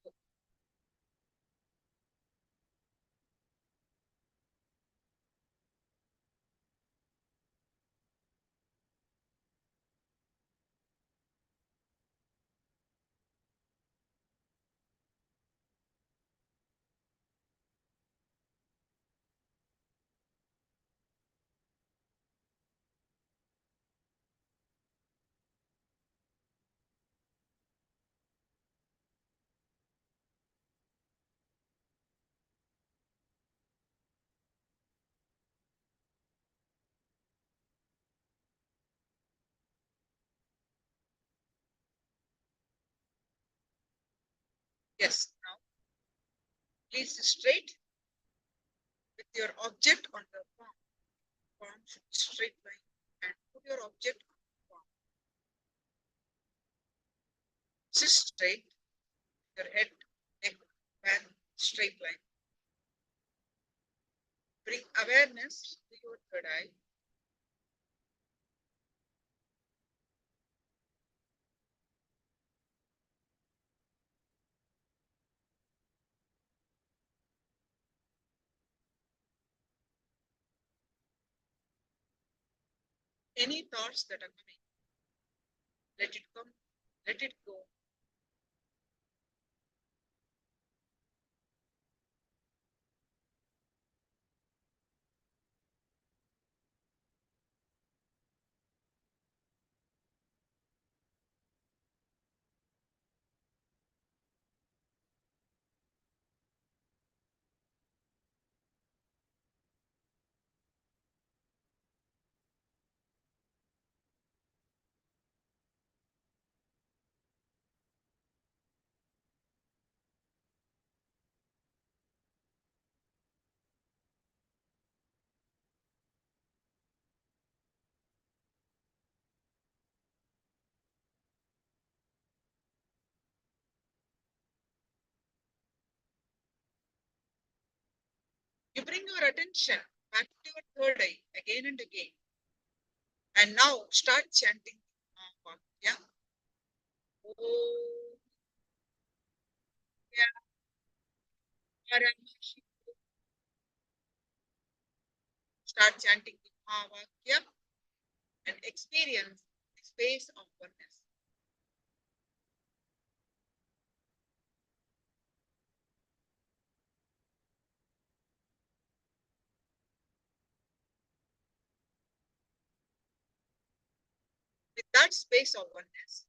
Yes. Now, place straight with your object on the palm. Palm should be straight line, and put your object on the palm. Sit straight, your head, neck, back, straight line. Bring awareness to your third eye. Any thoughts that are coming, Let it come, let it go. You bring your attention back to your third eye again and again. And now start chanting Vakya. Om Paramashivoham. Start chanting the Vakya and experience the space of oneness. With that space of oneness,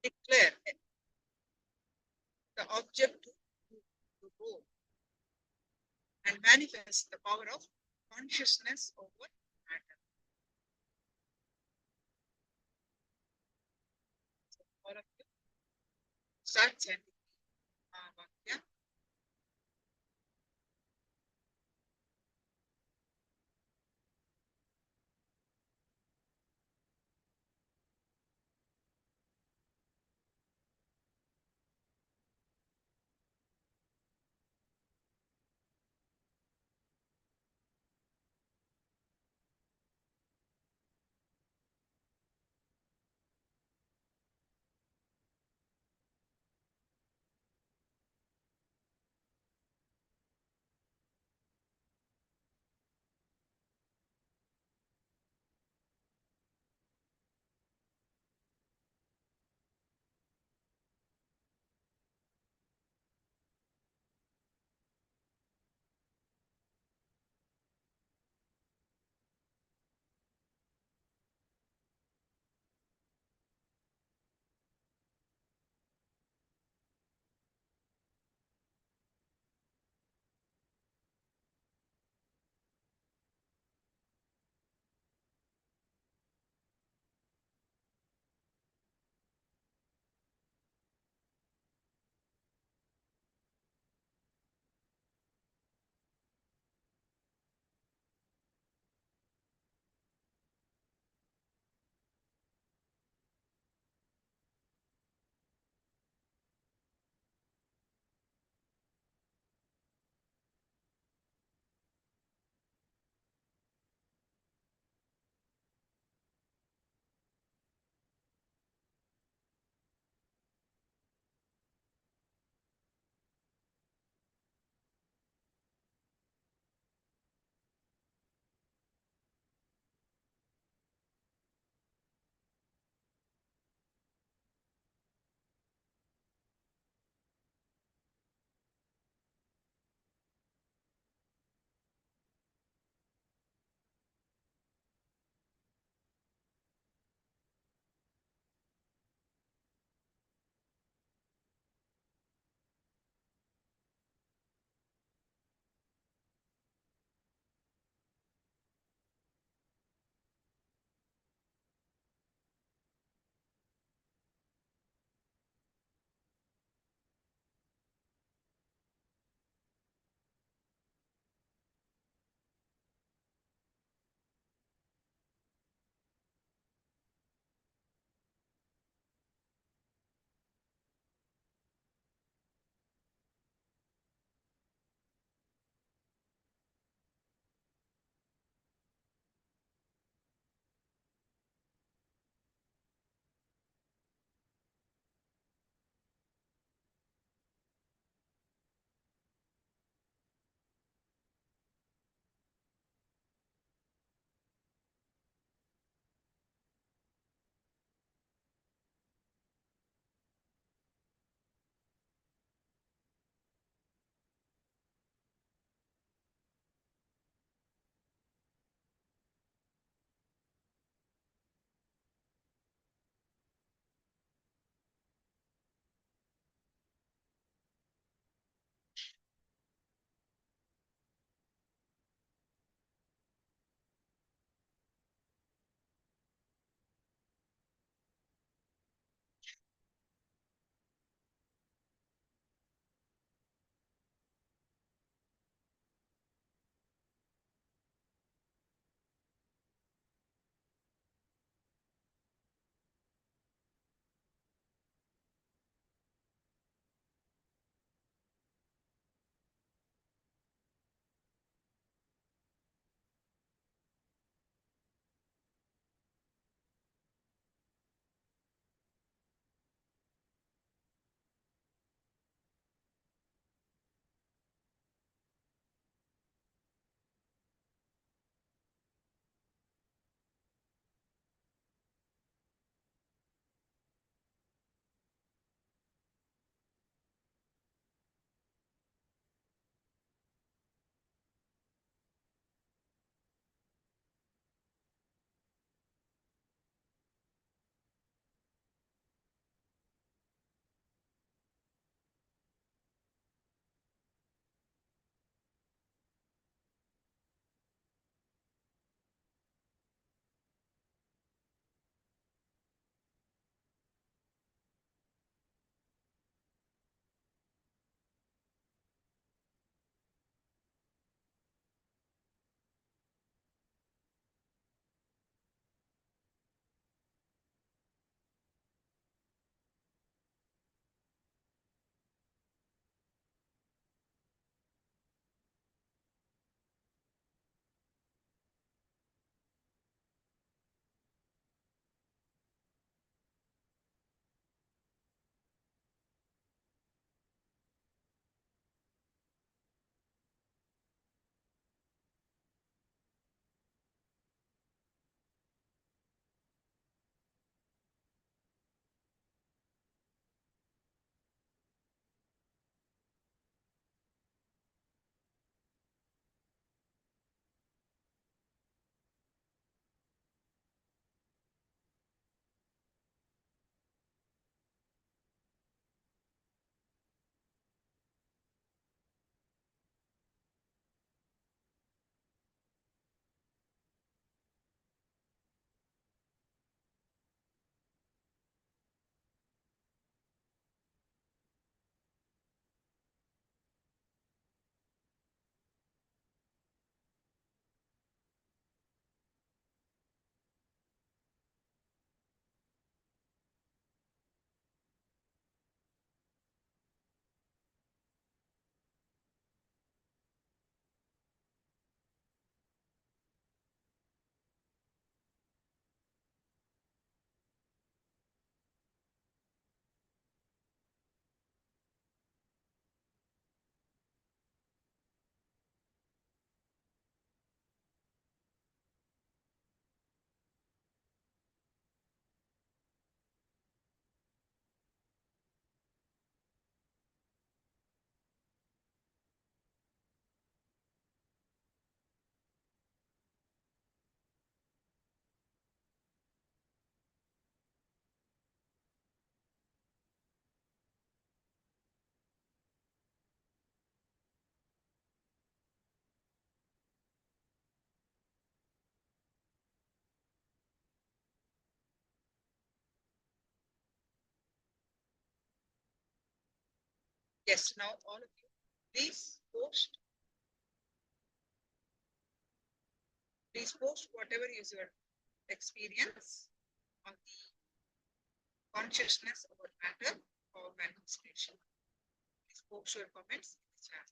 declare the object to go and manifest the power of consciousness over matter. So all of you start chanting Vakya. Yes, now all of you, please post whatever is your experience on the consciousness about matter or manifestation. Please post your comments in the chat.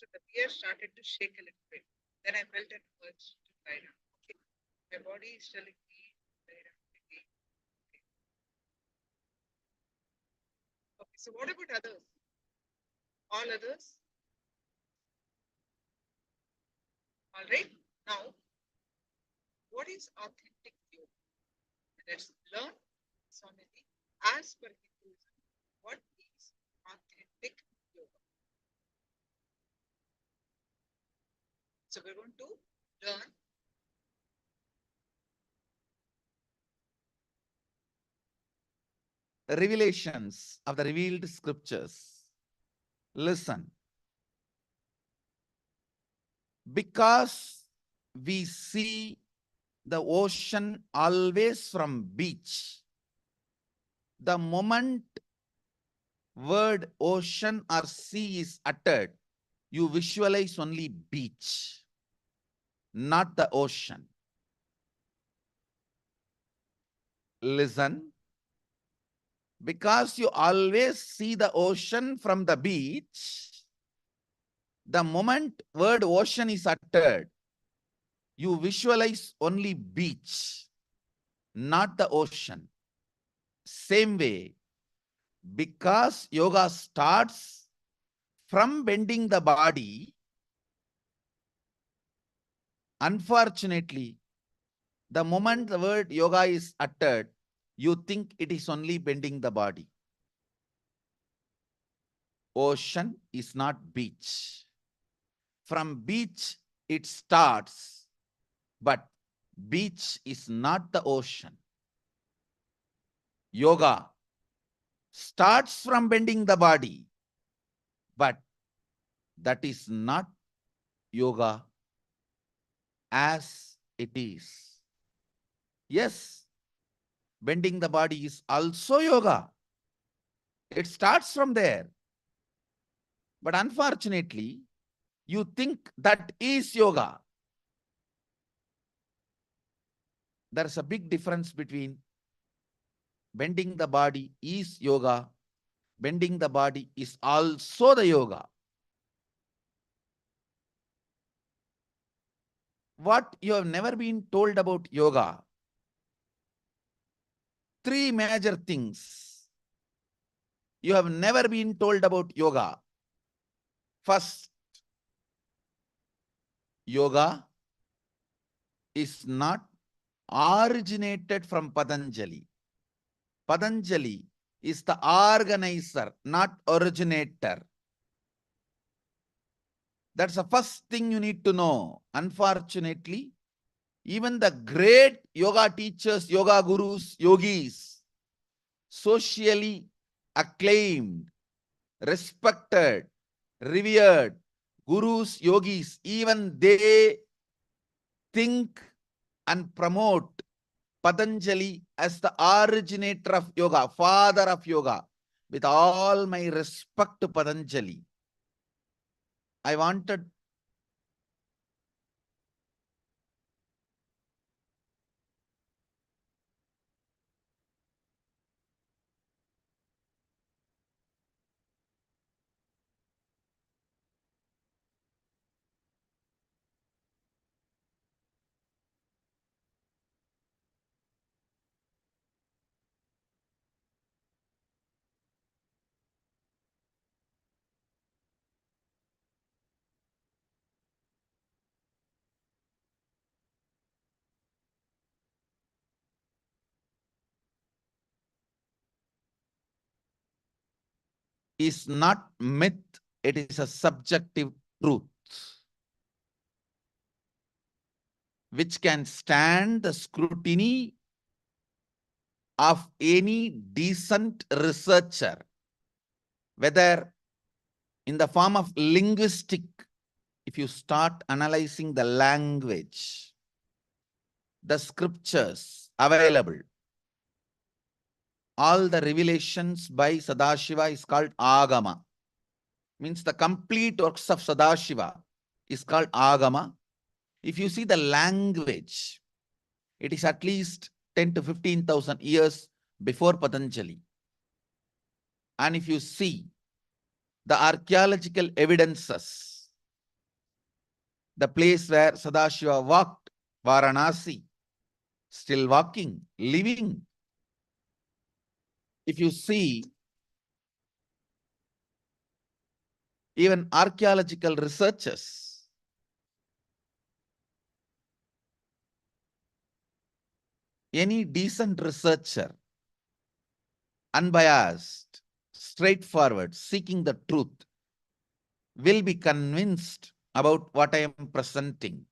So the beer started to shake a little bit. Then I felt an urge to lie down. Okay. My body is telling me lie down again. Okay, so what about others? All others? All right. Now, what is authentic yoga? Let's learn Swamiji. As per Hinduism, what is authentic yoga? So we're going to learn revelations of the revealed scriptures. Listen. Because we see the ocean always from beach, the moment word ocean or sea is uttered, you visualize only beach, not the ocean. Listen. Because you always see the ocean from the beach, the moment word ocean is uttered, you visualize only beach, not the ocean. Same way, because yoga starts from bending the body, unfortunately, the moment the word yoga is uttered, you think it is only bending the body. Ocean is not beach. From beach it starts, but beach is not the ocean. Yoga starts from bending the body, but that is not yoga as it is. Yes, bending the body is also yoga. It starts from there. But unfortunately, you think that is yoga. There's a big difference between bending the body is yoga, bending the body is also the yoga. What you have never been told about yoga? Three major things you have never been told about yoga. First, yoga is not originated from Patanjali. Patanjali is the organizer, not originator. That's the first thing you need to know. Unfortunately, even the great yoga teachers, yoga gurus, yogis, socially acclaimed, respected, revered gurus, yogis, even they think and promote Patanjali as the originator of yoga, father of yoga. With all my respect to Patanjali, I wanted is not myth, it is a subjective truth which can stand the scrutiny of any decent researcher, whether in the form of linguistic, if you start analyzing the language, the scriptures available, all the revelations by Sadashiva is called Agama. Means the complete works of Sadashiva is called Agama. If you see the language, it is at least 10 to 15,000 years before Patanjali. And if you see the archaeological evidences, the place where Sadashiva walked, Varanasi, still walking, living. If you see, even archaeological researchers, any decent researcher, unbiased, straightforward, seeking the truth, will be convinced about what I am presenting.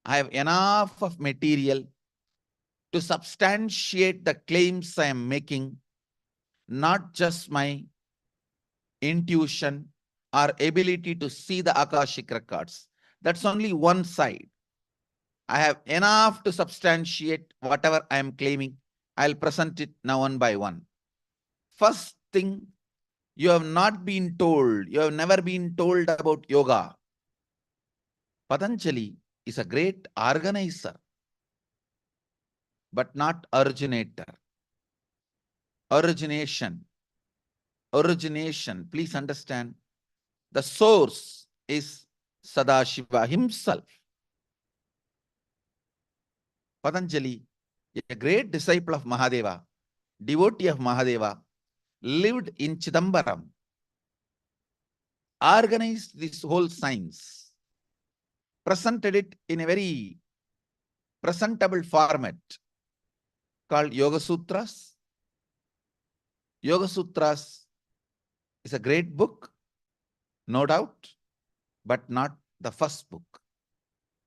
I have enough of material to substantiate the claims I am making, not just my intuition or ability to see the Akashic records. That's only one side. I have enough to substantiate whatever I am claiming. I'll present it now one by one. First thing, you have not been told, you have never been told about yoga. Patanjali is a great organizer, but not originator. Origination. Please understand. The source is Sadashiva himself. Patanjali, a great disciple of Mahadeva, devotee of Mahadeva, lived in Chidambaram, organized this whole science, presented it in a very presentable format called Yoga Sutras. Yoga Sutras is a great book, no doubt, but not the first book.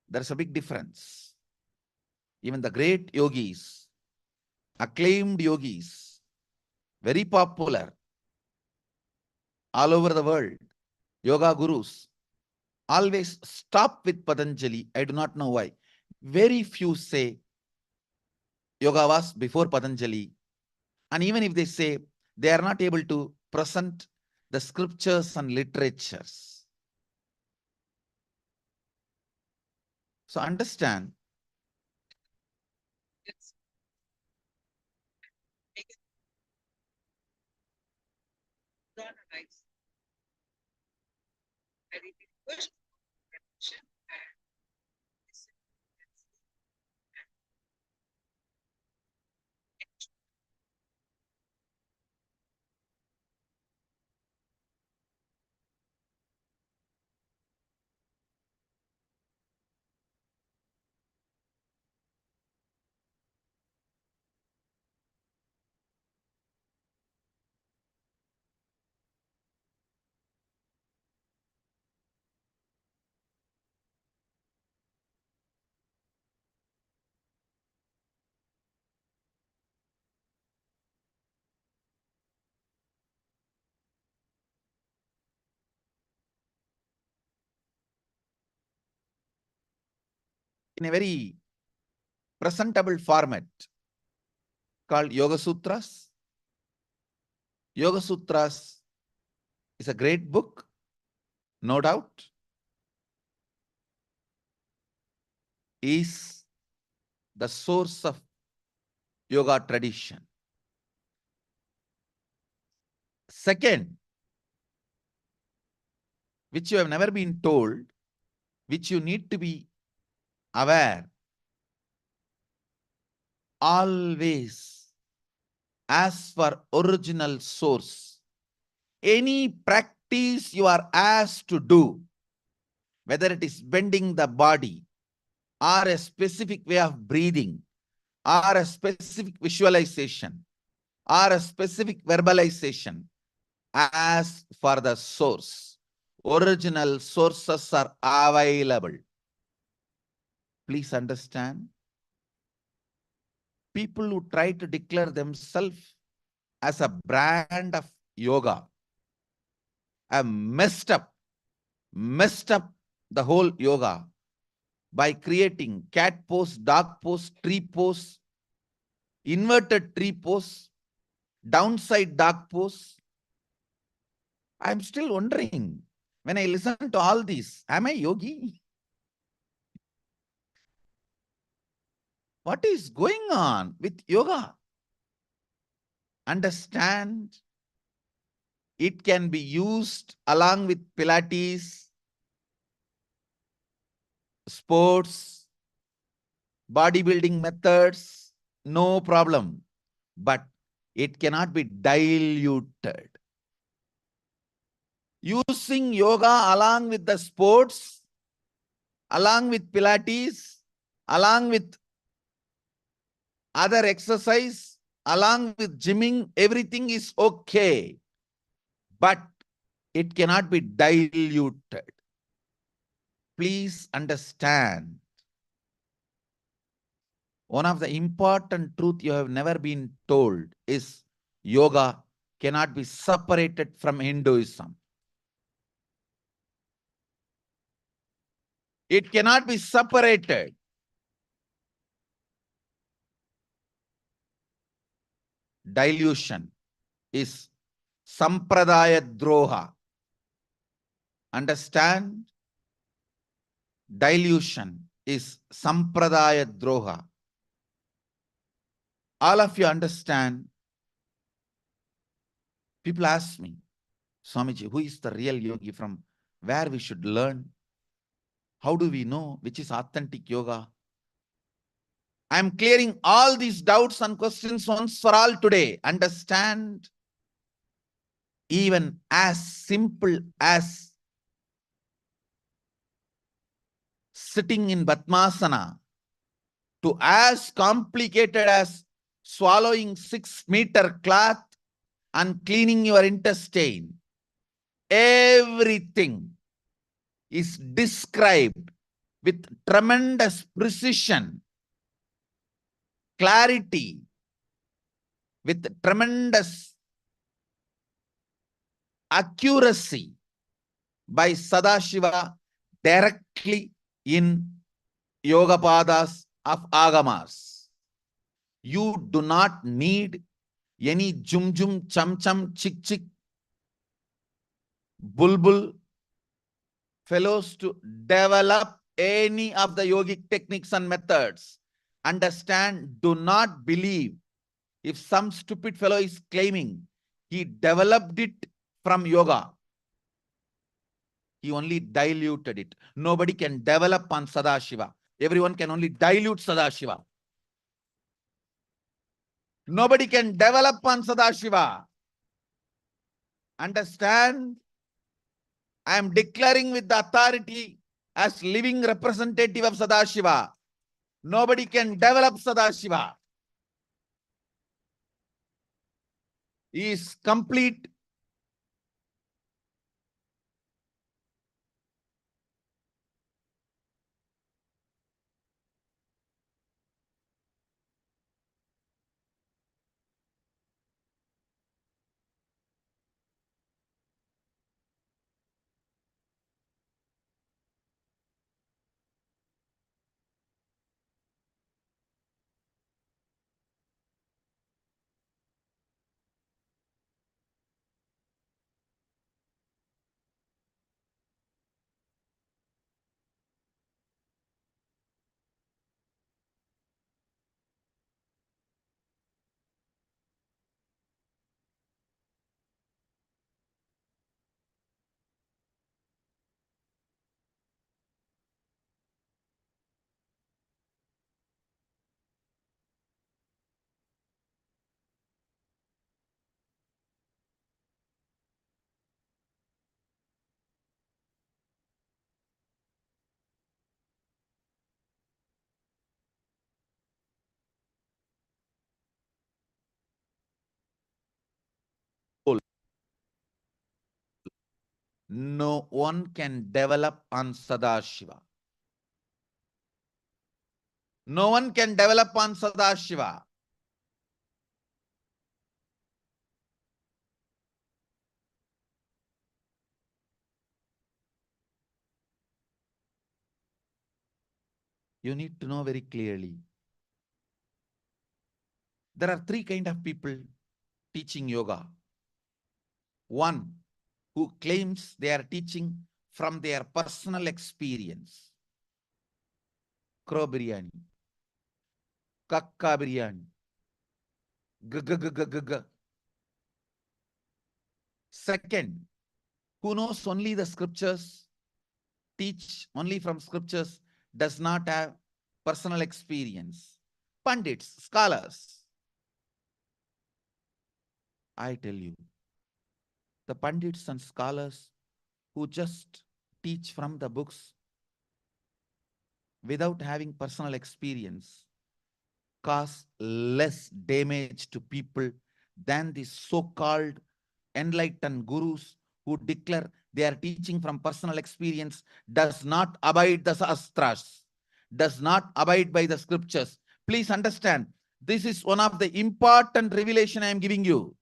There's a big difference. Even the great yogis, acclaimed yogis, very popular all over the world, yoga gurus, always stop with Patanjali. I do not know why. Very few say yoga was before Patanjali. And even if they say, they are not able to present the scriptures and literatures. So understand, Let's make it normalize. I really request for attention and listen and see and enjoy. in a very presentable format called Yoga Sutras. Yoga Sutras is a great book, no doubt, is the source of yoga tradition. Second, which you have never been told, which you need to be aware, always ask for original source. Any practice you are asked to do, whether it is bending the body, or a specific way of breathing, or a specific visualization, or a specific verbalization, ask for the source. Original sources are available. Please understand. People who try to declare themselves as a brand of yoga have messed up the whole yoga by creating cat pose, dog pose, tree pose, inverted tree pose, downside dog pose. I'm still wondering, when I listen to all this, am I yogi? What is going on with yoga? Understand, it can be used along with Pilates, sports, bodybuilding methods, no problem. But it cannot be diluted. Using yoga along with the sports, along with Pilates, along with other exercise, along with gymming, everything is okay. But it cannot be diluted. Please understand. One of the important truth you have never been told is yoga cannot be separated from Hinduism. It cannot be separated. Dilution is sampradaya droha. Understand? Dilution is sampradaya droha. All of you understand? People ask me, Swamiji, who is the real yogi, from where we should learn? How do we know which is authentic yoga? I am clearing all these doubts and questions once for all today. Understand? Even as simple as sitting in Padmasana to as complicated as swallowing 6-meter cloth and cleaning your intestine. Everything is described with tremendous precision, clarity, with tremendous accuracy by Sadashiva directly in Yogapadas of Agamas. You do not need any jum jum, chum chum, chick chick, bulbul fellows to develop any of the yogic techniques and methods. Understand, do not believe if some stupid fellow is claiming he developed it from yoga. He only diluted it. Nobody can develop on Sadashiva. Everyone can only dilute Sadashiva. Nobody can develop on Sadashiva. Understand? I am declaring with the authority as living representative of Sadashiva. Nobody can develop Sadashiva. He is complete. No one can develop on Sadashiva. No one can develop on Sadashiva. You need to know very clearly. There are 3 kinds of people teaching yoga. One, who claims they are teaching from their personal experience. Crow biryani, kakka biryani, g. Second, who knows only the scriptures, teach only from scriptures, does not have personal experience. Pandits, scholars. I tell you, the Pandits and scholars who just teach from the books without having personal experience cause less damage to people than the so-called enlightened gurus who declare they are teaching from personal experience, does not abide the Shastras, does not abide by the scriptures. Please understand, this is one of the important revelation I am giving you.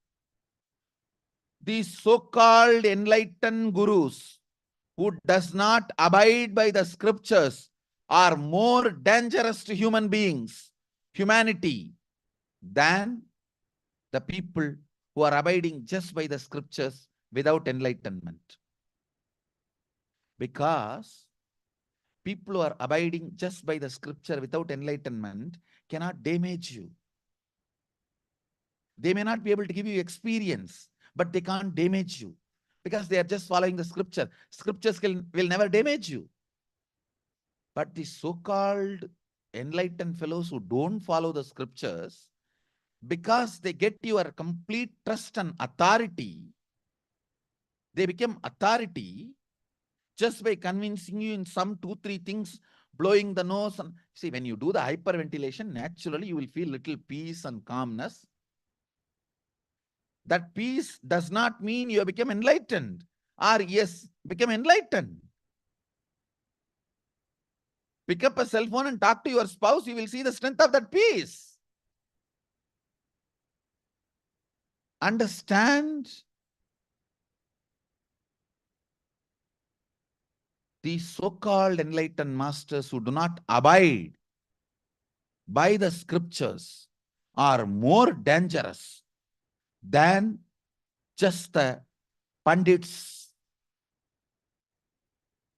These so-called enlightened gurus who does not abide by the scriptures are more dangerous to human beings, humanity, than the people who are abiding just by the scriptures without enlightenment. Because people who are abiding just by the scripture without enlightenment cannot damage you. They may not be able to give you experience, but they can't damage you because they are just following the scripture. Scriptures will never damage you. But the so-called enlightened fellows who don't follow the scriptures, because they get your complete trust and authority, they become authority just by convincing you in some 2-3 things, blowing the nose. And see, when you do the hyperventilation, naturally you will feel little peace and calmness. That peace does not mean you have become enlightened or yes, become enlightened. Pick up a cell phone and talk to your spouse, you will see the strength of that peace. Understand? These so-called enlightened masters who do not abide by the scriptures are more dangerous than just the pandits,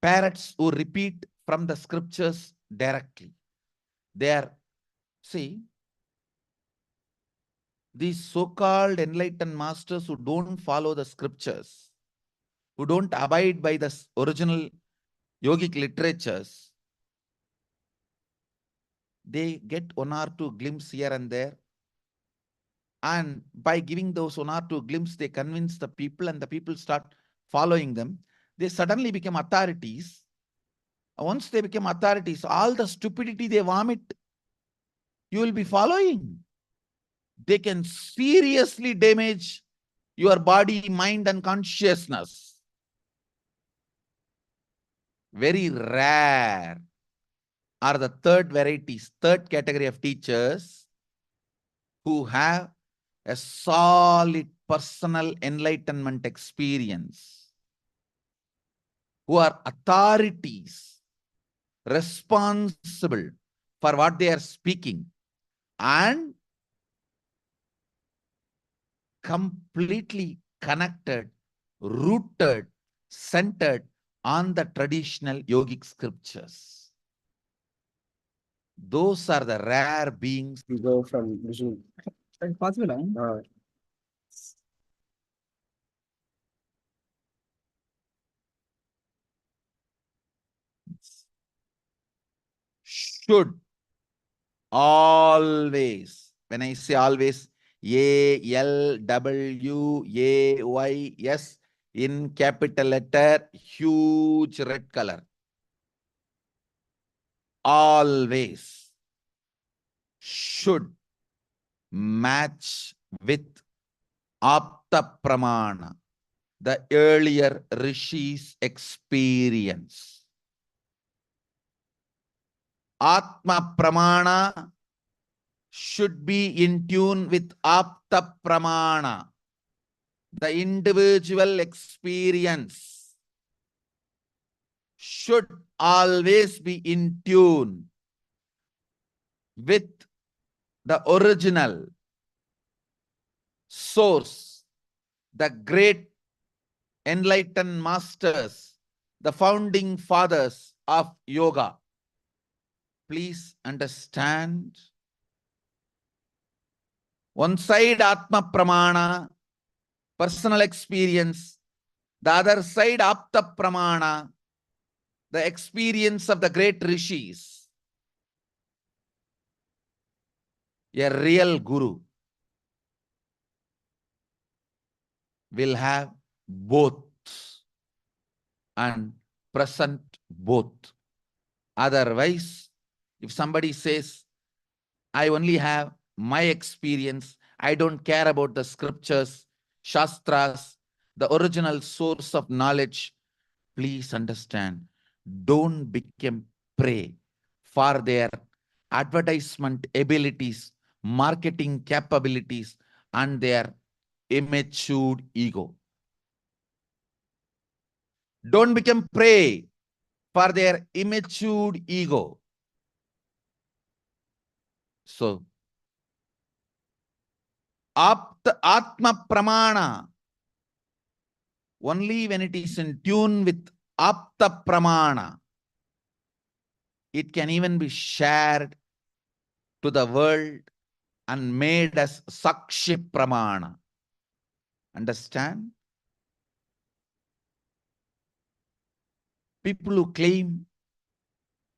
parrots who repeat from the scriptures directly. They are, see, these so-called enlightened masters who don't follow the scriptures, who don't abide by the original yogic literatures, they get 1 or 2 glimpses here and there. And by giving those 1 or 2 glimpses, they convince the people and the people start following them. They suddenly become authorities. Once they become authorities, all the stupidity they vomit, you will be following. They can seriously damage your body, mind, and consciousness. Very rare are the third category of teachers who have a solid personal enlightenment experience, who are authorities responsible for what they are speaking and completely connected, rooted, centered on the traditional yogic scriptures. Those are the rare beings. We go from Zoom. Possible, Should always, when I say always, ALWAYS in capital letter, huge red color. Always should match with Apta Pramana, the earlier Rishi's experience. Atma Pramana should be in tune with Apta Pramana, the individual experience should always be in tune with the original source, the great enlightened masters, the founding fathers of yoga. Please understand. One side Atma Pramana, personal experience. The other side Apta Pramana, the experience of the great rishis. A real guru will have both and present both. Otherwise, if somebody says, I only have my experience, I don't care about the scriptures, shastras, the original source of knowledge, please understand, don't become prey for their advertisement abilities, marketing capabilities, and their immature ego. Don't become prey for their immature ego. So, Atma Pramana, only when it is in tune with Apta Pramana, it can even be shared to the world and made as Sakshi Pramana. Understand? People who claim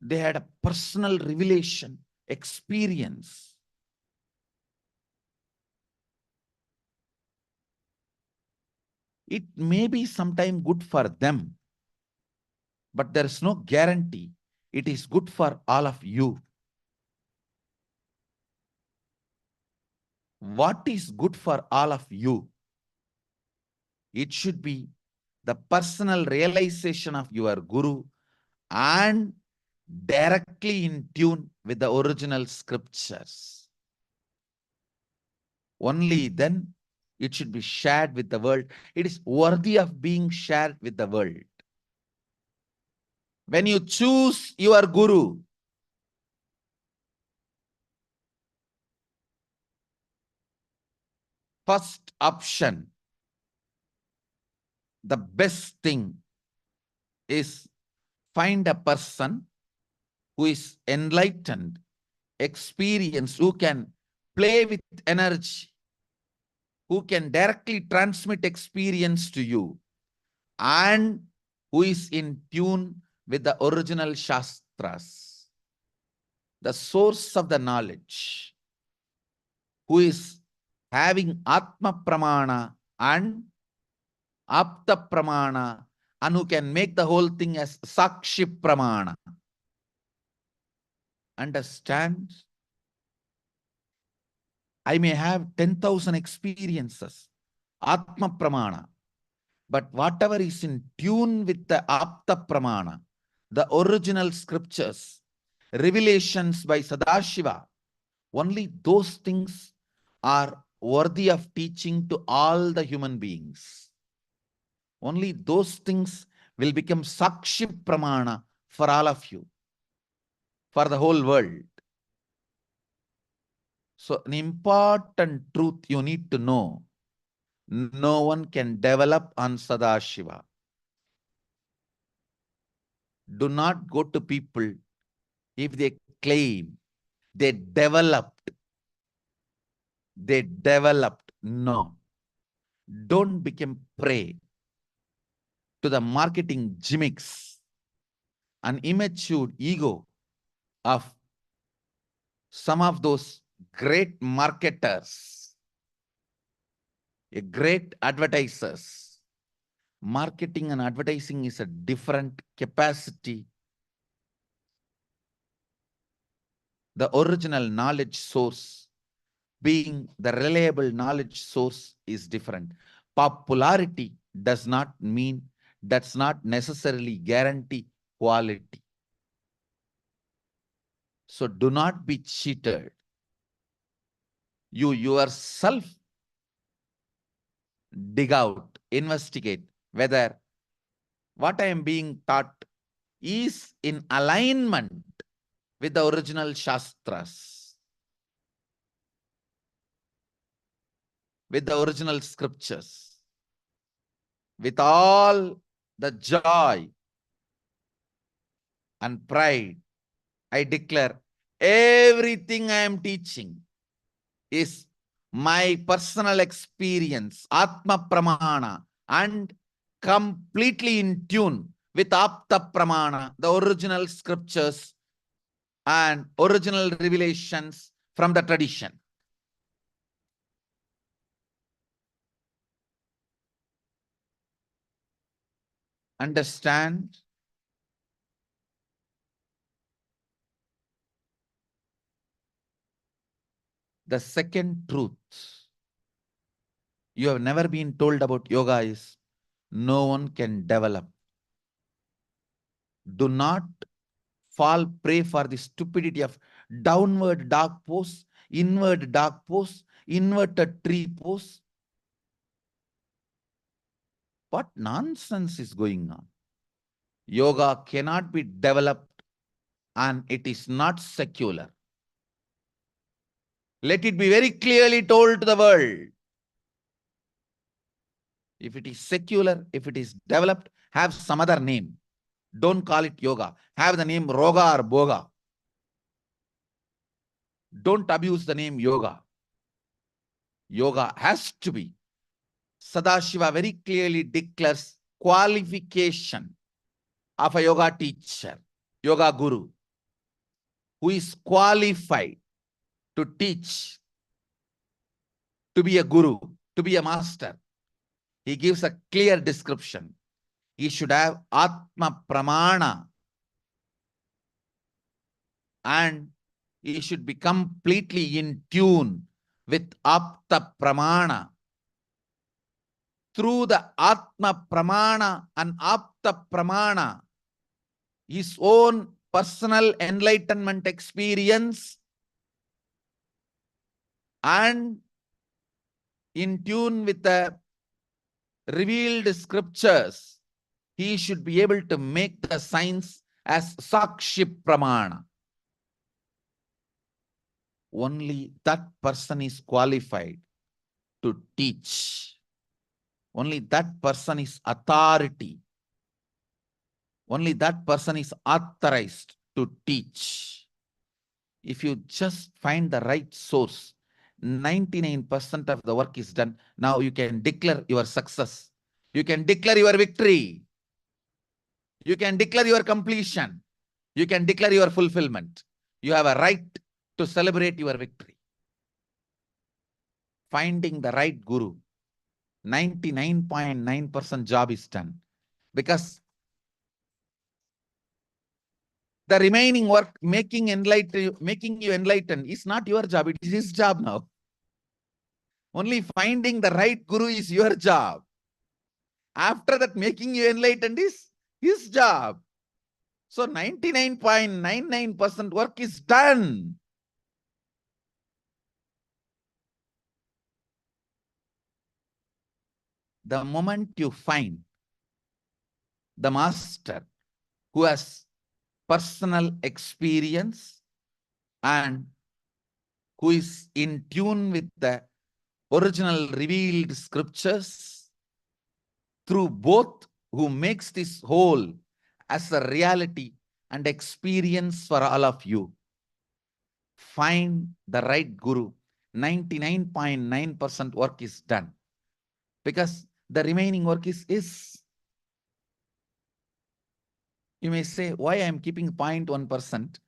they had a personal revelation, experience. It may be sometime good for them, but there is no guarantee it is good for all of you. What is good for all of you? It should be the personal realization of your Guru and directly in tune with the original scriptures. Only then it should be shared with the world. It is worthy of being shared with the world. When you choose your Guru, first option, the best thing is find a person who is enlightened, experienced, who can play with energy, who can directly transmit experience to you, and who is in tune with the original shastras, the source of the knowledge, who is having Atma Pramana and Apta Pramana, and who can make the whole thing as Sakshi Pramana. Understand? I may have 10,000 experiences, Atma Pramana, but whatever is in tune with the Apta Pramana, the original scriptures, revelations by Sadashiva, only those things are worthy of teaching to all the human beings. Only those things will become Sakshi Pramana for all of you, for the whole world. So an important truth you need to know, no one can develop on Sadashiva. Do not go to people if they claim they developed. No. Don't become prey to the marketing gimmicks and immature ego of some of those great marketers, great advertisers. Marketing and advertising is a different capacity. The original knowledge source, being the reliable knowledge source, is different. Popularity does not necessarily guarantee quality. So do not be cheated. You yourself dig out, investigate whether what I am being taught is in alignment with the original shastras, with the original scriptures. With all the joy and pride, I declare everything I am teaching is my personal experience, Atma Pramana, and completely in tune with apta pramana, the original scriptures and original revelations from the tradition. Understand? The second truth you have never been told about yoga is no one can develop. Do not fall prey for the stupidity of downward dog pose, inward dog pose, inverted tree pose. What nonsense is going on? Yoga cannot be developed and it is not secular. Let it be very clearly told to the world. If it is secular, if it is developed, have some other name. Don't call it yoga. Have the name Roga or Boga. Don't abuse the name yoga. Yoga has to be. Sadashiva very clearly declares qualification of a yoga teacher, yoga guru, who is qualified to teach, to be a guru, to be a master. He gives a clear description. He should have Atma Pramana and he should be completely in tune with Apta Pramana. Through the Atma Pramana and Apta Pramana, his own personal enlightenment experience and in tune with the revealed scriptures, he should be able to make the signs as Sakshi Pramana. Only that person is qualified to teach. Only that person is authority. Only that person is authorized to teach. If you just find the right source, 99% of the work is done. Now you can declare your success. You can declare your victory. You can declare your completion. You can declare your fulfillment. You have a right to celebrate your victory. Finding the right guru, 99.9% job is done. Because the remaining work, making you enlightened, is not your job. It is his job now. Only finding the right guru is your job. After that, making you enlightened is his job. So 99.99% work is done. The moment you find the master who has personal experience and who is in tune with the original revealed scriptures, through both, who makes this whole as a reality and experience for all of you. Find the right guru. 99.9% work is done. Because the remaining work is. You may say, why I am keeping 0.1%?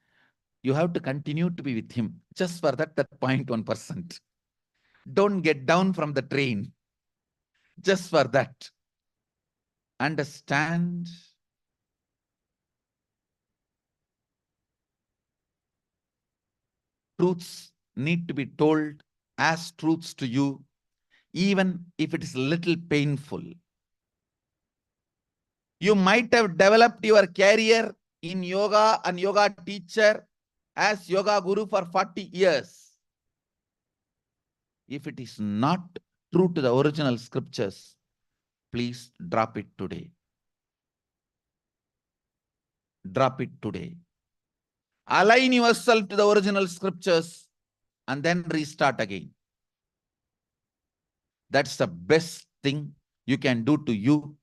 You have to continue to be with him. Just for that 0.1%. Don't get down from the train. Just for that. Understand? Truths need to be told as truths to you, even if it is a little painful. You might have developed your career in yoga and yoga teacher as yoga guru for 40 years. If it is not true to the original scriptures, please drop it today. Drop it today. Align yourself to the original scriptures and then restart again. That's the best thing you can do to you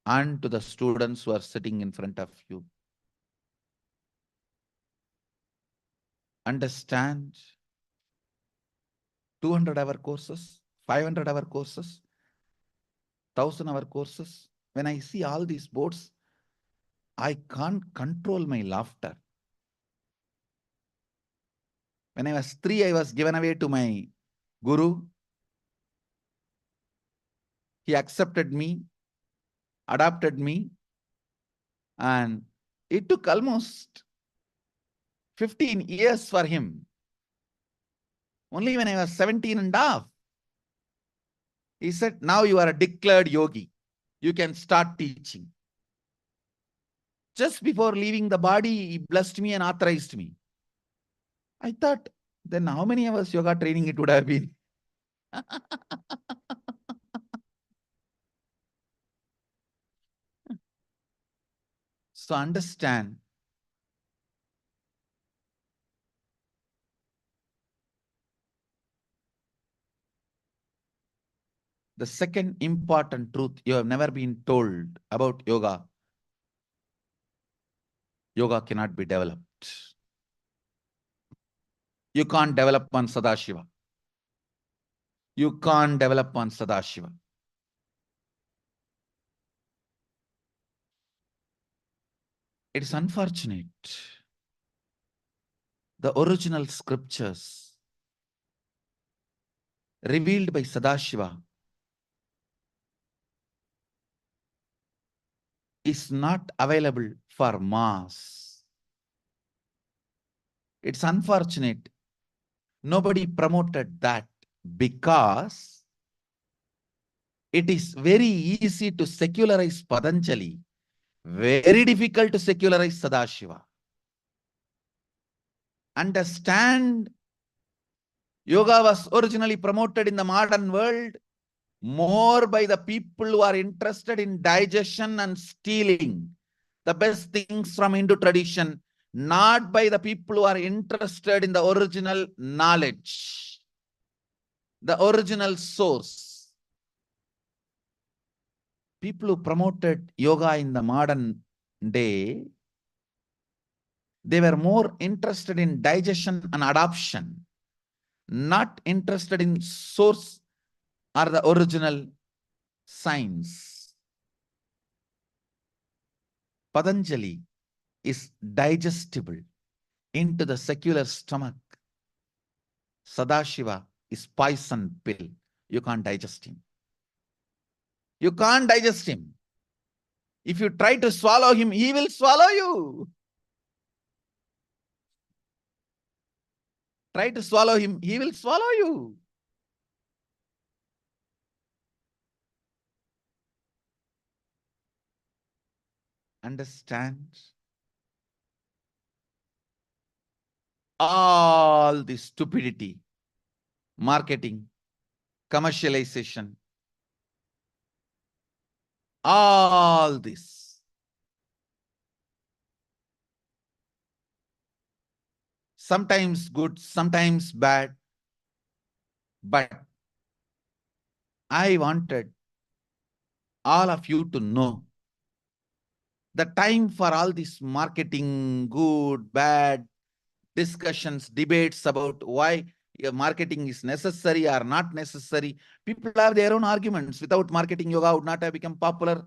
and to the students who are sitting in front of you. Understand? 200-hour courses, 500-hour courses, 1,000-hour courses. When I see all these boards, I can't control my laughter. When I was 3, I was given away to my guru. He accepted me, adopted me, and it took almost 15 years for him. Only when I was 17 and a half, he said, now you are a declared yogi. You can start teaching. Just before leaving the body, he blessed me and authorized me. I thought, then how many hours yoga training it would have been? So understand, the second important truth you have never been told about yoga, yoga cannot be developed. You can't develop on Sadashiva. You can't develop on Sadashiva. It is unfortunate. The original scriptures revealed by Sadashiva is not available for mass. It's unfortunate. Nobody promoted that because it is very easy to secularize Patanjali, very difficult to secularize Sadashiva. Understand, yoga was originally promoted in the modern world more by the people who are interested in digestion and stealing the best things from Hindu tradition, not by the people who are interested in the original knowledge, the original source. People who promoted yoga in the modern day, they were more interested in digestion and adoption, not interested in source or the original science. Patanjali is digestible into the secular stomach. Sadashiva is poison pill. You can't digest him. You can't digest him. If you try to swallow him, he will swallow you. Try to swallow him, he will swallow you. Understand? All this stupidity, marketing, commercialization, all this. Sometimes good, sometimes bad. But I wanted all of you to know the time for all this marketing, good, bad, discussions, debates about why marketing is necessary or not necessary. People have their own arguments. Without marketing, yoga would not have become popular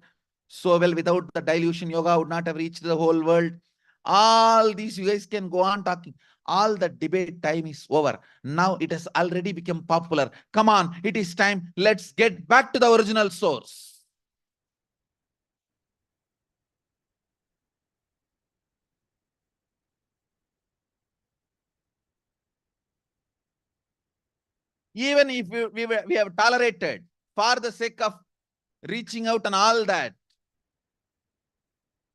so well. Without the dilution, yoga would not have reached the whole world. All these, you guys can go on talking. All the debate time is over. Now it has already become popular. Come on, it is time. Let's get back to the original source. Even if we have tolerated for the sake of reaching out and all that,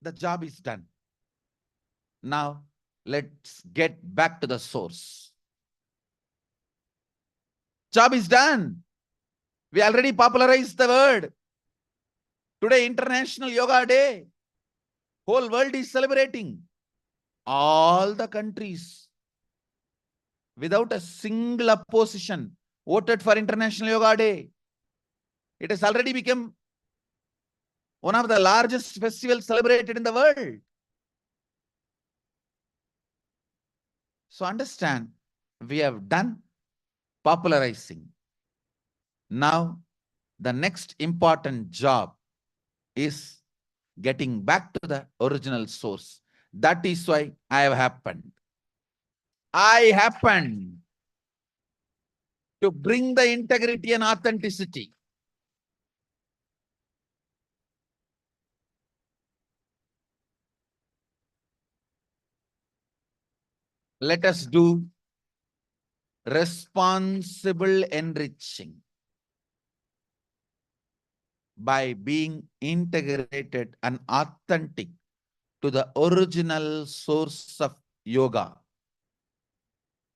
the job is done. Now, let's get back to the source. Job is done. We already popularized the word. Today, International Yoga Day. Whole world is celebrating. All the countries, without a single opposition, voted for International Yoga Day. It has already become one of the largest festivals celebrated in the world. So understand, we have done popularizing. Now, the next important job is getting back to the original source. That is why I have happened. I happened to bring the integrity and authenticity. Let us do responsible enriching by being integrated and authentic to the original source of yoga,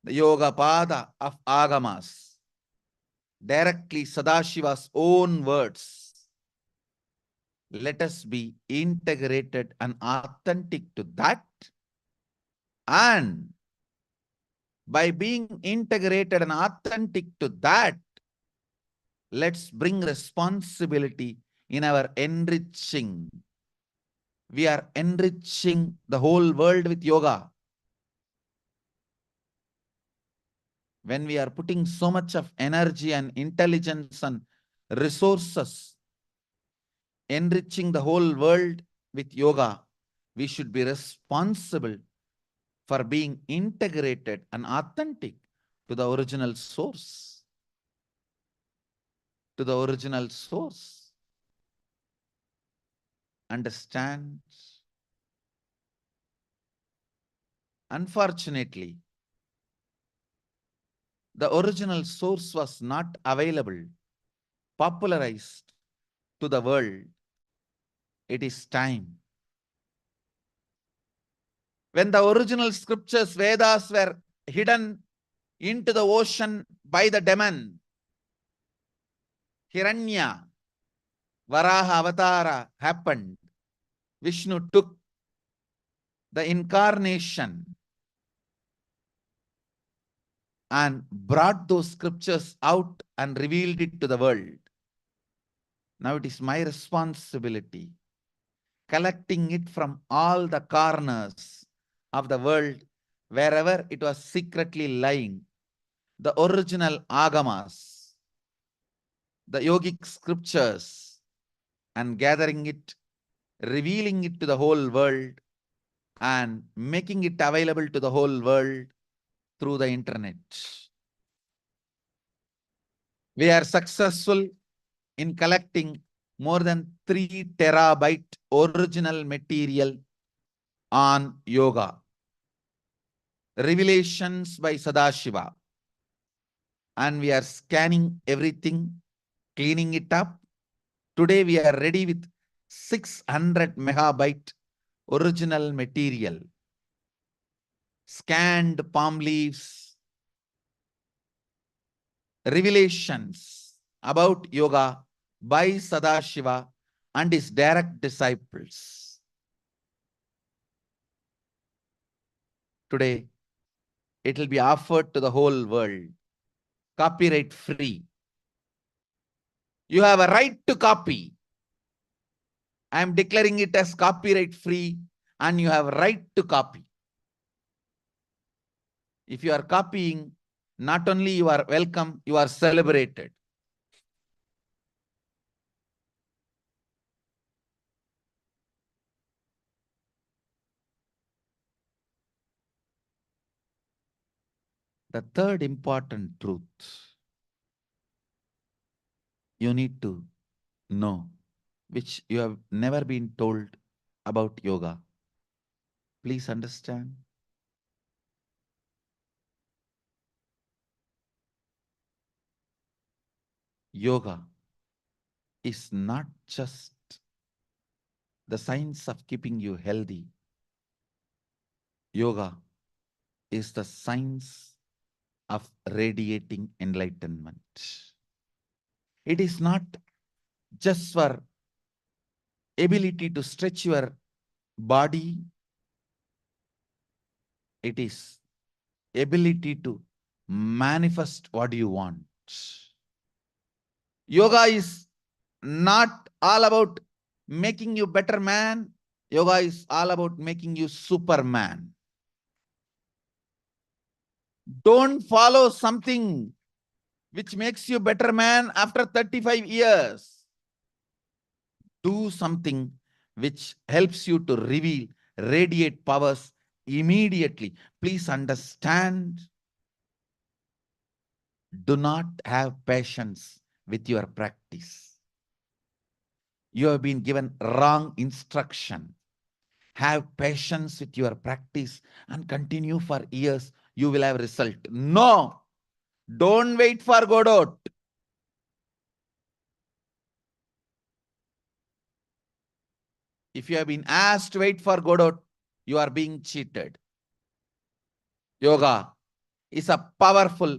the yoga pada of agamas, directly Sadashiva's own words. Let us be integrated and authentic to that. And by being integrated and authentic to that, let's bring responsibility in our enriching. We are enriching the whole world with yoga. When we are putting so much of energy and intelligence and resources, enriching the whole world with yoga, we should be responsible for being integrated and authentic to the original source. To the original source. Understand? Unfortunately, the original source was not available, popularized to the world. It is time. When the original scriptures, Vedas, were hidden into the ocean by the demon, Hiranya, Varaha Avatara happened. Vishnu took the incarnation and brought those scriptures out and revealed it to the world. Now it is my responsibility, collecting it from all the corners of the world, wherever it was secretly lying, the original agamas, the yogic scriptures, and gathering it, revealing it to the whole world, and making it available to the whole world through the internet. We are successful in collecting more than 3 terabyte original material on yoga. Revelations by Sadashiva. And we are scanning everything, cleaning it up. Today we are ready with 600 megabyte original material. Scanned palm leaves. Revelations about yoga by Sadashiva and his direct disciples. Today, it will be offered to the whole world, copyright free. You have a right to copy. I am declaring it as copyright free, and you have a right to copy. If you are copying, not only you are welcome, you are celebrated. The third important truth you need to know, which you have never been told about yoga. Please understand. Yoga is not just the science of keeping you healthy. Yoga is the science of radiating enlightenment. It is not just for ability to stretch your body. It is ability to manifest what you want. Yoga is not all about making you better man. Yoga is all about making you Superman. Don't follow something which makes you better man after 35 years. Do something which helps you to reveal, radiate powers immediately. Please understand, do not have patience with your practice. You have been given wrong instruction. Have patience with your practice and continue for years. You will have result. No, don't wait for Godot. If you have been asked to wait for Godot, you are being cheated. Yoga is a powerful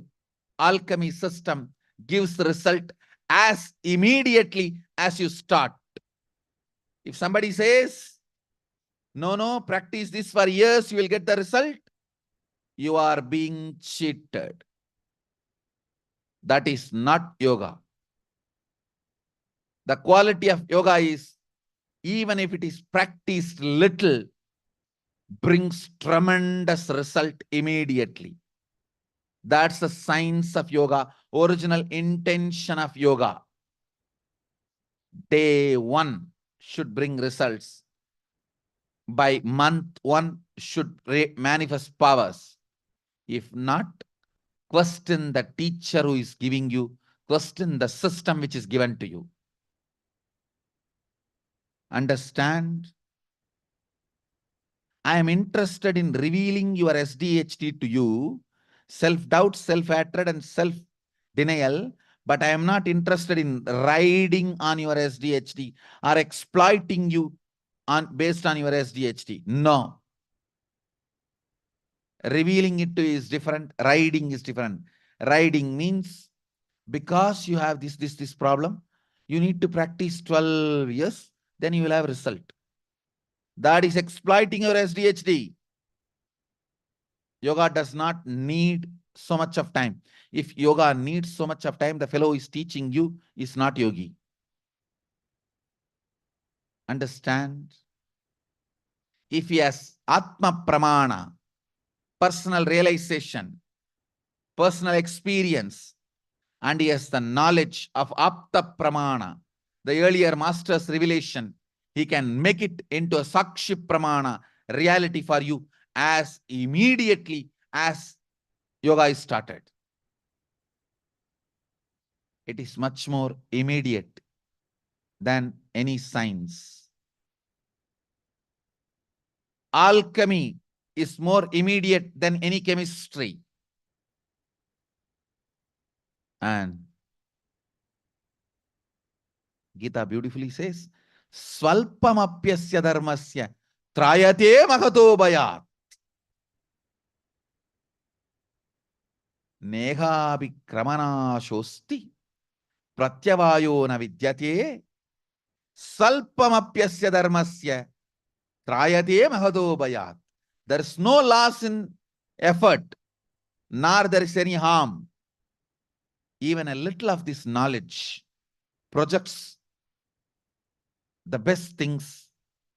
alchemy system, gives result as immediately as you start. If somebody says, no, practice this for years, you will get the result, you are being cheated. That is not yoga. The quality of yoga is, even if it is practiced little, brings tremendous result immediately. That's the science of yoga, original intention of yoga. Day 1 should bring results. By month 1 should manifest powers. If not, question the teacher who is giving you, question the system which is given to you. Understand? I am interested in revealing your SDHD to you, self-doubt, self-hatred, and self-denial, but I am not interested in riding on your SDHD or exploiting you based on your SDHD. No. Revealing it to you is different. Riding is different. Riding means because you have this problem, you need to practice 12 years, then you will have result. That is exploiting your SDHD. Yoga does not need so much of time. If yoga needs so much of time, the fellow who is teaching you is not yogi. Understand? If he has Atma Pramana, personal realization, personal experience, and he has the knowledge of Apta Pramana, the earlier master's revelation, he can make it into a Sakshi Pramana, reality for you as immediately as yoga is started. It is much more immediate than any science. Alchemy is more immediate than any chemistry. And Gita beautifully says, Swalpamapyasya dharmasya trayate mahato bhayat. Neghabhikramana shosti pratyavayo na vidyate salpamapyasya dharmasya trayate mahato bhayat. There is no loss in effort, nor there is any harm. Even a little of this knowledge projects the best things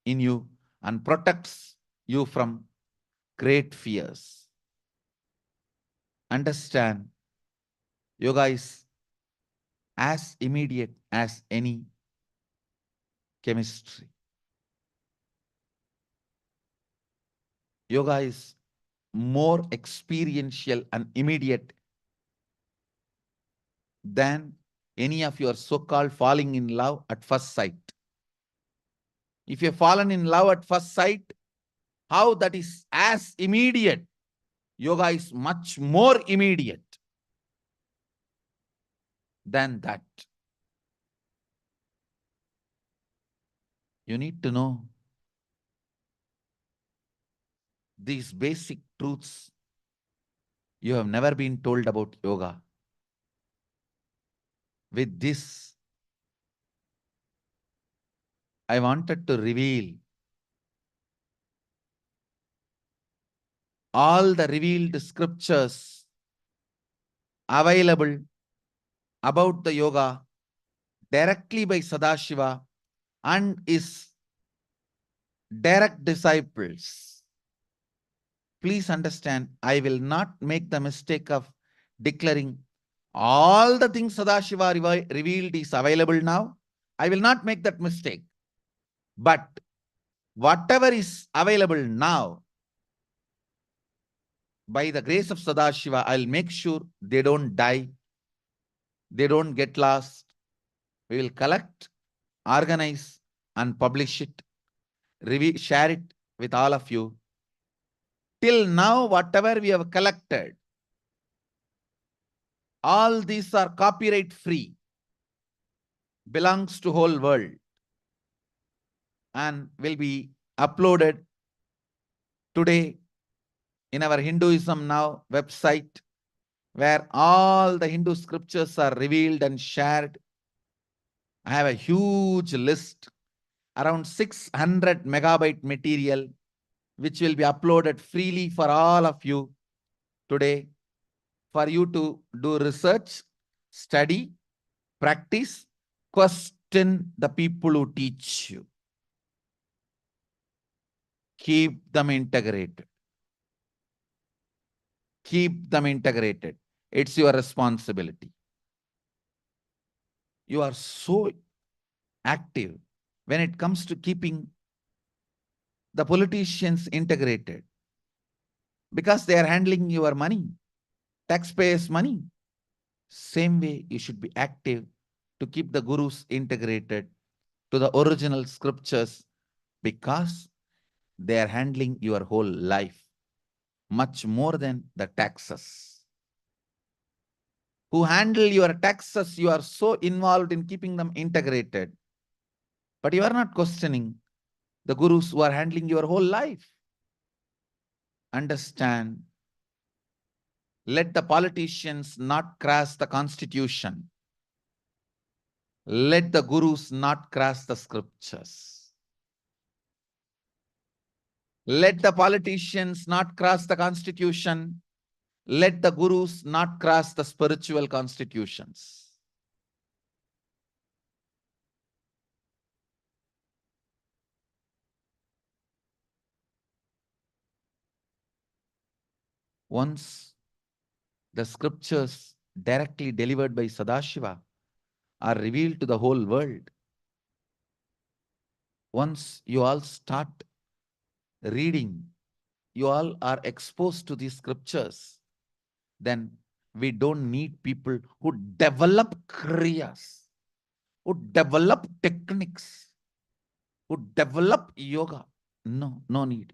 in you and protects you from great fears. Understand, yoga is as immediate as any chemistry. Yoga is more experiential and immediate than any of your so-called falling in love at first sight. If you've fallen in love at first sight, how that is as immediate? Yoga is much more immediate than that. You need to know these basic truths. You have never been told about yoga. With this, I wanted to reveal all the revealed scriptures available about the yoga directly by Sadashiva and his direct disciples. Please understand, I will not make the mistake of declaring all the things Sadashiva revealed is available now. I will not make that mistake. But whatever is available now, by the grace of Sadashiva, I'll make sure they don't die, they don't get lost. We will collect, organize, and publish it, share it with all of you. Till now, whatever we have collected, all these are copyright free, belongs to whole world, and will be uploaded today in our Hinduism Now website, where all the Hindu scriptures are revealed and shared. I have a huge list, around 600 megabyte material, which will be uploaded freely for all of you today, for you to do research, study, practice, question the people who teach you. Keep them integrated. Keep them integrated. It's your responsibility. You are so active when it comes to keeping the politicians integrated, because they are handling your money, taxpayers' money. Same way, you should be active to keep the gurus integrated to the original scriptures, because they are handling your whole life much more than the taxes. Who handle your taxes, you are so involved in keeping them integrated, but you are not questioning the gurus who are handling your whole life. Understand, let the politicians not cross the constitution. Let the gurus not cross the scriptures. Let the politicians not cross the constitution. Let the gurus not cross the spiritual constitutions. Once the scriptures directly delivered by Sadashiva are revealed to the whole world, once you all start reading, you all are exposed to these scriptures, then we don't need people who develop kriyas, who develop techniques, who develop yoga. No, no need.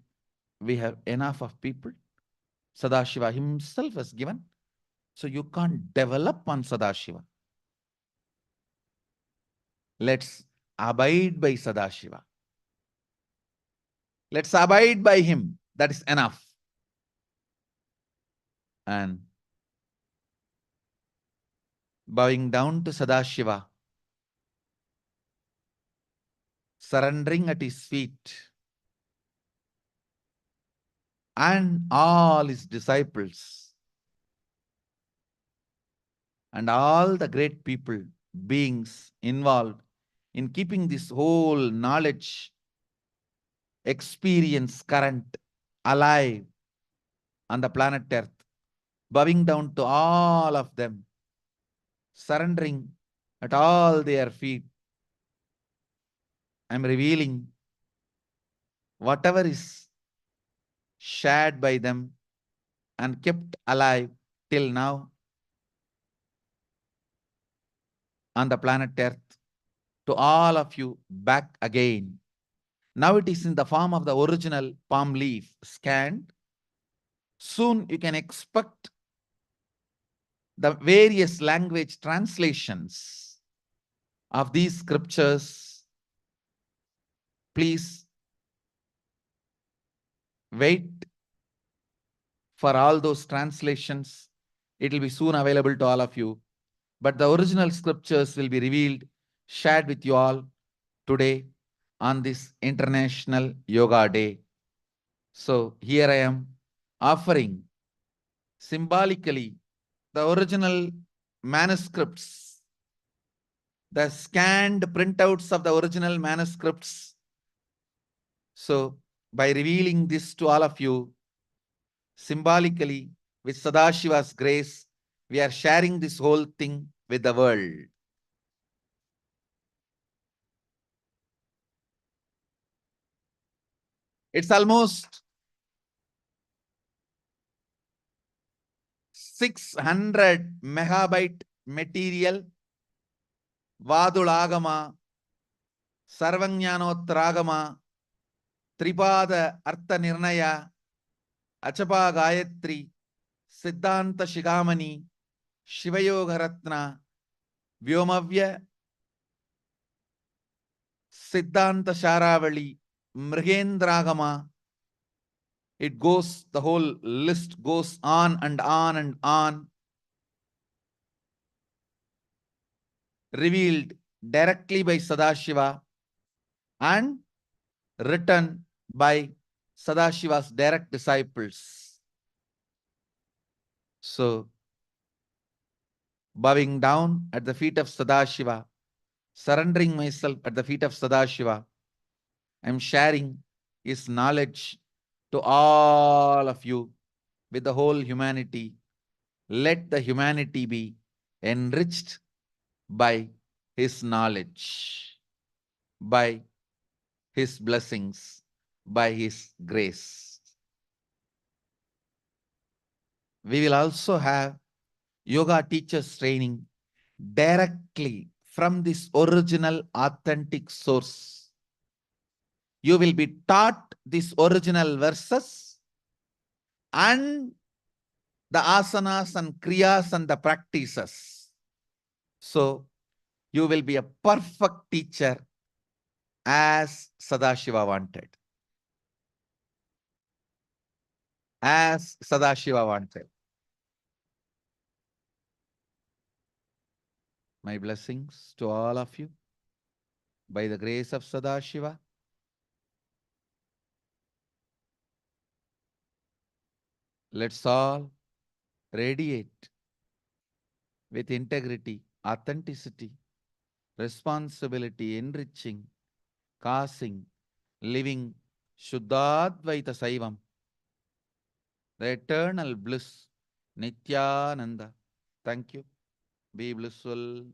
We have enough of people. Sadashiva himself has given. So you can't develop on Sadashiva. Let's abide by Sadashiva. Let's abide by him. That is enough. And bowing down to Sadashiva, surrendering at his feet, and all his disciples, and all the great people, beings involved in keeping this whole knowledge, experience current alive on the planet Earth, bowing down to all of them, surrendering at all their feet. I'm revealing whatever is shared by them and kept alive till now on the planet Earth to all of you back again. Now it is in the form of the original palm leaf scanned. Soon you can expect the various language translations of these scriptures. Please wait for all those translations. It will be soon available to all of you. But the original scriptures will be revealed, shared with you all today on this International Yoga Day. So here I am offering symbolically the original manuscripts, the scanned printouts of the original manuscripts. So by revealing this to all of you, symbolically, with Sadashiva's grace, we are sharing this whole thing with the world. It's almost 600 megabyte material. Vadulagama, Sarvajnanotragama, Tripada Artha Nirnaya, Achapa Gayatri, Siddhanta Shigamani, Shivayogaratna, Vyomavya, Siddhanta Sharavali, Mrigendragama. It goes, the whole list goes on and on and on. Revealed directly by Sadashiva and written by Sadashiva's direct disciples. So, bowing down at the feet of Sadashiva, surrendering myself at the feet of Sadashiva, I am sharing his knowledge to all of you with the whole humanity. Let the humanity be enriched by his knowledge, by his blessings, by his grace. We will also have yoga teachers training directly from this original authentic source. You will be taught these original verses and the asanas and kriyas and the practices. So you will be a perfect teacher as Sadashiva wanted. As Sadashiva wanted. My blessings to all of you. By the grace of Sadashiva, let's all radiate with integrity, authenticity, responsibility, enriching, causing, living Shuddhadvaita Saivam, the eternal bliss, Nithyananda. Thank you. Be blissful.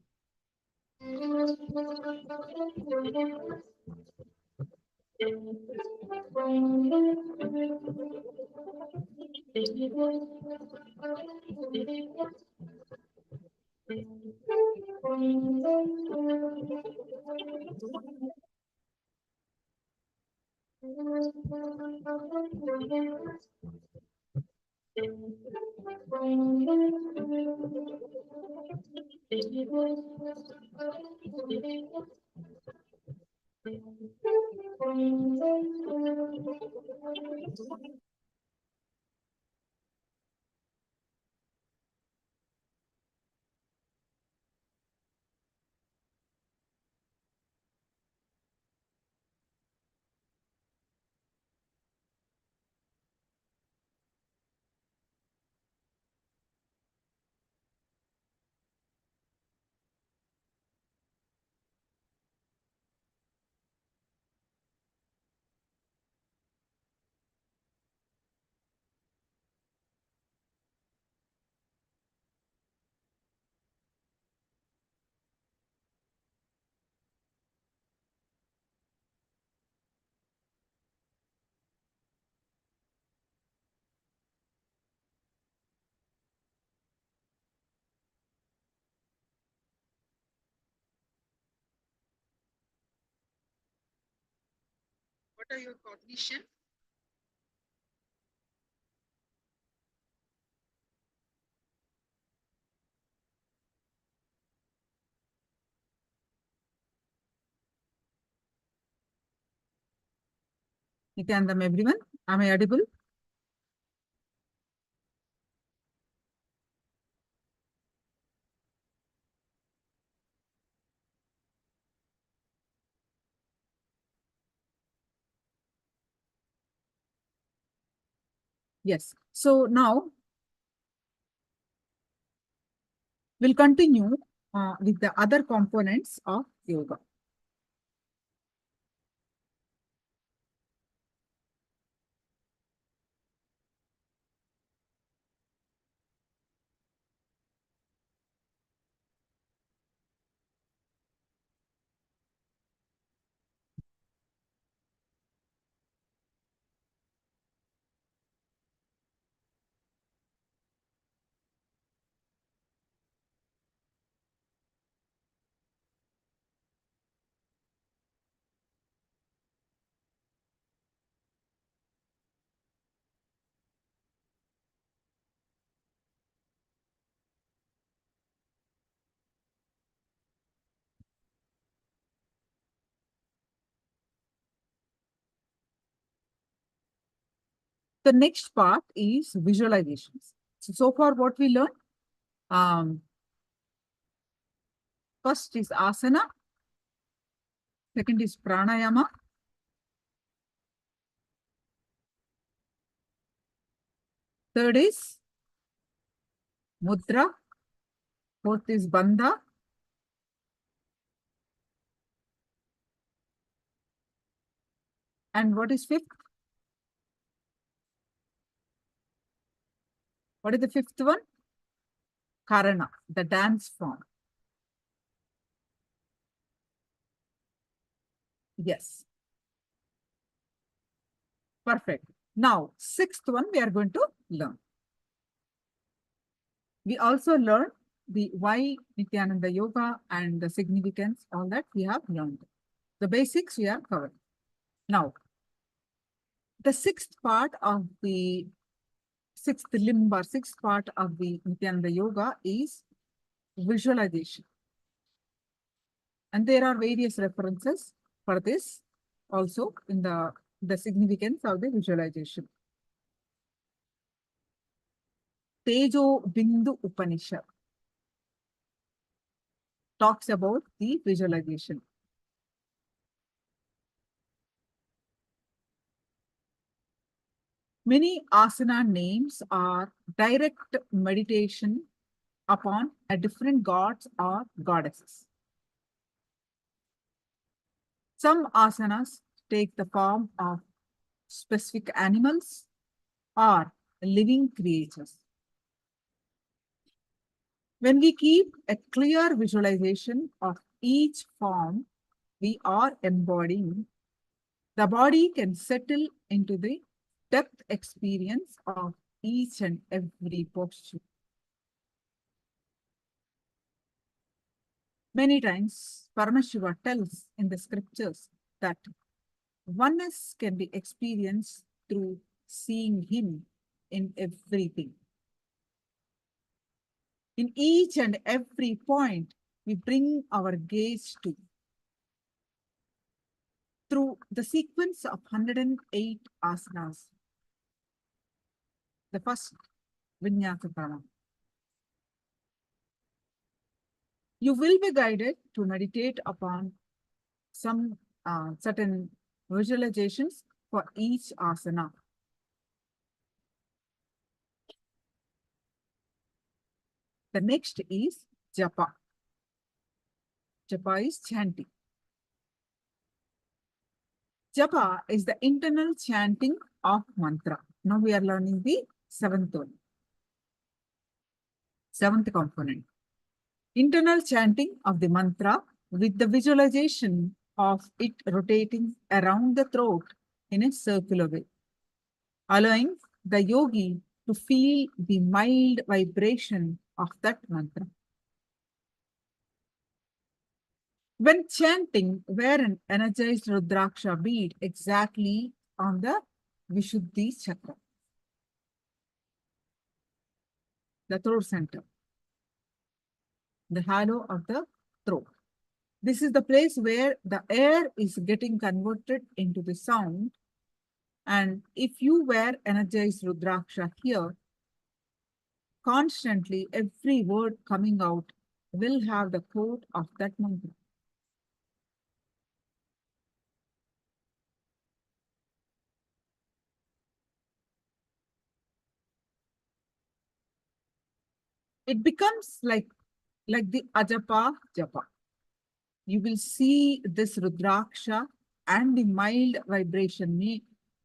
What are your cognition? Nithyanandam, everyone. Am I audible? Yes. So now we'll continue with the other components of yoga. The next part is visualizations. So far what we learned, first is asana, second is pranayama, third is mudra, fourth is bandha, and what is fifth? What is the fifth one? Karana, the dance form. Yes. Perfect. Now, sixth one we are going to learn. We also learned the why Nithyananda Yoga and the significance, all that we have learned. The basics we have covered. Now, the sixth part of the sixth limb or sixth part of the Nithyananda Yoga is visualization. And there are various references for this also in the significance of the visualization. Tejo Bindu Upanishad talks about the visualization. Many asana names are direct meditation upon a different gods or goddesses. Some asanas take the form of specific animals or living creatures. When we keep a clear visualization of each form we are embodying, the body can settle into the depth experience of each and every posture. Many times, Paramashiva tells in the scriptures that oneness can be experienced through seeing him in everything. In each and every point, we bring our gaze to. Through the sequence of 108 asanas, the first Vinyasa Pranam, you will be guided to meditate upon some certain visualizations for each asana. The next is japa. Japa is chanting. Japa is the internal chanting of mantra. Now we are learning the seventh one. Seventh component. Internal chanting of the mantra with the visualization of it rotating around the throat in a circular way, allowing the yogi to feel the mild vibration of that mantra. When chanting, wear an energized Rudraksha bead exactly on the Vishuddhi chakra, the throat center, the hollow of the throat. This is the place where the air is getting converted into the sound. And if you wear energized Rudraksha here, constantly every word coming out will have the quote of that mantra. It becomes like the ajapa japa. You will see this Rudraksha and the mild vibration,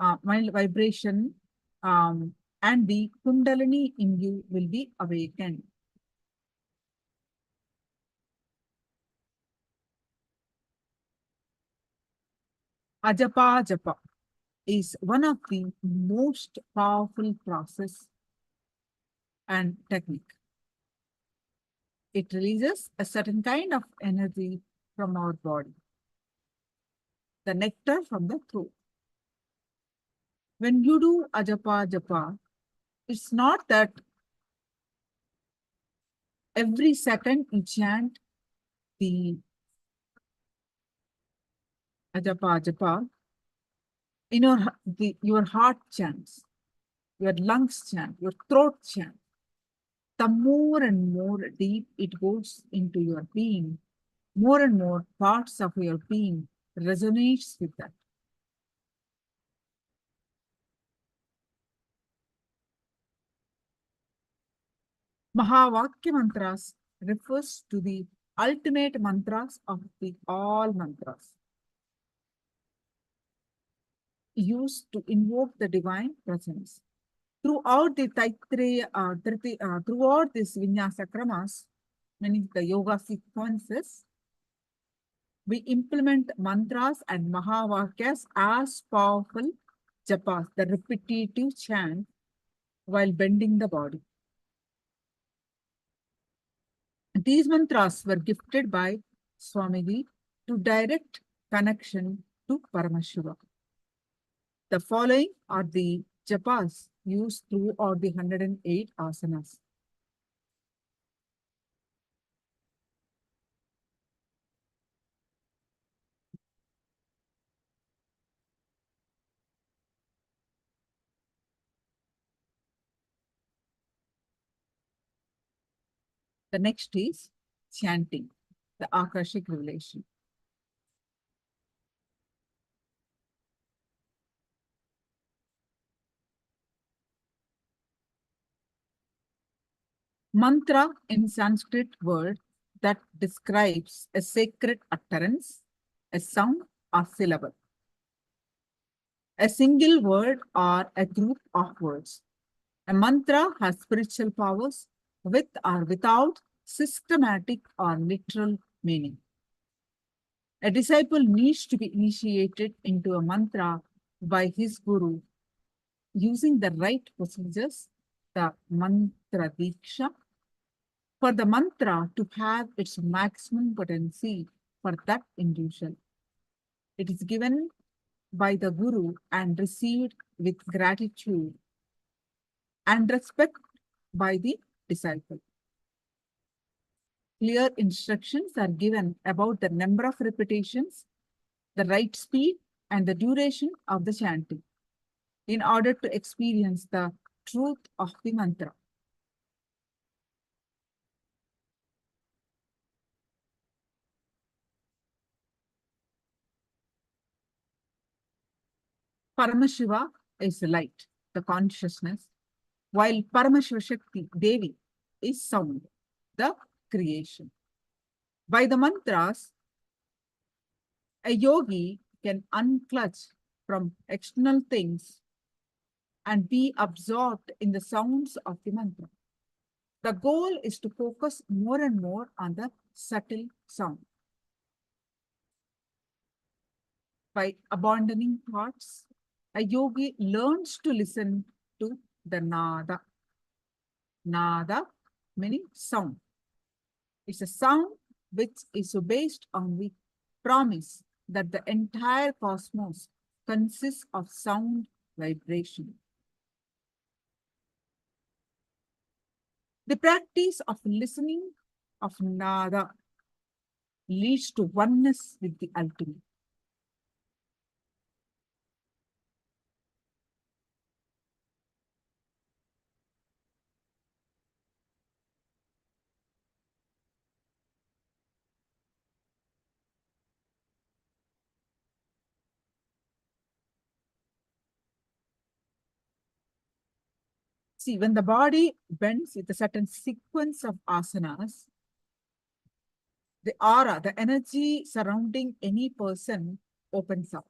and the Kundalini in you will be awakened. Ajapa japa is one of the most powerful process and technique. It releases a certain kind of energy from our body, the nectar from the throat. When you do ajapa japa, it's not that every second you chant the ajapa japa, your heart chants. your lungs chant, your throat chant. The more and more deep it goes into your being, more and more parts of your being resonates with that. Mahavakya mantras refers to the ultimate mantras of the all mantras, used to invoke the divine presence. Throughout the throughout this vinyasa kramas, meaning the yoga sequences, we implement mantras and mahavakyas as powerful japas, the repetitive chant, while bending the body. These mantras were gifted by Swamiji to direct connection to Paramashiva. The following are the japas used throughout the 108 asanas. The next is chanting, the Akashic revelation. Mantra in Sanskrit word that describes a sacred utterance, a sound or syllable, a single word or a group of words. A mantra has spiritual powers with or without systematic or literal meaning. A disciple needs to be initiated into a mantra by his guru using the right procedures, the mantra diksha, for the mantra to have its maximum potency for that individual. It is given by the guru and received with gratitude and respect by the disciple. Clear instructions are given about the number of repetitions, the right speed, and the duration of the chanting in order to experience the truth of the mantra. Paramashiva is light, the consciousness, while Paramashiva Shakti, Devi, is sound, the creation. By the mantras, a yogi can unclutch from external things and be absorbed in the sounds of the mantra. The goal is to focus more and more on the subtle sound. By abandoning thoughts, a yogi learns to listen to the nada. Nada meaning sound. It's a sound which is based on the promise that the entire cosmos consists of sound vibration. The practice of listening of nada leads to oneness with the ultimate. See, when the body bends with a certain sequence of asanas, the aura, the energy surrounding any person opens up.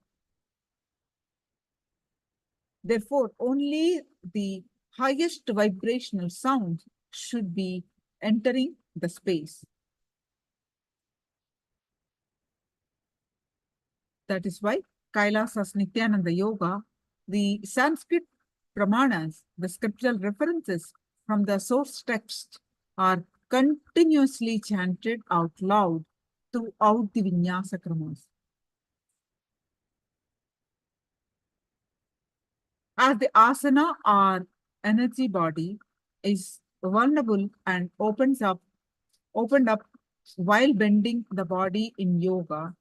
Therefore, only the highest vibrational sound should be entering the space. That is why KAILASA's Nithyananda Yoga, the Sanskrit pramanas, the scriptural references from the source text are continuously chanted out loud throughout the vinyasa kramas. As the asana or energy body is vulnerable and opened up while bending the body in yoga,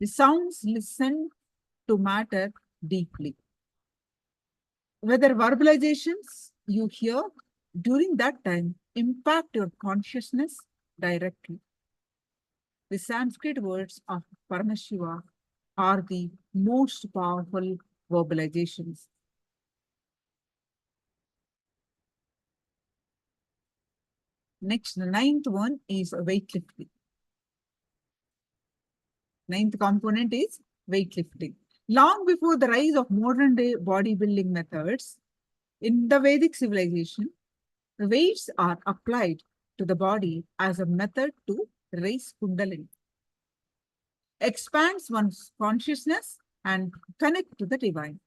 The sounds listen to matter deeply. Whether verbalizations you hear during that time impact your consciousness directly. The Sanskrit words of Paramashiva are the most powerful verbalizations. Next, the ninth one is weightlifting. Ninth component is weightlifting. Long before the rise of modern day bodybuilding methods, in the Vedic civilization, weights are applied to the body as a method to raise Kundalini, expands one's consciousness, and connect to the divine.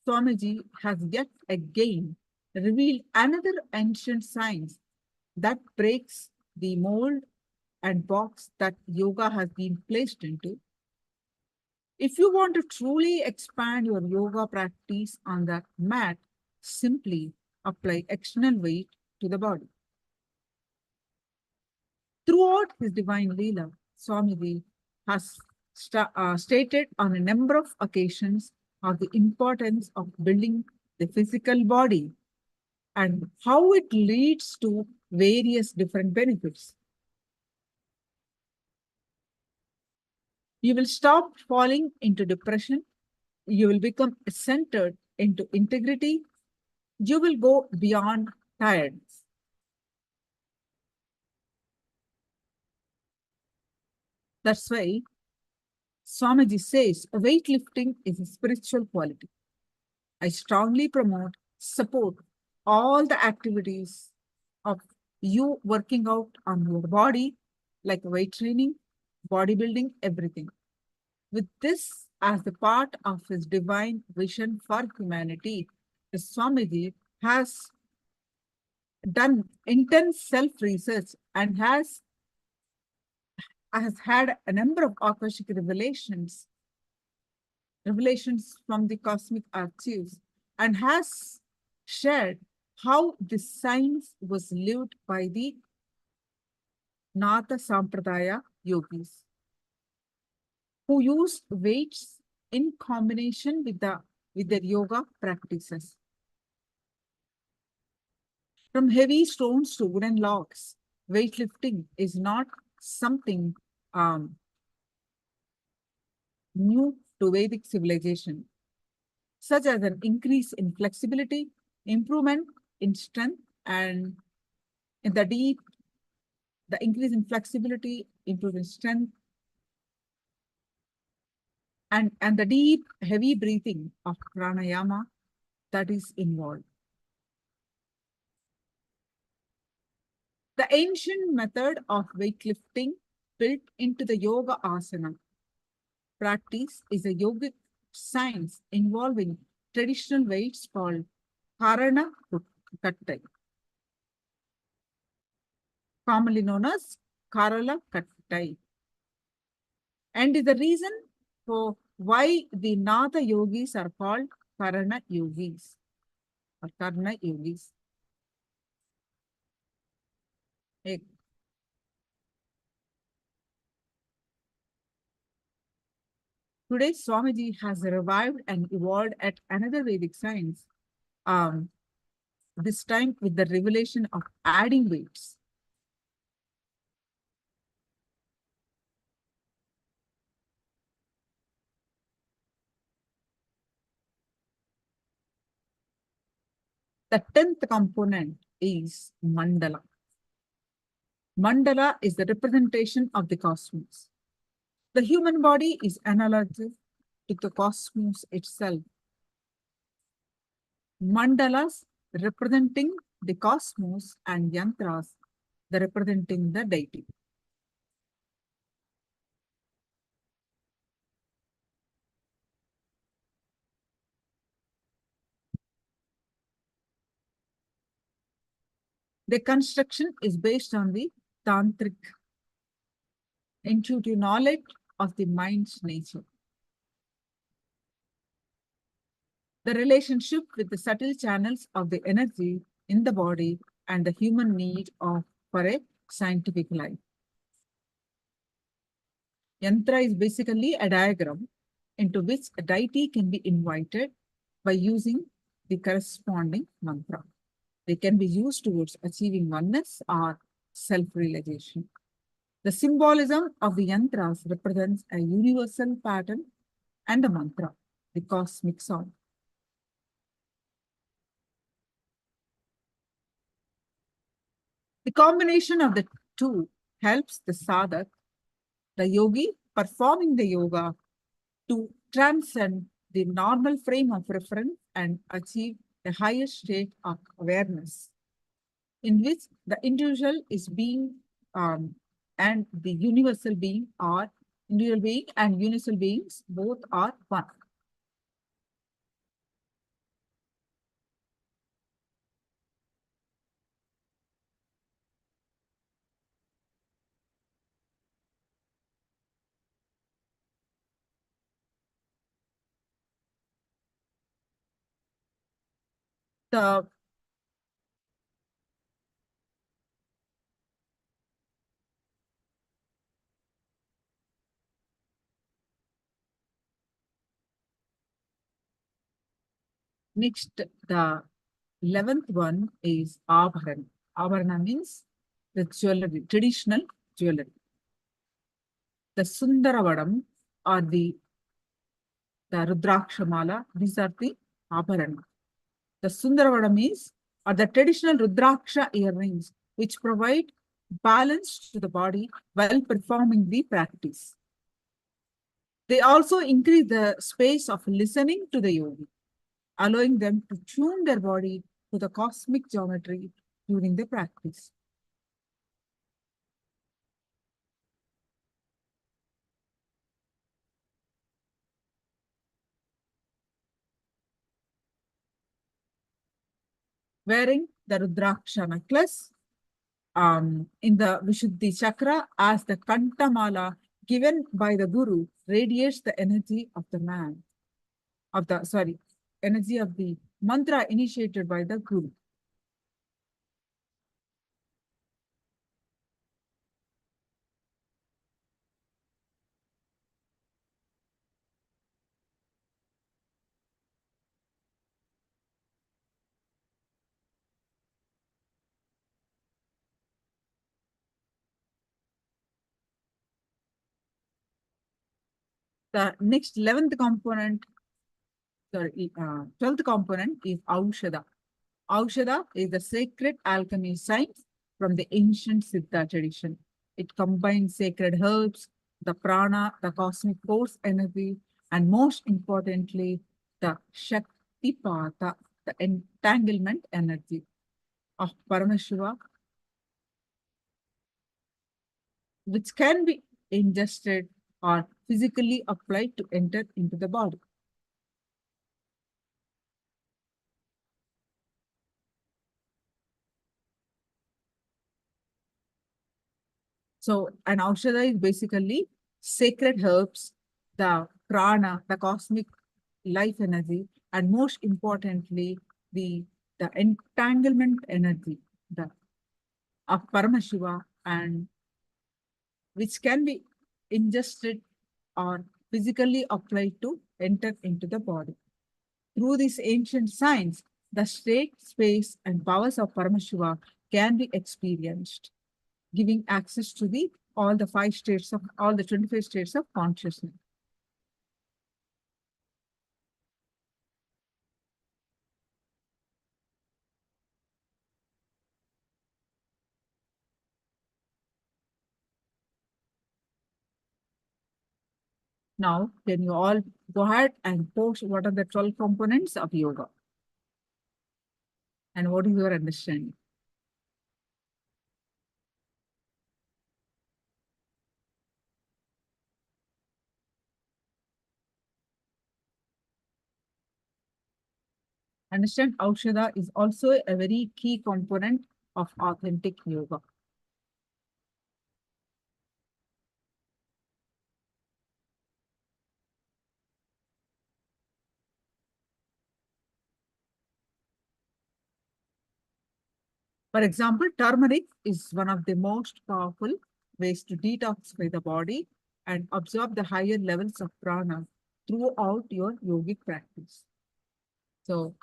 Swamiji has yet again revealed another ancient science that breaks the mold and box that yoga has been placed into. If you want to truly expand your yoga practice on the mat, simply apply external weight to the body. Throughout his divine Leela, Swamiji has stated on a number of occasions of the importance of building the physical body and how it leads to various different benefits. You will stop falling into depression. You will become centered into integrity. You will go beyond tiredness. That's why Swamiji says weightlifting is a spiritual quality. I strongly promote, support all the activities of you working out on your body, like weight training, bodybuilding, everything. With this as the part of his divine vision for humanity, the Swamiji has done intense self-research and has had a number of Akashic revelations from the cosmic archives, and has shared how this science was lived by the Natha Sampradaya yogis, who used weights in combination with their yoga practices. From heavy stones to wooden logs, weightlifting is not something new to Vedic civilization, such as an increase in flexibility, improvement in strength, and in the increase in flexibility, improving strength, and the deep, heavy breathing of pranayama that is involved. The ancient method of weightlifting built into the yoga asana practice is a yogic science involving traditional weights called karana kattai, commonly known as Karala kattai, and is the reason for why the Natha yogis are called Karana yogis or Karna yogis. Today, Swamiji has revived and evolved at another Vedic science, this time with the revelation of adding weights. The 10th component is mandala. Mandala is the representation of the cosmos. The human body is analogous to the cosmos itself. Mandalas representing the cosmos and yantras representing the deity. The construction is based on the tantric intuitive knowledge of the mind's nature. The relationship with the subtle channels of the energy in the body and the human need for a scientific life. Yantra is basically a diagram into which a deity can be invited by using the corresponding mantra. They can be used towards achieving oneness or self-realization. The symbolism of the yantras represents a universal pattern and a mantra, the cosmic sound. The combination of the two helps the sadhak, the yogi performing the yoga, to transcend the normal frame of reference and achieve a higher state of awareness, in which the individual is being and the universal being are individual being and universal beings both are one. The next, the 11th one is Abharana. Abharana means the jewelry, traditional jewelry. The Sundaravadam or the Rudrakshamala, these are the Abharana. The Sundaravadam is or the traditional Rudraksha earrings, which provide balance to the body while performing the practice. They also increase the space of listening to the yogi, allowing them to tune their body to the cosmic geometry during the practice. Wearing the Rudraksha necklace in the Vishuddhi chakra as the Kantamala given by the Guru radiates the energy of the man, energy of the mantra initiated by the Guru. The next 11th component, 12th component is Aushada. Aushada is the sacred alchemy science from the ancient Siddha tradition. It combines sacred herbs, the prana, the cosmic force energy, and most importantly, the Shaktipata, the entanglement energy of Paramashiva, which can be ingested or physically applied to enter into the body. So an Aushada is basically sacred herbs, the prana, the cosmic life energy, and most importantly, the entanglement energy of Paramashiva, and which can be ingested or physically applied to enter into the body. Through this ancient science, the state, space, and powers of Paramashiva can be experienced, giving access to all the 25 states of consciousness. Now, can you all go ahead and post what are the 12 components of yoga? And what is your understanding? Understand Aushada is also a very key component of authentic yoga. For example, turmeric is one of the most powerful ways to detoxify the body and absorb the higher levels of prana throughout your yogic practice. So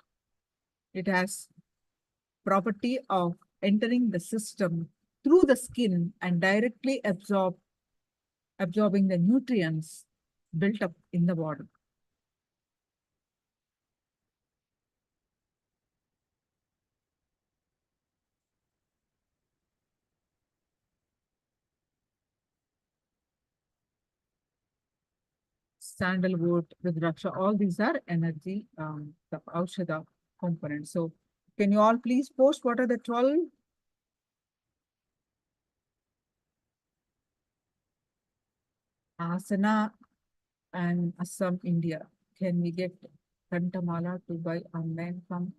it has property of entering the system through the skin and directly absorbing the nutrients built up in the body. Sandalwood, Rudraksha, all these are energy, the Aushadha components. So can you all please post what are the 12? Asana and Assam, India. Can we get Kantamala to buy online from?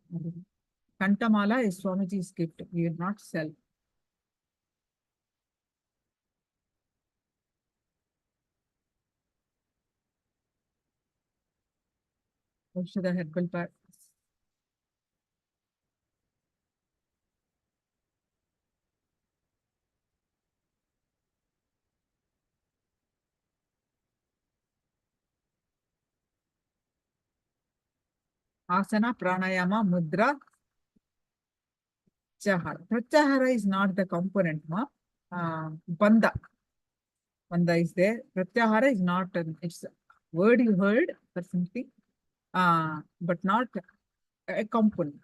Kantamala is Swamiji's gift. We will not sell. Aushadha herbal pack. Asana, pranayama, mudra, pratyahara. Pratyahara is not the component, ma. Bandha. Bandha is there. Pratyahara is not, it's a word you heard or something, but not a component.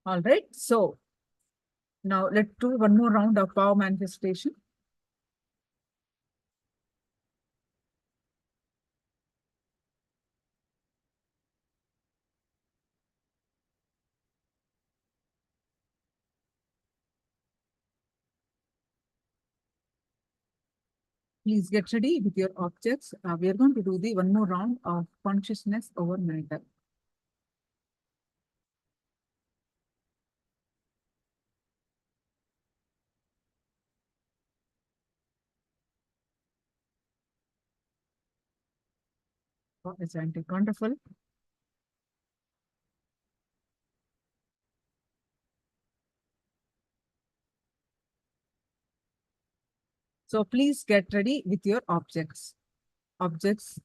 All right. So now let's do one more round of power manifestation. Please get ready with your objects. We are going to do the one more round of consciousness over matter. Oh, it's wonderful. So please get ready with your objects. Objects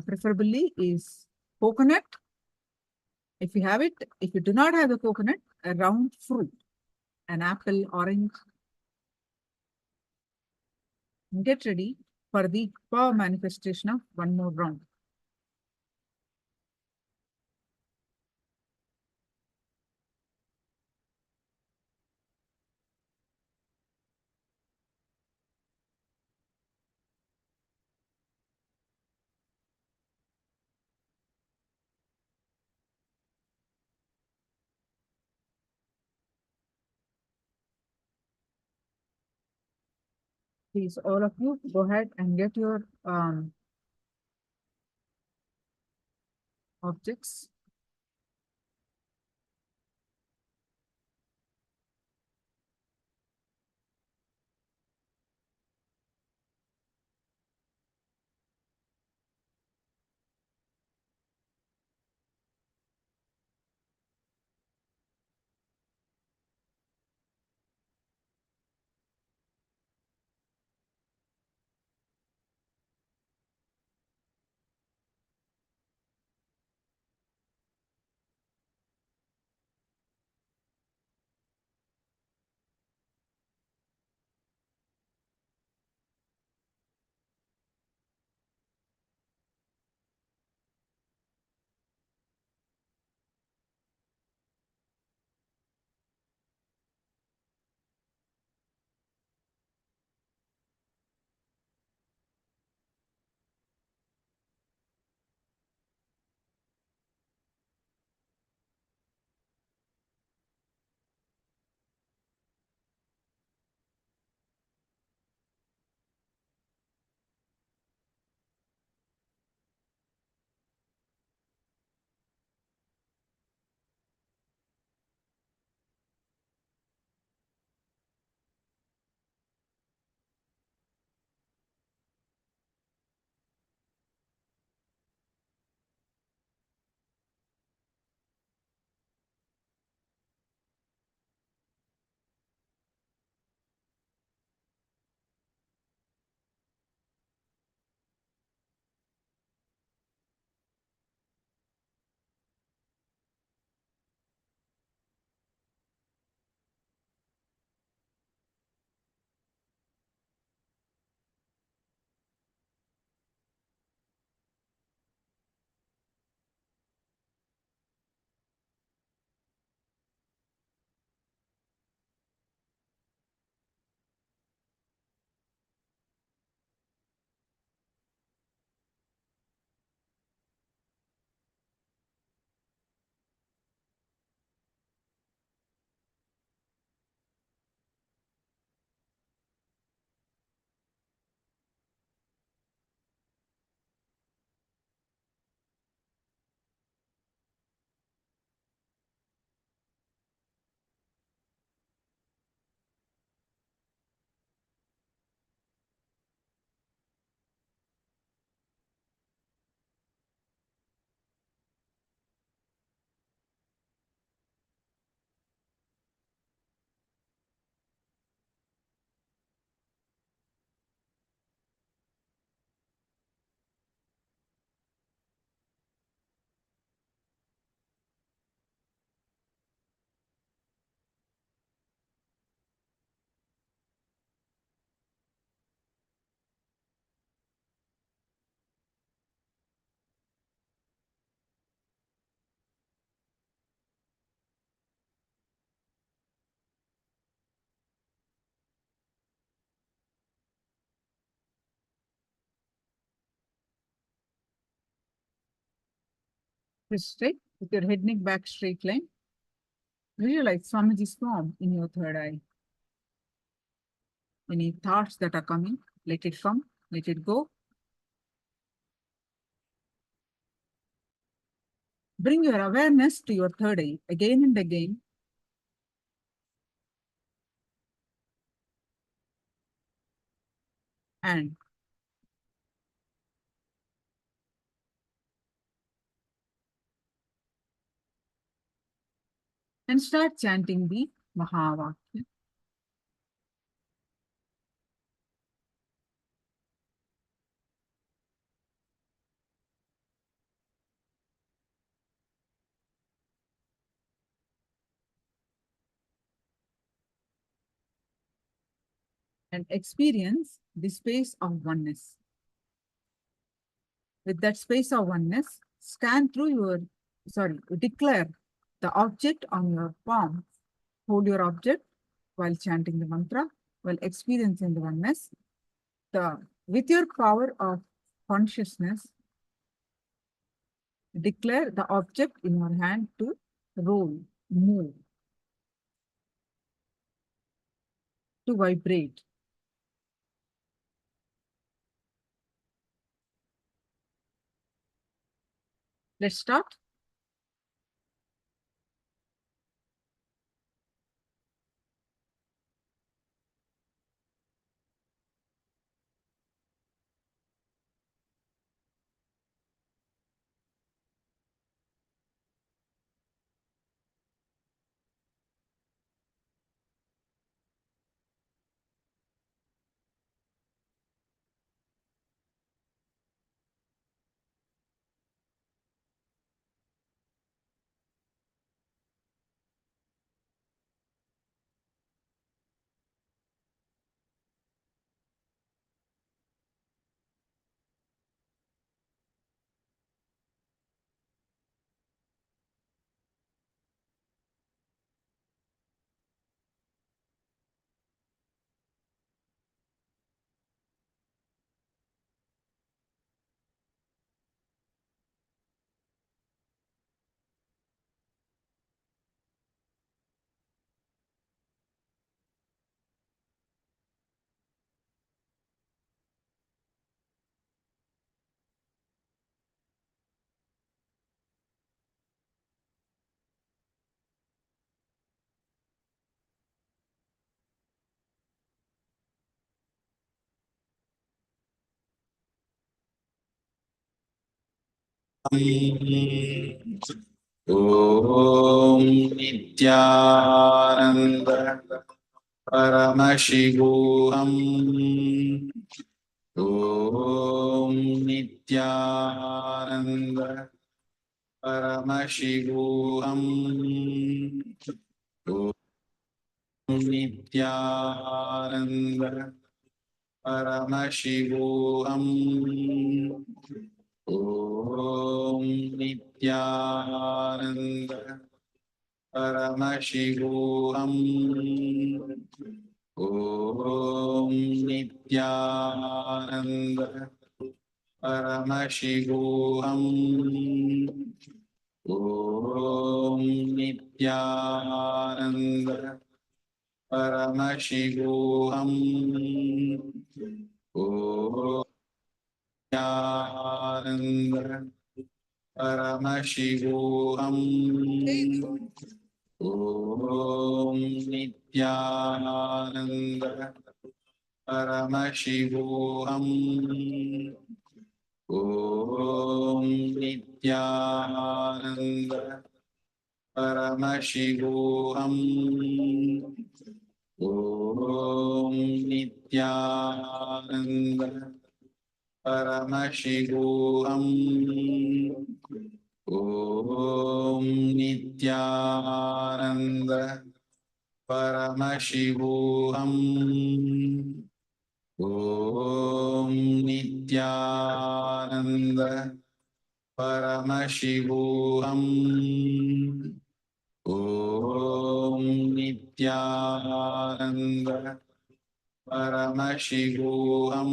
preferably is coconut. If you have it, if you do not have the coconut, a round fruit, an apple, orange. Get ready for the power manifestation of one more round. Please, all of you, go ahead and get your objects. Sit straight with your head, neck, back straight line. Visualize Swamiji's form in your third eye. Any thoughts that are coming, let it come, let it go. Bring your awareness to your third eye again and again. And start chanting the Mahavakya. And experience the space of oneness. With that space of oneness, declare the object on your palm. Hold your object while chanting the mantra, while experiencing the oneness. With your power of consciousness, declare the object in your hand to roll, move, to vibrate. Let's start. Om Nithyananda Paramashivoham. Om Nithyananda Paramashivoham. Om Nithyananda Paramashivoham. Om Nithyananda Paramashivoham. Om Nithyananda Paramashivoham. Om Nithyananda Paramashivoham. Om Nithyananda Paramashivoham. Om Nithyananda Paramashivoham. Om Nithyananda Paramashivoham. Om Nithyananda Paramashivoham. Om Nithyananda Paramashivoham. Om Nithyananda Paramashivoham. Om Nithyananda Paramashivoham.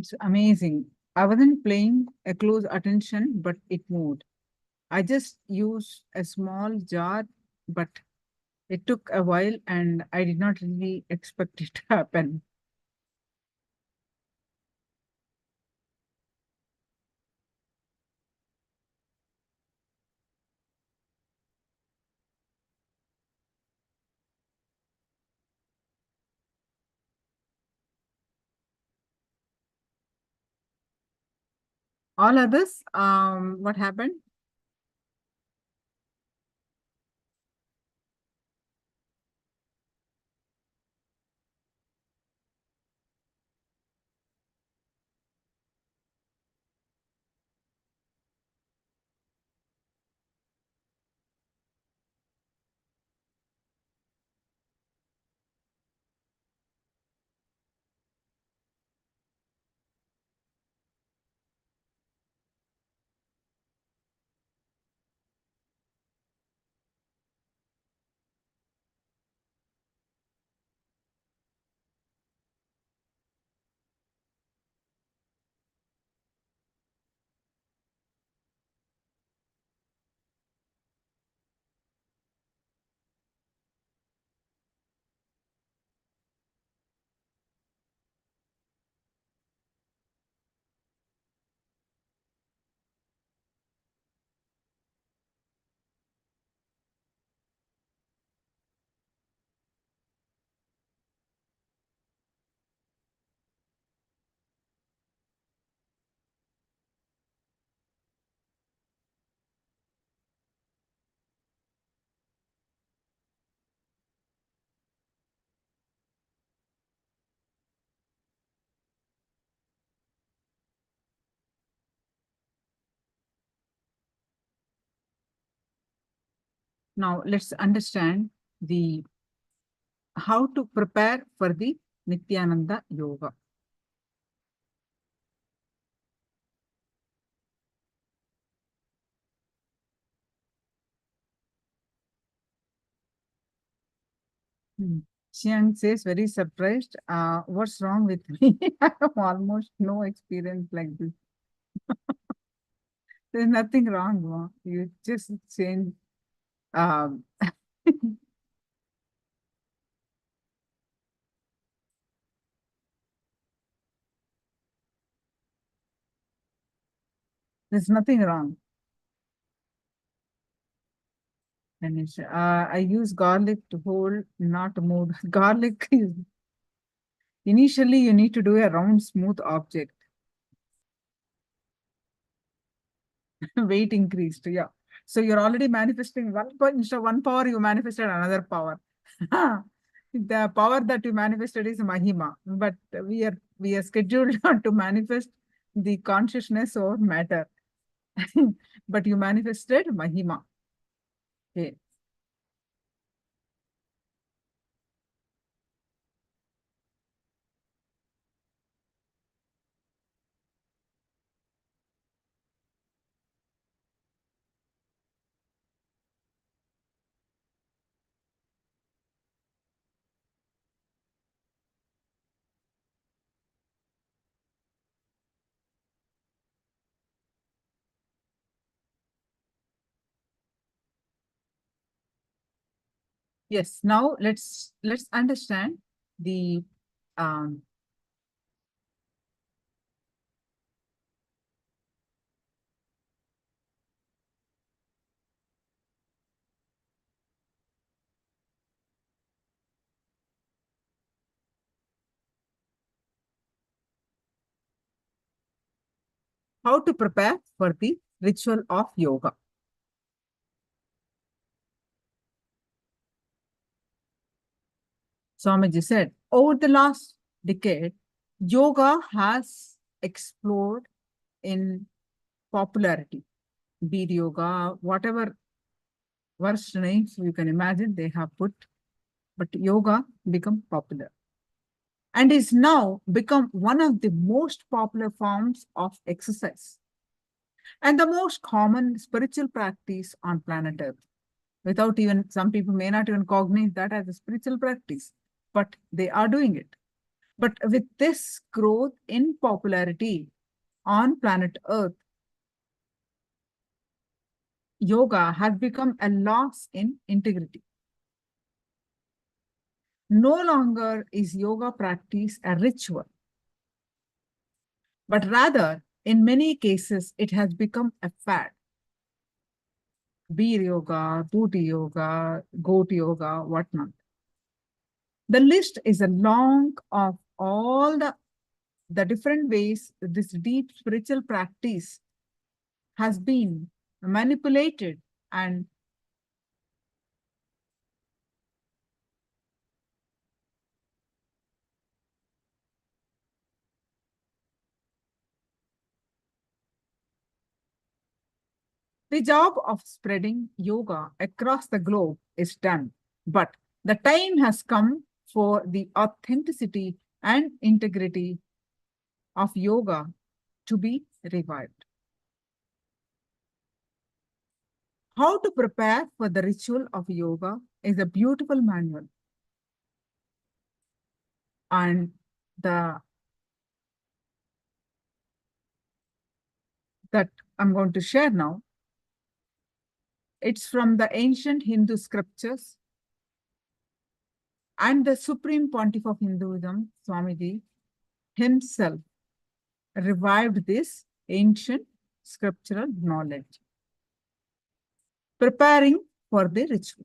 It's amazing. I wasn't paying a close attention, but it moved. I just used a small jar, but it took a while and I did not really expect it to happen. All others, what happened? Now let's understand the how to prepare for the Nithyananda Yoga. Xiang says, very surprised. What's wrong with me? I have almost no experience like this. There's nothing wrong. Ma. You just change. There's nothing wrong. Finish. I use garlic to hold, not to move. Garlic is initially you need to do a round, smooth object. Weight increased. Yeah. So you're already manifesting one point instead of one power, you manifested another power. The power that you manifested is Mahima, but we are scheduled to manifest the consciousness or matter. But you manifested Mahima. Okay. Yes, now let's understand the how to prepare for the ritual of yoga. Swamiji said, over the last decade, yoga has explored in popularity. Be it yoga, whatever worst names you can imagine, they have put, but yoga become popular and is now become one of the most popular forms of exercise and the most common spiritual practice on planet Earth. Without even, some people may not even cognize that as a spiritual practice, but they are doing it. But with this growth in popularity on planet Earth, yoga has become a loss in integrity. No longer is yoga practice a ritual, but rather, in many cases, it has become a fad. Beer yoga, booty yoga, goat yoga, whatnot. The list is a long of all the different ways this deep spiritual practice has been manipulated and the job of spreading yoga across the globe is done, but the time has come for the authenticity and integrity of yoga to be revived. How to prepare for the ritual of yoga is a beautiful manual. And that I'm going to share now. It's from the ancient Hindu scriptures and the Supreme Pontiff of Hinduism, Swamiji, himself revived this ancient scriptural knowledge, preparing for the ritual.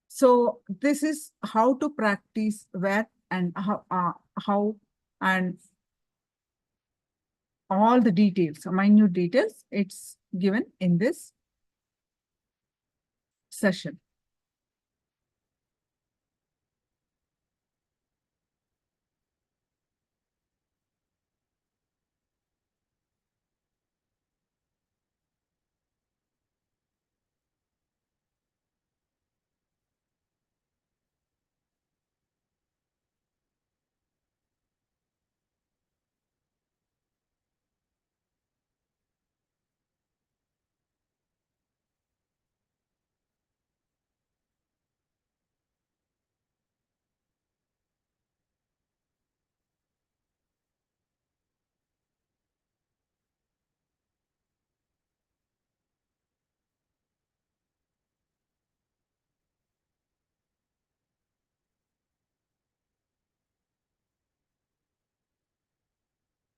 So this is how to practice, where and how and all the details, minute details, it's given in this session.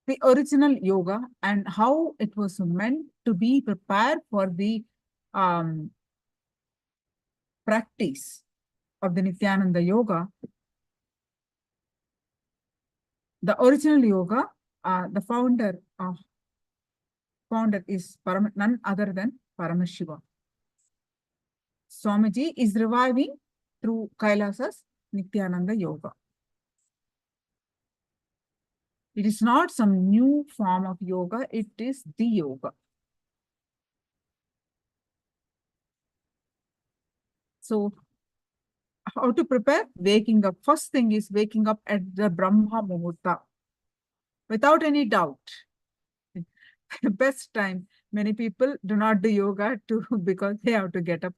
The original yoga and how it was meant to be prepared for the practice of the Nithyananda yoga. The original yoga, the founder is none other than Paramashivoham. Swamiji is reviving through KAILASA's Nithyananda yoga. It is not some new form of yoga, it is the yoga. So, how to prepare? Waking up. First thing is waking up at the Brahma Muhurta. Without any doubt. Best time. Many people do not do yoga too because they have to get up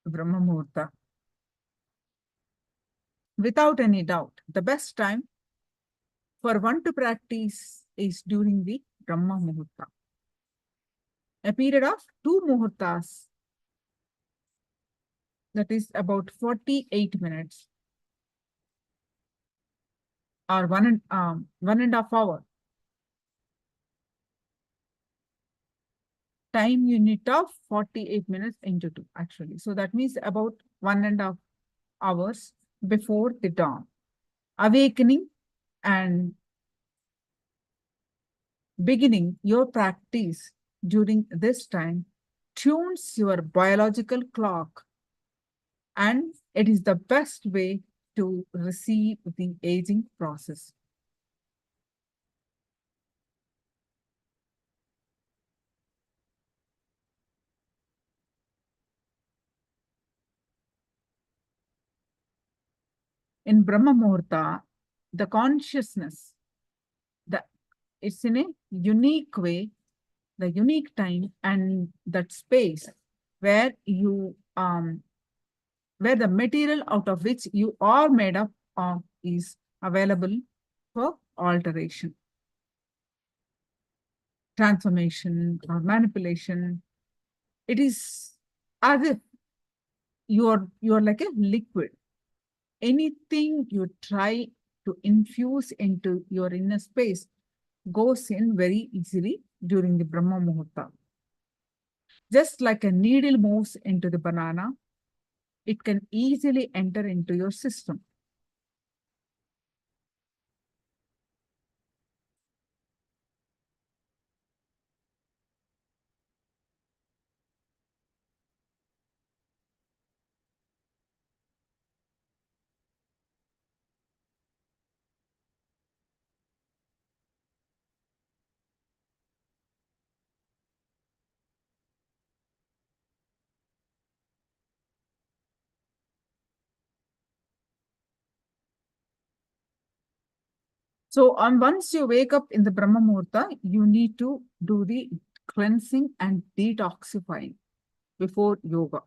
Brahma Muhurta. Without any doubt, the best time for one to practice is during the Brahma Muhurta. A period of 2 Muhurtas, that is about 48 minutes or one and a half hour. Time unit of 48 minutes into 2 actually. So that means about 1.5 hours before the dawn. Awakening and beginning your practice during this time tunes your biological clock, and it is the best way to receive the aging process. In Brahma Muhurta, the consciousness, it's in a unique way, the unique time and that space where you where the material out of which you are made up of is available for alteration, transformation, or manipulation. It is as if you are like a liquid. Anything you try to infuse into your inner space goes in very easily during the Brahma Muhurta. Just like a needle moves into the banana, it can easily enter into your system. So once you wake up in the Brahma Muhurta, you need to do the cleansing and detoxifying before yoga.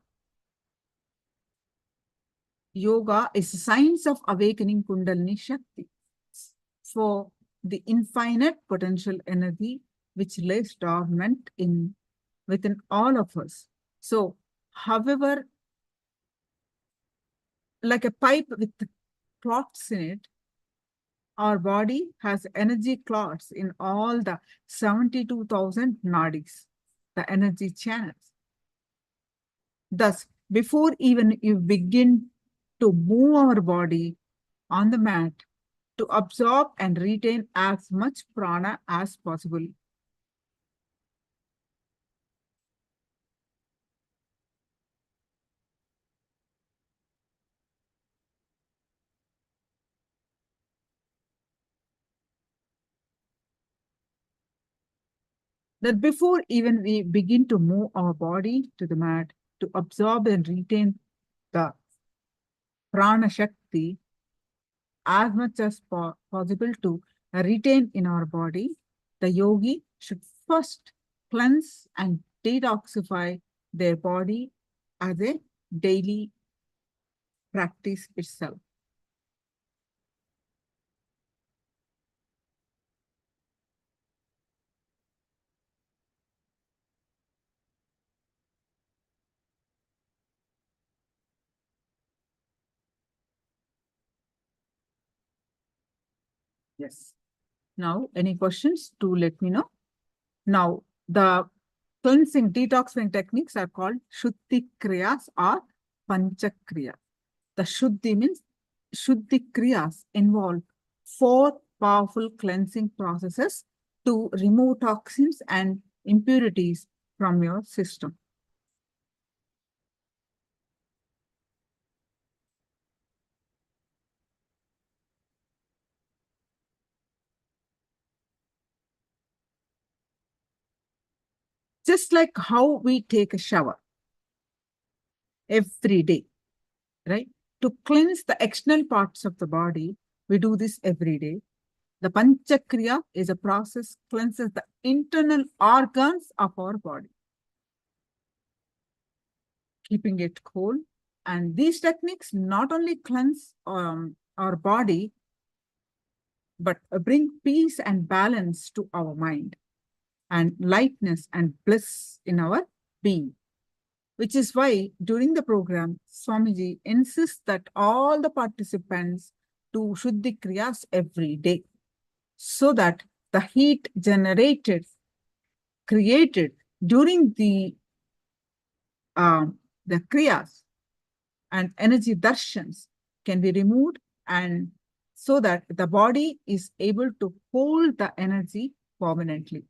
Yoga is a science of awakening Kundalini Shakti for the infinite potential energy which lays dormant within all of us. So, however, like a pipe with clots in it, our body has energy clots in all the 72,000 nadis, the energy channels. Thus, before even you begin to move our body on the mat, to absorb and retain as much prana as possible, that before even we begin to move our body to the mat, to absorb and retain the prana shakti as much as possible to retain in our body, the yogi should first cleanse and detoxify their body as a daily practice itself. Yes. Now, any questions? Do let me know. Now, the cleansing, detoxifying techniques are called Shuddhi Kriyas or Panchakriya. The Shuddhi means Shuddhi Kriyas involve 4 powerful cleansing processes to remove toxins and impurities from your system. Just like how we take a shower every day, right? To cleanse the external parts of the body, we do this every day. The Panchakriya is a process cleanses the internal organs of our body, keeping it cool. And these techniques not only cleanse our body, but bring peace and balance to our mind and lightness and bliss in our being. Which is why during the program, Swamiji insists that all the participants do Shuddhi Kriyas every day, so that the heat created during the Kriyas and energy darshans can be removed, and so that the body is able to hold the energy permanently.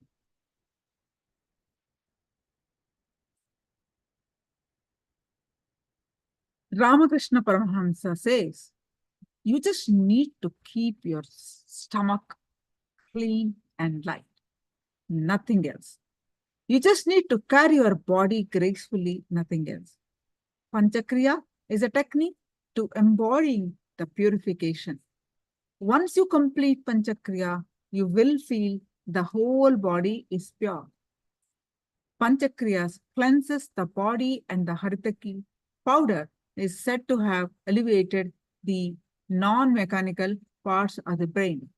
Ramakrishna Paramahamsa says, you just need to keep your stomach clean and light, nothing else. You just need to carry your body gracefully, nothing else. Panchakriya is a technique to embodying the purification. Once you complete Panchakriya, you will feel the whole body is pure. Panchakriyas cleanses the body and the haritaki powder is said to have elevated the non-mechanical parts of the brain.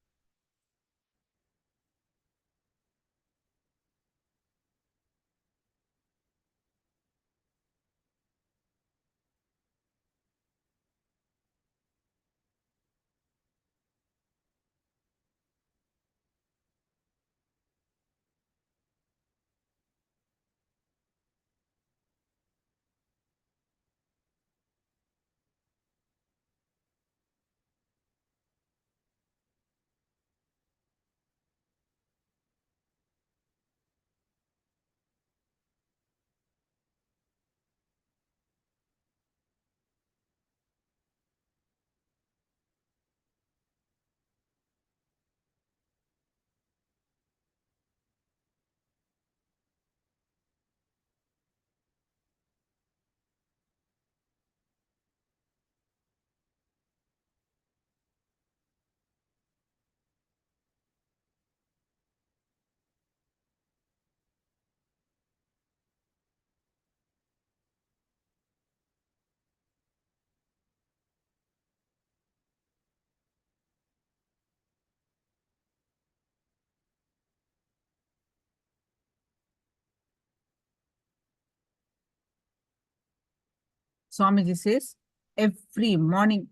Swamiji says, every morning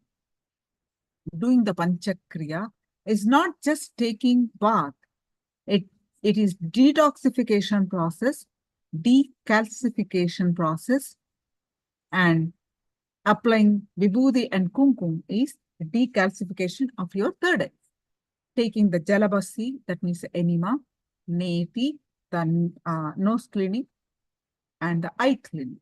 doing the Panchakriya is not just taking bath. It is detoxification process, decalcification process, and applying Vibhuti and Kumkum is decalcification of your third eye. Taking the Jalabasi, that means enema, neti, the nose cleaning, and the eye cleaning.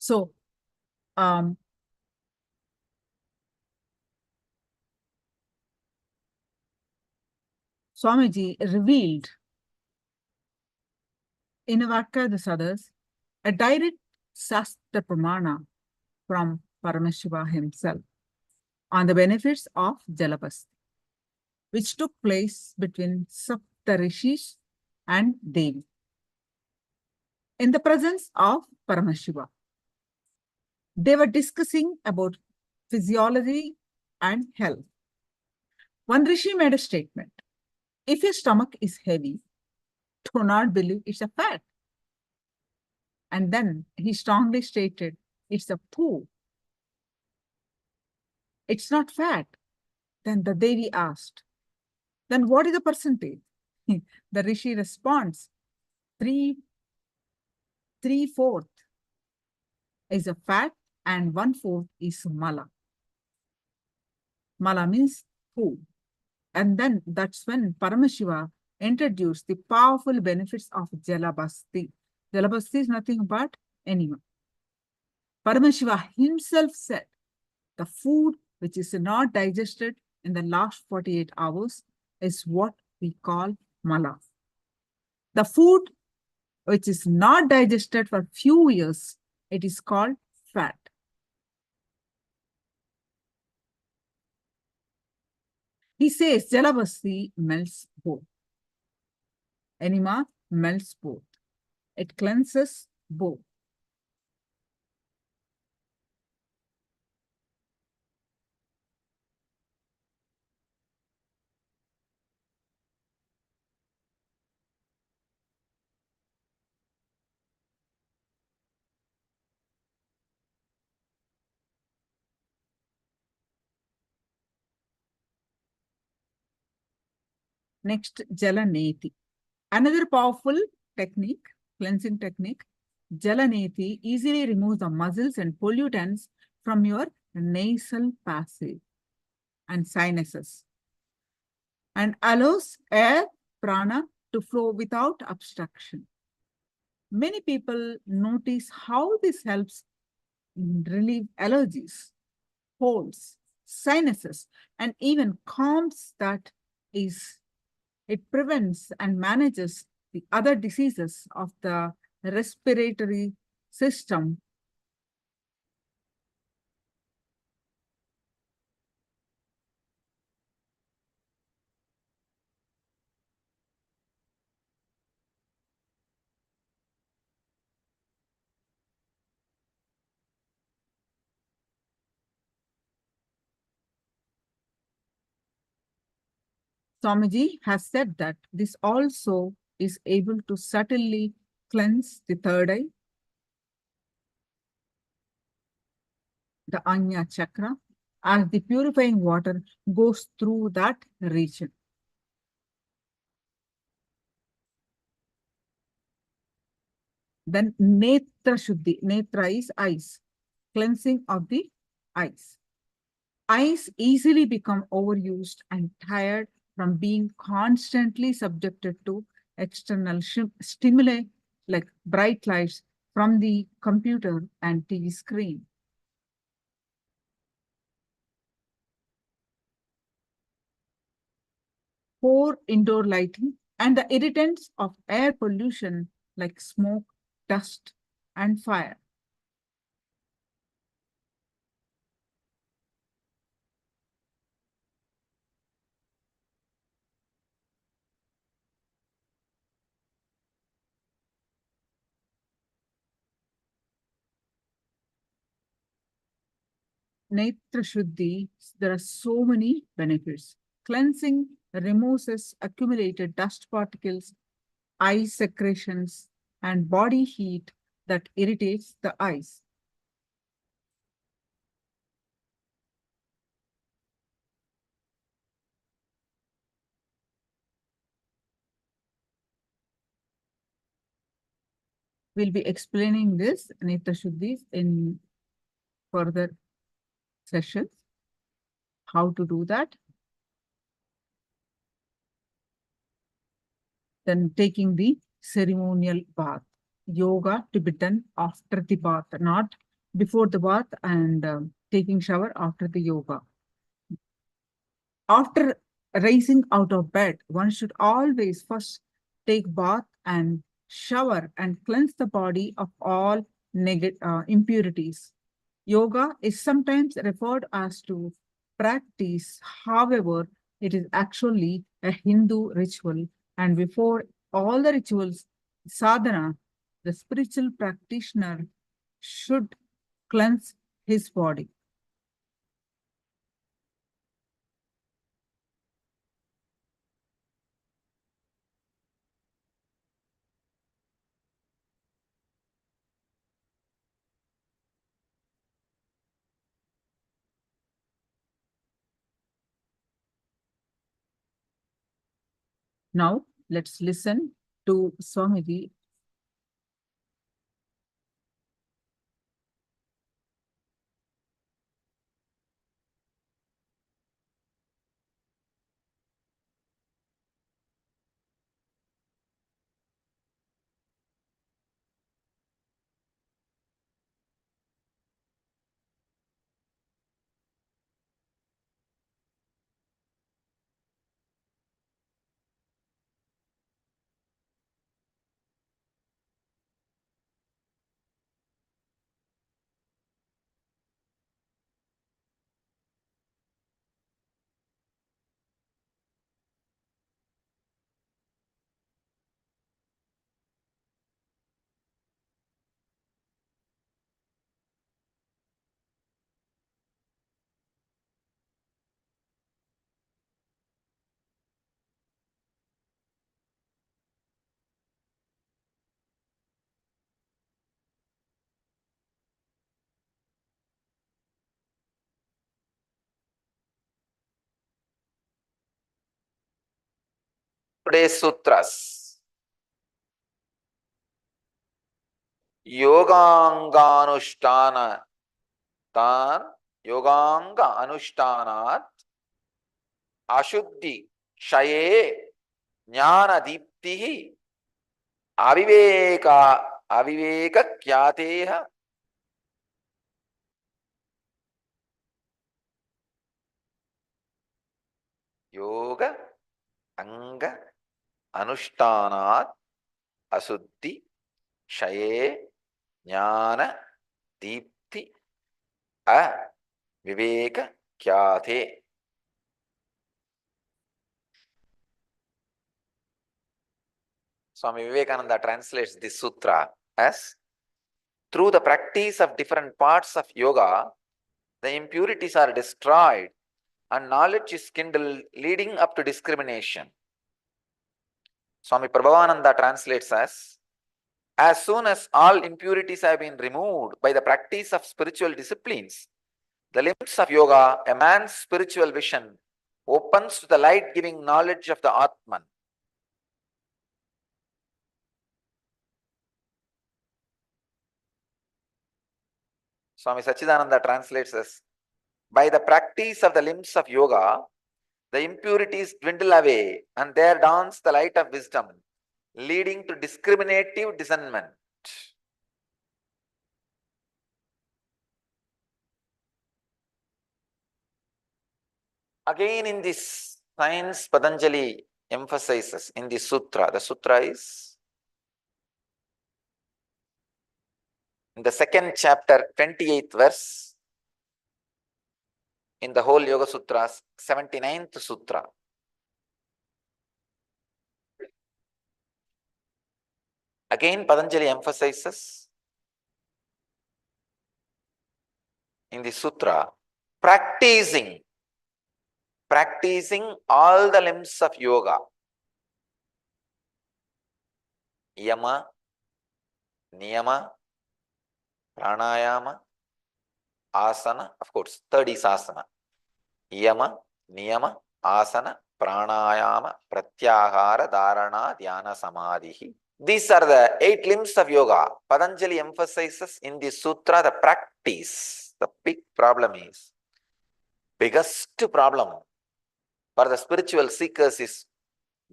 So, Swamiji revealed in Avakadhasadas a direct Sastra Pramana from Paramashiva himself on the benefits of Jalabasti, which took place between Sapta Rishis and Devi in the presence of Paramashiva. They were discussing about physiology and health. One Rishi made a statement: if your stomach is heavy, do not believe it's a fat. And then he strongly stated, it's a poo. It's not fat. Then the Devi asked, then what is the percentage? The Rishi responds, 3/4 is a fat and 1/4 is mala. Mala means poo. And then that's when Paramashiva introduced the powerful benefits of Jalabasti. Jalabasti is nothing but enema. Paramashiva himself said, the food which is not digested in the last 48 hours is what we call mala. The food which is not digested for few years, it is called fat. He says Jalabasti melts both. Enema melts both. It cleanses both. Next, Jalaneti. Another powerful technique, cleansing technique, Jalaneti easily removes the muscles and pollutants from your nasal passage and sinuses and allows air, prana, to flow without obstruction. Many people notice how this helps relieve allergies, colds, sinuses, and even coughs. That is, it prevents and manages the other diseases of the respiratory system. Swamiji has said that this also is able to subtly cleanse the third eye, the Anya chakra, as the purifying water goes through that region. Then Netra Shuddhi, Netra is eyes, cleansing of the eyes. Eyes easily become overused and tired from being constantly subjected to external stimuli like bright lights from the computer and TV screen. Poor indoor lighting and the irritants of air pollution like smoke, dust, and fire. Netra Shuddhi, there are so many benefits. Cleansing removes accumulated dust particles, eye secretions, and body heat that irritates the eyes. We'll be explaining this Netra Shuddhis in further sessions. How to do that. Then taking the ceremonial bath. Yoga to be done after the bath, not before the bath, and taking shower after the yoga. After rising out of bed, one should always first take bath and shower and cleanse the body of all impurities. Yoga is sometimes referred as to practice. However, it is actually a Hindu ritual, and before all the rituals, sadhana, the spiritual practitioner should cleanse his body. Now, let's listen to Swamiji. Today's sutras. Yoganganushtana tan yoganga anushtanat ashuddhi shaye jnana diptihi aviveka kyateha. Yoga anga anushtanat asuddhi shaye jnana dipti aviveka kyate. Swami Vivekananda translates this sutra as, through the practice of different parts of yoga, the impurities are destroyed and knowledge is kindled, leading up to discrimination. Swami Prabhavananda translates as soon as all impurities have been removed by the practice of spiritual disciplines, the limbs of yoga, a man's spiritual vision, opens to the light-giving knowledge of the Atman. Swami Sachidananda translates as, by the practice of the limbs of yoga, the impurities dwindle away and there dawns the light of wisdom, leading to discriminative discernment. Again in this science, Patanjali emphasizes in the sutra. The sutra is in the second chapter, 28th verse, in the whole Yoga Sutras, 79th sutra. Again, Patanjali emphasizes in the sutra, practicing all the limbs of yoga. Yama, Niyama, Pranayama, Asana, of course, third is Asana. Yama, Niyama, Asana, Pranayama, Pratyahara, Dharana, Dhyana, Samadhi. These are the 8 limbs of yoga. Patanjali emphasizes in the sutra the practice. The big problem is, biggest problem for the spiritual seekers is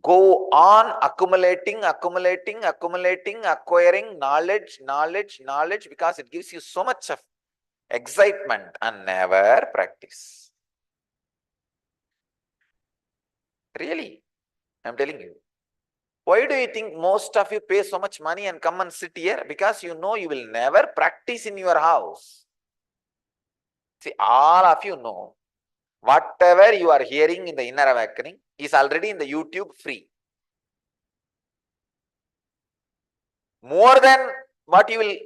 go on accumulating, acquiring knowledge, because it gives you so much of excitement and never practice. Really, I'm telling you. Why do you think most of you pay so much money and come and sit here? Because you know you will never practice in your house. See, all of you know, whatever you are hearing in the inner awakening is already in the YouTube free. More than what you will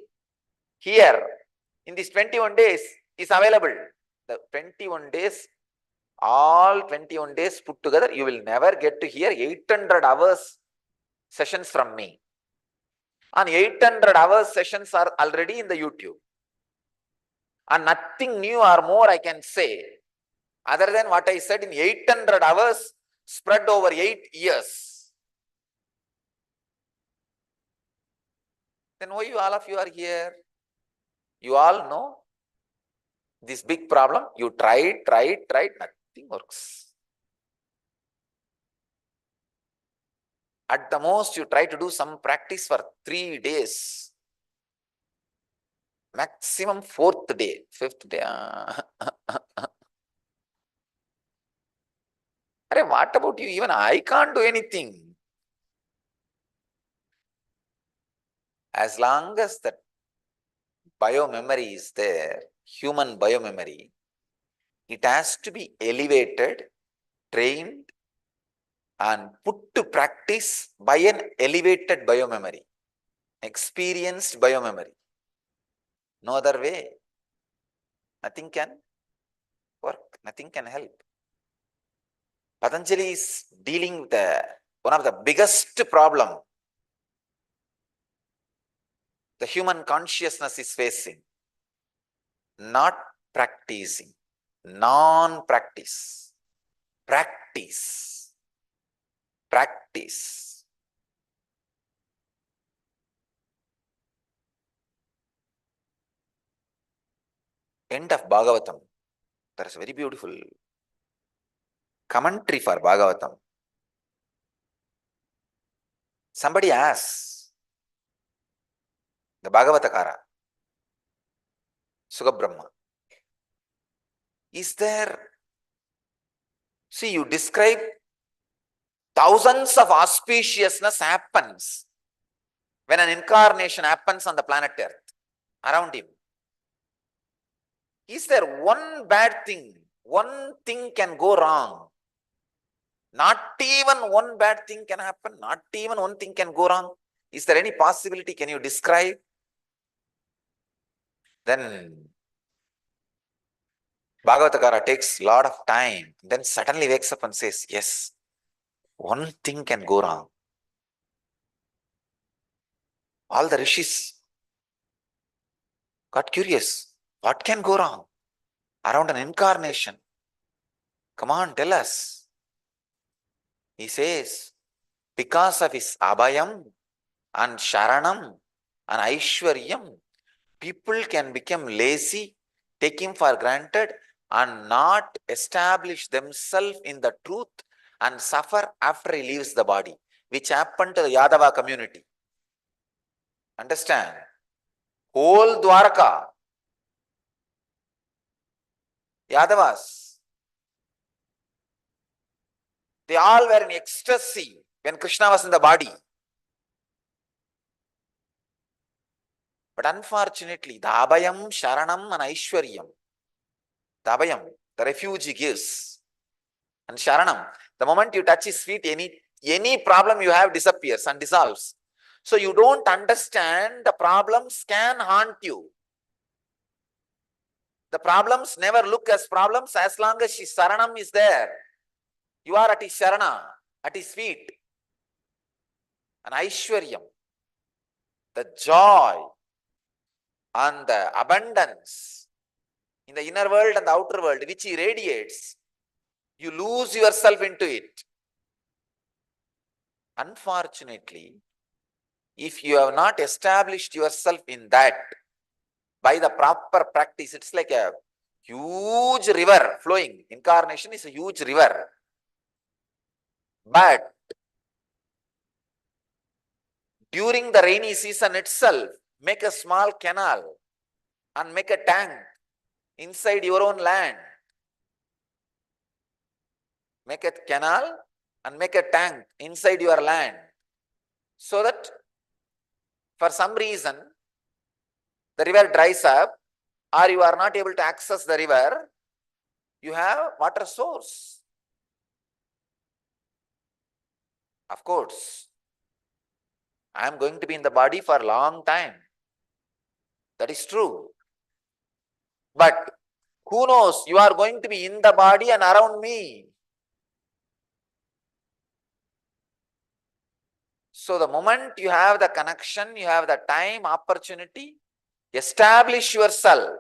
hear in these 21 days is available. The 21 days, all 21 days put together, you will never get to hear 800 hours sessions from me. And 800 hours sessions are already in the YouTube. And nothing new or more I can say other than what I said in 800 hours spread over 8 years. Then why all of you are here? You all know this big problem. You tried, nothing works. At the most, you try to do some practice for 3 days. Maximum 4th day, 5th day. What about you? Even I can't do anything. As long as that biomemory is there, human biomemory, it has to be elevated, trained, and put to practice by an elevated biomemory, experienced biomemory. No other way. Nothing can work, nothing can help. Patanjali is dealing with one of the biggest problem the human consciousness is facing. Not practicing, non-practice, practice. End of Bhagavatam. There is a very beautiful commentary for Bhagavatam. Somebody asks the Bhagavatakara, Sugabrahma, is there, see, you describe thousands of auspiciousness happens when an incarnation happens on the planet Earth around him. Is there one bad thing, one thing can go wrong? Not even one bad thing can happen, not even one thing can go wrong. Is there any possibility? Can you describe? Then Bhagavatakara takes a lot of time, then suddenly wakes up and says, yes, one thing can go wrong. All the rishis got curious. What can go wrong around an incarnation? Come on, tell us. He says, because of his abhayam and sharanam and aishwaryam, people can become lazy, take him for granted, and not establish themselves in the truth and suffer after he leaves the body, which happened to the Yadava community. Understand? Whole Dwarka, Yadavas, they all were in ecstasy when Krishna was in the body. But unfortunately, the abhayam, sharanam and aishwaryam, the abhayam, the refuge he gives, and sharanam, the moment you touch his feet, any problem you have disappears and dissolves. So you don't understand the problems can haunt you. The problems never look as problems as long as his sharanam is there. You are at his sharana, at his feet. And aishwaryam, the joy and the abundance in the inner world and the outer world, which he radiates, you lose yourself into it. Unfortunately, if you have not established yourself in that by the proper practice, it's like a huge river flowing. Incarnation is a huge river. But during the rainy season itself, make a small canal and make a tank inside your own land. Make a canal and make a tank inside your land, so that for some reason the river dries up or you are not able to access the river, you have water source. Of course, I am going to be in the body for a long time. That is true. But who knows, you are going to be in the body and around me. So the moment you have the connection, you have the time, opportunity, establish yourself.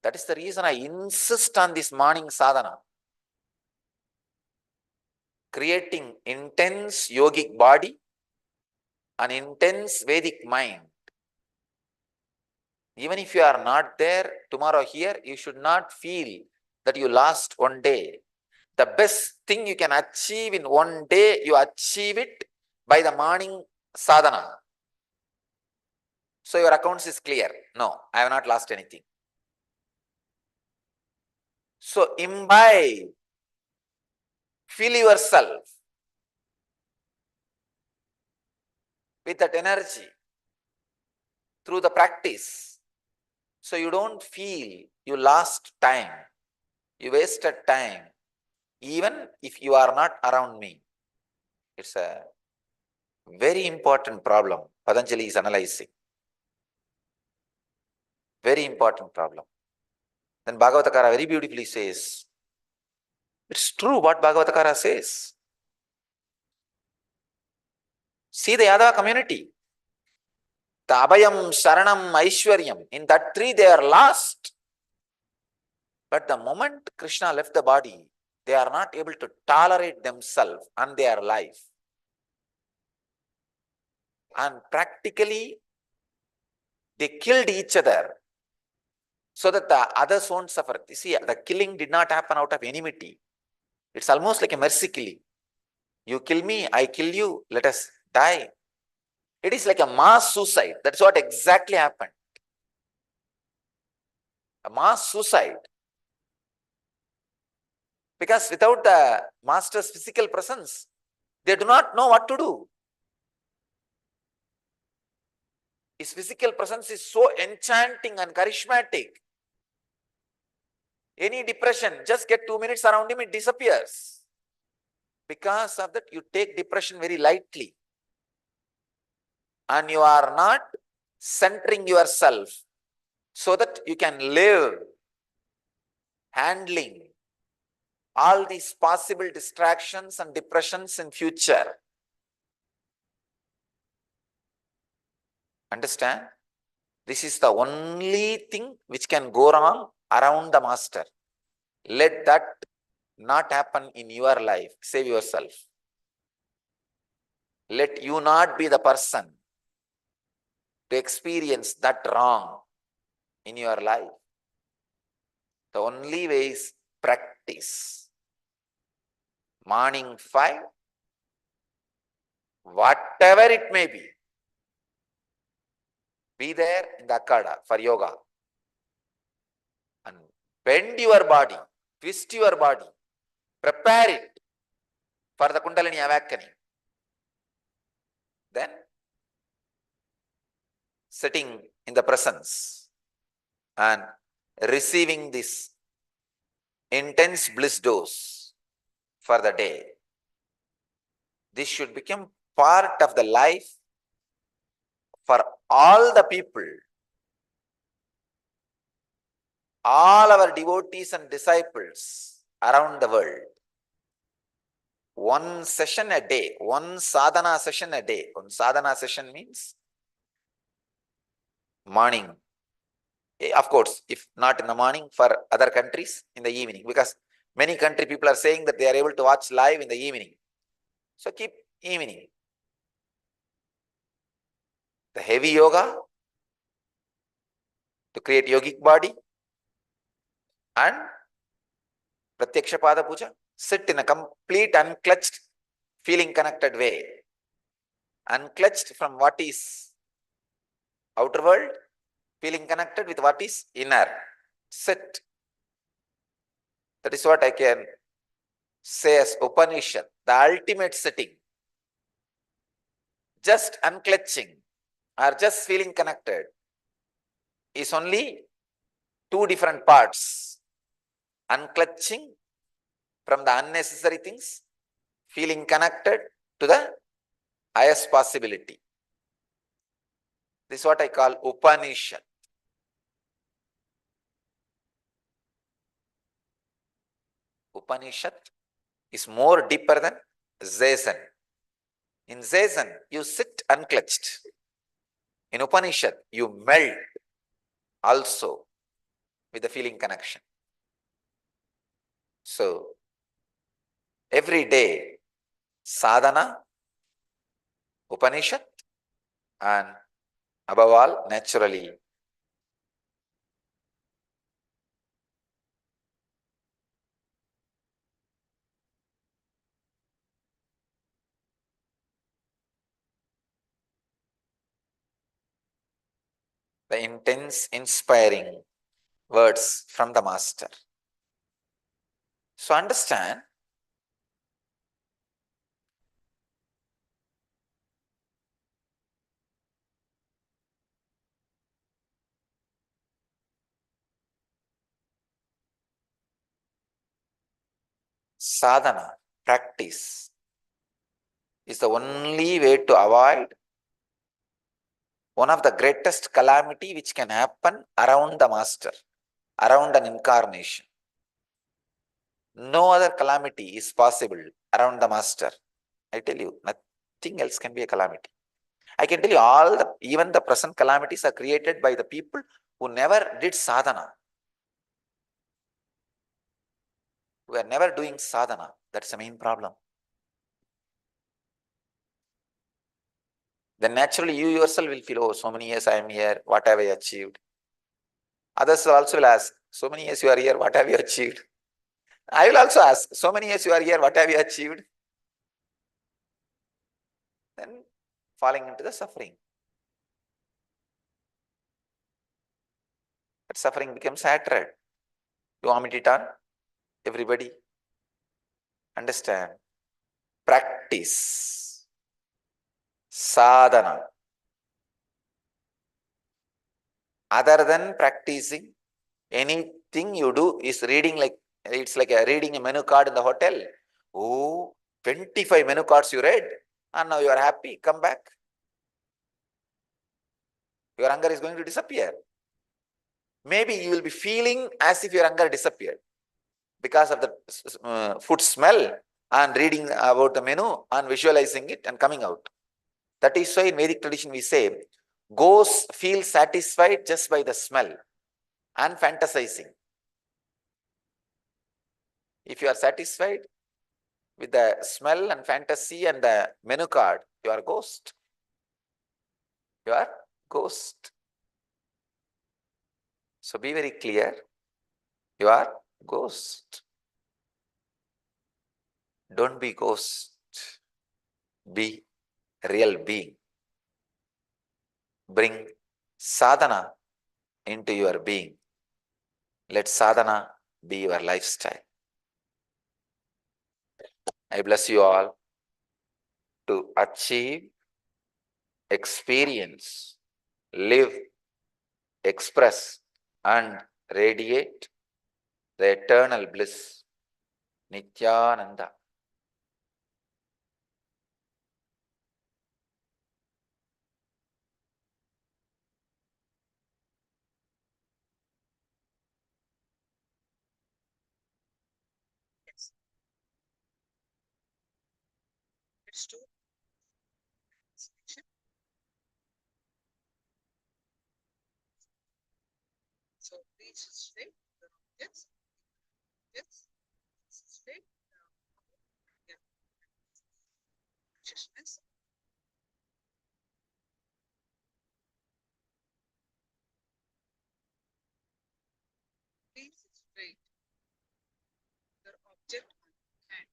That is the reason I insist on this morning sadhana. Creating intense yogic body, an intense Vedic mind. Even if you are not there tomorrow here, you should not feel that you lost one day. The best thing you can achieve in one day, you achieve it by the morning sadhana. So your accounts is clear. No, I have not lost anything. So imbibe, fill yourself with that energy through the practice. So you don't feel you lost time, you wasted time, even if you are not around me. It's a very important problem Patanjali is analyzing. Very important problem. Then Bhagavatakara very beautifully says, it's true what Bhagavatakara says. See the Yadava community. The Abhayam, Sharanam, Aishwaryam, in that three they are lost. But the moment Krishna left the body, they are not able to tolerate themselves and their life. And practically, they killed each other so that the others won't suffer. You see, the killing did not happen out of enmity. It's almost like a mercy killing. You kill me, I kill you, let us die. It is like a mass suicide. That's what exactly happened. A mass suicide. Because without the master's physical presence, they do not know what to do. His physical presence is so enchanting and charismatic. Any depression, just get 2 minutes around him, it disappears. Because of that, you take depression very lightly. And you are not centering yourself so that you can live handling all these possible distractions and depressions in future. Understand? This is the only thing which can go wrong around the master. Let that not happen in your life. Save yourself. Let you not be the person to experience that wrong in your life. The only way is practice. Morning 5, whatever it may be there in the Akada for yoga. And bend your body, twist your body, prepare it for the Kundalini awakening. Then, sitting in the presence and receiving this intense bliss dose for the day. This should become part of the life for all the people, all our devotees and disciples around the world. One session a day, one sadhana session a day. One sadhana session means morning. Of course, if not in the morning, for other countries, in the evening. Because many country people are saying that they are able to watch live in the evening. So keep evening. The heavy yoga to create yogic body and Pratyaksha Pada Puja. Sit in a complete unclutched, feeling connected way. Unclutched from what is outer world, feeling connected with what is inner. Sit. That is what I can say as Upanishad, the ultimate sitting. Just unclutching or just feeling connected is only two different parts. Unclutching from the unnecessary things, feeling connected to the highest possibility. This is what I call Upanishad. Upanishad is more deeper than Zazen. In Zazen, you sit unclutched. In Upanishad, you melt also with the feeling connection. So, every day, sadhana, Upanishad, and above all, naturally, the intense, inspiring words from the master. So understand, sadhana, practice, is the only way to avoid one of the greatest calamity which can happen around the master, around an incarnation. No other calamity is possible around the master. I tell you, nothing else can be a calamity. I can tell you even the present calamities are created by the people who never did sadhana, who are never doing sadhana. That's the main problem. Then naturally you yourself will feel, oh, so many years I am here, what have I achieved? Others also will ask, so many years you are here, what have you achieved? I will also ask, so many years you are here, what have you achieved? Then falling into the suffering. That suffering becomes hatred. You vomit it on everybody. Understand? Practice. Sadhana. Other than practicing, anything you do is reading like, it's like reading a menu card in the hotel. Oh, 25 menu cards you read and now you are happy, come back. Your hunger is going to disappear. maybe you will be feeling as if your hunger disappeared because of the food smell and reading about the menu and visualizing it and coming out. That is why in Vedic tradition we say, ghosts feel satisfied just by the smell and fantasizing. If you are satisfied with the smell and fantasy and the menu card, you are a ghost. You are ghost. So be very clear. You are ghost. Don't be ghost. Be real being. Bring sadhana into your being. Let sadhana be your lifestyle. I bless you all to achieve, experience, live, express, and radiate the eternal bliss. Nithyananda. Yes. Let's do section. So reach straight the objects. Yes. Straight consciousness. Please straight your object on hand.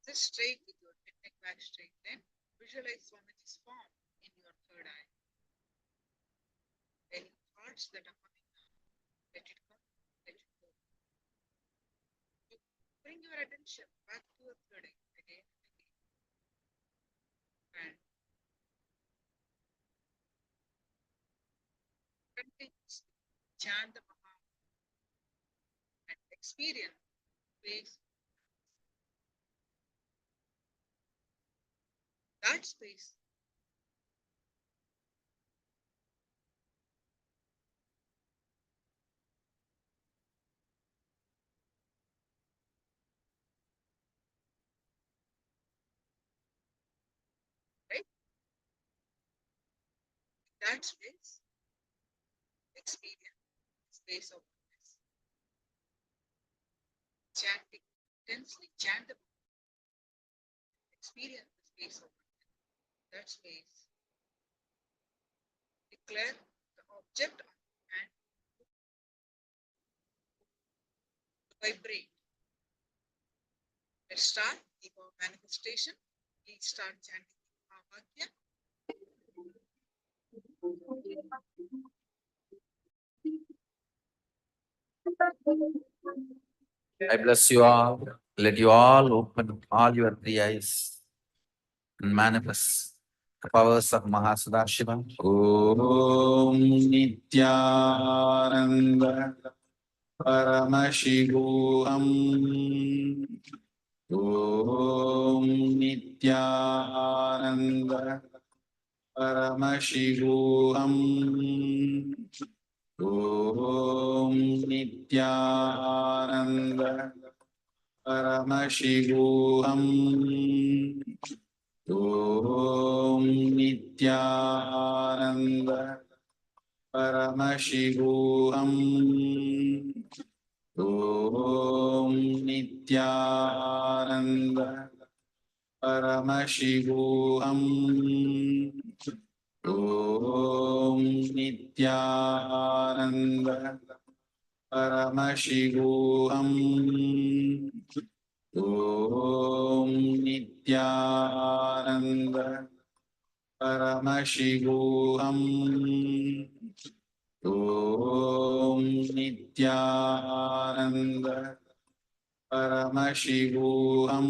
Sit straight with your head neck back straight. Then visualize Swamiji's form in your third eye. Any thoughts that are coming now, let it come, let it go. You bring your attention back to your third eye again and again. And continuously chant the Maha and experience space. That space right? That space, experience space of oneness. Chanting intensely, chant the experience the space of oneness. That space. Declare the object and vibrate. Let's start the manifestation. Please start chanting Mahavakya. I bless you all. Let you all open all your three eyes and manifest the powers of Mahasadashiva. Om Nithyananda Paramashivoham. Om Nithyananda Paramashivoham. Om Nithyananda Paramashivoham. Om Nithyananda Paramashivoham. Om Nithyananda Paramashivoham. Om Nithyananda Paramashivoham. Om Nithyananda Paramashivoham. Om Nithyananda Paramashivoham.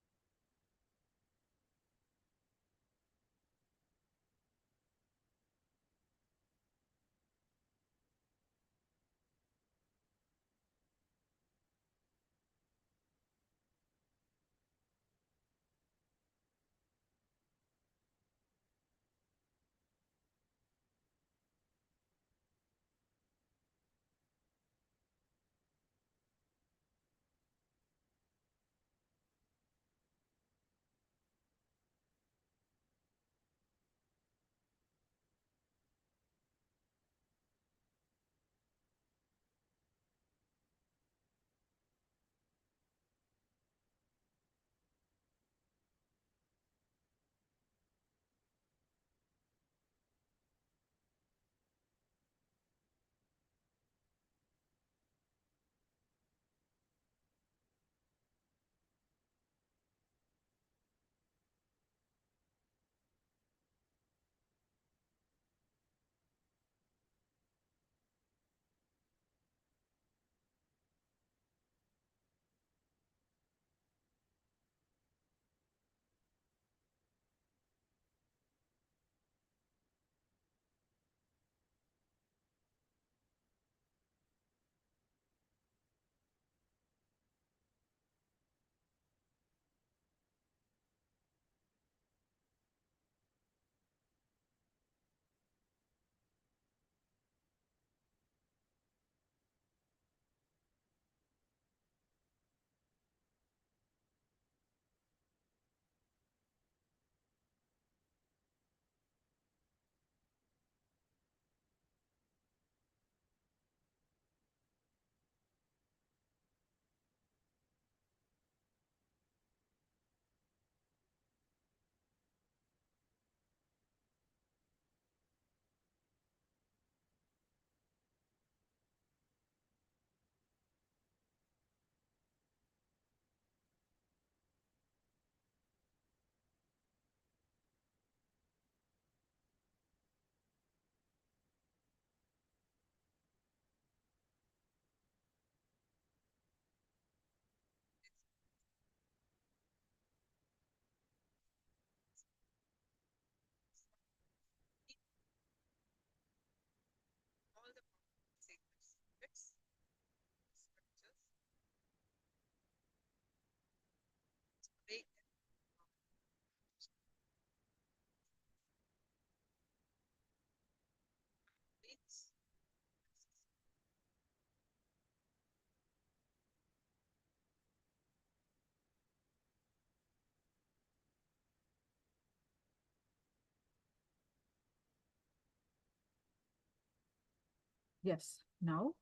Yes, now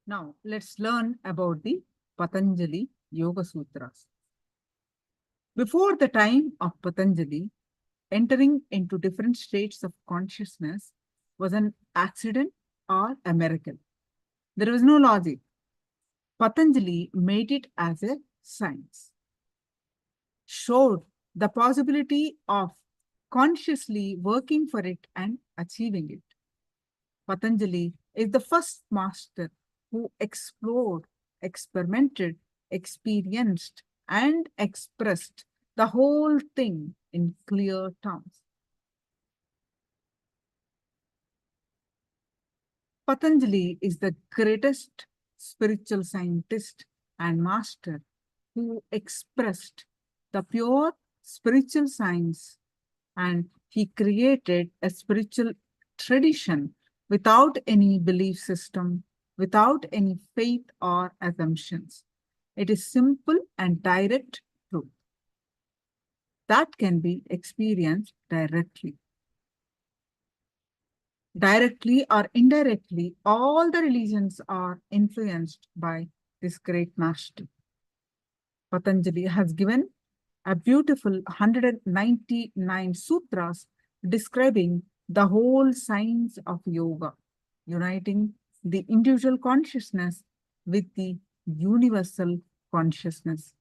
Now, let's learn about the Patanjali Yoga Sutras. Before the time of Patanjali, entering into different states of consciousness was an accident or a miracle. There was no logic. Patanjali made it as a science, showed the possibility of consciously working for it and achieving it. Patanjali is the first master who explored, experimented, experienced, and expressed the whole thing in clear terms. Patanjali is the greatest spiritual scientist and master who expressed the pure spiritual science, and he created a spiritual tradition without any belief system, without any faith or assumptions. It is simple and direct truth that can be experienced directly. Directly or indirectly, all the religions are influenced by this great master. Patanjali has given a beautiful 199 sutras describing the whole science of yoga, uniting the individual consciousness with the universal consciousness.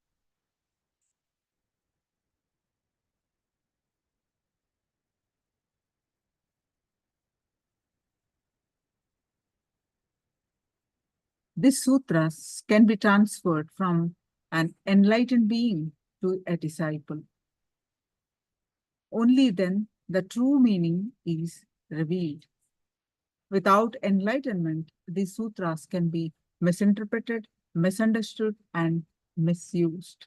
These sutras can be transferred from an enlightened being to a disciple. Only then the true meaning is revealed. Without enlightenment, these sutras can be misinterpreted, misunderstood, and misused.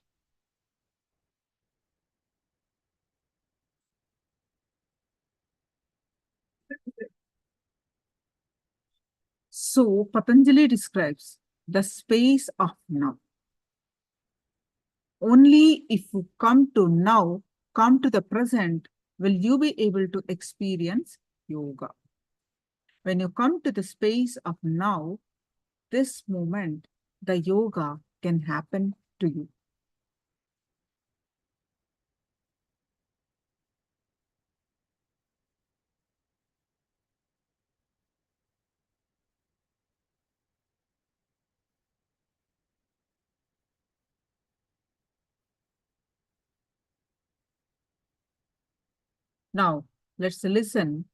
So, Patanjali describes the space of now. Only if you come to now, come to the present, will you be able to experience yoga. When you come to the space of now, this moment, the yoga can happen to you. Now, let's listen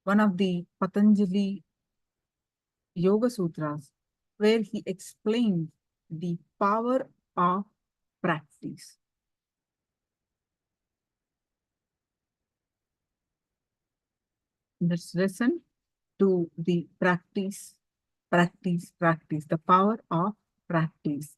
one of the Patanjali Yoga Sutras, where he explains the power of practice. Let's listen to the practice, the power of practice.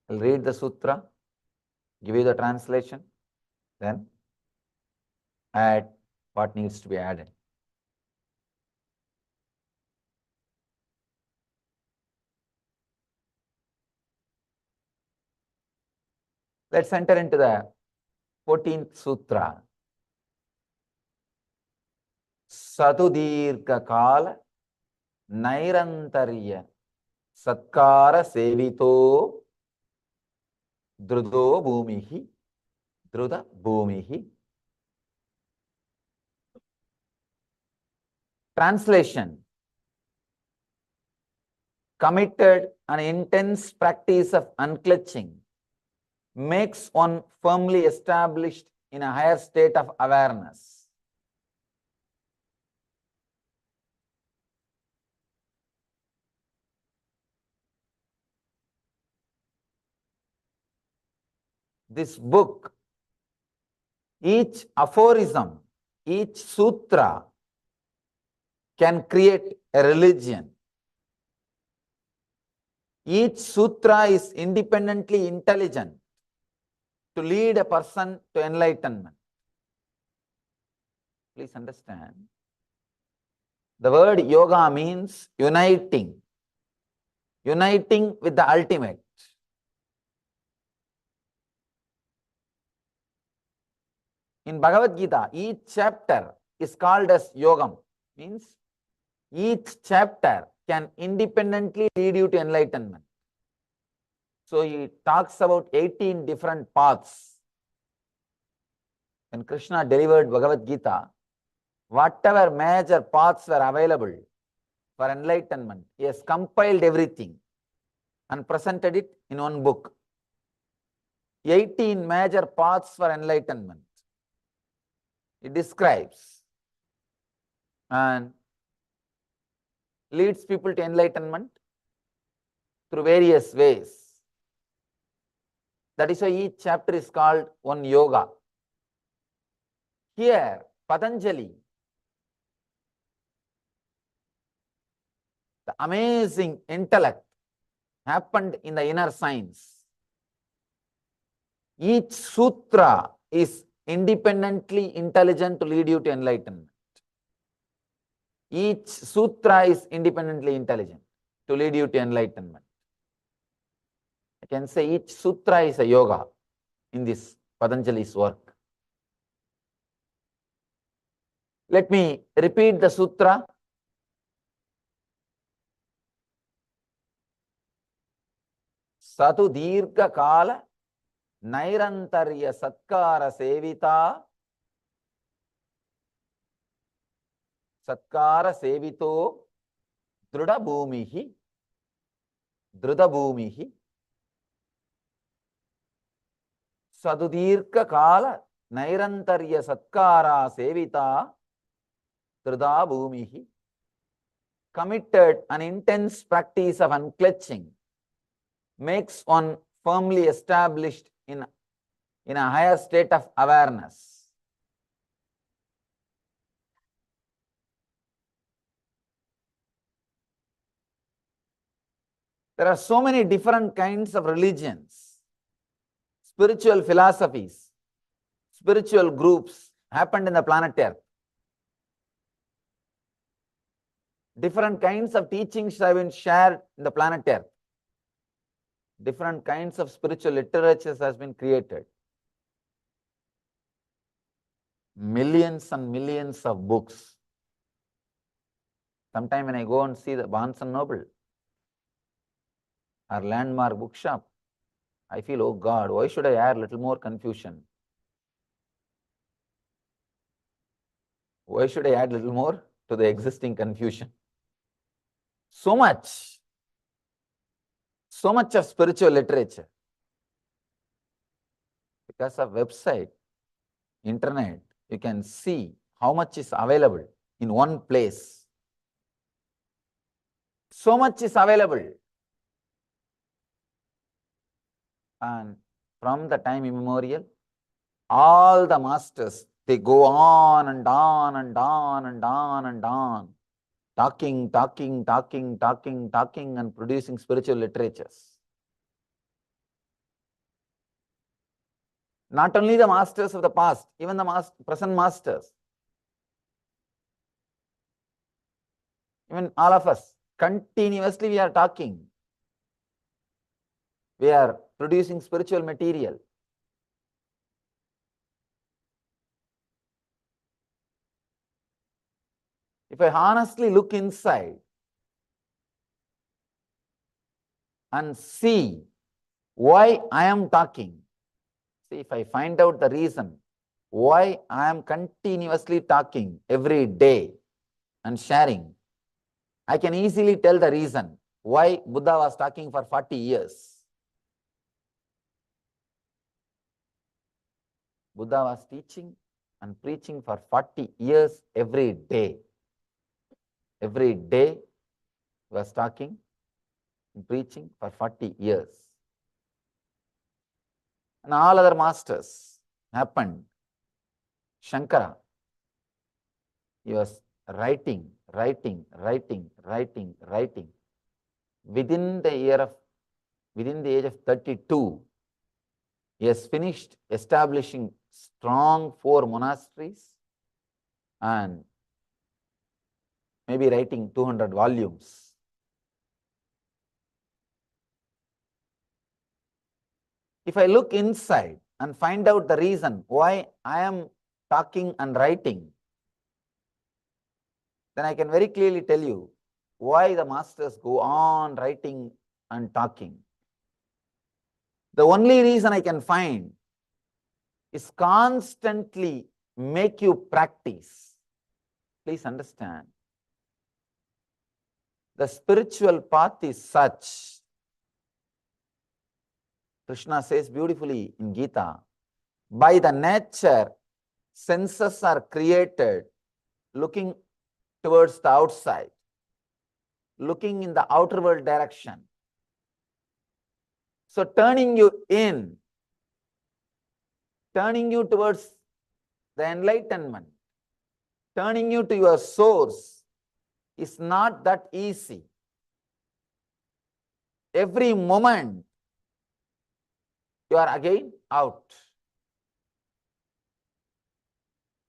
I'll read the sutra, give you the translation, then add what needs to be added. Let's enter into the 14th sutra. Sadudirgha kala nairantarya satkara sevito drudo bhumihi druda bhumihi. Translation: committed an intense practice of unclutching makes one firmly established in a higher state of awareness. This book, each aphorism, each sutra can create a religion. Each sutra is independently intelligent to lead a person to enlightenment. Please understand. The word yoga means uniting, uniting with the ultimate. In Bhagavad Gita, each chapter is called as yogam, means each chapter can independently lead you to enlightenment. So he talks about 18 different paths. When Krishna delivered Bhagavad Gita, whatever major paths were available for enlightenment, he has compiled everything and presented it in one book. 18 major paths for enlightenment. It describes and leads people to enlightenment through various ways. That is why each chapter is called one yoga. Here, Patanjali, the amazing intellect happened in the inner science. Each sutra is independently intelligent to lead you to enlightenment. Each sutra is independently intelligent to lead you to enlightenment. I can say each sutra is a yoga in this Patanjali's work. Let me repeat the sutra. Satu dirgha kala nairantarya satkara sevita satkara sevito druda bhumihi druda bhumihi. Sadudirgha kala nairantarya satkara sevita druda bhumihi. Committed an intense practice of unclutching makes one firmly established in a higher state of awareness. There are so many different kinds of religions, spiritual philosophies, spiritual groups happened in the planet Earth. Different kinds of teachings have been shared in the planet Earth. Different kinds of spiritual literatures has been created. Millions and millions of books. Sometime when I go and see the Barnes and Noble or Landmark bookshop, I feel, oh God, why should I add a little more confusion? Why should I add a little more to the existing confusion? So much of spiritual literature. Because of website, internet, you can see how much is available in one place. So much is available. And from the time immemorial, all the masters, they go on and on and on and on and on, talking and producing spiritual literatures. Not only the masters of the past, even the present masters. Even all of us, continuously we are talking. We are producing spiritual material. If I honestly look inside and see why I am talking, see if I find out the reason why I am continuously talking every day and sharing, I can easily tell the reason why Buddha was talking for 40 years. Buddha was teaching and preaching for 40 years every day. Every day he was talking and preaching for 40 years. And all other masters happened. Shankara, he was writing. Within the age of 32, he has finished establishing strong 4 monasteries and maybe writing 200 volumes. If I look inside and find out the reason why I am talking and writing, then I can very clearly tell you why the masters go on writing and talking. The only reason I can find is constantly make you practice. Please understand. The spiritual path is such. Krishna says beautifully in Gita, by the nature, senses are created looking towards the outside, looking in the outer world direction. So turning you in, turning you towards the enlightenment, turning you to your source is not that easy. Every moment you are again out.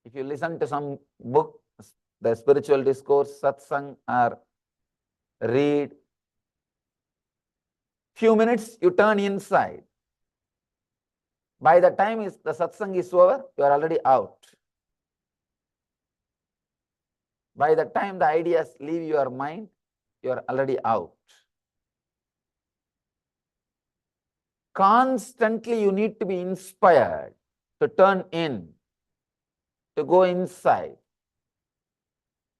If you listen to some book, the spiritual discourse, satsang, or read, few minutes you turn inside. By the time the satsang is over, you are already out. By the time the ideas leave your mind, you are already out. Constantly you need to be inspired to turn in, to go inside.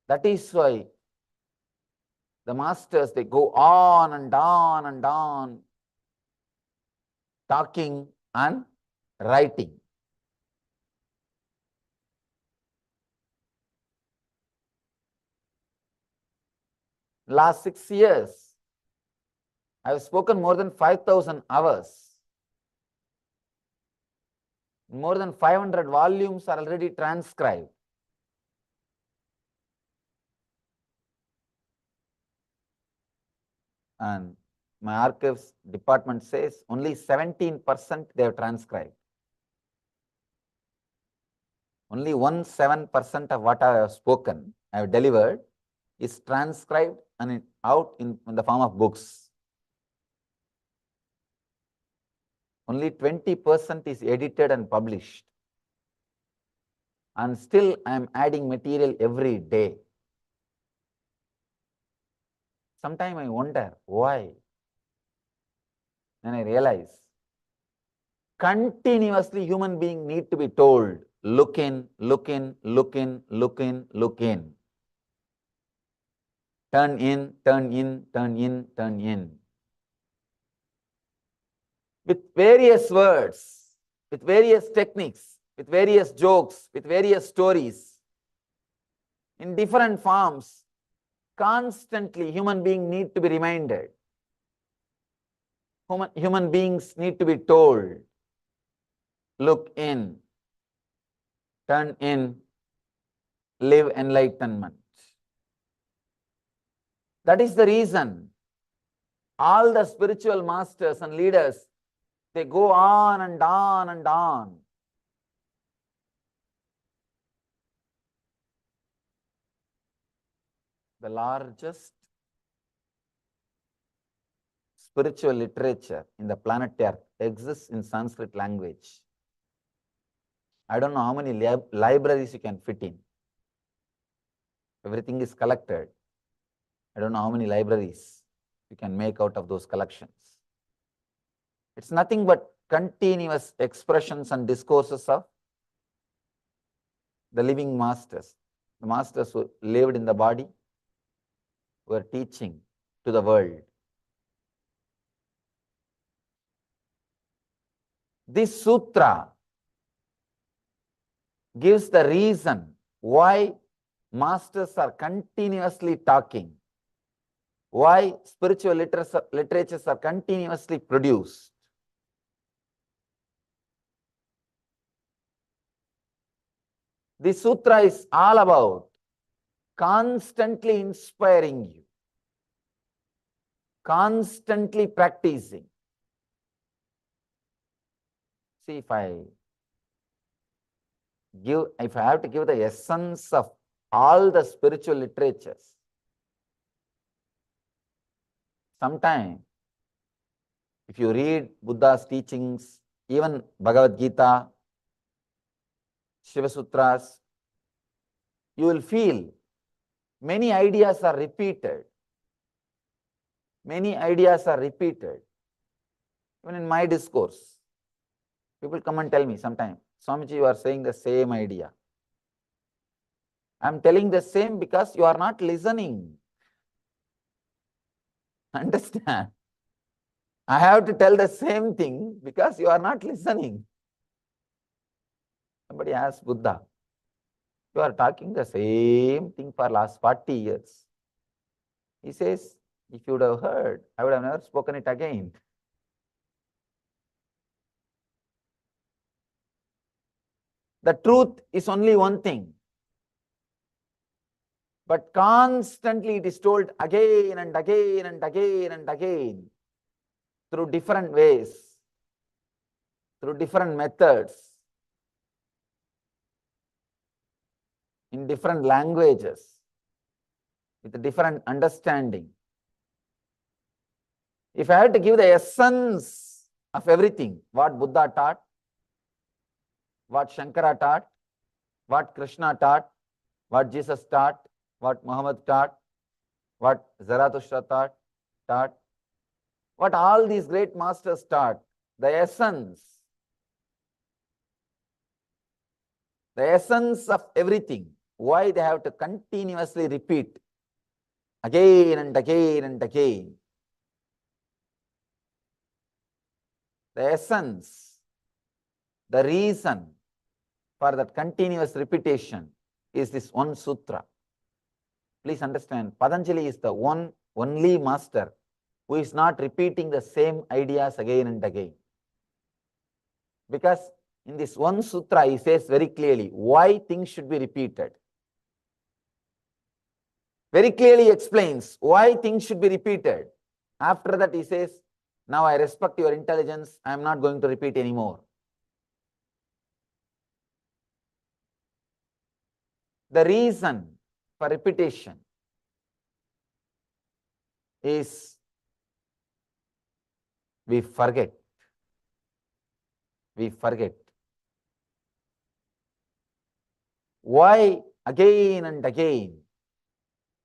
That is why the masters, they go on and on and on, talking and writing. Last 6 years, I have spoken more than 5,000 hours. More than 500 volumes are already transcribed. And my archives department says only 17% they have transcribed. Only 17% of what I have spoken, I have delivered, is transcribed and out in the form of books. Only 20% is edited and published. And still I am adding material every day. Sometimes I wonder why. Then I realize continuously human beings need to be told, look in, look in, look in, look in, look in. Turn in, turn in, turn in, turn in. With various words, with various techniques, with various jokes, with various stories, in different forms, constantly human beings need to be reminded. Human beings need to be told, look in, turn in, live enlightenment. That is the reason all the spiritual masters and leaders, they go on and on and on the largest spiritual literature in the planet Earth exists in Sanskrit language. I don't know how many libraries you can fit in. Everything is collected. I don't know how many libraries you can make out of those collections. It's nothing but continuous expressions and discourses of the living masters, the masters who lived in the body, who are teaching to the world. This sutra gives the reason why masters are continuously talking, why spiritual literatures are continuously produced. This sutra is all about constantly inspiring you, constantly practicing. See, if I have to give the essence of all the spiritual literatures, sometime if you read Buddha's teachings, even Bhagavad Gita, Shiva Sutras, you will feel many ideas are repeated. Many ideas are repeated. Even in my discourse, people come and tell me sometimes, Swamiji, you are saying the same idea. I am telling the same because you are not listening. Understand? I have to tell the same thing because you are not listening. Somebody asked Buddha, you are talking the same thing for last 40 years. He says, if you would have heard, I would have never spoken it again. The truth is only one thing, but constantly it is told again and again and again and again through different ways, through different methods, in different languages, with a different understanding. If I had to give the essence of everything, what Buddha taught, what Shankara taught, what Krishna taught, what Jesus taught, what Muhammad taught, what Zarathustra taught, what all these great masters taught, the essence of everything, why they have to continuously repeat again and again and again. The essence, the reason for that continuous repetition is this one sutra. Please understand, Patanjali is the only master who is not repeating the same ideas again and again. Because in this one sutra, he says very clearly why things should be repeated. Very clearly explains why things should be repeated. After that, he says, now I respect your intelligence, I am not going to repeat anymore. The reason for repetition is we forget. We forget. Why again and again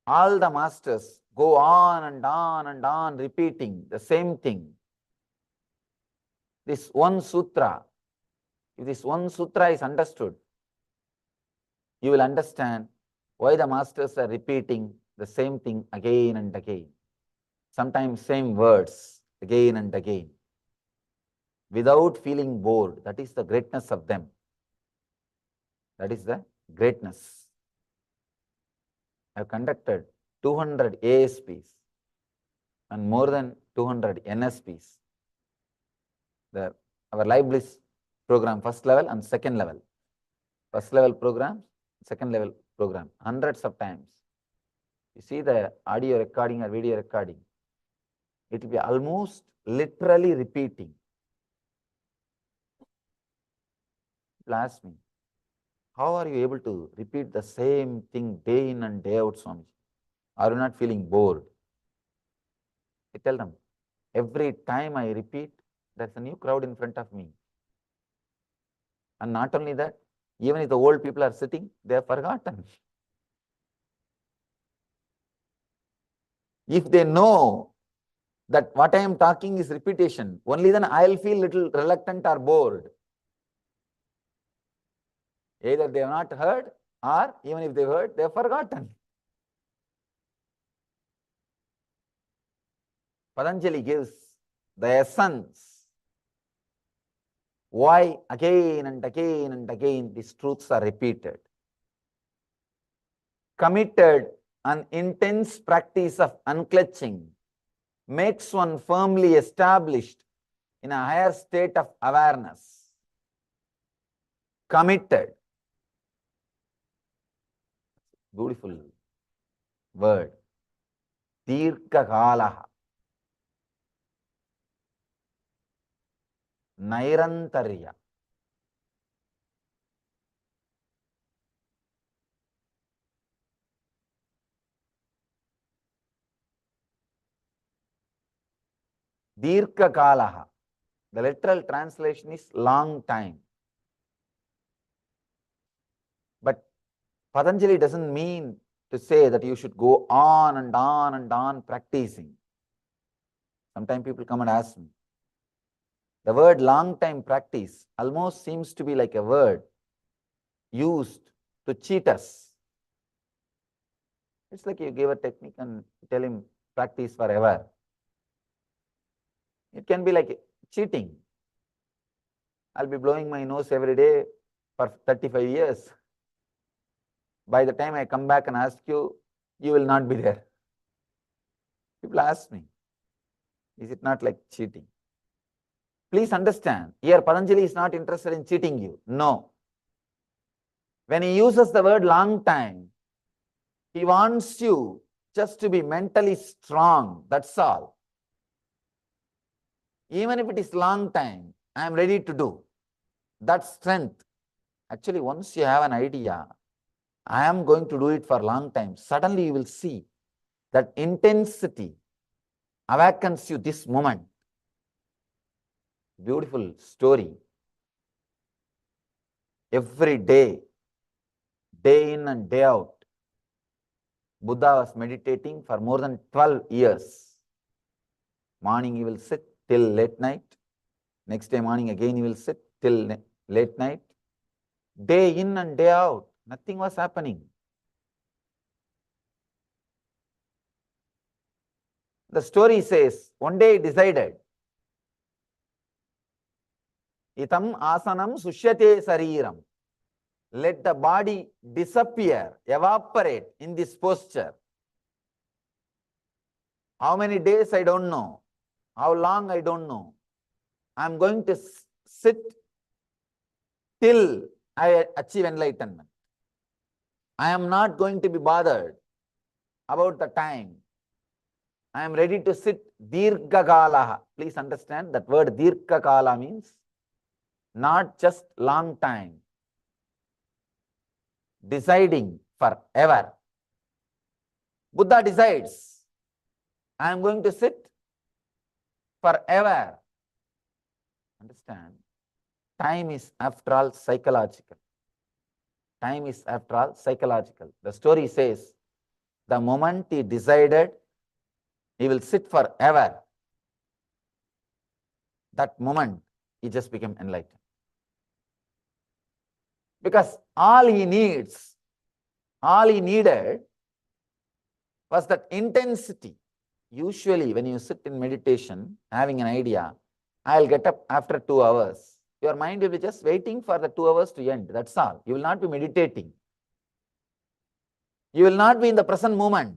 all the masters go on and on and on repeating the same thing? This one sutra, if this one sutra is understood, you will understand why the masters are repeating the same thing again and again. Sometimes same words again and again, without feeling bored. That is the greatness of them. That is the greatness. I have conducted 200 ASPs and more than 200 NSPs. Our Live Bliss program, first level and second level. First level program, second level program, hundreds of times. You see the audio recording or video recording, it will be almost literally repeating. People ask me, how are you able to repeat the same thing day in and day out, Swamiji? Are you not feeling bored? I tell them, every time I repeat, there's a new crowd in front of me. And not only that, even if the old people are sitting, they have forgotten. If they know that what I am talking is repetition, only then I'll feel little reluctant or bored. Either they have not heard, or even if they've heard, they have forgotten. Patanjali gives the essence why again and again and again these truths are repeated. Committed and intense practice of unclutching makes one firmly established in a higher state of awareness. Committed. Beautiful word. Dirghakalaha. Nairantarya. Dirghakalaha. The literal translation is long time. But Patanjali doesn't mean to say that you should go on and on and on practicing. Sometimes people come and ask me. The word long time practice almost seems to be like a word used to cheat us. It's like you give a technique and tell him practice forever. It can be like cheating. I'll be blowing my nose every day for 35 years. By the time I come back and ask you, you will not be there. People ask me, is it not like cheating? Please understand, here Patanjali is not interested in cheating you. No. When he uses the word long time, he wants you just to be mentally strong. That's all. Even if it is long time, I am ready to do. That strength. Actually, once you have an idea, I am going to do it for a long time. Suddenly you will see that intensity awakens you this moment. Beautiful story. Every day, day in and day out, Buddha was meditating for more than 12 years. Morning he will sit till late night. Next day morning again he will sit till late night. Day in and day out, nothing was happening. The story says, one day he decided, Itam asanam sushyate sariram. Let the body disappear, evaporate in this posture. How many days I don't know. How long I don't know. I am going to sit till I achieve enlightenment. I am not going to be bothered about the time. I am ready to sit dirghakalaha. Please understand that word dirghakala means not just long time. Deciding forever. Buddha decides, I am going to sit forever. Understand? Time is after all psychological. Time is after all psychological. The story says, the moment he decided he will sit forever, that moment he just became enlightened. Because all he needed was that intensity. Usually when you sit in meditation, having an idea, I'll get up after 2 hours. Your mind will be just waiting for the 2 hours to end. That's all. You will not be meditating. You will not be in the present moment.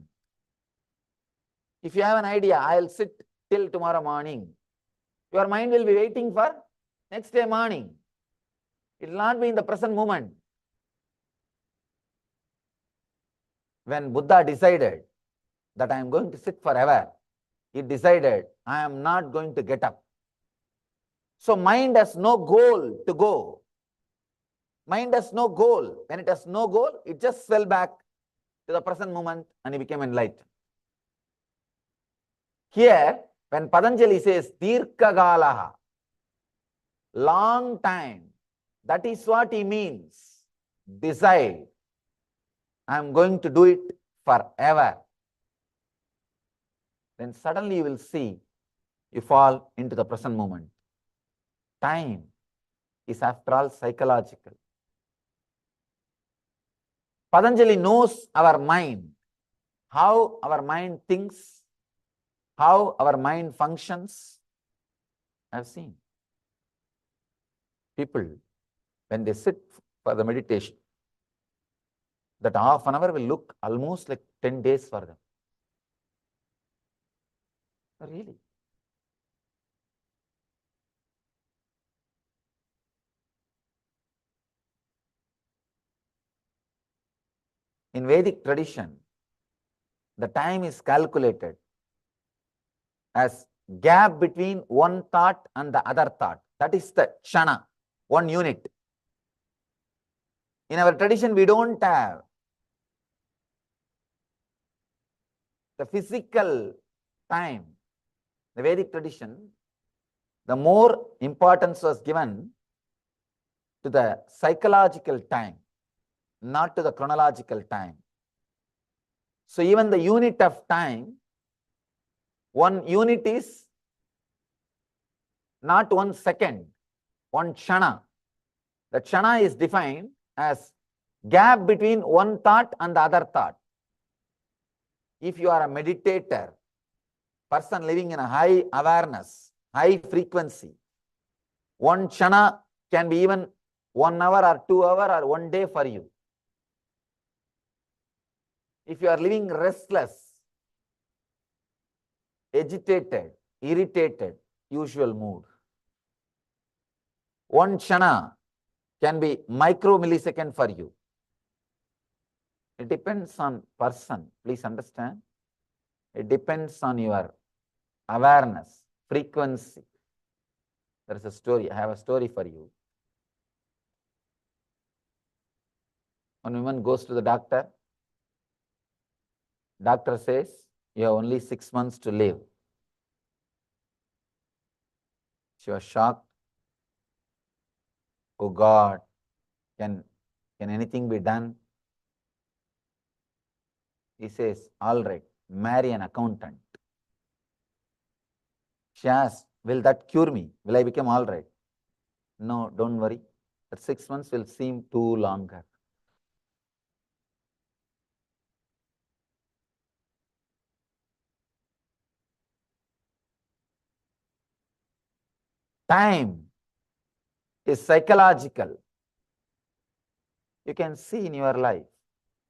If you have an idea, I'll sit till tomorrow morning. Your mind will be waiting for next day morning. It will not be in the present moment. When Buddha decided that I am going to sit forever, he decided I am not going to get up. So mind has no goal to go. Mind has no goal. When it has no goal, it just fell back to the present moment and he became enlightened. Here, when Patanjali says Tirkagalaha, long time, that is what he means. Decide, I am going to do it forever. Then suddenly you will see you fall into the present moment. Time is after all psychological. Patanjali knows our mind, how our mind thinks, how our mind functions. I have seen people, when they sit for the meditation, that half an hour will look almost like 10 days for them. Really. In Vedic tradition, the time is calculated as gap between one thought and the other thought. That is the kshana, one unit. In our tradition, we don't have the physical time. The Vedic tradition, the more importance was given to the psychological time, not to the chronological time. So even the unit of time, one unit is not 1 second, one kshana. The kshana is defined as gap between one thought and the other thought. If you are a meditator, person living in a high awareness, high frequency, one kshana can be even 1 hour or 2 hours or 1 day for you. If you are living restless, agitated, irritated, usual mood, one kshana can be micro millisecond for you. It depends on person, please understand. It depends on your awareness, frequency. There is a story, I have a story for you. One woman goes to the doctor. Doctor says, you have only 6 months to live. She was shocked. Oh God, can anything be done? He says, all right, marry an accountant. She asked, will that cure me? Will I become all right? No, don't worry. That 6 months will seem too longer. Time is psychological. You can see in your life,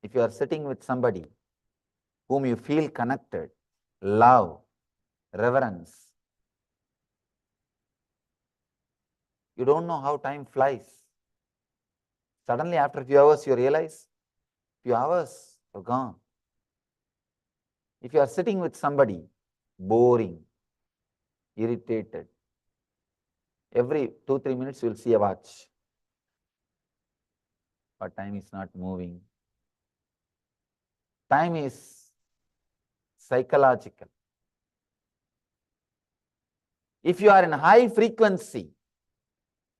if you are sitting with somebody whom you feel connected, love, reverence, you don't know how time flies. Suddenly after a few hours you realize, few hours are gone. If you are sitting with somebody boring, irritated, every 2-3 minutes you will see a watch. But time is not moving. Time is psychological. If you are in high frequency,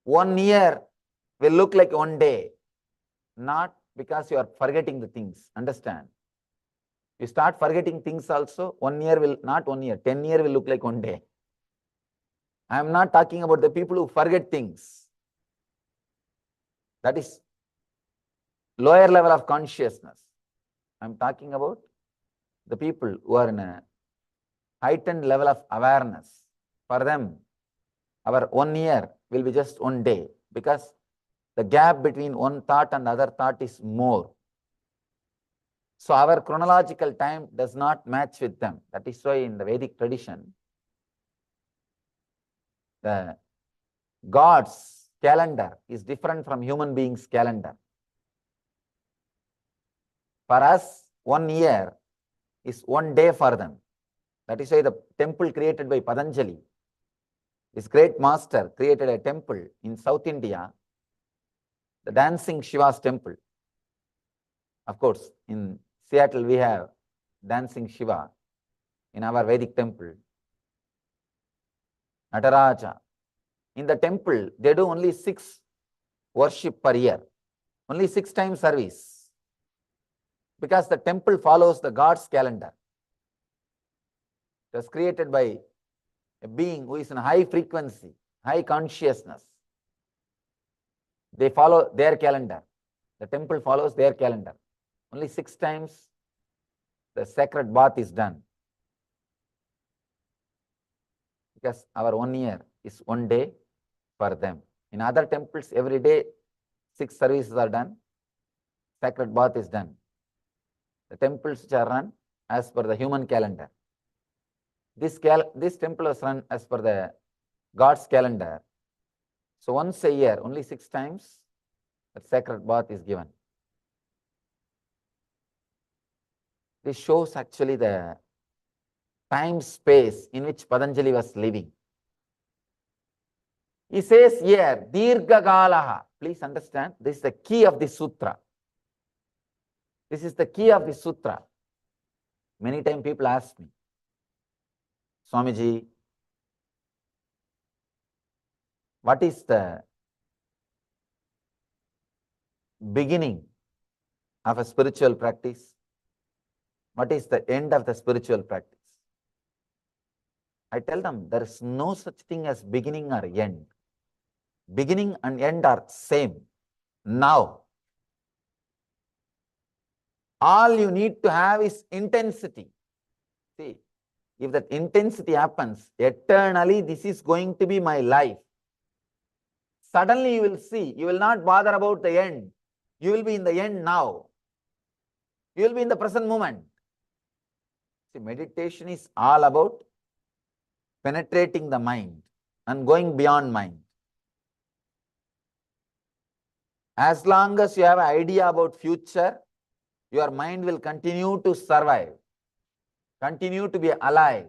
1 year will look like 1 day. Not because you are forgetting the things. Understand? You start forgetting things also, 1 year will, not 1 year, 10 years will look like 1 day. I am not talking about the people who forget things. That is lower level of consciousness. I am talking about the people who are in a heightened level of awareness. For them, our 1 year will be just 1 day, because the gap between one thought and the other thought is more. So our chronological time does not match with them. That is why in the Vedic tradition, the God's calendar is different from human beings' calendar. For us, 1 year is 1 day for them. That is why the temple created by Patanjali, this great master, created a temple in South India, the dancing Shiva's temple. Of course, in Seattle, we have dancing Shiva in our Vedic temple. Nataraja. In the temple, they do only 6 worship per year, only 6 times service, because the temple follows the God's calendar. It was created by a being who is in high frequency, high consciousness. They follow their calendar. The temple follows their calendar. Only 6 times the sacred bath is done. Because our 1 year is 1 day for them. In other temples, every day 6 services are done. Sacred bath is done. The temples which are run as per the human calendar. This temple is run as per the God's calendar. So once a year, only 6 times, the sacred bath is given. This shows actually the time space in which Patanjali was living. He says here, Dirghagalaha. Please understand, this is the key of the sutra. This is the key of the sutra. Many times people ask me, Swamiji, what is the beginning of a spiritual practice? What is the end of the spiritual practice? I tell them there is no such thing as beginning or end. Beginning and end are same. Now, all you need to have is intensity. See, if that intensity happens, eternally this is going to be my life. Suddenly you will see, you will not bother about the end. You will be in the end now. You will be in the present moment. See, meditation is all about penetrating the mind and going beyond mind. As long as you have an idea about future, your mind will continue to survive, continue to be alive.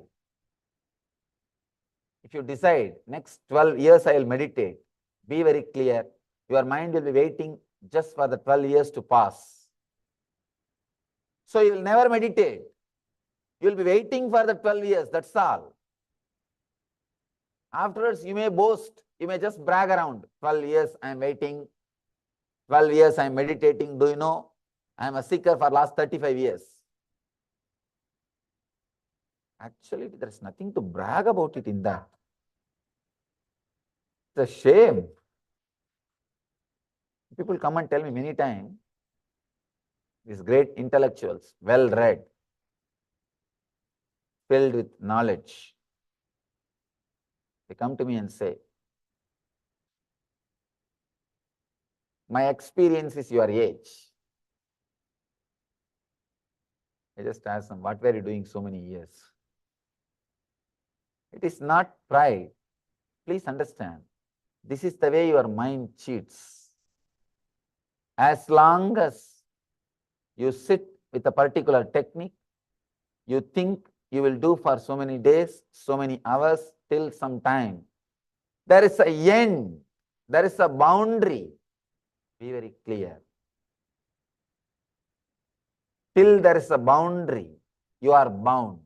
If you decide, next 12 years I will meditate, be very clear, your mind will be waiting just for the 12 years to pass. So you will never meditate. You will be waiting for the 12 years, that's all. Afterwards, you may boast, you may just brag around, 12 years I am waiting, 12 years I am meditating. Do you know, I am a seeker for last 35 years. Actually, there is nothing to brag about it in that. It's a shame. People come and tell me many times, these great intellectuals, well read, filled with knowledge, they come to me and say, my experience is your age. I just ask them, what were you doing so many years? It is not pride. Please understand, this is the way your mind cheats. As long as you sit with a particular technique, you think you will do for so many days, so many hours, till some time. There is a end, there is a boundary. Be very clear. Till there is a boundary, you are bound.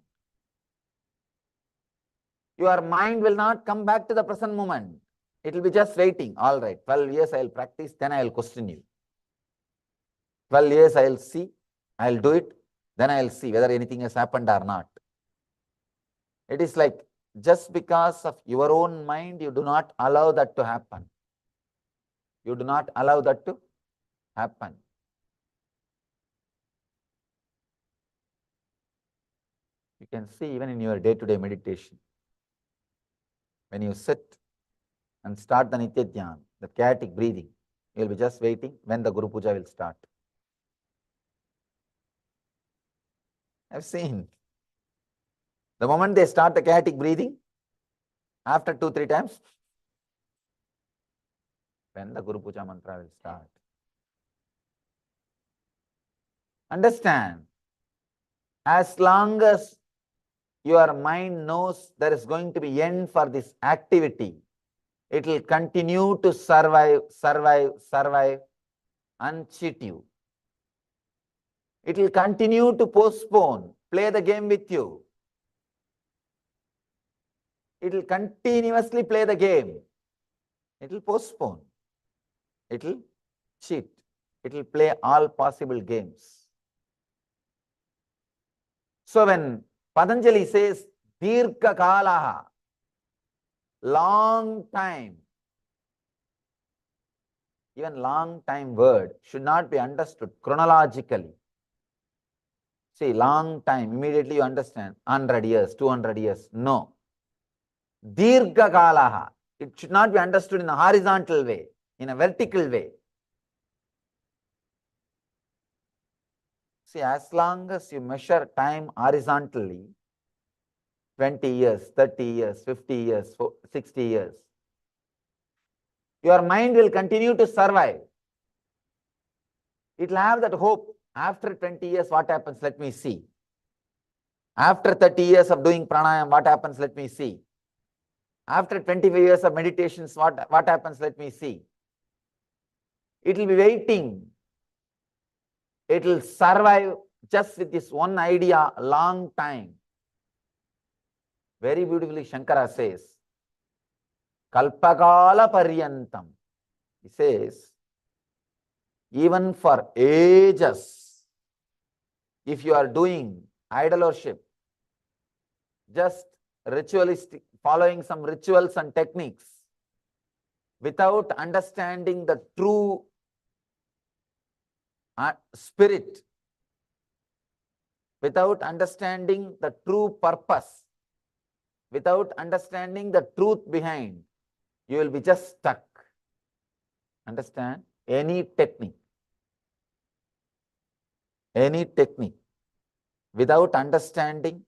Your mind will not come back to the present moment. It will be just waiting. All right, 12 years I will practice, then I will question you. 12 years I will see, I will do it, then I will see whether anything has happened or not. It is like, just because of your own mind, you do not allow that to happen. You do not allow that to happen. You can see even in your day-to-day meditation. When you sit and start the Nithyananda, the chaotic breathing, you will be just waiting when the Guru Puja will start. I've seen. The moment they start the chaotic breathing, after 2-3 times, when the Guru Puja mantra will start. Understand, as long as your mind knows there is going to be end for this activity, it will continue to survive and cheat you. It will continue to postpone, play the game with you. It will continuously play the game. It will postpone. It will cheat. It will play all possible games. So when Patanjali says Dirgha Kalaha, long time, even long time word should not be understood chronologically. See, long time, immediately you understand 100 years, 200 years. No. Dirgha Kalaha, it should not be understood in a horizontal way, in a vertical way. See, as long as you measure time horizontally, 20 years, 30 years, 50 years, 60 years, your mind will continue to survive. It will have that hope. After 20 years, what happens? Let me see. After 30 years of doing pranayam, what happens? Let me see. After 25 years of meditations, what happens? Let me see. It will be waiting. It will survive just with this one idea a long time. Very beautifully, Shankara says, Kalpakala Paryantam. He says, even for ages, if you are doing idol worship, just ritualistic, following some rituals and techniques, without understanding the true spirit, without understanding the true purpose, without understanding the truth behind, you will be just stuck. Understand? Any technique, without understanding,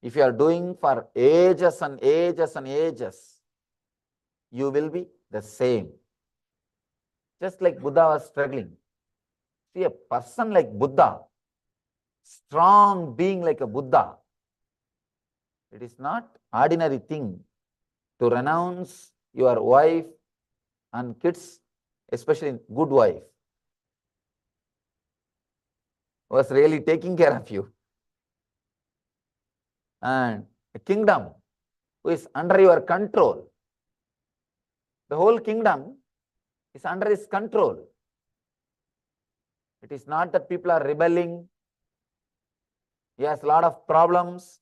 if you are doing for ages and ages and ages, you will be the same. Just like Buddha was struggling. See, a person like Buddha, strong being like a Buddha, it is not ordinary thing to renounce your wife and kids, especially good wife, who was really taking care of you, and a kingdom who is under your control. The whole kingdom is under his control. It is not that people are rebelling. He has a lot of problems.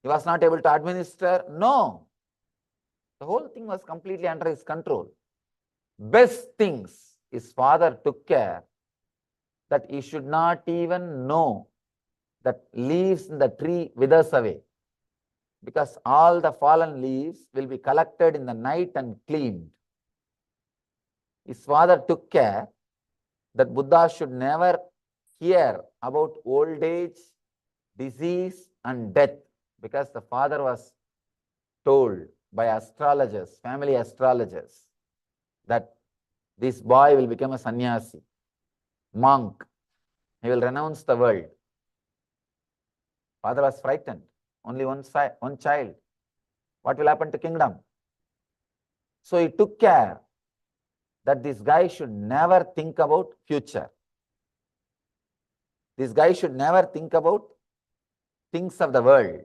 He was not able to administer. No. The whole thing was completely under his control. Best things his father took care that he should not even know that leaves in the tree withers away, because all the fallen leaves will be collected in the night and cleaned. His father took care that Buddha should never hear about old age, disease and death, because the father was told by astrologers, family astrologers, that this boy will become a sannyasi, monk. He will renounce the world. Father was frightened. Only one child. What will happen to kingdom? So he took care that this guy should never think about future. This guy should never think about things of the world.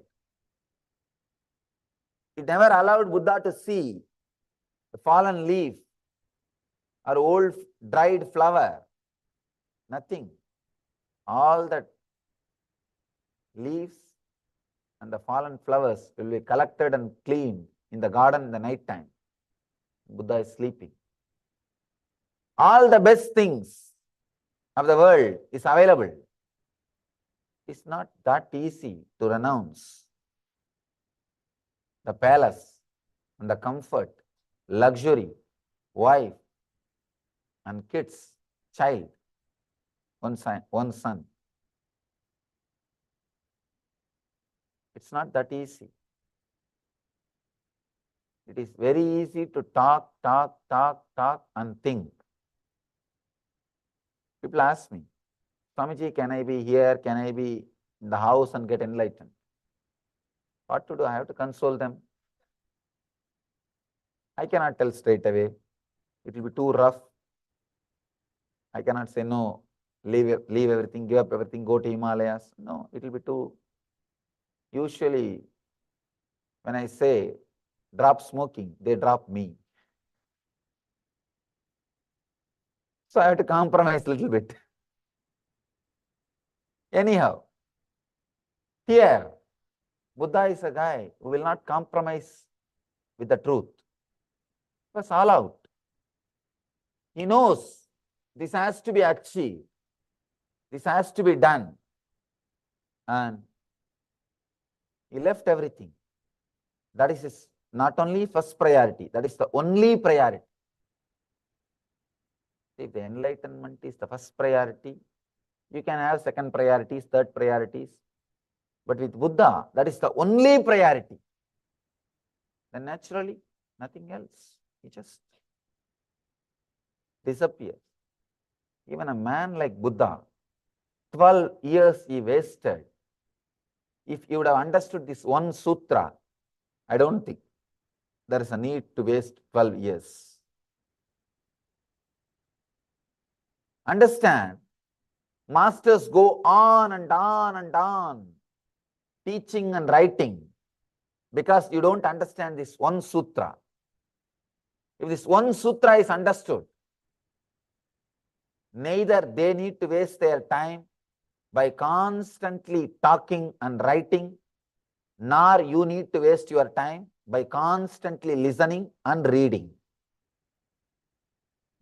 He never allowed Buddha to see the fallen leaf or old dried flower. Nothing. All the leaves and the fallen flowers will be collected and cleaned in the garden in the night time. Buddha is sleeping. All the best things of the world is available. It's not that easy to renounce the palace and the comfort, luxury, wife and kids, child, one son. It's not that easy. It is very easy to talk and think. People ask me, Swamiji, can I be here? Can I be in the house and get enlightened? What to do? I have to console them. I cannot tell straight away. It will be too rough. I cannot say no. leave everything, give up everything, go to Himalayas. No, it will be too. Usually, when I say drop smoking, they drop me. So I have to compromise a little bit. Anyhow, here, Buddha is a guy who will not compromise with the truth. He was all out. He knows this has to be achieved. This has to be done. And he left everything. That is his not only first priority, that is the only priority. If the enlightenment is the first priority, you can have second priorities, third priorities. But with Buddha, that is the only priority. Then naturally, nothing else. He just disappears. Even a man like Buddha, 12 years he wasted. If you would have understood this one sutra, I don't think there is a need to waste 12 years. Understand, masters go on and on and on, teaching and writing, because you don't understand this one sutra. If this one sutra is understood, neither they need to waste their time by constantly talking and writing, nor you need to waste your time by constantly listening and reading.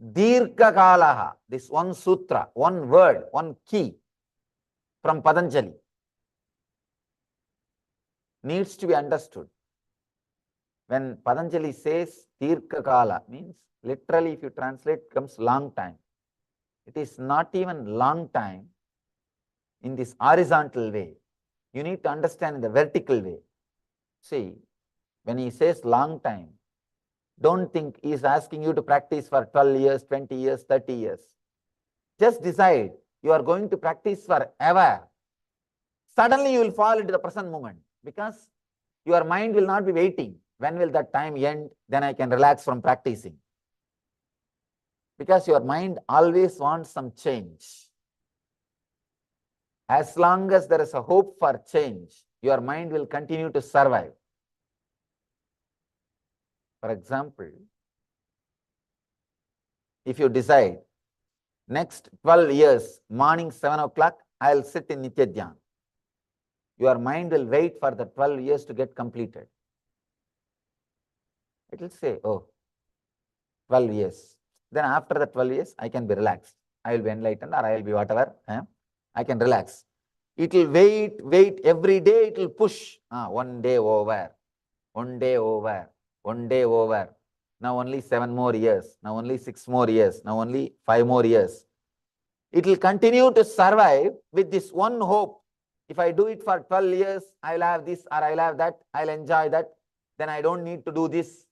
Dirgha Kalaha, this one sutra, one word, one key from Patanjali needs to be understood. When Patanjali says Dirgha Kala, means literally if you translate comes long time. It is not even long time in this horizontal way. You need to understand in the vertical way. See, when he says long time, don't think he is asking you to practice for 12 years, 20 years, 30 years. Just decide you are going to practice forever. Suddenly you will fall into the present moment because your mind will not be waiting. When will that time end? Then I can relax from practicing. Because your mind always wants some change. As long as there is a hope for change, your mind will continue to survive. For example, if you decide, next 12 years, morning 7 o'clock, I will sit in Nithyananda. Your mind will wait for the 12 years to get completed. It will say, oh, 12 years. Then after the 12 years, I can be relaxed. I will be enlightened or I will be whatever. I can relax. It will wait. Every day it will push. One day over. One day over. One day over. Now only 7 more years. Now only 6 more years. Now only 5 more years. It will continue to survive with this one hope. If I do it for 12 years, I will have this or I will have that. I will enjoy that. Then I don't need to do this.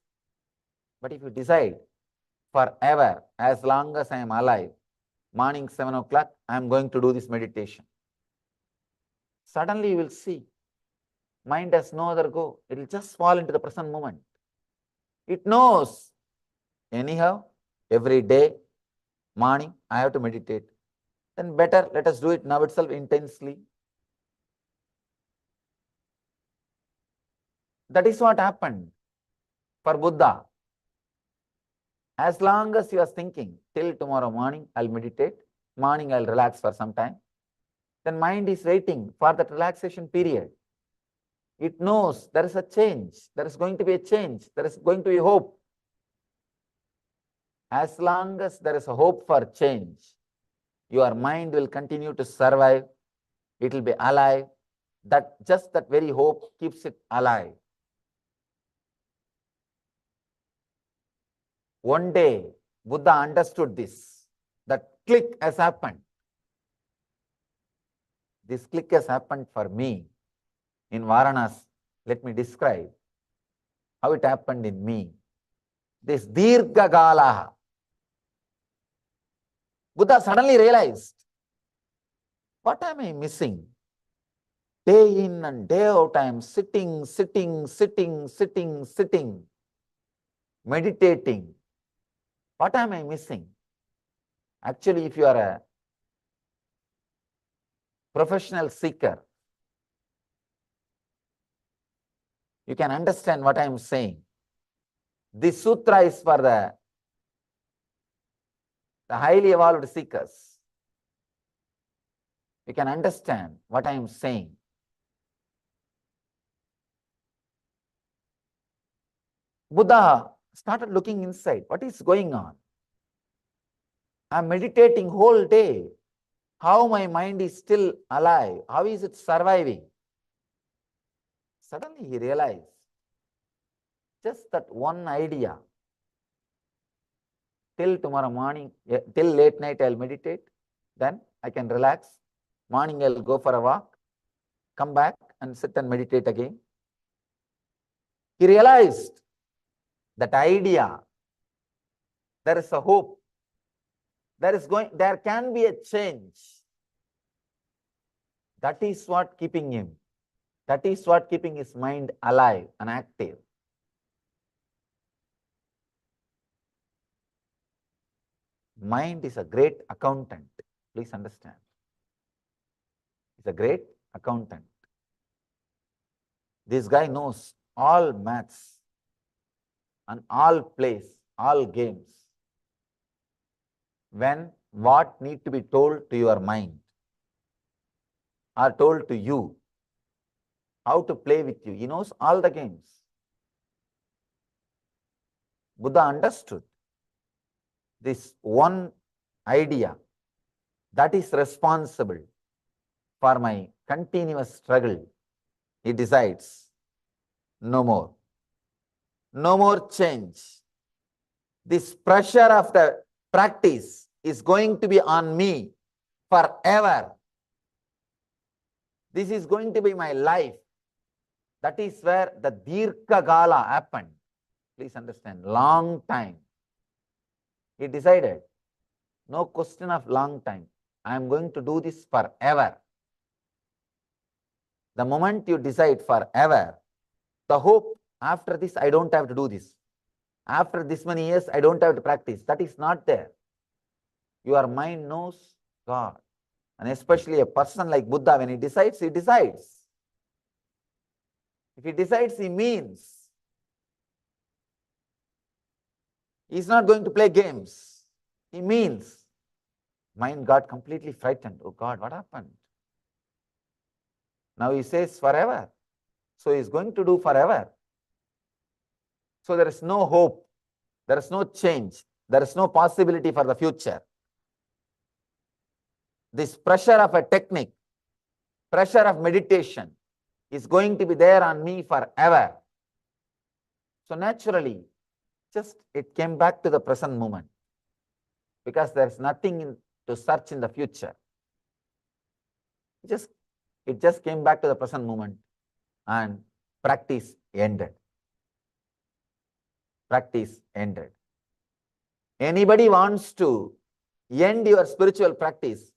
But if you decide forever, as long as I am alive, morning 7 o'clock, I am going to do this meditation. Suddenly you will see, mind has no other go. It will just fall into the present moment. It knows, anyhow, every day, morning, I have to meditate. Then better, let us do it now itself intensely. That is what happened for Buddha. As long as he was thinking, till tomorrow morning, I'll meditate. Morning, I'll relax for some time. Then mind is waiting for that relaxation period. It knows there is a change. There is going to be a change. There is going to be hope. As long as there is a hope for change, your mind will continue to survive. It will be alive. Just that very hope keeps it alive. One day, Buddha understood this. That click has happened. This click has happened for me in Varanasi. Let me describe how it happened in me. This Dirgha Kalaha. Buddha suddenly realized, what am I missing? Day in and day out, I am sitting, meditating. What am I missing? Actually, if you are a professional seeker, you can understand what I am saying. This sutra is for the highly evolved seekers. You can understand what I am saying. Buddha started looking inside. What is going on? I am meditating whole day. How my mind is still alive? How is it surviving? Suddenly he realized just that one idea. Till tomorrow morning, till late night I'll meditate. Then I can relax. Morning I'll go for a walk. Come back and sit and meditate again. He realized that idea. There is a hope. There can be a change. That is what keeping him. That is what keeping his mind alive and active. Mind is a great accountant. Please understand. It's a great accountant. This guy knows all maths and all plays, all games. When what need to be told to your mind or told to you, how to play with you. He knows all the games. Buddha understood this one idea that is responsible for my continuous struggle. He decides, no more. No more change. This pressure of the practice is going to be on me forever. This is going to be my life. That is where the Dirgha Gala happened. Please understand, long time. He decided, no question of long time. I am going to do this forever. The moment you decide forever, the hope after this, I don't have to do this. After this many years, I don't have to practice. That is not there. Your mind knows God. And especially a person like Buddha, when he decides, he decides. If he decides, he means. He's not going to play games. He means. Mind got completely frightened. Oh God, what happened? Now he says forever. So he's going to do forever. So there is no hope. There is no change. There is no possibility for the future. This pressure of a technique, pressure of meditation is going to be there on me forever. So naturally, just it came back to the present moment because there is nothing to search in the future. It just came back to the present moment and practice ended. Practice ended. Anybody wants to end your spiritual practice,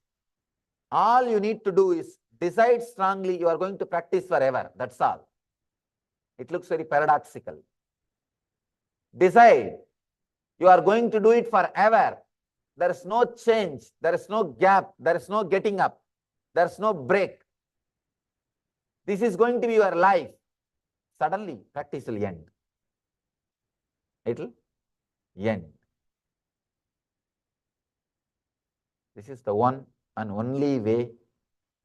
all you need to do is decide strongly you are going to practice forever. That's all. It looks very paradoxical. Decide you are going to do it forever. There is no change. There is no gap. There is no getting up. There is no break. This is going to be your life. Suddenly, practice will end. It will end. This is the one and only way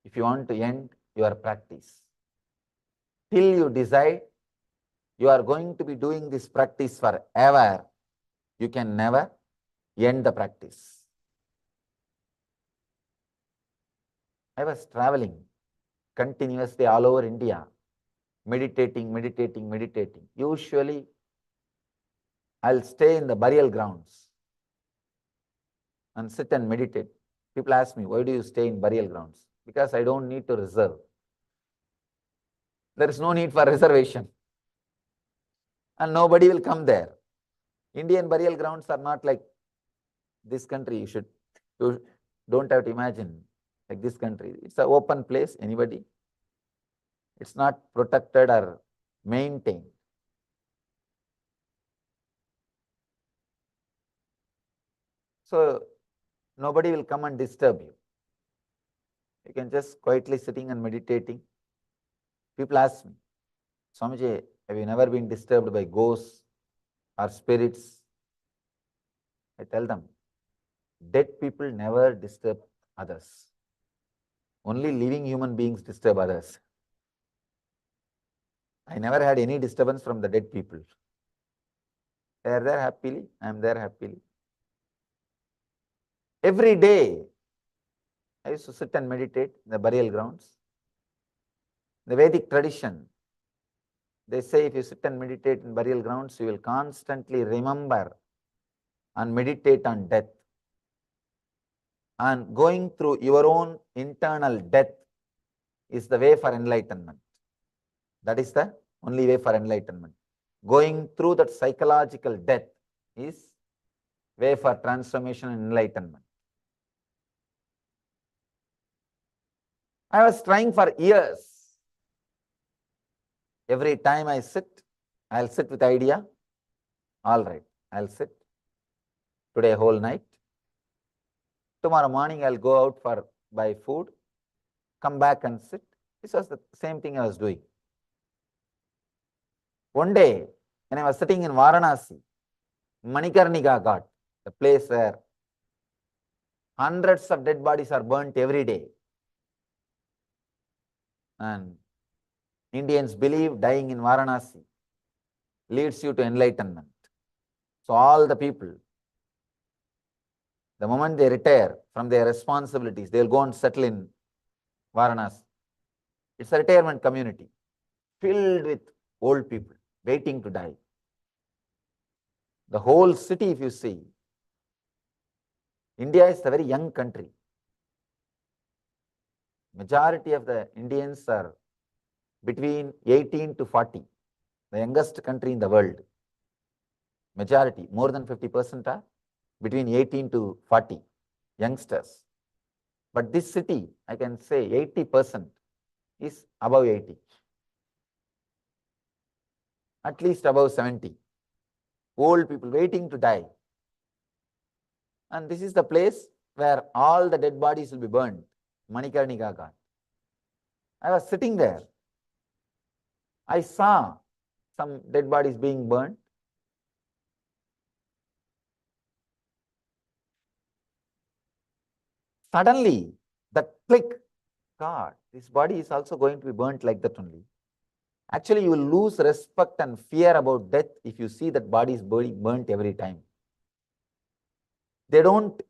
if you want to end your practice. Till you decide you are going to be doing this practice forever, you can never end the practice. I was traveling continuously all over India, meditating. Usually, I'll stay in the burial grounds and sit and meditate. People ask me, why do you stay in burial grounds? Because I don't need to reserve. There is no need for reservation. And nobody will come there. Indian burial grounds are not like this country. You don't have to imagine like this country. It's an open place, anybody. It's not protected or maintained. So nobody will come and disturb you. You can just quietly sitting and meditating. People ask me, Swamiji, have you never been disturbed by ghosts or spirits? I tell them, dead people never disturb others. Only living human beings disturb others. I never had any disturbance from the dead people. They are there happily, I am there happily. Every day, I used to sit and meditate in the burial grounds. The Vedic tradition, they say if you sit and meditate in burial grounds, you will constantly remember and meditate on death. And going through your own internal death is the way for enlightenment. That is the only way for enlightenment. Going through that psychological death is way for transformation and enlightenment. I was trying for years. Every time I sit, I'll sit with the idea. All right, I'll sit today whole night. Tomorrow morning, I'll go out for buy food, come back and sit. This was the same thing I was doing. One day, when I was sitting in Varanasi, Manikarnika Ghat, the place where hundreds of dead bodies are burnt every day. And Indians believe dying in Varanasi leads you to enlightenment. So all the people, the moment they retire from their responsibilities, they will go and settle in Varanasi. It's a retirement community filled with old people waiting to die. The whole city, if you see, India is a very young country. Majority of the Indians are between 18 to 40, the youngest country in the world. Majority, more than 50% are between 18 to 40 youngsters. But this city, I can say 80% is above 80. At least above 70. Old people waiting to die. And this is the place where all the dead bodies will be burned. Manikarnika Ghat. I was sitting there. I saw some dead bodies being burned. Suddenly, the click, God, this body is also going to be burnt like that only. Actually, you will lose respect and fear about death if you see that body is burnt every time. They don't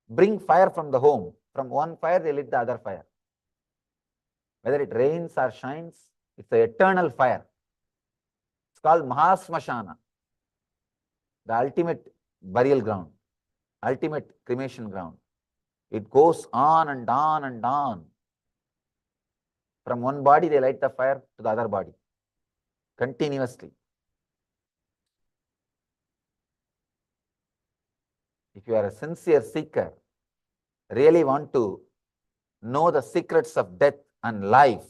bring fire from the home. From one fire, they lit the other fire. Whether it rains or shines, it's an eternal fire. It's called Mahasmashana, the ultimate burial ground, ultimate cremation ground. It goes on and on and on. From one body, they light the fire to the other body, continuously. If you are a sincere seeker, really want to know the secrets of death and life,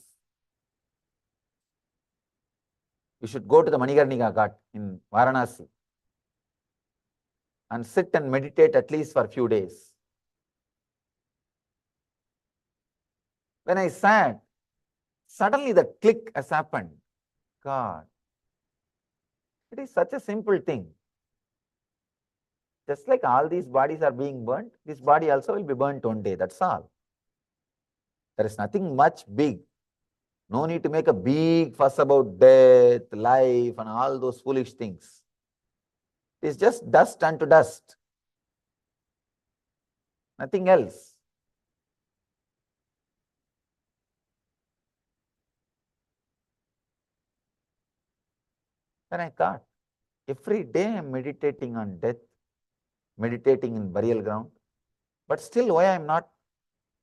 you should go to the Manikarnika Ghat in Varanasi and sit and meditate at least for a few days. When I sat, suddenly the click has happened. God, it is such a simple thing. Just like all these bodies are being burnt, this body also will be burnt one day, that's all. There is nothing much big. No need to make a big fuss about death, life, and all those foolish things. It's just dust unto dust. Nothing else. Then I thought, every day I'm meditating on death, meditating in burial ground, but still why I'm not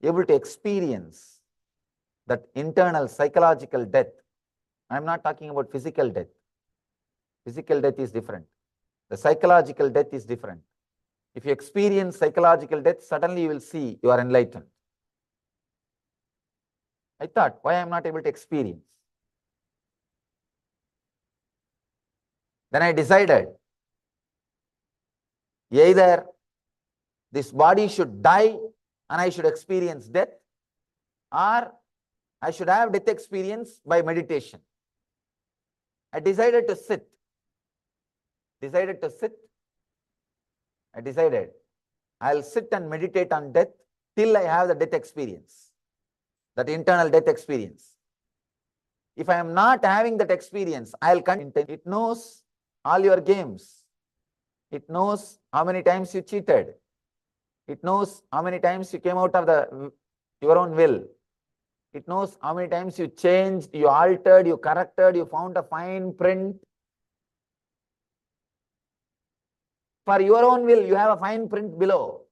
able to experience that internal psychological death. I'm not talking about physical death. Physical death is different. The psychological death is different. If you experience psychological death, suddenly you will see you are enlightened. I thought, why I'm not able to experience? Then I decided, either this body should die and I should experience death, or I should have death experience by meditation. I decided to sit. I decided I'll sit and meditate on death till I have the death experience, that internal death experience. If I am not having that experience, I'll continue. It knows all your games. It knows how many times you cheated. It knows how many times you came out of your own will. It knows how many times you changed, you altered, you corrected, you found a fine print. For your own will, you have a fine print below.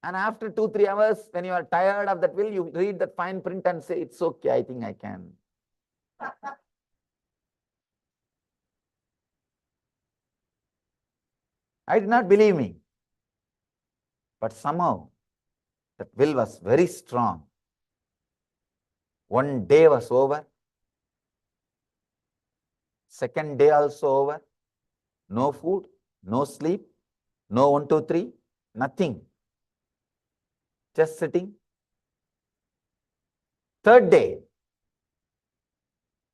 And after 2-3 hours, when you are tired of that will, you read that fine print and say, it's okay, I think I can. I did not believe me. But somehow, that will was very strong. One day was over. Second day also over. No food, no sleep, no 1, 2, 3, nothing. Just sitting. Third day,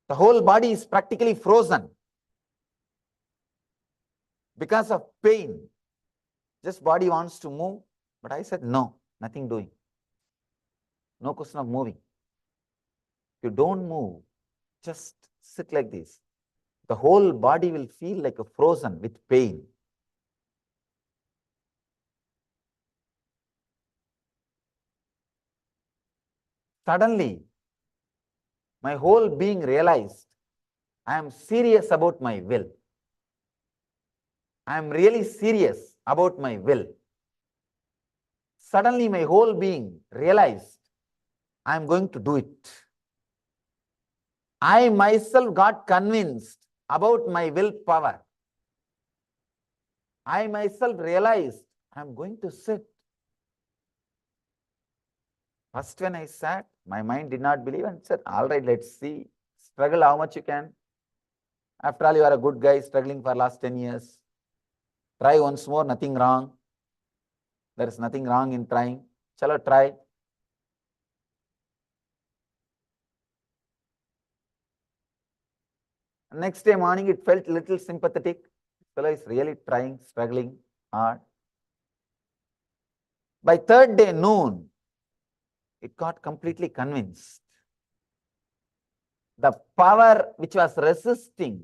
the whole body is practically frozen because of pain. Just body wants to move, but I said no, nothing doing. No question of moving. If you don't move, just sit like this. The whole body will feel like a frozen with pain. Suddenly, my whole being realized I am serious about my will. I am really serious about my will. Suddenly, my whole being realized I am going to do it. I myself got convinced about my willpower. I myself realized I am going to sit. First, when I sat, my mind did not believe and said, all right, let's see. Struggle how much you can. After all, you are a good guy struggling for last 10 years. Try once more, nothing wrong. There is nothing wrong in trying. Chalo, try. Next day morning, it felt a little sympathetic. Fellow is really trying, struggling hard. By third day noon, it got completely convinced. The power which was resisting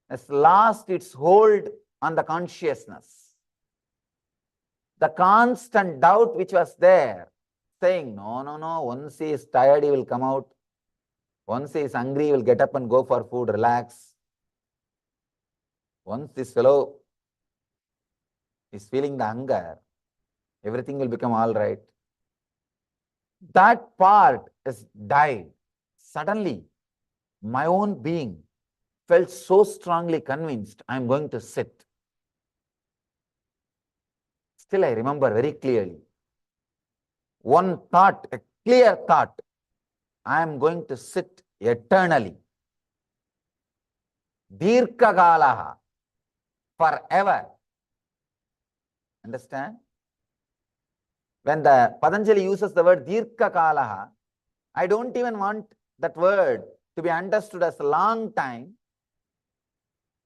has lost its hold on the consciousness. The constant doubt which was there, saying, no, no, no, once he is tired, he will come out. Once he is hungry, he will get up and go for food, relax. Once this fellow is feeling the hunger, everything will become all right. That part is died. Suddenly, my own being felt so strongly convinced I am going to sit. Still, I remember very clearly. One thought, a clear thought, I am going to sit eternally. Dirghagalaha, forever. Understand? When the Patanjali uses the word Dirghagalaha, I don't even want that word to be understood as a long time.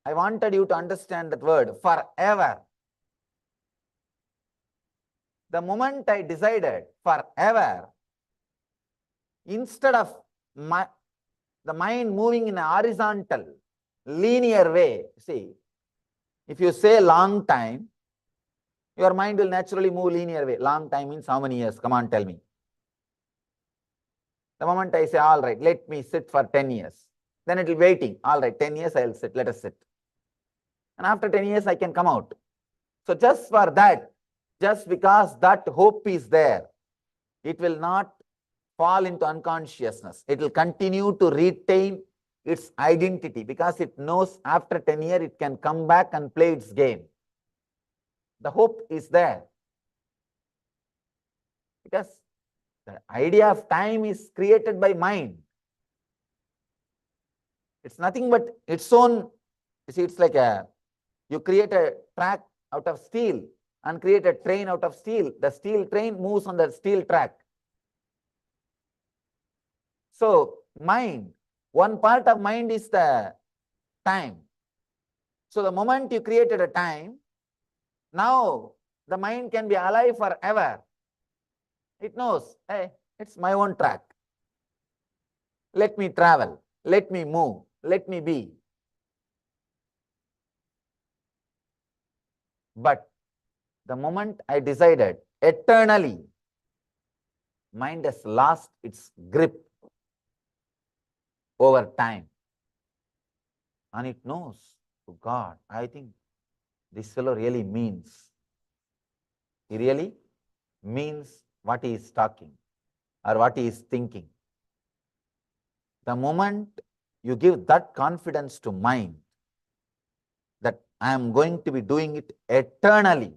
I wanted you to understand that word, forever. The moment I decided forever, instead of the mind moving in a horizontal, linear way, see, if you say long time, your mind will naturally move linear way. Long time means how many years? Come on, tell me. The moment I say, all right, let me sit for 10 years, then it will be waiting. All right, 10 years I will sit, let us sit. And after 10 years, I can come out. So just for that, just because that hope is there, it will not fall into unconsciousness. It will continue to retain its identity because it knows after 10 years, it can come back and play its game. The hope is there. Because the idea of time is created by mind. It's nothing but its own, you see, it's like you create a track out of steel and create a train out of steel. The steel train moves on the steel track. So mind, one part of mind is the time. So the moment you created a time, now the mind can be alive forever. It knows, hey, it's my own track. Let me travel, let me move, let me be. But the moment I decided eternally, mind has lost its grip over time. And it knows, oh God, I think this fellow really means. He really means what he is talking or what he is thinking. The moment you give that confidence to mind, that I am going to be doing it eternally,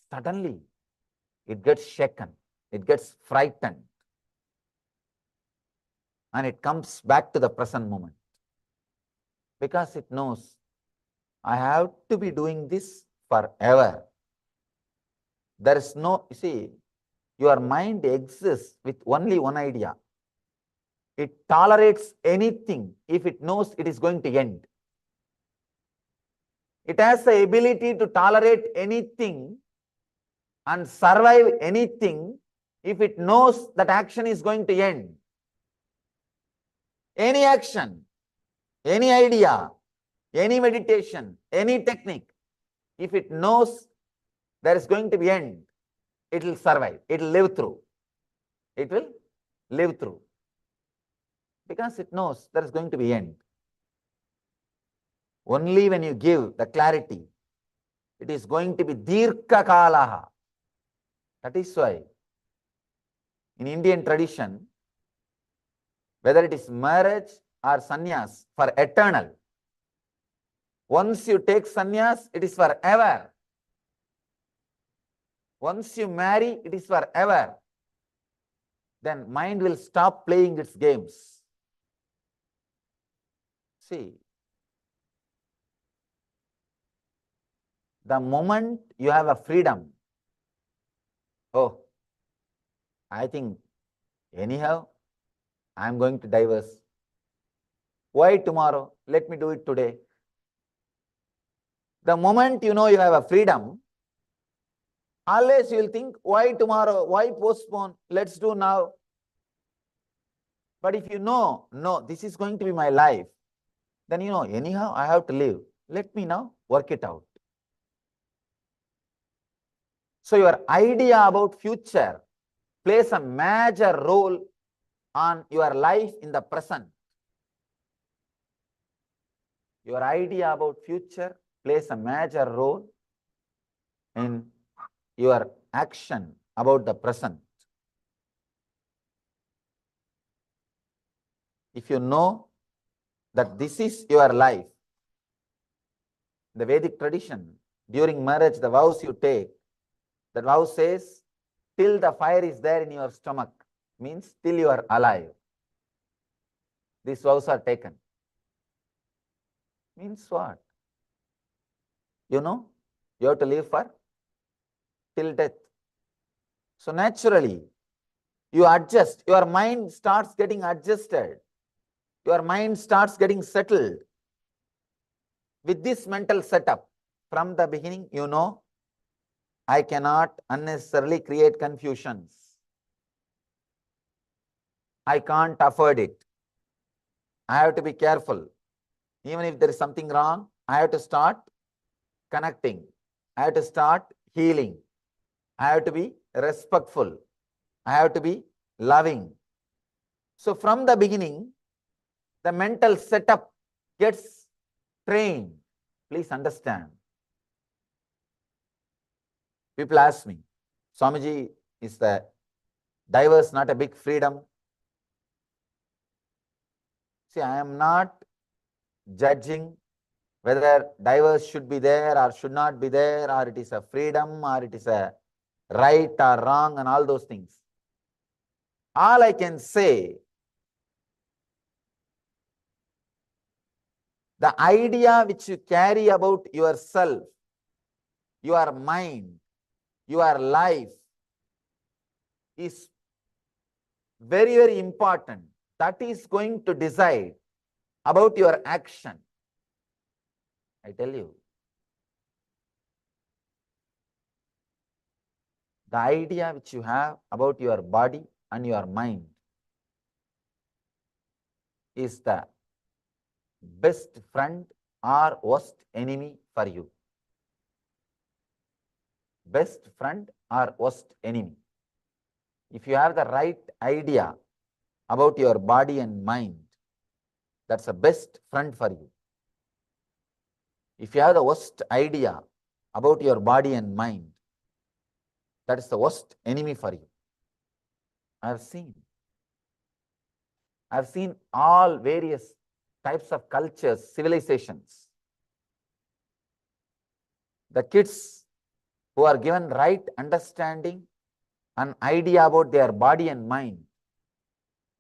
suddenly it gets shaken, it gets frightened, and it comes back to the present moment. Because it knows, I have to be doing this forever. There is no, you see, your mind exists with only one idea. It tolerates anything if it knows it is going to end. It has the ability to tolerate anything and survive anything if it knows that action is going to end. Any action, any idea, any meditation, any technique, if it knows there is going to be end, it will survive, it will live through. It will live through. Because it knows there is going to be end. Only when you give the clarity, it is going to be dirka kalaha. That is why in Indian tradition, whether it is marriage or sannyas, for eternal. Once you take sannyas, it is forever. Once you marry, it is forever. Then mind will stop playing its games. See, the moment you have a freedom, oh, I think anyhow, I am going to divorce. Why tomorrow? Let me do it today. The moment you know you have a freedom, always you will think, why tomorrow? Why postpone? Let's do now. But if you know, no, this is going to be my life, then you know, anyhow, I have to live. Let me now work it out. So your idea about future plays a major role on your life in the present. Your idea about future plays a major role in your action about the present. If you know that this is your life, the Vedic tradition, during marriage, the vows you take, the vow says, till the fire is there in your stomach, means till you are alive. These vows are taken. Means what? You know, you have to live for till death. So naturally, you adjust, your mind starts getting adjusted. Your mind starts getting settled. With this mental setup, from the beginning, you know, I cannot unnecessarily create confusions. I can't afford it. I have to be careful. Even if there is something wrong, I have to start connecting. I have to start healing. I have to be respectful. I have to be loving. So from the beginning, the mental setup gets trained. Please understand. People ask me, Swamiji, is the divorce not a big freedom? See, I am not judging whether divorce should be there or should not be there, or it is a freedom, or it is a right or wrong, and all those things. All I can say, the idea which you carry about yourself your mind, your life is very, very important. That is going to decide about your action. I tell you. The idea which you have about your body and your mind is the best friend or worst enemy for you. Best friend or worst enemy. If you have the right idea about your body and mind, that's the best friend for you. If you have the worst idea about your body and mind, that is the worst enemy for you. I've seen all various types of cultures, civilizations. The kids who are given right understanding and idea about their body and mind,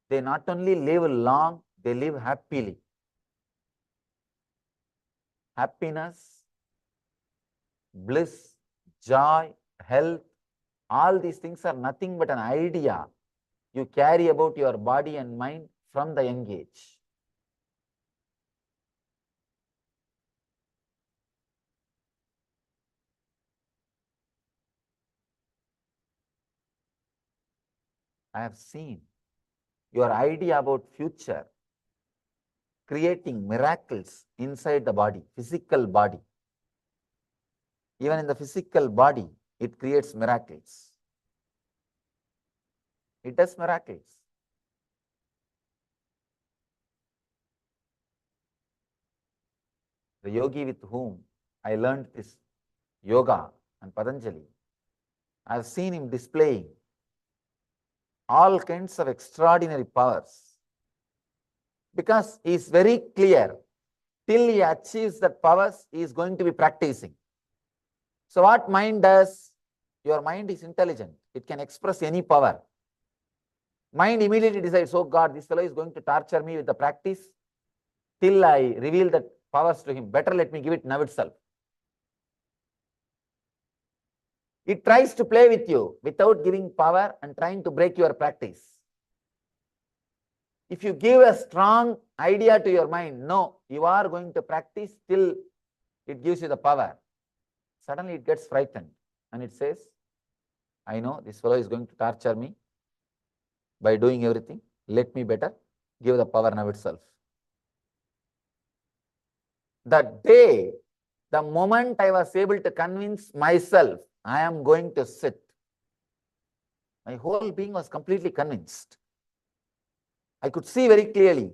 they not only live long, they live happily. Happiness, bliss, joy, health, all these things are nothing but an idea you carry about your body and mind from the young age. I have seen your idea about future creating miracles inside the body, physical body. Even in the physical body, it creates miracles. It does miracles. The yogi with whom I learned this yoga and Patanjali, I have seen him displaying all kinds of extraordinary powers because he is very clear. Till he achieves that powers, he is going to be practicing. So what mind does? Your mind is intelligent. It can express any power. Mind immediately decides, oh God, this fellow is going to torture me with the practice till I reveal the powers to him. Better let me give it now itself. It tries to play with you without giving power and trying to break your practice. If you give a strong idea to your mind, no, you are going to practice till it gives you the power. Suddenly it gets frightened and it says, I know this fellow is going to torture me by doing everything. Let me better give the power now itself. The moment I was able to convince myself, I am going to sit, my whole being was completely convinced. I could see very clearly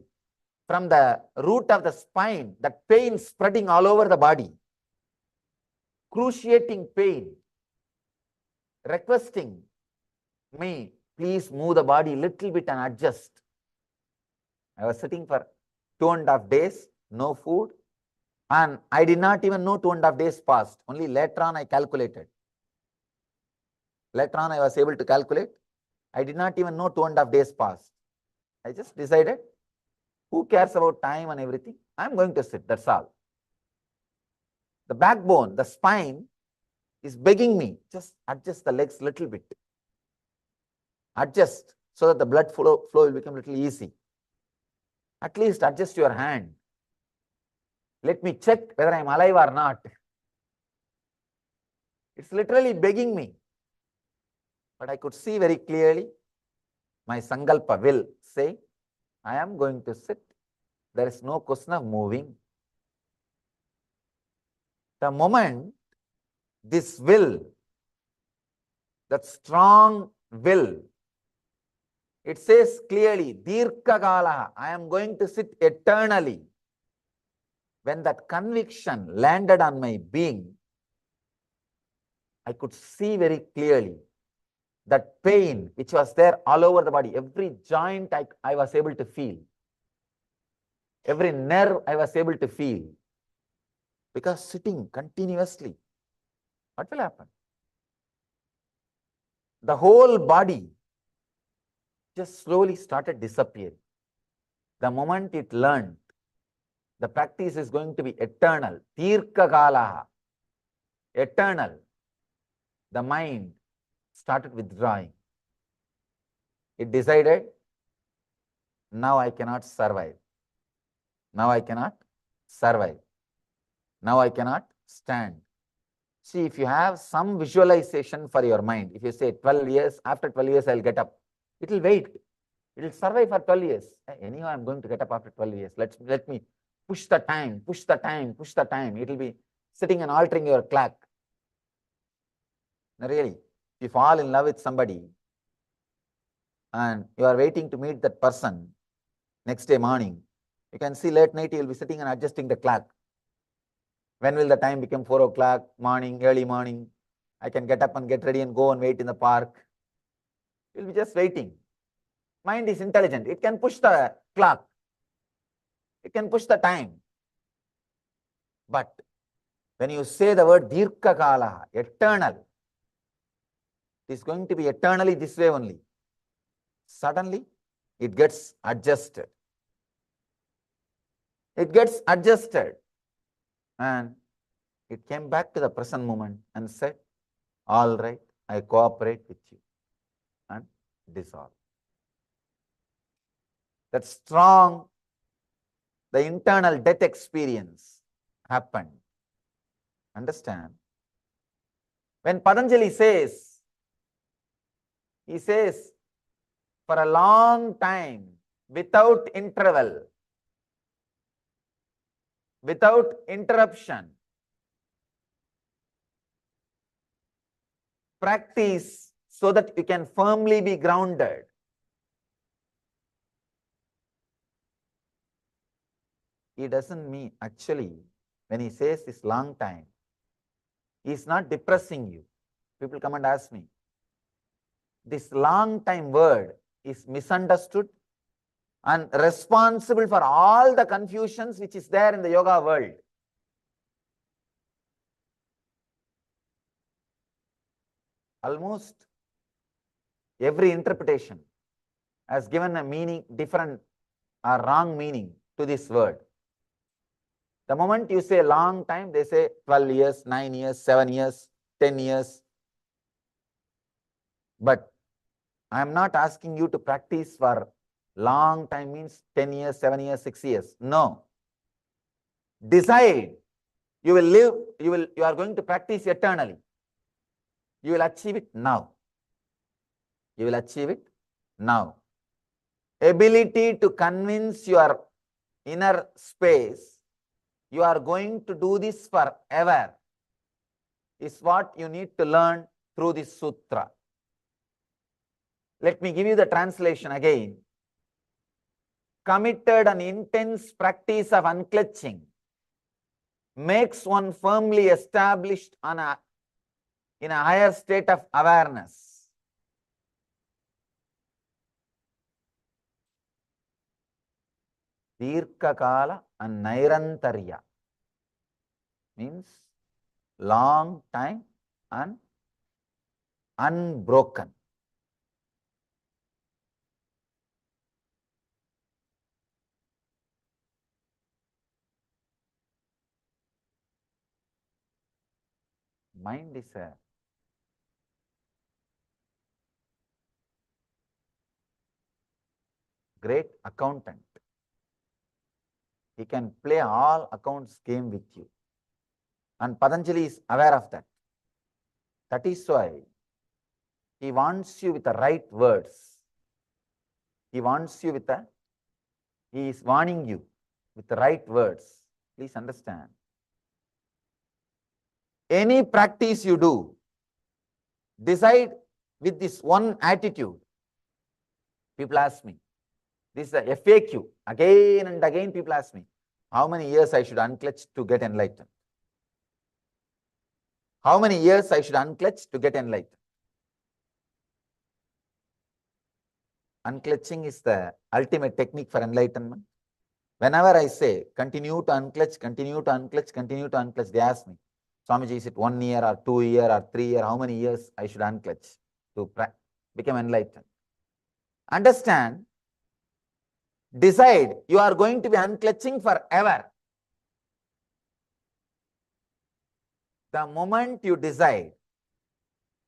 from the root of the spine, that pain spreading all over the body, cruciating pain, requesting me, please move the body little bit and adjust. I was sitting for 2.5 days, no food, and I did not even know 2.5 days passed. Only later on I calculated. Later on I was able to calculate. I did not even know 2.5 days passed. I just decided, who cares about time and everything? I'm going to sit, that's all. The backbone, the spine is begging me, just adjust the legs little bit. Adjust so that the blood flow will become a little easy. At least adjust your hand. Let me check whether I'm alive or not. It's literally begging me. But I could see very clearly, my sankalpa will say, I am going to sit. There is no question of moving. The moment this will, that strong will, it says clearly, Dirka Kalaha, I am going to sit eternally. When that conviction landed on my being, I could see very clearly that pain which was there all over the body, every joint I was able to feel. Every nerve I was able to feel. Because sitting continuously, what will happen? The whole body just slowly started disappearing. The moment it learned, the practice is going to be eternal. Tirka Kalaha. eternal, the mind started withdrawing. It decided, now I cannot survive. Now I cannot survive. Now I cannot stand. See, if you have some visualization for your mind, if you say 12 years, after 12 years I'll get up, it will wait. It will survive for 12 years. Anyhow, I'm going to get up after 12 years. Let me push the time, push the time, push the time. It will be sitting and altering your clock. No, really, if you fall in love with somebody and you are waiting to meet that person next day morning, you can see late night you will be sitting and adjusting the clock. When will the time become 4 o'clock, morning, early morning? I can get up and get ready and go and wait in the park. You'll be just waiting. Mind is intelligent. It can push the clock. It can push the time. But when you say the word Dirka Kala, eternal, it is going to be eternally this way only. Suddenly, it gets adjusted. It gets adjusted. And it came back to the present moment and said, all right, I cooperate with you, and dissolve. That strong, the internal death experience happened. Understand? When Patanjali says, he says, for a long time, without interval, without interruption, practice so that you can firmly be grounded. He doesn't mean, actually, when he says this long time, he is not depressing you. People come and ask me, this long time word is misunderstood and responsible for all the confusions which is there in the yoga world. Almost every interpretation has given a meaning, different or wrong meaning to this word. The moment you say long time, they say 12 years, 9 years, 7 years, 10 years. But I am not asking you to practice for long time means 10 years, 7 years, 6 years. No. Decide. You will live, you are going to practice eternally. You will achieve it now. You will achieve it now. Ability to convince your inner space, you are going to do this forever, is what you need to learn through this sutra. Let me give you the translation again. Committed and intense practice of unclutching makes one firmly established in a higher state of awareness. Dirkakala and Nairantarya means long time and unbroken. Mind is a great accountant. He can play all accounts game with you. And Patanjali is aware of that. That is why he wants you with the right words. He wants you with the, he is warning you with the right words. Please understand. Any practice you do, decide with this one attitude. People ask me, this is a FAQ. Again and again people ask me, how many years I should unclutch to get enlightened? How many years I should unclutch to get enlightened? Unclutching is the ultimate technique for enlightenment. Whenever I say, continue to unclutch, continue to unclutch, continue to unclutch, they ask me, Swamiji, is it 1 year or 2 year or 3 year? How many years I should unclutch to become enlightened? Understand, decide you are going to be unclutching forever. the moment you decide,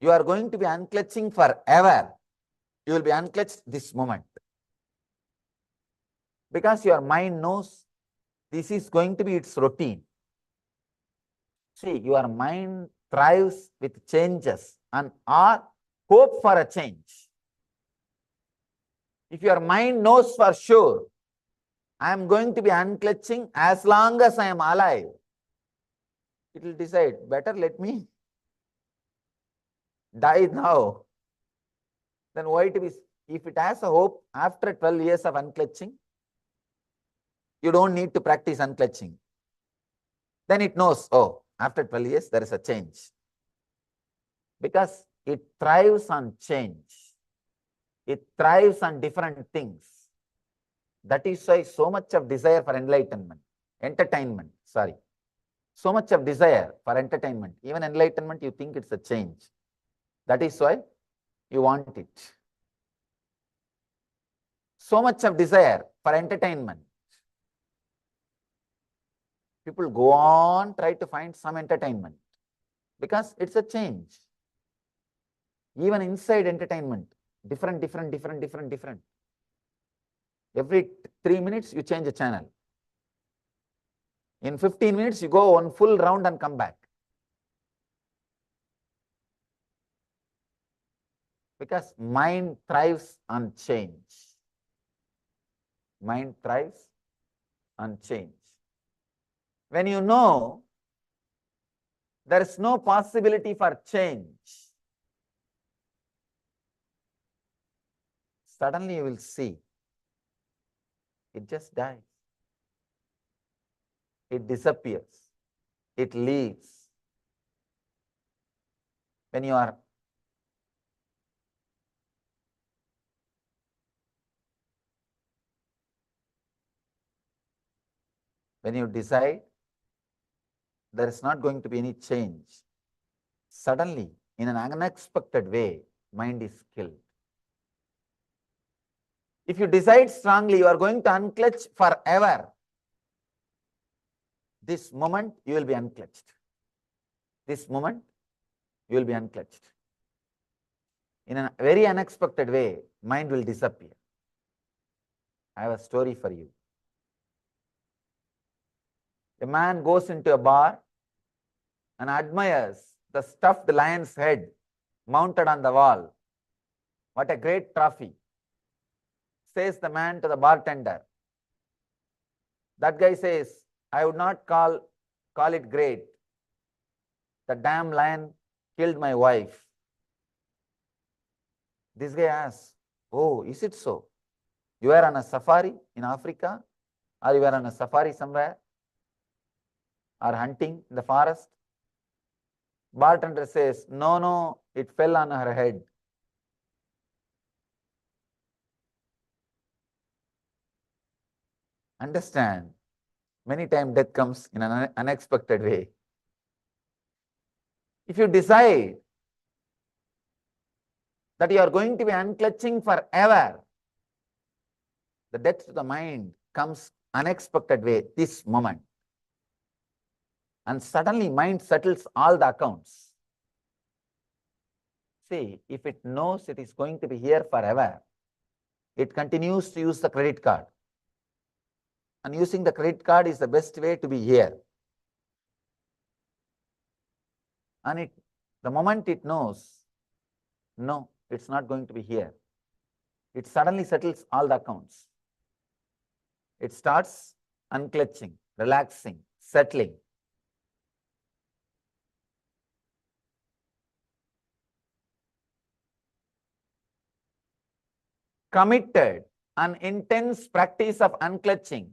you are going to be unclutching forever. You will be unclutched this moment. Because your mind knows this is going to be its routine. See, your mind thrives with changes and or hope for a change. If your mind knows for sure, I am going to be unclutching as long as I am alive, it will decide, better let me die now. Then why to be, if it has a hope after 12 years of unclutching, you don't need to practice unclutching. Then it knows, oh, after 12 years, there is a change. Because it thrives on change. It thrives on different things. That is why so much of desire for enlightenment, entertainment, sorry. So much of desire for entertainment, even enlightenment, you think it's a change. That is why you want it. So much of desire for entertainment. People go on, try to find some entertainment because it's a change. Even inside entertainment, different. Every 3 minutes, you change a channel. In 15 minutes, you go one full round and come back. Because mind thrives on change. Mind thrives on change. When you know there is no possibility for change, suddenly you will see it just dies. It disappears. It leaves. When you decide there is not going to be any change, suddenly, in an unexpected way, mind is killed. If you decide strongly, you are going to unclutch forever. This moment, you will be unclutched. This moment, you will be unclutched. In a very unexpected way, mind will disappear. I have a story for you. A man goes into a bar and admires the stuffed lion's head mounted on the wall. What a great trophy, says the man to the bartender. That guy says, I would not call it great. The damn lion killed my wife. This guy asks, oh, is it so? You were on a safari in Africa, or you were on a safari somewhere, or hunting in the forest? Bartender says, no, it fell on her head. Understand, many times death comes in an unexpected way. If you decide that you are going to be unclutching forever, the death to the mind comes unexpected way, this moment. And suddenly mind settles all the accounts. See, if it knows it is going to be here forever, it continues to use the credit card. And using the credit card is the best way to be here. And the moment it knows, no, it's not going to be here, it suddenly settles all the accounts. It starts unclutching, relaxing, settling. Committed and intense practice of unclutching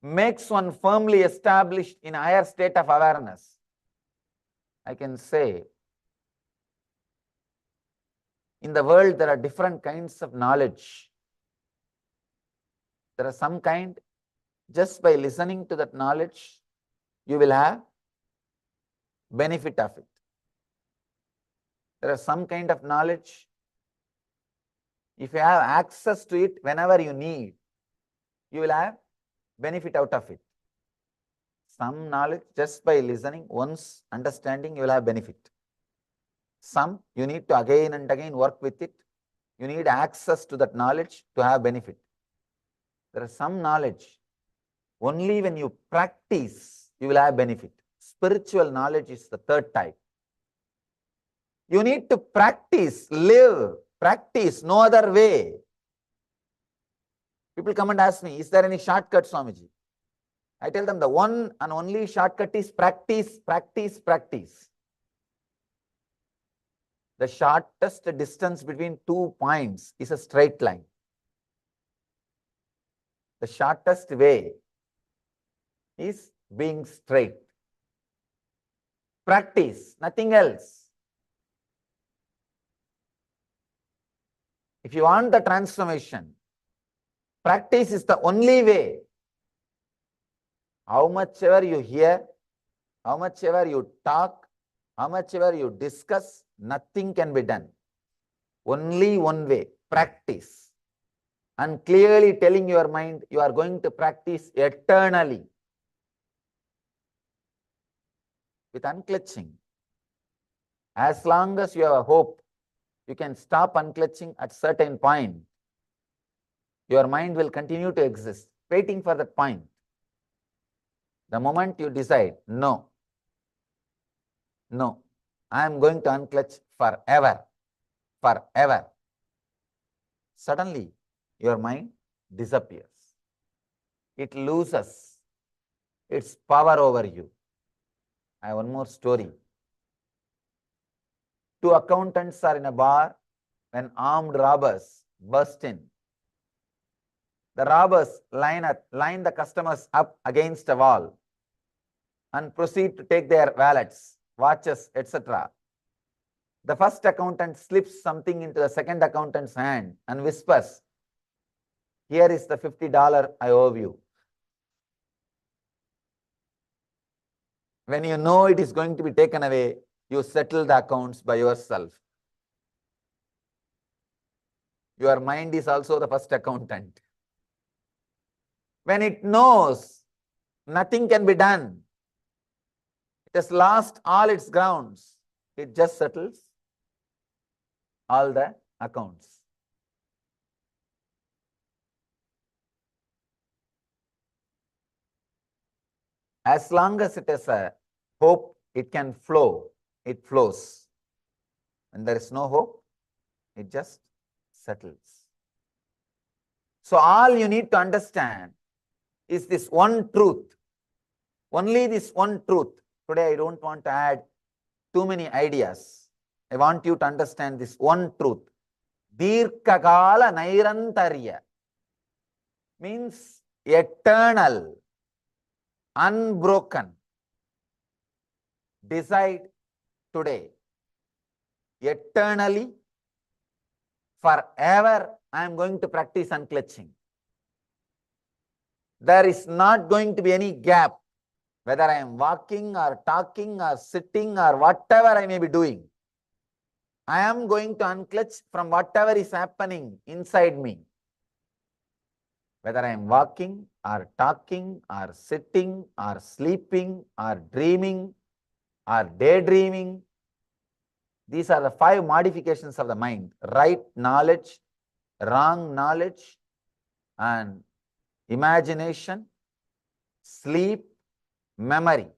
makes one firmly established in a higher state of awareness. I can say, in the world, there are different kinds of knowledge. There are some kind, just by listening to that knowledge, you will have benefit of it. There are some kind of knowledge, if you have access to it whenever you need, you will have benefit out of it. Some knowledge just by listening, once understanding, you will have benefit. Some you need to again and again work with it. You need access to that knowledge to have benefit. There is some knowledge, only when you practice, you will have benefit. Spiritual knowledge is the third type. You need to practice, live, practice, no other way. People come and ask me, is there any shortcut, Swamiji? I tell them the one and only shortcut is practice, practice, practice. The shortest distance between 2 points is a straight line. The shortest way is being straight. Practice, nothing else. If you want the transformation, practice is the only way. How much ever you hear, how much ever you talk, how much ever you discuss, nothing can be done. Only one way, practice. And clearly telling your mind, you are going to practice eternally. With unclutching. As long as you have a hope, you can stop unclutching at certain point. Your mind will continue to exist, waiting for that point. The moment you decide, no, I am going to unclutch forever, forever. Suddenly, your mind disappears. It loses its power over you. I have one more story. 2 accountants are in a bar when armed robbers burst in. The robbers line the customers up against a wall and proceed to take their wallets, watches, etc. The first accountant slips something into the second accountant's hand and whispers, "Here is the $50 I owe you." When you know it is going to be taken away, you settle the accounts by yourself. Your mind is also the first accountant. When it knows nothing can be done, it has lost all its grounds, it just settles all the accounts. As long as it has a hope, it can flow, it flows. When there is no hope, it just settles. So all you need to understand is this one truth. Only this one truth. Today I don't want to add too many ideas. I want you to understand this one truth. Dirkakala Nairantarya means eternal, unbroken. Decide today. Eternally, forever, I am going to practice unclutching. There is not going to be any gap, whether I am walking or talking or sitting or whatever I may be doing. I am going to unclutch from whatever is happening inside me. Whether I am walking or talking or sitting or sleeping or dreaming or daydreaming. These are the 5 modifications of the mind: right knowledge, wrong knowledge, and imagination, sleep, memory.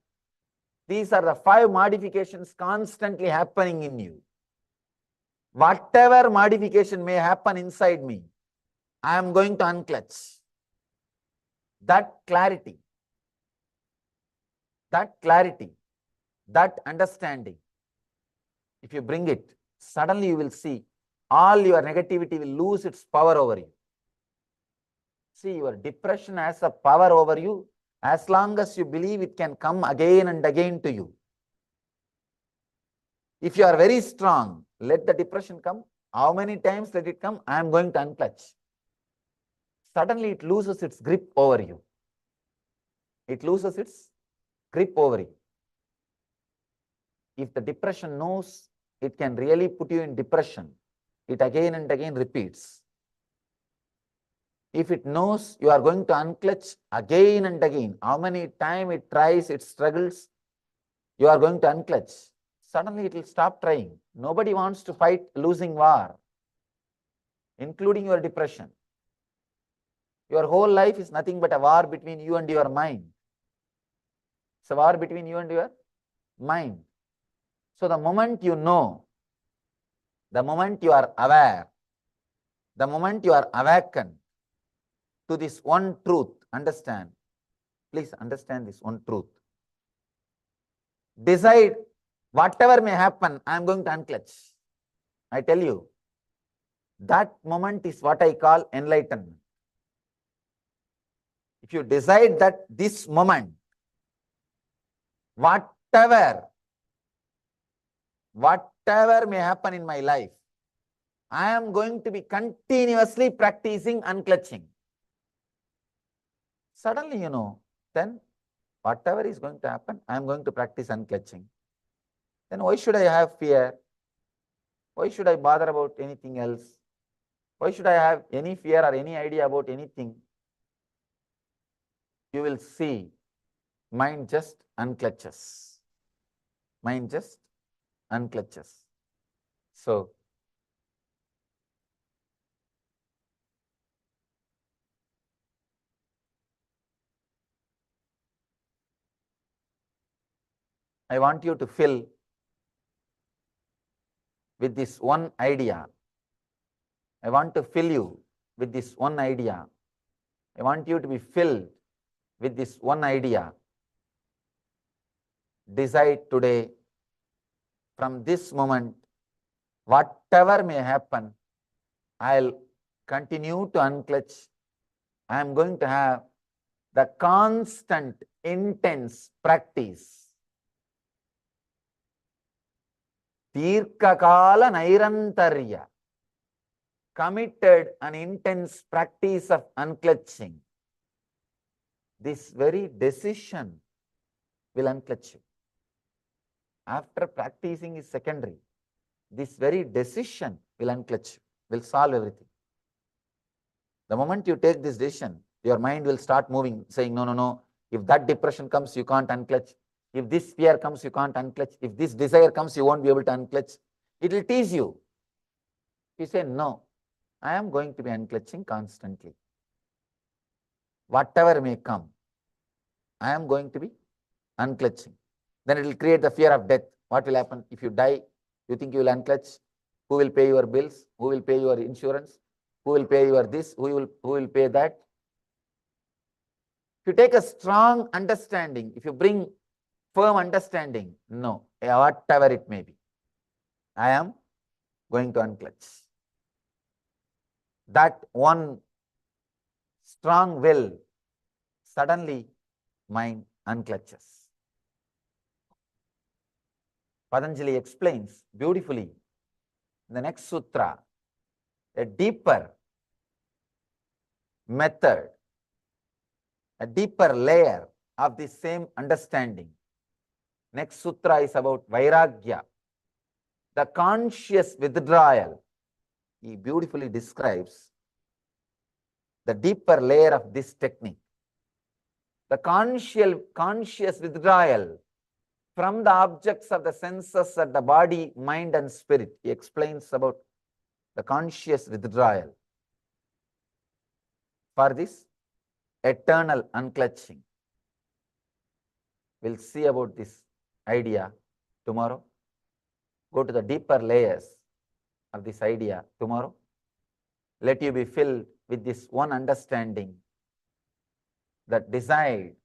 These are the 5 modifications constantly happening in you. Whatever modification may happen inside me, I am going to unclutch. That clarity, that understanding, if you bring it, suddenly you will see all your negativity will lose its power over you. See, your depression has a power over you as long as you believe it can come again and again to you. If you are very strong, let the depression come. How many times let it come? I am going to unclutch. Suddenly it loses its grip over you. It loses its grip over you. If the depression knows it can really put you in depression, it again and again repeats. if it knows you are going to unclutch again and again, how many times it tries, it struggles, you are going to unclutch. Suddenly it will stop trying. Nobody wants to fight losing war, including your depression. Your whole life is nothing but a war between you and your mind. It's a war between you and your mind. So the moment you know, the moment you are aware, the moment you are awakened to this one truth, understand, please understand this one truth. Decide whatever may happen, I am going to unclutch. I tell you, that moment is what I call enlightenment. If you decide that this moment, whatever may happen in my life, I am going to be continuously practicing unclutching. Suddenly, you know, then whatever is going to happen, I am going to practice unclutching. Then why should I have fear? Why should I bother about anything else? Why should I have any fear or any idea about anything? You will see, mind just unclutches. Mind just unclutches. So, I want you to fill with this one idea. I want to fill you with this one idea. I want you to be filled with this one idea. Decide today, from this moment, whatever may happen, I'll continue to unclutch. I am going to have the constant, intense practice. Tirkakala Nairantarya. Committed and intense practice of unclutching. This very decision will unclutch you. After practicing is secondary. This very decision will unclutch you, will solve everything. The moment you take this decision, your mind will start moving, saying, no, no, no. If that depression comes, you can't unclutch. If this fear comes, you can't unclutch. If this desire comes, you won't be able to unclutch. It will tease you. You say, no, I am going to be unclutching constantly. Whatever may come, I am going to be unclutching. Then it will create the fear of death. What will happen? If you die, you think you will unclutch. Who will pay your bills? Who will pay your insurance? Who will pay your this? Who will pay that? If you take a strong understanding, if you bring firm understanding, no, whatever it may be, I am going to unclutch. That one strong will, suddenly mind unclutches. Patanjali explains beautifully in the next sutra a deeper method, a deeper layer of the same understanding. Next sutra is about Vairagya, the conscious withdrawal. He beautifully describes the deeper layer of this technique. The conscious withdrawal from the objects of the senses of the body, mind and spirit. He explains about the conscious withdrawal for this eternal unclutching. We'll see about this idea tomorrow. Go to the deeper layers of this idea tomorrow. Let you be filled with this one understanding that decide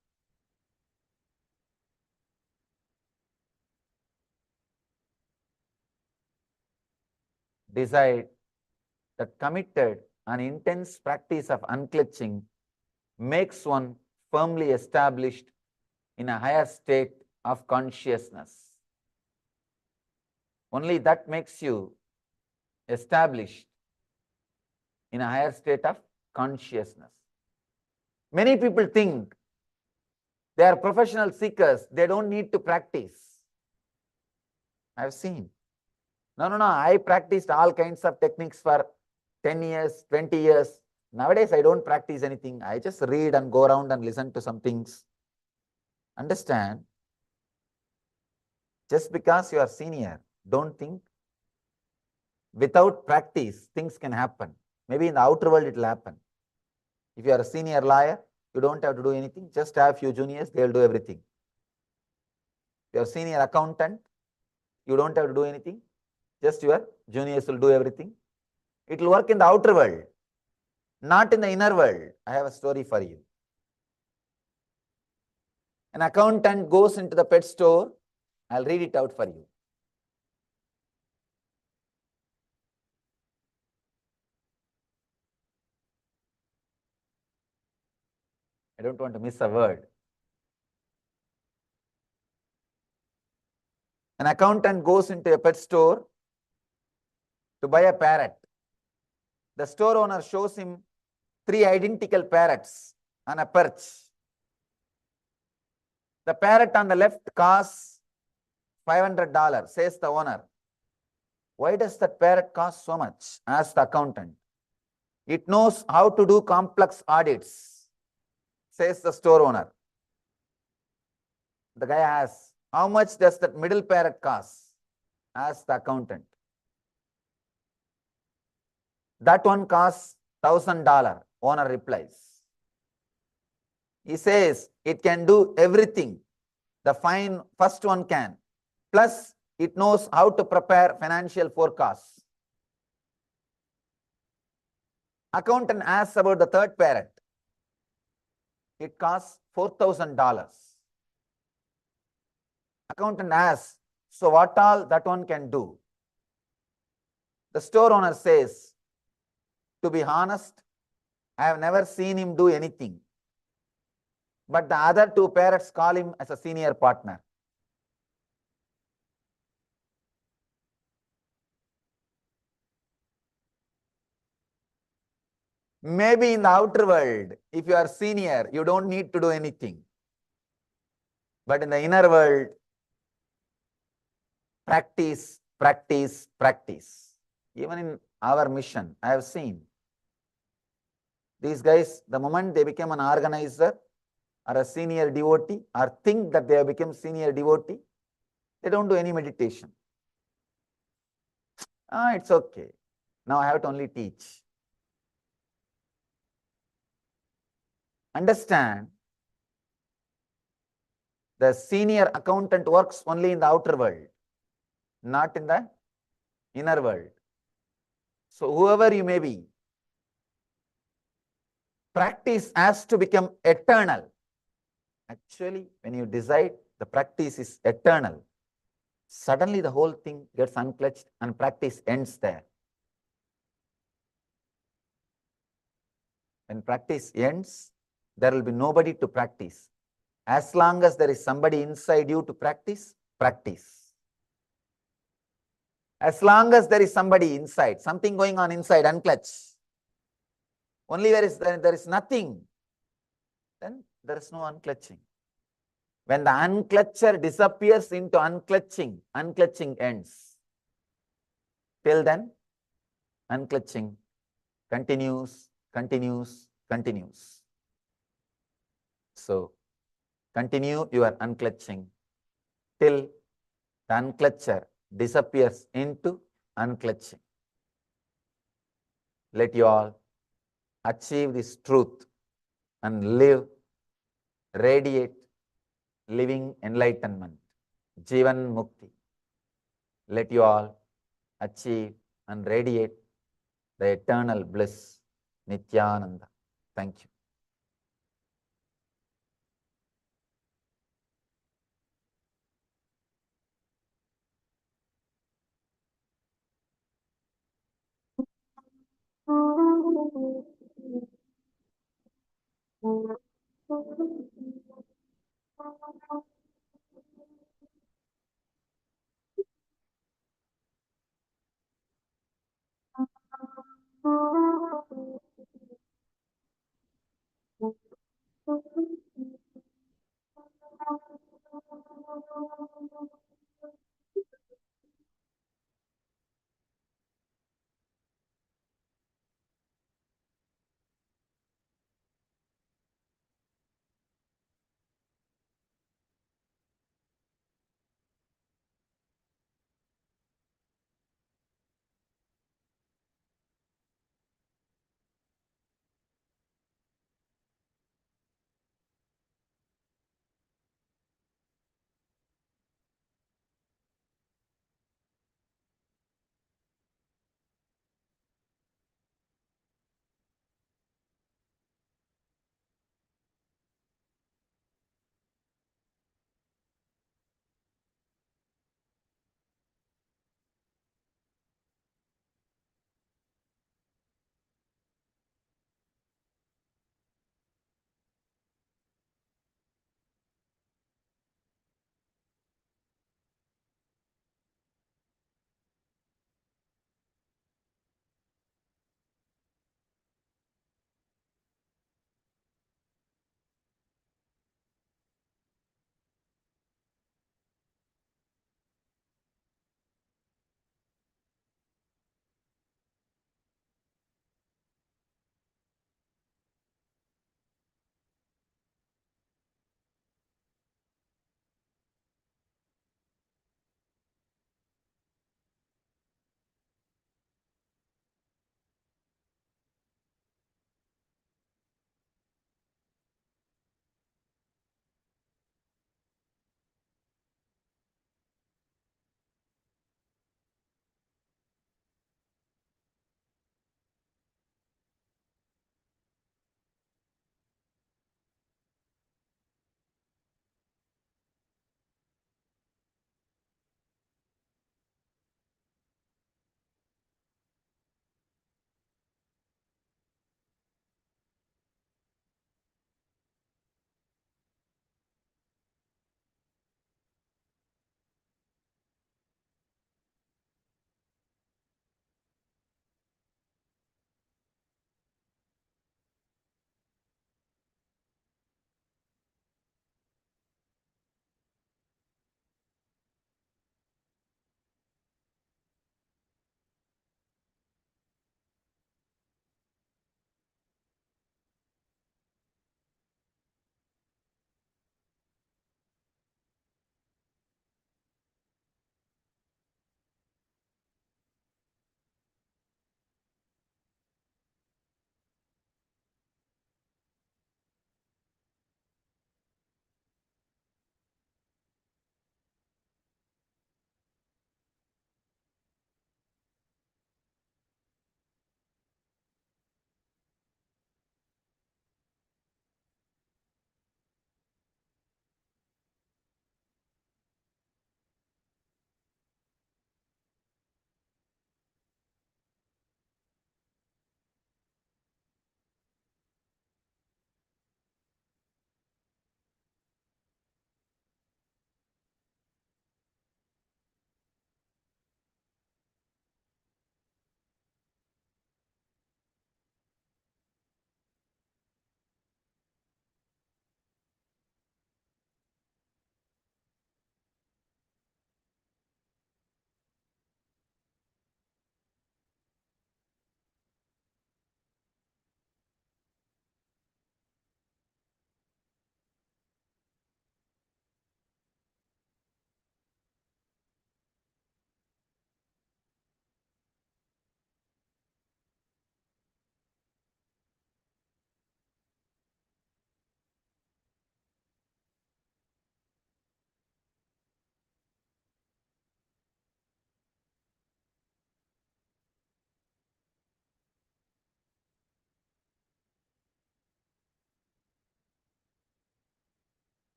that committed and intense practice of unclutching makes one firmly established in a higher state of consciousness. Only that makes you established in a higher state of consciousness. Many people think they are professional seekers, they don't need to practice. I've seen. No, I practiced all kinds of techniques for 10 years, 20 years. Nowadays, I don't practice anything. I just read and go around and listen to some things. Understand? Just because you are senior, don't think without practice, things can happen. Maybe in the outer world, it will happen. If you are a senior lawyer, you don't have to do anything. Just have few juniors, they will do everything. If you are a senior accountant, you don't have to do anything. Just your juniors will do everything. It will work in the outer world, not in the inner world. I have a story for you. An accountant goes into the pet store. I'll read it out for you. I don't want to miss a word. An accountant goes into a pet store to buy a parrot. The store owner shows him 3 identical parrots on a perch. The parrot on the left costs $500, says the owner. Why does that parrot cost so much? Asks the accountant. It knows how to do complex audits, says the store owner. The guy asks, how much does that middle parrot cost? Asks the accountant. That one costs $1,000, owner replies. He says it can do everything the first one can. Plus, it knows how to prepare financial forecasts. Accountant asks about the third parrot. It costs $4,000. Accountant asks, so what all that one can do? The store owner says, to be honest, I have never seen him do anything. But the other 2 parrots call him as a senior partner. Maybe in the outer world, if you are senior, you don't need to do anything. But in the inner world, practice, practice, practice. Even in our mission, I have seen these guys, the moment they become an organizer or a senior devotee or think that they have become senior devotee, they don't do any meditation. It's okay. Now I have to only teach. Understand, the senior accountant works only in the outer world, not in the inner world. So whoever you may be, practice has to become eternal. Actually, when you decide the practice is eternal, suddenly the whole thing gets unclutched and practice ends there. When practice ends, there will be nobody to practice. As long as there is somebody inside you to practice, practice. As long as there is somebody inside, something going on inside, unclutch. Only there is nothing, then there is no unclutching. When the unclutcher disappears into unclutching, unclutching ends. Till then, unclutching continues, continues, continues. So, continue your unclutching till the unclutcher disappears into unclutching. Let you all achieve this truth and live, radiate, living enlightenment, Jivan Mukti. Let you all achieve and radiate the eternal bliss, Nithyananda. Thank you.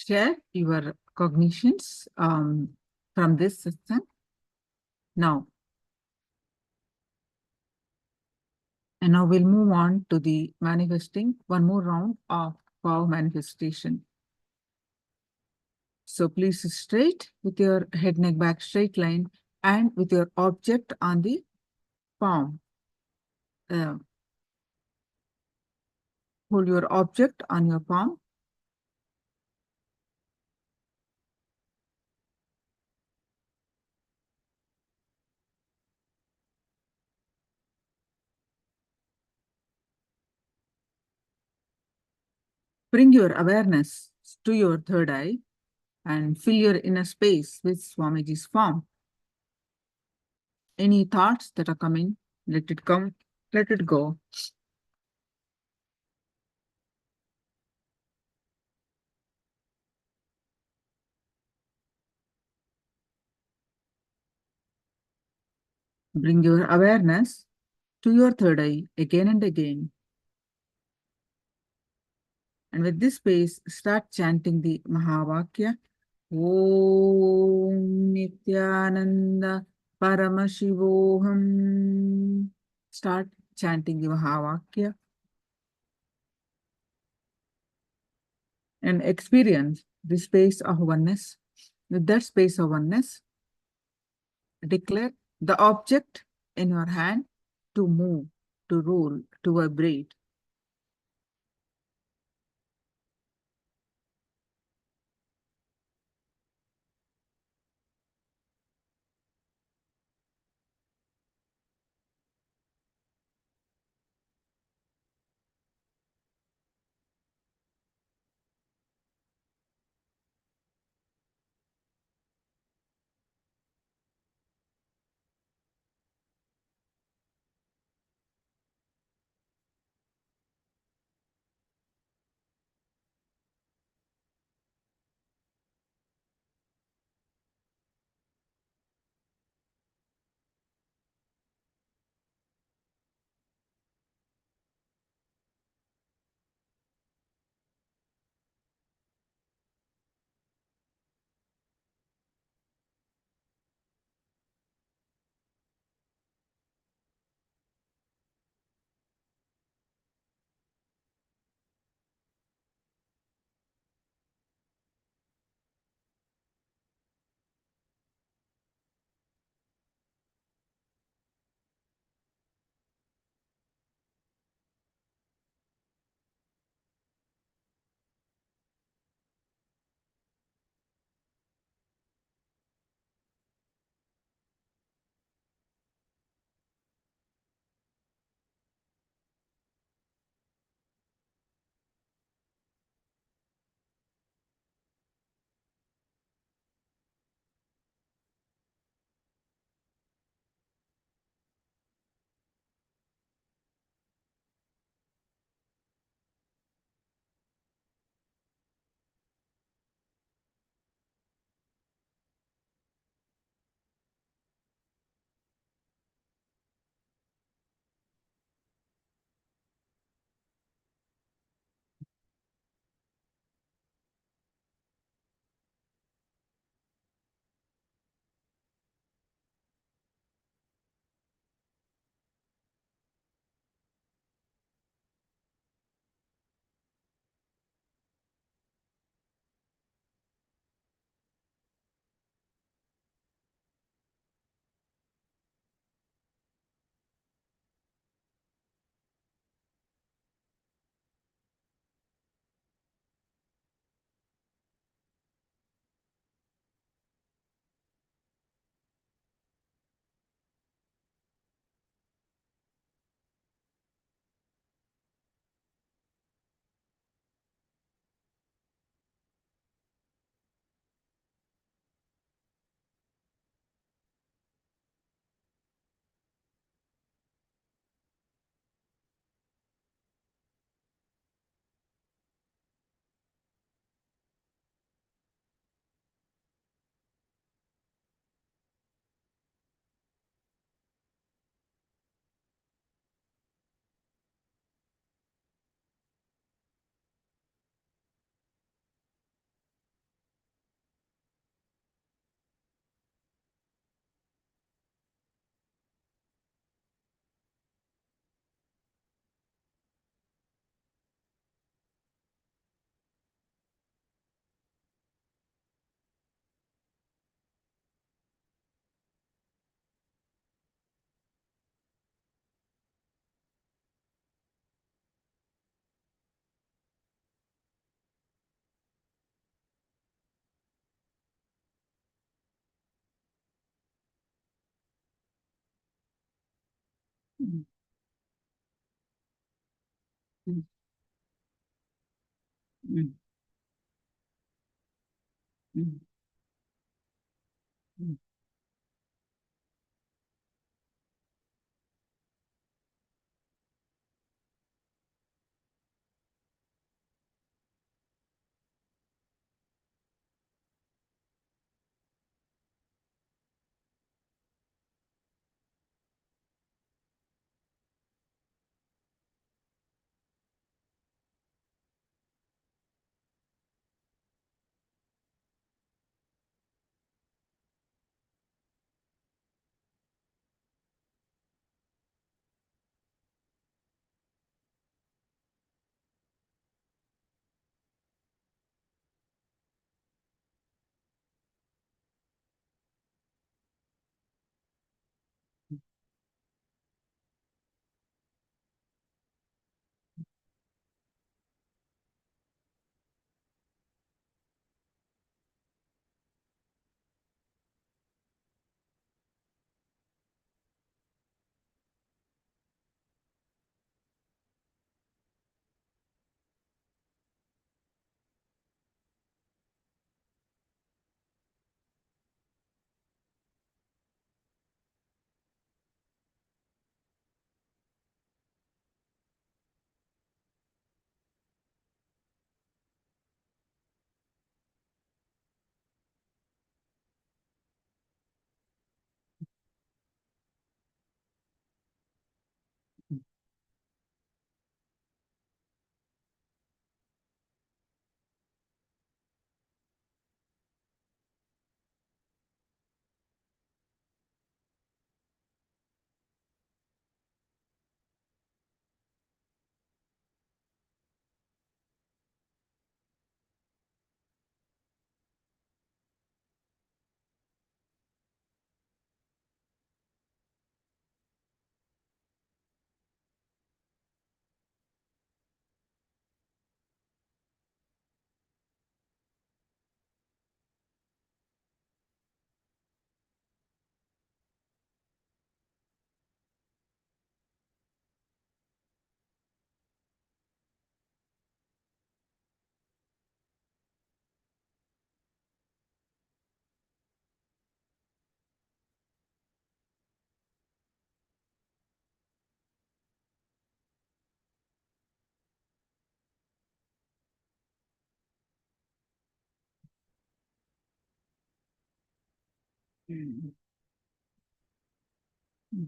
share your cognitions from this system. Now, and now we'll move on to the manifesting, one more round of power manifestation. So please straight with your head, neck, back straight line and with your object on the palm. Hold your object on your palm. Bring your awareness to your third eye and fill your inner space with Swamiji's form. Any thoughts that are coming, let it come, let it go. Bring your awareness to your third eye again and again. And with this space, start chanting the Mahavakya. Om Nithyananda Paramashivoham. Start chanting the Mahavakya. And experience the space of oneness. With that space of oneness, declare the object in your hand to move, to roll, to vibrate. Mm. Mm. Mm. Mm. Mm. Mm. Mm.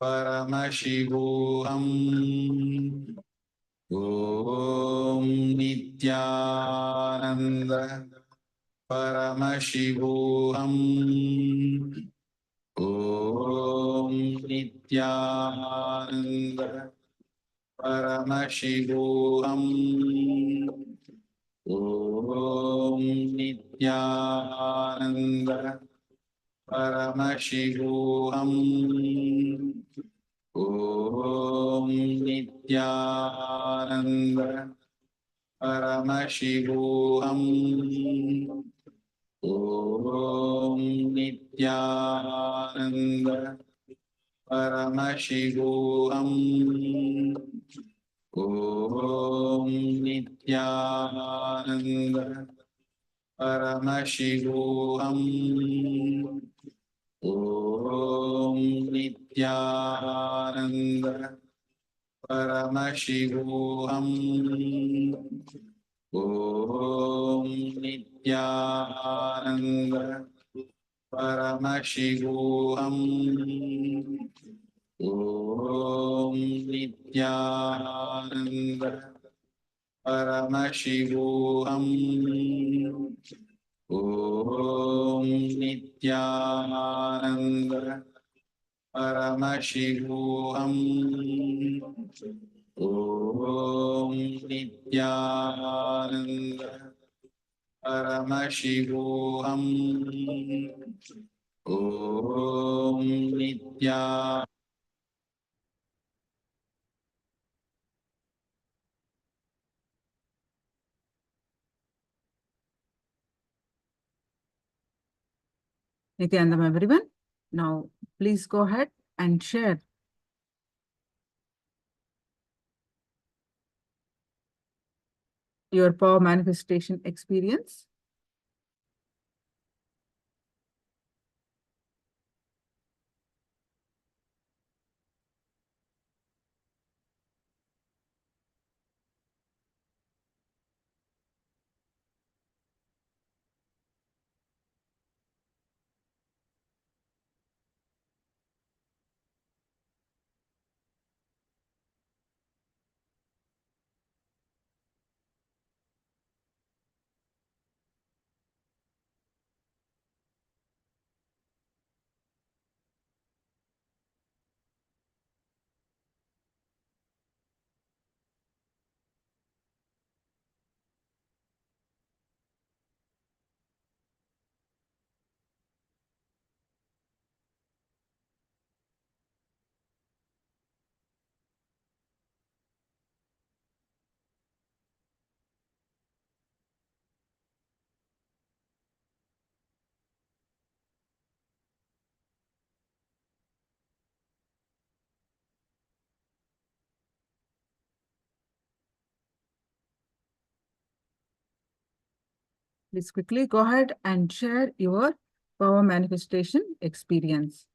Paramashivoham. Om Nithyananda Paramashivoham. Om Nithyananda Paramashivoham. Om Nithyananda Paramashivoham. Om Nithyananda Paramashivoham. Om Nithyananda Paramashivoham. Om Nithyananda Paramashivoham. Om Nithyananda Paramashivoham. Om Nithyananda Paramashivoham. Om Nithyananda Paramashivoham. Om Nithyananda Paramashivoham. Om Nithyananda Paramashivoham. Om Nithyananda Nithyanandam, everyone. Now, please go ahead and share your power manifestation experience. Please quickly go ahead and share your power manifestation experience.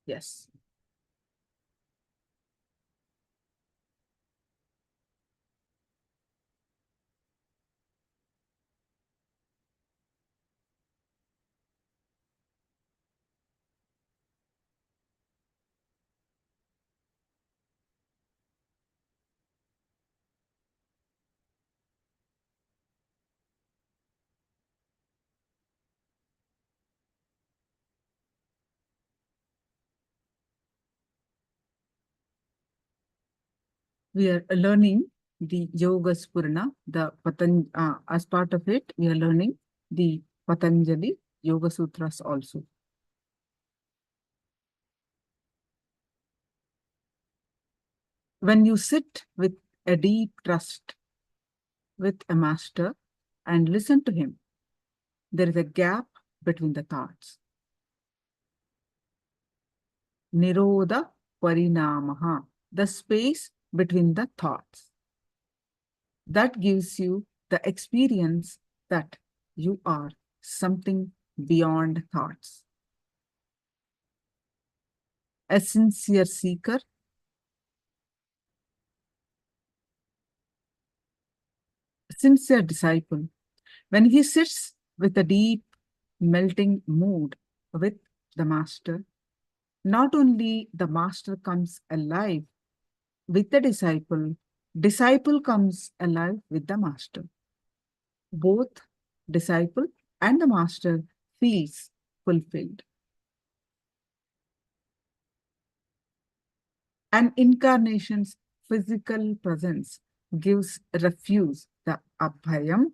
Yes. We are learning the Yoga Spurna, as part of it, we are learning the Patanjali Yoga Sutras also. When you sit with a deep trust with a master and listen to him, there is a gap between the thoughts. Nirodha Parinamaha, the space between the thoughts. That gives you the experience that you are something beyond thoughts. A sincere seeker, sincere disciple, when he sits with a deep, melting mood with the master, not only the master comes alive with the disciple, disciple comes alive with the master. Both disciple and the master feels fulfilled. An incarnation's physical presence gives refuge, the abhayam,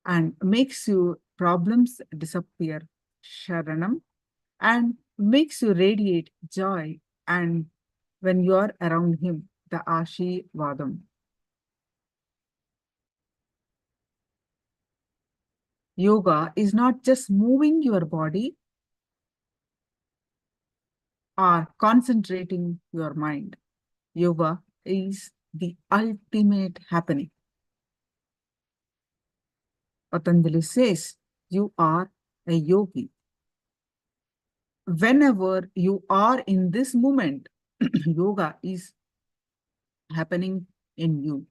and makes your problems disappear, sharanam, and makes you radiate joy, and when you are around him, the ashivadam. Yoga is not just moving your body or concentrating your mind. Yoga is the ultimate happening. Patanjali says, you are a yogi. Whenever you are in this moment, yoga is happening in you.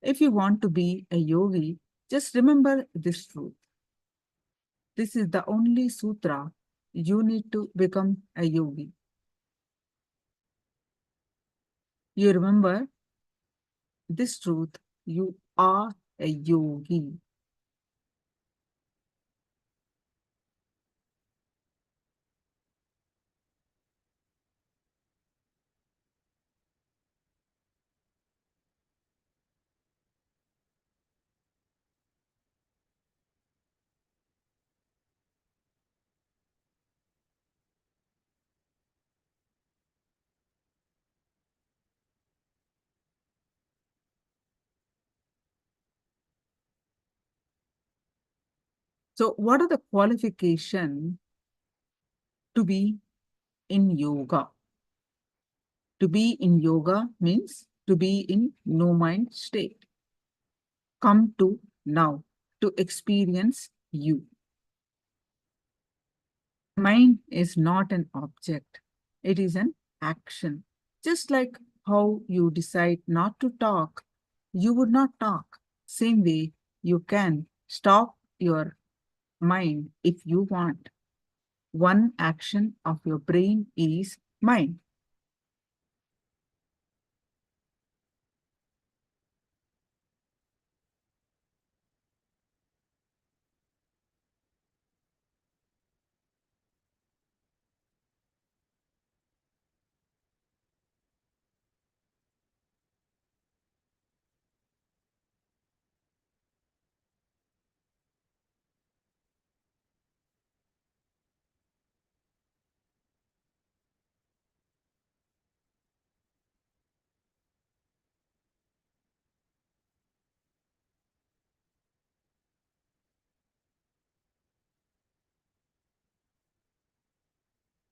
If you want to be a yogi, just remember this truth. This is the only sutra you need to become a yogi. You remember this truth, you are a yogi. So what are the qualifications to be in yoga? To be in yoga means to be in no mind state. Come to now to experience you. Mind is not an object. It is an action. Just like how you decide not to talk, you would not talk. Same way, you can stop your mind if you want. One action of your brain is mind.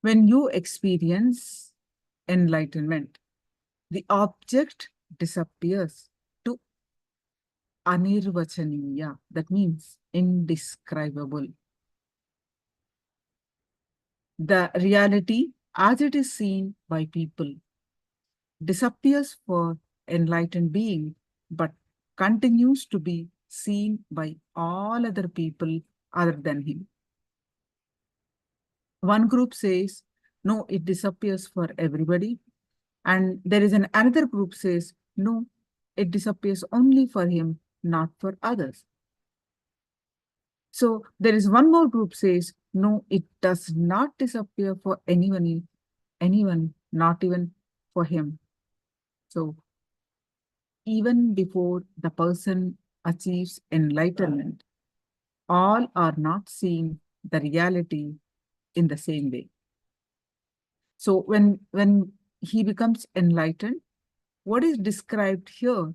When you experience enlightenment, the object disappears to anirvachaniya, that means indescribable. The reality as it is seen by people, disappears for enlightened being, but continues to be seen by all other people other than him. One group says, no, it disappears for everybody. And there is another group says, no, it disappears only for him, not for others. So there is one more group says, no, it does not disappear for anyone, not even for him. So even before the person achieves enlightenment, all are not seeing the reality in the same way. So when he becomes enlightened, what is described here,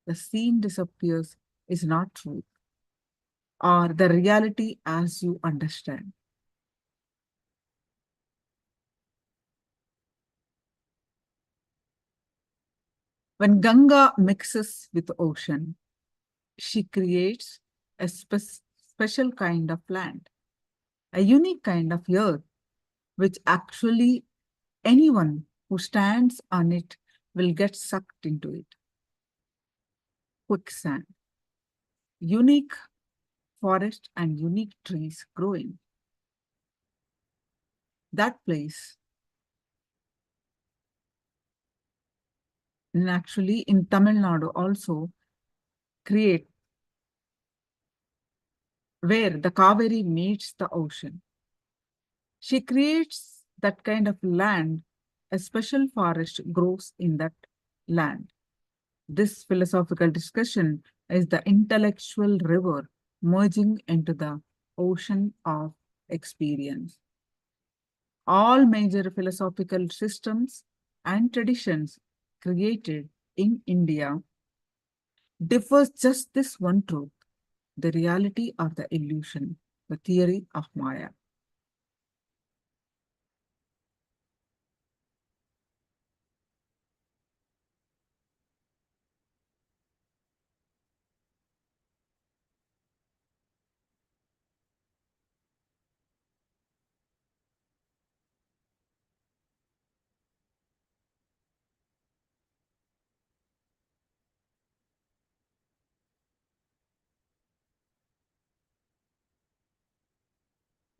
the scene disappears, is not true, or the reality as you understand. When Ganga mixes with the ocean, she creates a special kind of land, a unique kind of earth, which actually anyone who stands on it will get sucked into it. Quicksand, unique forest and unique trees growing. That place, and actually in Tamil Nadu also, create where the Kaveri meets the ocean. She creates that kind of land, a special forest grows in that land. This philosophical discussion is the intellectual river merging into the ocean of experience. All major philosophical systems and traditions created in India differs just this one truth, the reality or the illusion, the theory of Maya.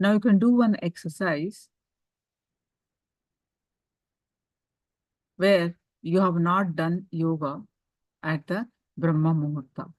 Now you can do one exercise where you have not done yoga at the Brahma Muhurta.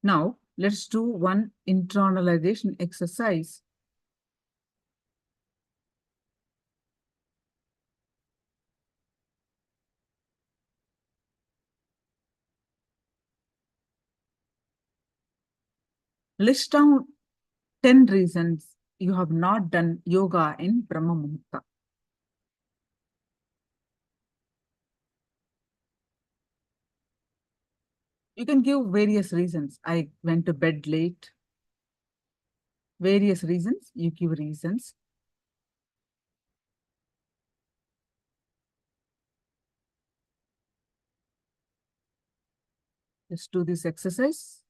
Now, let's do one internalization exercise. List down 10 reasons you have not done yoga in Brahma Muhurta. You can give various reasons. I went to bed late. Various reasons, you give reasons. Let's do this exercise.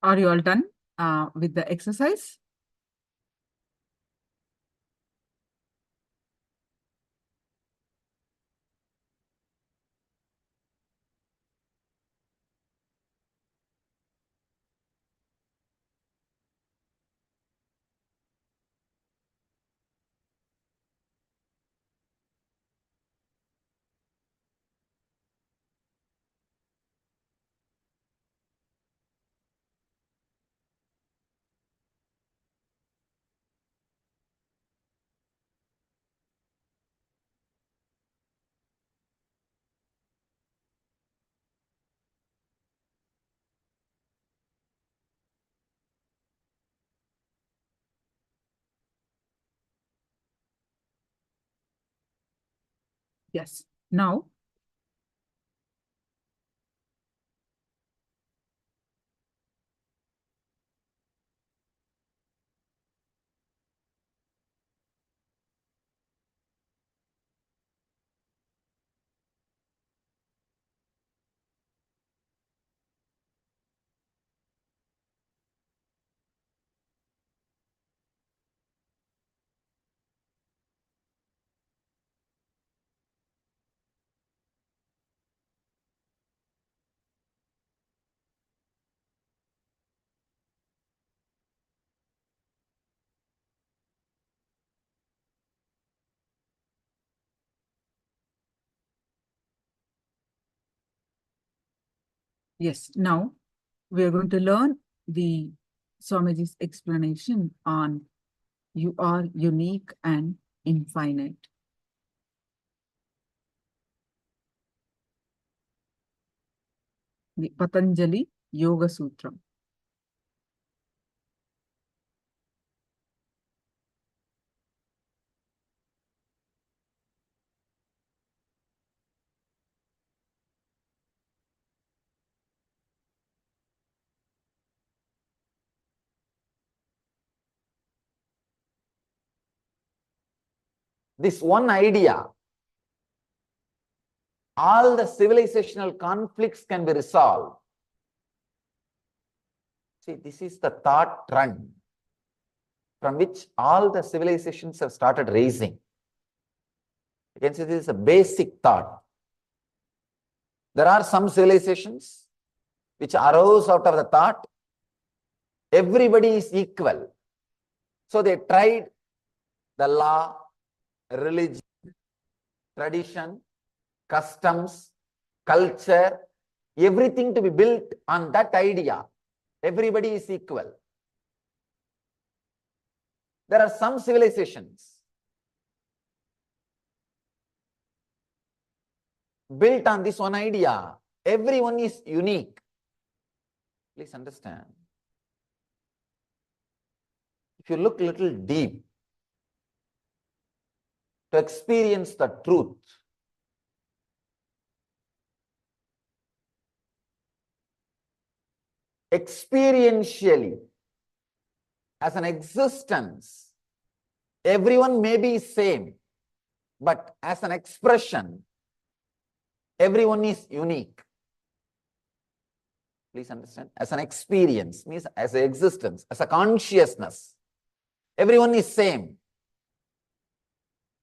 Are you all done with the exercise? Yes. Now, yes, now we are going to learn the Swamiji's explanation on you are unique and infinite. The Patanjali Yoga Sutra. This one idea, all the civilizational conflicts can be resolved. See, this is the thought trend from which all the civilizations have started raising. You can see this is a basic thought. There are some civilizations which arose out of the thought, everybody is equal. So they tried the law, religion, tradition, customs, culture, everything to be built on that idea. Everybody is equal. There are some civilizations built on this one idea. Everyone is unique. Please understand. If you look a little deep to experience the truth, experientially, as an existence, everyone may be same, but as an expression, everyone is unique. Please understand. As an experience means as an existence, as a consciousness, everyone is same.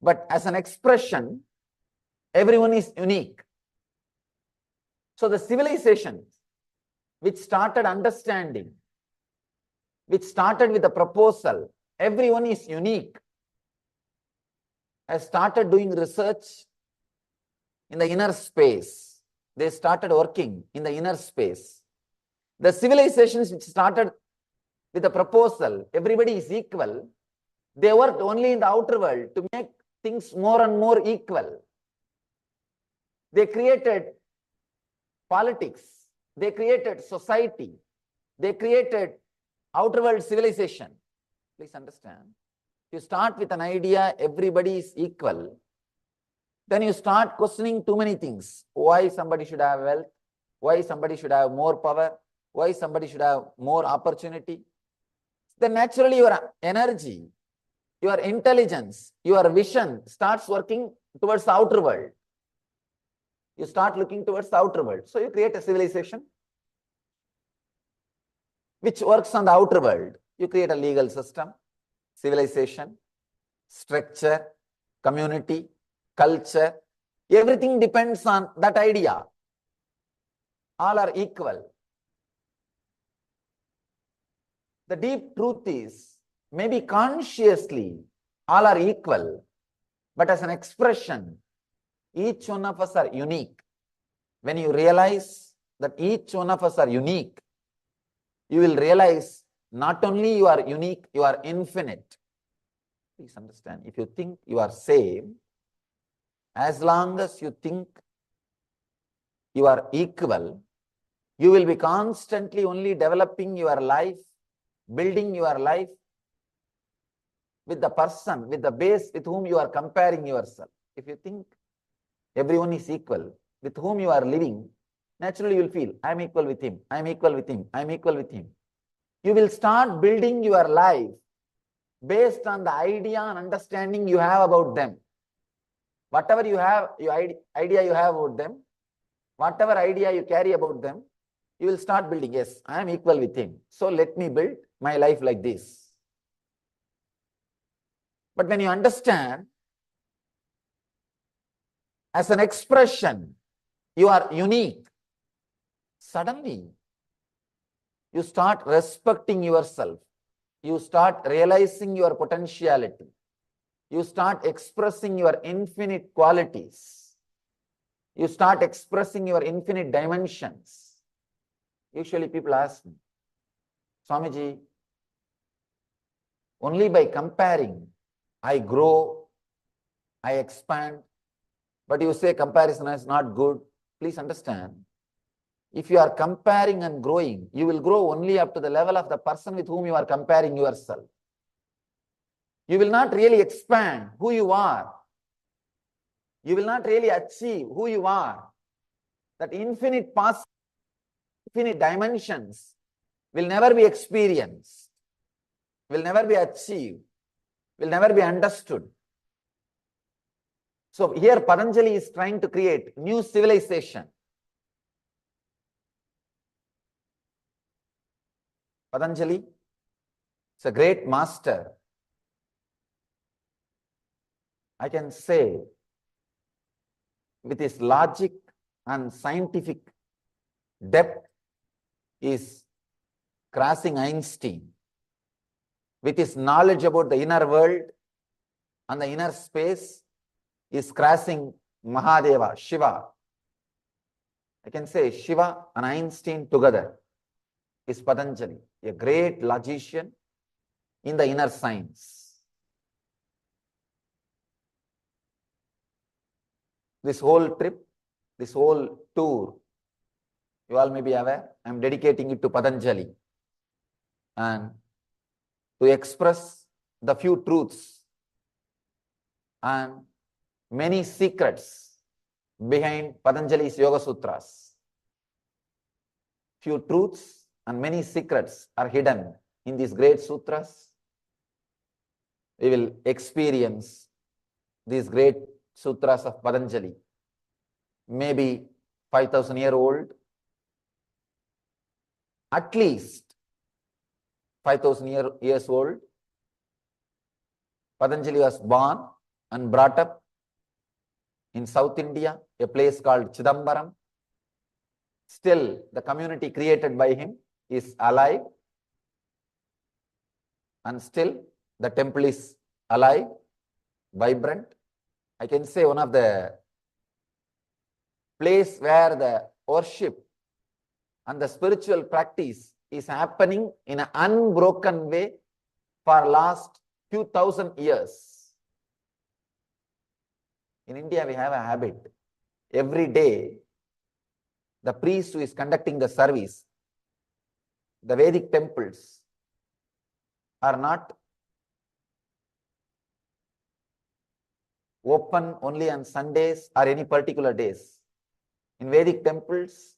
But as an expression, everyone is unique. So the civilizations which started understanding, which started with a proposal, everyone is unique, has started doing research in the inner space. They started working in the inner space. The civilizations which started with a proposal, everybody is equal, they worked only in the outer world to make things more and more equal. They created politics, they created society, they created outer world civilization. Please understand. You start with an idea, everybody is equal. Then you start questioning too many things. Why somebody should have wealth? Why somebody should have more power? Why somebody should have more opportunity? Then naturally your energy, your intelligence, your vision starts working towards the outer world. You start looking towards the outer world. So you create a civilization. which works on the outer world. You create a legal system, civilization, structure, community, culture. Everything depends on that idea. All are equal. The deep truth is, maybe consciously, all are equal, but as an expression, each one of us are unique. When you realize that each one of us are unique, you will realize not only you are unique, you are infinite. Please understand, if you think you are same, as long as you think you are equal, you will be constantly only developing your life, building your life with the person, with the base with whom you are comparing yourself. If you think everyone is equal, with whom you are living, naturally you will feel, I am equal with him, I am equal with him, I am equal with him. You will start building your life based on the idea and understanding you have about them. Whatever you have, idea you have about them, whatever idea you carry about them, you will start building, yes, I am equal with him. So let me build my life like this. But when you understand, as an expression, you are unique, suddenly you start respecting yourself. You start realizing your potentiality. You start expressing your infinite qualities. You start expressing your infinite dimensions. Usually people ask me, Swamiji, only by comparing, I grow, I expand. But you say comparison is not good. Please understand, if you are comparing and growing, you will grow only up to the level of the person with whom you are comparing yourself. You will not really expand who you are. You will not really achieve who you are. That infinite dimensions will never be experienced, will never be achieved, will never be understood. So here Patanjali is trying to create new civilization. Patanjali is a great master. I can say with his logic and scientific depth is crossing Einstein. With his knowledge about the inner world and the inner space is crossing Mahadeva, Shiva. I can say Shiva and Einstein together is Patanjali, a great logician in the inner science. This whole trip, this whole tour, you all may be aware, I am dedicating it to Patanjali and to express the few truths and many secrets behind Patanjali's Yoga Sutras. Few truths and many secrets are hidden in these great sutras. We will experience these great sutras of Patanjali, maybe 5,000 years old, at least 5,000 years old. Patanjali was born and brought up in South India, a place called Chidambaram. Still, the community created by him is alive, and still the temple is alive, vibrant. I can say one of the place where the worship and the spiritual practice is happening in an unbroken way for last few thousand years. In India, we have a habit. Every day, the priest who is conducting the service, the Vedic temples are not open only on Sundays or any particular days. In Vedic temples,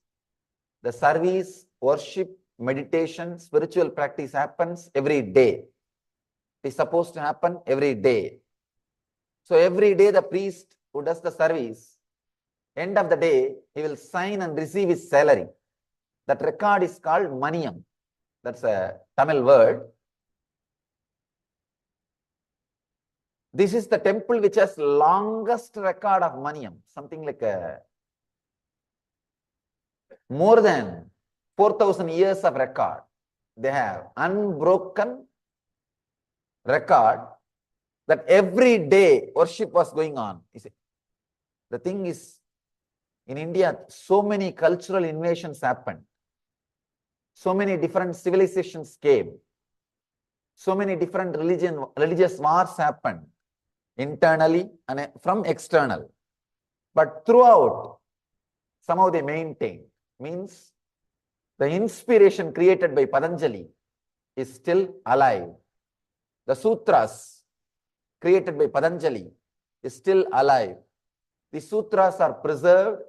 the service, worship, meditation, spiritual practice happens every day. It is supposed to happen every day. So every day the priest who does the service, end of the day, he will sign and receive his salary. That record is called maniyam. That's a Tamil word. This is the temple which has longest record of Maniyam, something like more than 4,000 years of record. They have unbroken record that every day worship was going on. The thing is, in India, so many cultural invasions happened. So many different civilizations came. So many different religious wars happened, internally and from external. But throughout, somehow they maintained. Means the inspiration created by Patanjali is still alive. The sutras created by Patanjali is still alive. The sutras are preserved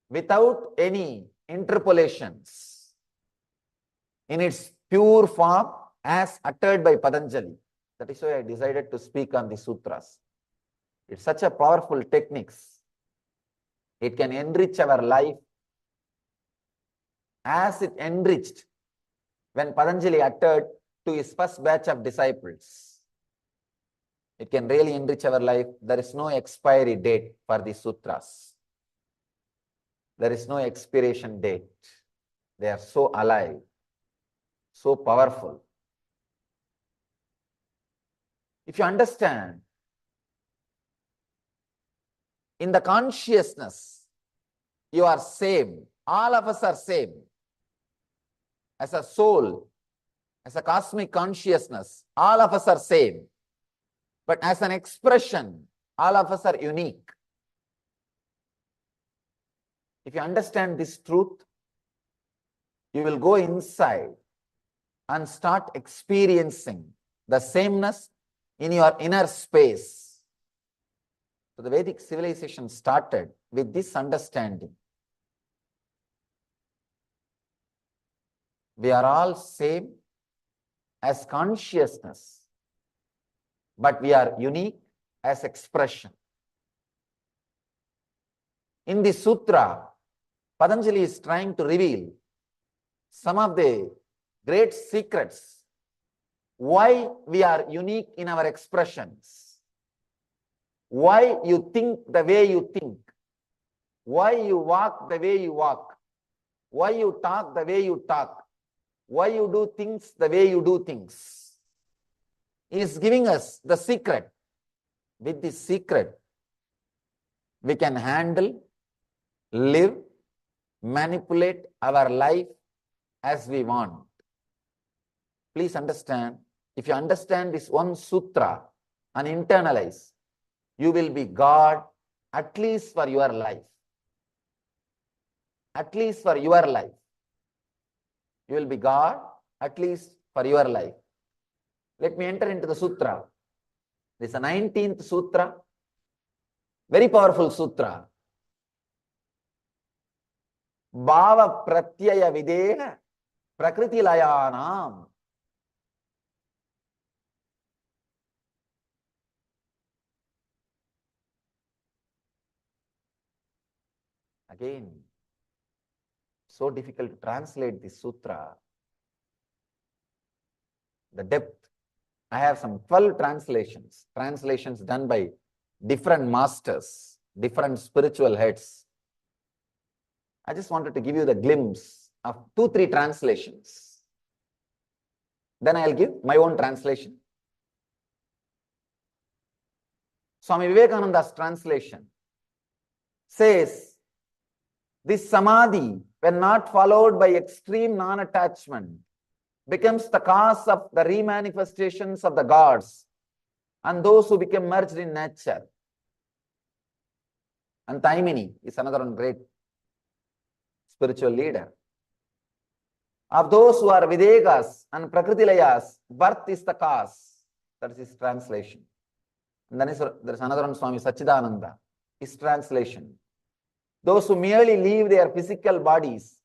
without any interpolations in its pure form as uttered by Patanjali. That is why I decided to speak on the sutras. It's such a powerful technique. It can enrich our life as it enriched when Patanjali uttered to his first batch of disciples. It can really enrich our life. There is no expiry date for the sutras. There is no expiration date. They are so alive, so powerful. If you understand, in the consciousness, you are same. All of us are same. As a soul, as a cosmic consciousness, all of us are same. But as an expression, all of us are unique. If you understand this truth, you will go inside and start experiencing the sameness in your inner space. So the Vedic civilization started with this understanding. We are all same as consciousness, but we are unique as expression. In the sutra, Patanjali is trying to reveal some of the great secrets why we are unique in our expressions, why you think the way you think, why you walk the way you walk, why you talk the way you talk, why you do things the way you do things. He is giving us the secret. With this secret, we can handle, live, manipulate our life as we want. Please understand, if you understand this one sutra and internalize, you will be God at least for your life. At least for your life. You will be God at least for your life. Let me enter into the sutra. This is the 19th sutra. Very powerful sutra. Bhava pratyaya videha prakriti layanam. Again, so difficult to translate this sutra. The depth. I have some 12 translations done by different masters, different spiritual heads. I just wanted to give you the glimpse of 2-3 translations. Then I'll give my own translation. Swami Vivekananda's translation says, this samadhi, when not followed by extreme non-attachment, becomes the cause of the remanifestations of the gods and those who become merged in nature. And Taimini is another one great spiritual leader. Of those who are Videgas and Prakritilayas, birth is the cause. That is his translation. And then there is another one, Swami Sachidananda, his translation. Those who merely leave their physical bodies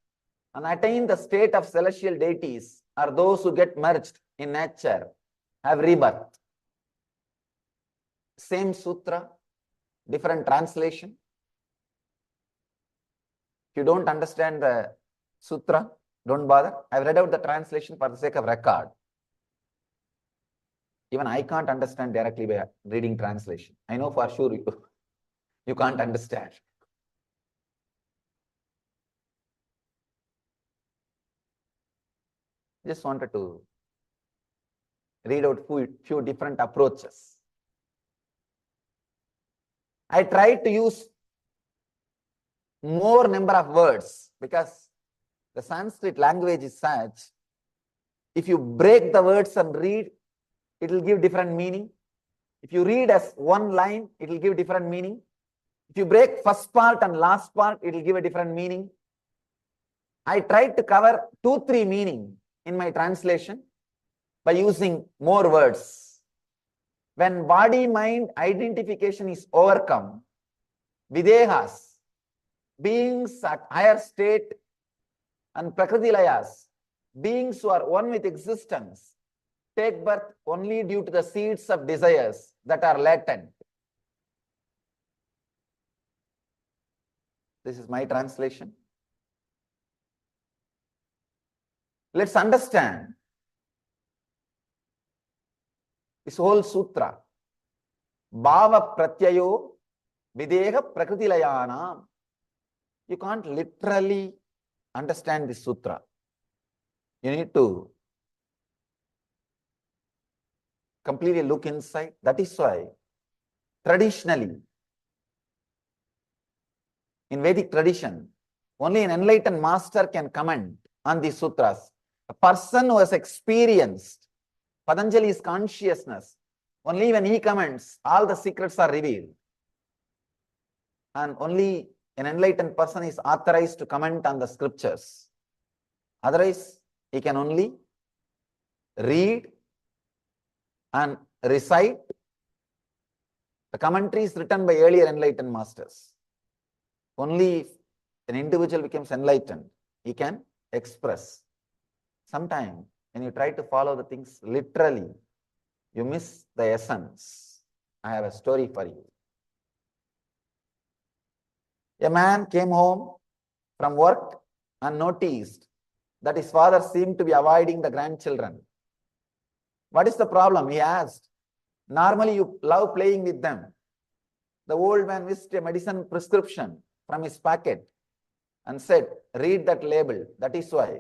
and attain the state of celestial deities are those who get merged in nature, have rebirth. Same sutra, different translation. If you don't understand the sutra, Don't bother. I've read out the translation for the sake of record. Even I can't understand directly by reading translation. I know for sure you can't understand. Just wanted to read out few different approaches. I tried to use more number of words because the Sanskrit language is such, if you break the words and read, it will give different meaning. If you read as one line, it will give different meaning. If you break first part and last part, it will give a different meaning. I tried to cover 2-3 meaning in my translation by using more words. When body-mind identification is overcome, videhas, beings at higher state, and prakritilayas, beings who are one with existence, take birth only due to the seeds of desires that are latent. This is my translation. Let's understand this whole sutra. Bhava pratyayo videha prakritilayanam. You can't literally understand this sutra. You need to completely look inside. That is why traditionally, in Vedic tradition, only an enlightened master can comment on these sutras. A person who has experienced Patanjali's consciousness, only when he comments, all the secrets are revealed. And only an enlightened person is authorized to comment on the scriptures. Otherwise, he can only read and recite the commentaries written by earlier enlightened masters. Only if an individual becomes enlightened, he can express. Sometimes, when you try to follow the things literally, you miss the essence. I have a story for you. A man came home from work and noticed that his father seemed to be avoiding the grandchildren. What is the problem? He asked. Normally, you love playing with them. The old man whisked a medicine prescription from his pocket and said, read that label. That is why.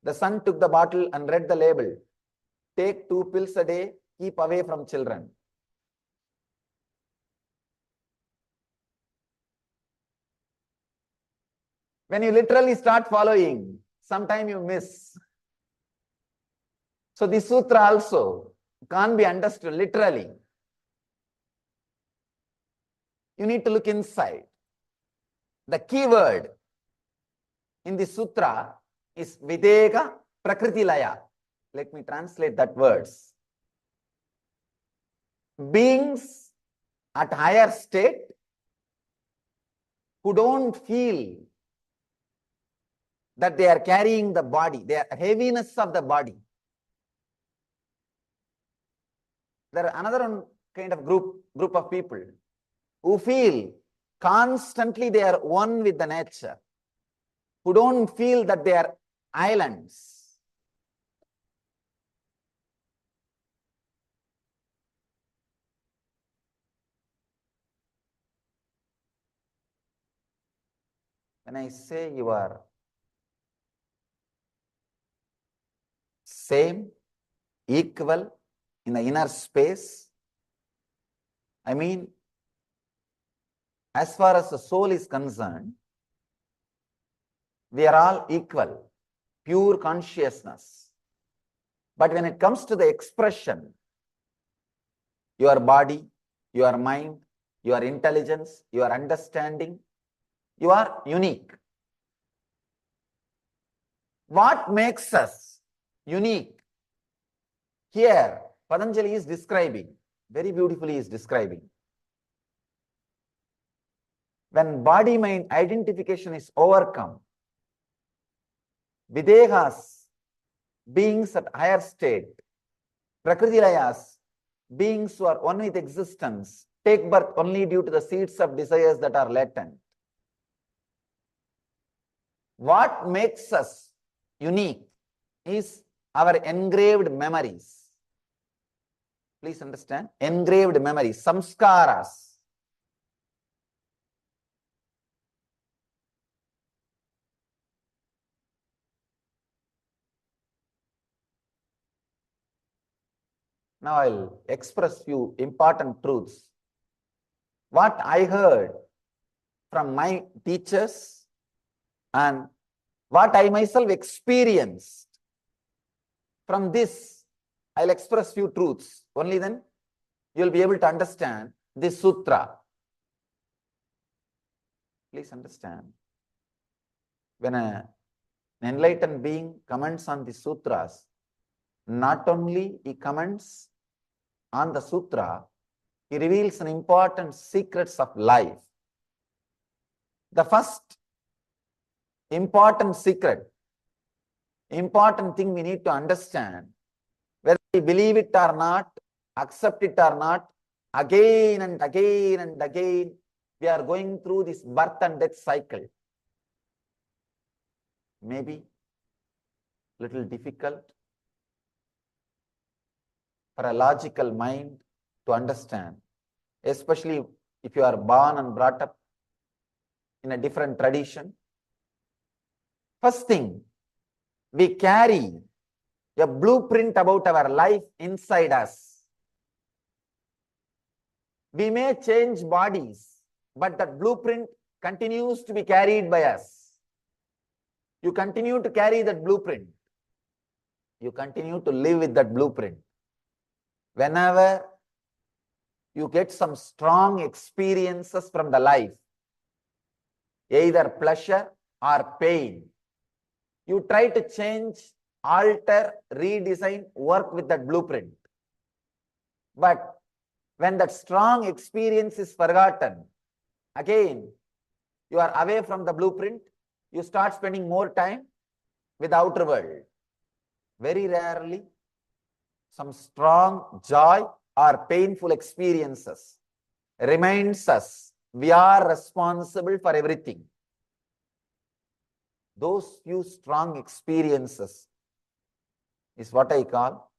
The son took the bottle and read the label. Take 2 pills a day, keep away from children. When you literally start following, sometime you miss. So this sutra also can't be understood literally. You need to look inside. The key word in the sutra is videka prakritilaya. Let me translate that words. Beings at higher state who don't feel that they are carrying the body, the heaviness of the body. There are another kind of group of people who feel constantly they are one with the nature, who don't feel that they are islands. When I say you are same, equal in the inner space, I mean, as far as the soul is concerned, we are all equal, pure consciousness. But when it comes to the expression, your body, your mind, your intelligence, your understanding, you are unique. What makes us unique? Here, Patanjali is describing, very beautifully is describing. When body-mind identification is overcome, videhas, beings at higher state, prakritilayas, beings who are one with existence, take birth only due to the seeds of desires that are latent. What makes us unique is our engraved memories. Please understand, engraved memories, samskaras. Now I'll express few important truths. What I heard from my teachers and what I myself experienced. From this, I'll express few truths. Only then you'll be able to understand this sutra. Please understand. When an enlightened being comments on the sutras, not only he comments on the sutra, he reveals an important secrets of life. The first important secret, important thing we need to understand, whether we believe it or not, accept it or not, again and again and again, we are going through this birth and death cycle. Maybe little difficult for a logical mind to understand, especially if you are born and brought up in a different tradition. First thing, we carry a blueprint about our life inside us. We may change bodies, but that blueprint continues to be carried by us. You continue to carry that blueprint. You continue to live with that blueprint. Whenever you get some strong experiences from the life, either pleasure or pain, you try to change, alter, redesign, work with that blueprint. But when that strong experience is forgotten, again, you are away from the blueprint, you start spending more time with the outer world. Very rarely, some strong joy or painful experiences reminds us we are responsible for everything. Those few strong experiences is what I call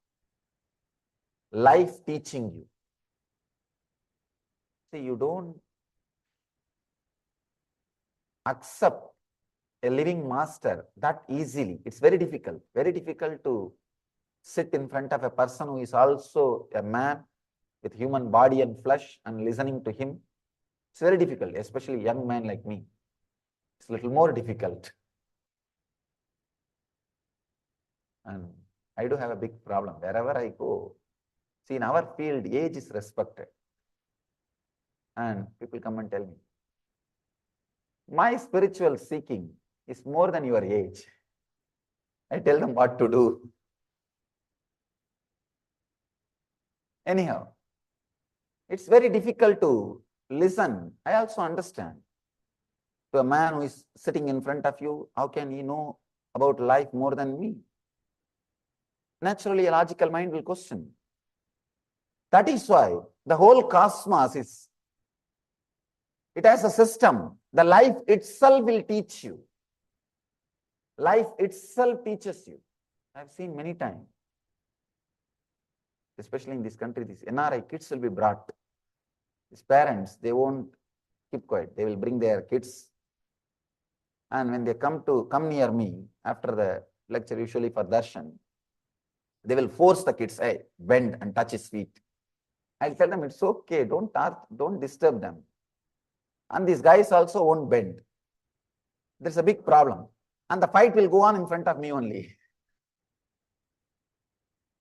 life teaching you. See, you don't accept a living master that easily. It's very difficult to sit in front of a person who is also a man with human body and flesh and listening to him. It's very difficult, especially a young man like me. It's a little more difficult. And I do have a big problem. Wherever I go, see, in our field, age is respected. And people come and tell me, my spiritual seeking is more than your age. I tell them what to do. Anyhow, it's very difficult to listen. I also understand. To a man who is sitting in front of you, how can he know about life more than me? Naturally, a logical mind will question. That is why the whole cosmos it has a system. The life itself will teach you. Life itself teaches you. I've seen many times, especially in this country, these NRI kids will be brought. These parents, they won't keep quiet. They will bring their kids. And when they come near me after the lecture, usually for darshan, they will force the kids, hey, bend and touch his feet. I'll tell them, it's okay, don't disturb them. And these guys also won't bend. There's a big problem. And the fight will go on in front of me only.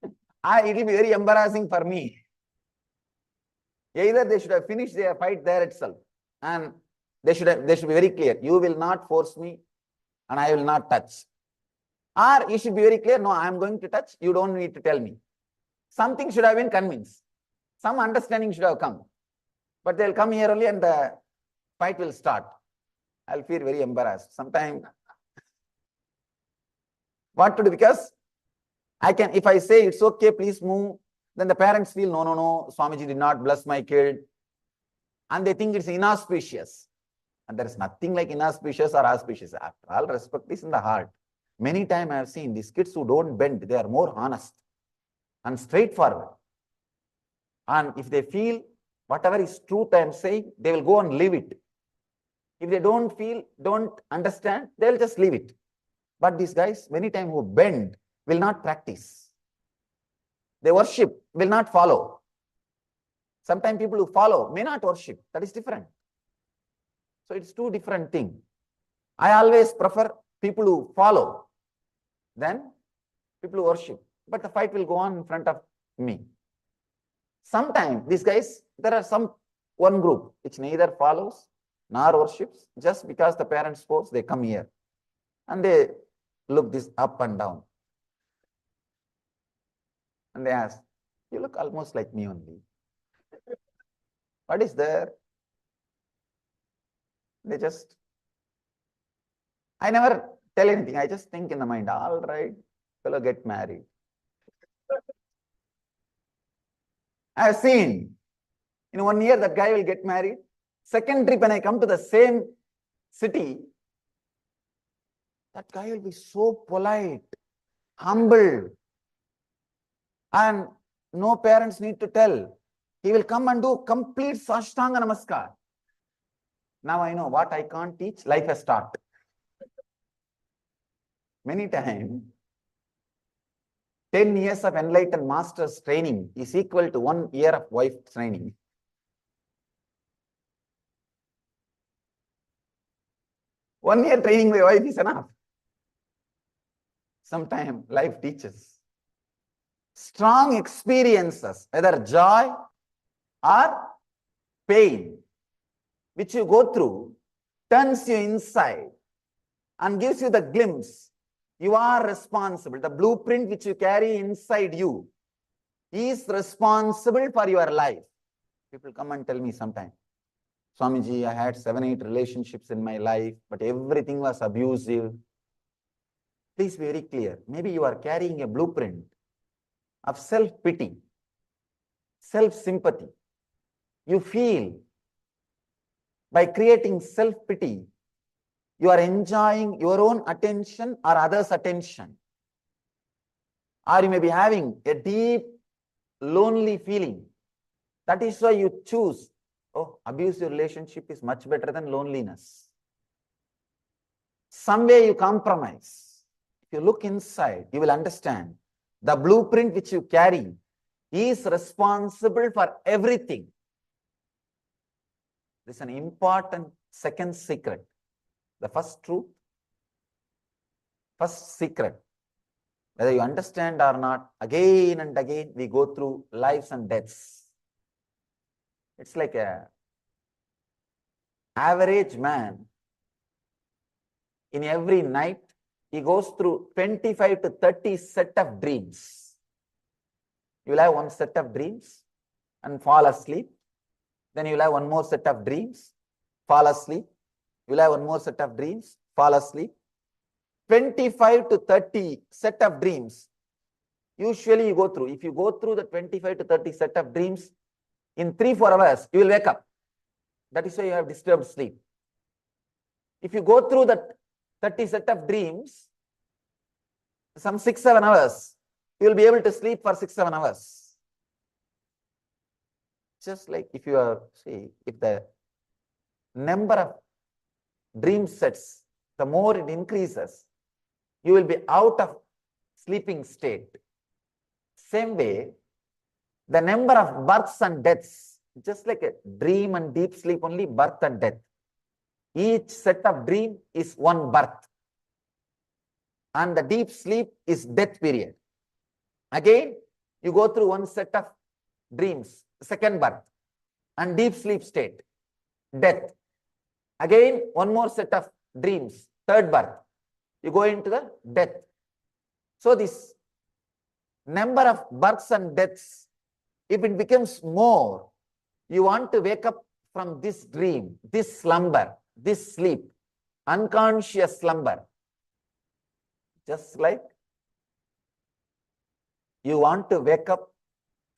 It will be very embarrassing for me. Either they should have finished their fight there itself, and they should be very clear. You will not force me, and I will not touch. Or you should be very clear, no, I am going to touch, you don't need to tell me. Something should have been convinced. Some understanding should have come. But they'll come here only and the fight will start. I'll feel very embarrassed. Sometimes, what to do? Because if I say it's okay, please move, then the parents feel, no, Swamiji did not bless my kid. And they think it's inauspicious. And there is nothing like inauspicious or auspicious. After all, respect is in the heart. Many times I have seen these kids who don't bend, they are more honest and straightforward. And if they feel whatever is truth I am saying, they will go and live it. If they don't feel, don't understand, they will just leave it. But these guys, many times who bend, will not practice. They worship, will not follow. Sometimes people who follow may not worship. That is different. So it's two different things. I always prefer people who follow than people who worship. But the fight will go on in front of me. Sometimes these guys, there are one group which neither follows nor worships. Just because the parents force, they come here and they look this up and down. And they ask, you look almost like me only. What is there? They just, I never tell anything. I just think in the mind, all right, fellow, get married. I have seen, in 1 year, that guy will get married. Second trip, when I come to the same city, that guy will be so polite, humble, and no parents need to tell. He will come and do complete Sashtanga Namaskar. Now I know what I can't teach, life has taught. Many times, 10 years of enlightened master's training is equal to 1 year of wife training. One year training my wife is enough. Sometimes life teaches. Strong experiences, whether joy or pain, which you go through, turns you inside and gives you the glimpse. You are responsible. The blueprint which you carry inside you is responsible for your life. People come and tell me sometimes, Swamiji, I had 7, 8 relationships in my life, but everything was abusive. Please be very clear. Maybe you are carrying a blueprint of self-pity, self-sympathy. You feel by creating self-pity, you are enjoying your own attention or others' attention. Or you may be having a deep, lonely feeling. That is why you choose, oh, abusive relationship is much better than loneliness. Some way you compromise. If you look inside, you will understand the blueprint which you carry is responsible for everything. This is an important second secret. The first truth, first secret, whether you understand or not, again and again we go through lives and deaths. It's like a average man. In every night, he goes through 25 to 30 set of dreams. You will have one set of dreams and fall asleep. Then you will have one more set of dreams, fall asleep. You will have one more set of dreams, fall asleep. 25 to 30 set of dreams. Usually you go through. If you go through the 25 to 30 set of dreams, in 3-4 hours, you will wake up. That is why you have disturbed sleep. If you go through that 30 set of dreams, some 6-7 hours, you will be able to sleep for 6-7 hours. Just like if you are, see, if the number of dream sets, the more it increases, you will be out of sleeping state. Same way, the number of births and deaths, just like a dream and deep sleep, only birth and death. Each set of dream is one birth. And the deep sleep is death period. Again, you go through one set of dreams, second birth, and deep sleep state, death. Again, one more set of dreams, third birth. You go into the death. So this number of births and deaths, if it becomes more, you want to wake up from this dream, this slumber, this sleep, unconscious slumber. Just like you want to wake up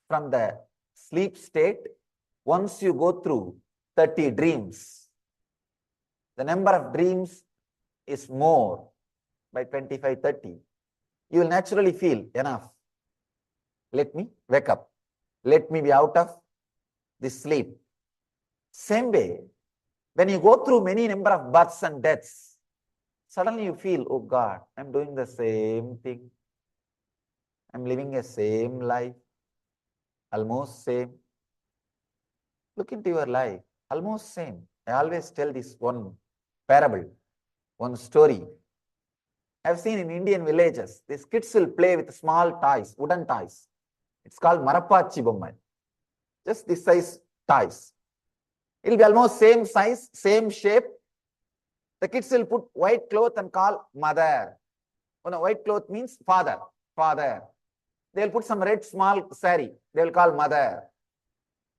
from the sleep state once you go through 30 dreams. The number of dreams is more. by 25, 30, you will naturally feel enough. Let me wake up. Let me be out of this sleep. Same way, when you go through many number of births and deaths, suddenly you feel, oh God, I'm doing the same thing. I'm living a same life, almost same. Look into your life, almost same. I always tell this one parable, one story. I've seen in Indian villages, these kids will play with small toys, wooden toys. It's called Paramashivoham. Just this size toys. It'll be almost same size, same shape. The kids will put white cloth and call mother. White cloth means father, father. They'll put some red small sari. They'll call mother.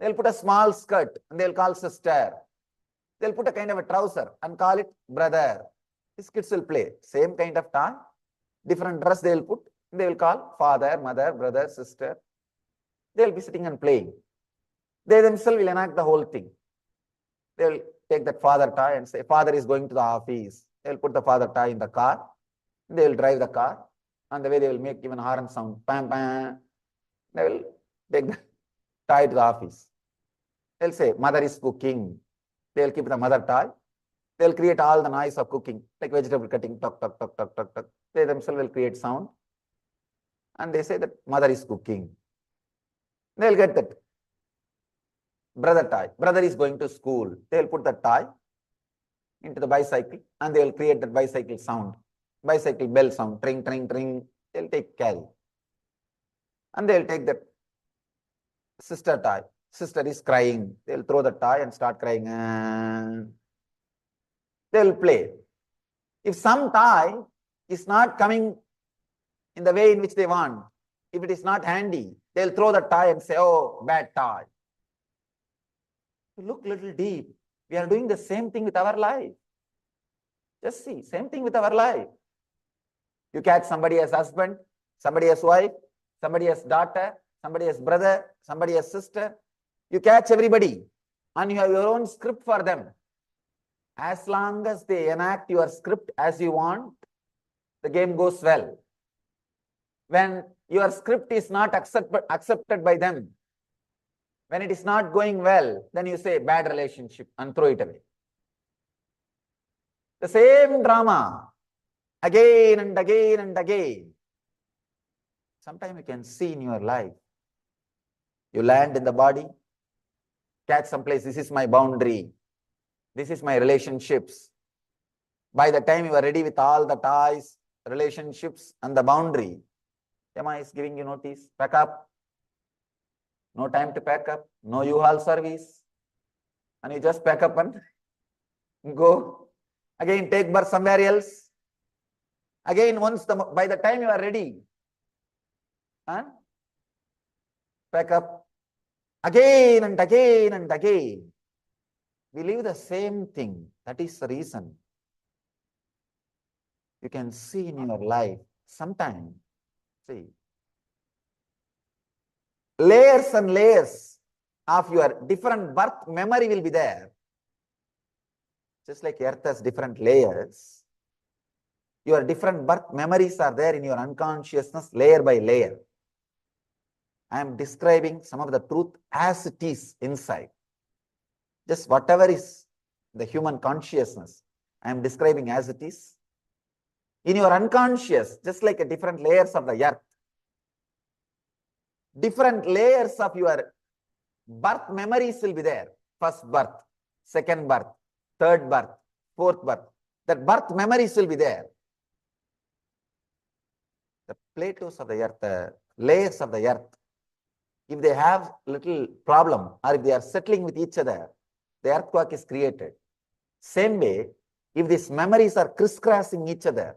They'll put a small skirt and they'll call sister. They'll put a kind of a trouser and call it brother. These kids will play. Same kind of toy. Different dress they'll put. They will call father, mother, brother, sister. They'll be sitting and playing. They themselves will enact the whole thing. They will take that father toy and say, father is going to the office. They will put the father toy in the car. They will drive the car. On the way, they will make even horn sound. Pam, pam. They will take the toy to the office. They'll say, mother is cooking. They'll keep the mother toy. They'll create all the noise of cooking, like vegetable cutting, tuck, tuck, tuck, tuck, tuck, tuck. They themselves will create sound. And they say that mother is cooking. They'll get that brother toy. Brother is going to school. They'll put the toy into the bicycle and they will create that bicycle sound. Bicycle bell sound. Tring, tring, tring. They'll take carry. And they'll take that sister toy. Sister is crying. They'll throw the toy and start crying. They'll play. If some toy is not coming in the way in which they want, if it is not handy, they'll throw the toy and say, oh, bad toy. Look a little deep. We are doing the same thing with our life. Just see, same thing with our life. You catch somebody as husband, somebody as wife, somebody as daughter, somebody as brother, somebody as sister. You catch everybody and you have your own script for them. As long as they enact your script as you want, the game goes well. When your script is not accepted by them, when it is not going well, then you say bad relationship and throw it away. The same drama again and again and again. Sometimes you can see in your life. You land in the body, catch someplace, this is my boundary. This is my relationships. By the time you are ready with all the ties, relationships and the boundary, Yama is giving you notice, pack up. No time to pack up, no U-Haul service. And you just pack up and go. Again, take birth somewhere else. Again, by the time you are ready, pack up. Again and again and again. We live the same thing. That is the reason. You can see in your life, sometimes, see, layers and layers of your different birth memory will be there. Just like earth has different layers, your different birth memories are there in your unconsciousness, layer by layer. I am describing some of the truth as it is inside. Just whatever is the human consciousness, I am describing as it is. In your unconscious, just like a different layers of the earth, different layers of your birth memories will be there. First birth, second birth, third birth, fourth birth. That birth memories will be there. The plateaus of the earth, the layers of the earth, if they have little problem or if they are settling with each other, the earthquake is created. Same way, if these memories are crisscrossing each other,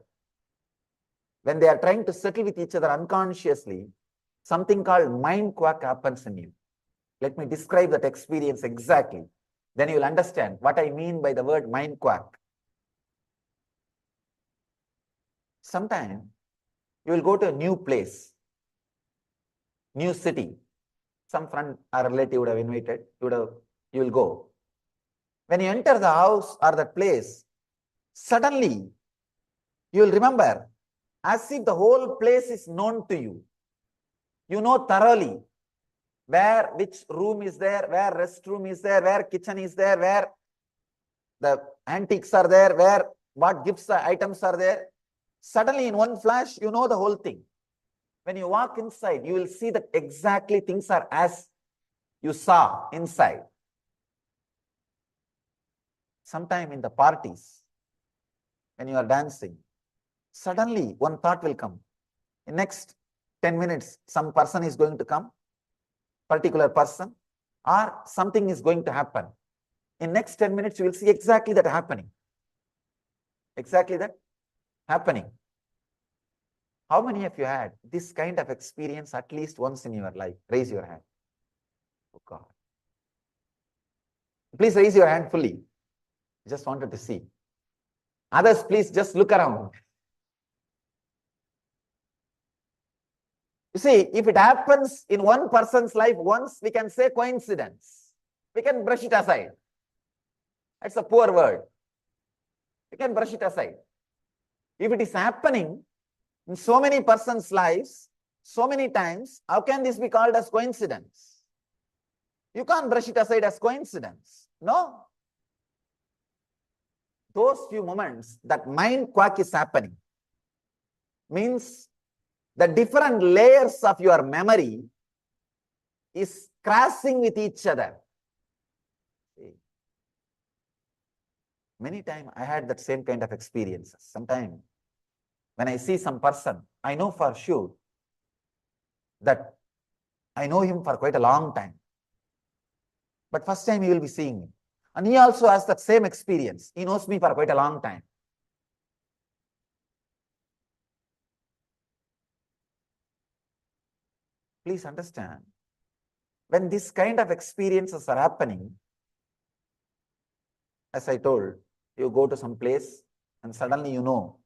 when they are trying to settle with each other unconsciously, something called mind quake happens in you. Let me describe that experience exactly. Then you will understand what I mean by the word mind quake. Sometimes you will go to a new place, new city. Some friend or relative would have invited, you will go. When you enter the house or that place, suddenly You will remember as if the whole place is known to you. You know thoroughly where, which room is there, where restroom is there, where kitchen is there, where the antiques are there, where what gifts items are there. Suddenly in one flash, you know the whole thing. When you walk inside, you will see that exactly things are as you saw inside. Sometime in the parties, when you are dancing, suddenly one thought will come. In next 10 minutes, some person is going to come, particular person, or something is going to happen. In next 10 minutes, you will see exactly that happening. Exactly that happening. How many of you had this kind of experience at least once in your life? Raise your hand. Oh God. Please raise your hand fully. Just wanted to see. Others, please just look around. You see, if it happens in one person's life once, we can say coincidence. We can brush it aside. That's a poor word. We can brush it aside. If it is happening in so many persons' lives, so many times, how can this be called as coincidence? You can't brush it aside as coincidence. No. Those few moments that mind quack is happening means the different layers of your memory is crashing with each other. Many times I had that same kind of experiences. Sometimes when I see some person, I know for sure that I know him for quite a long time. But first time he will be seeing me. And he also has that same experience. He knows me for quite a long time. Please understand, when this kind of experiences are happening, as I told, you go to some place and suddenly you know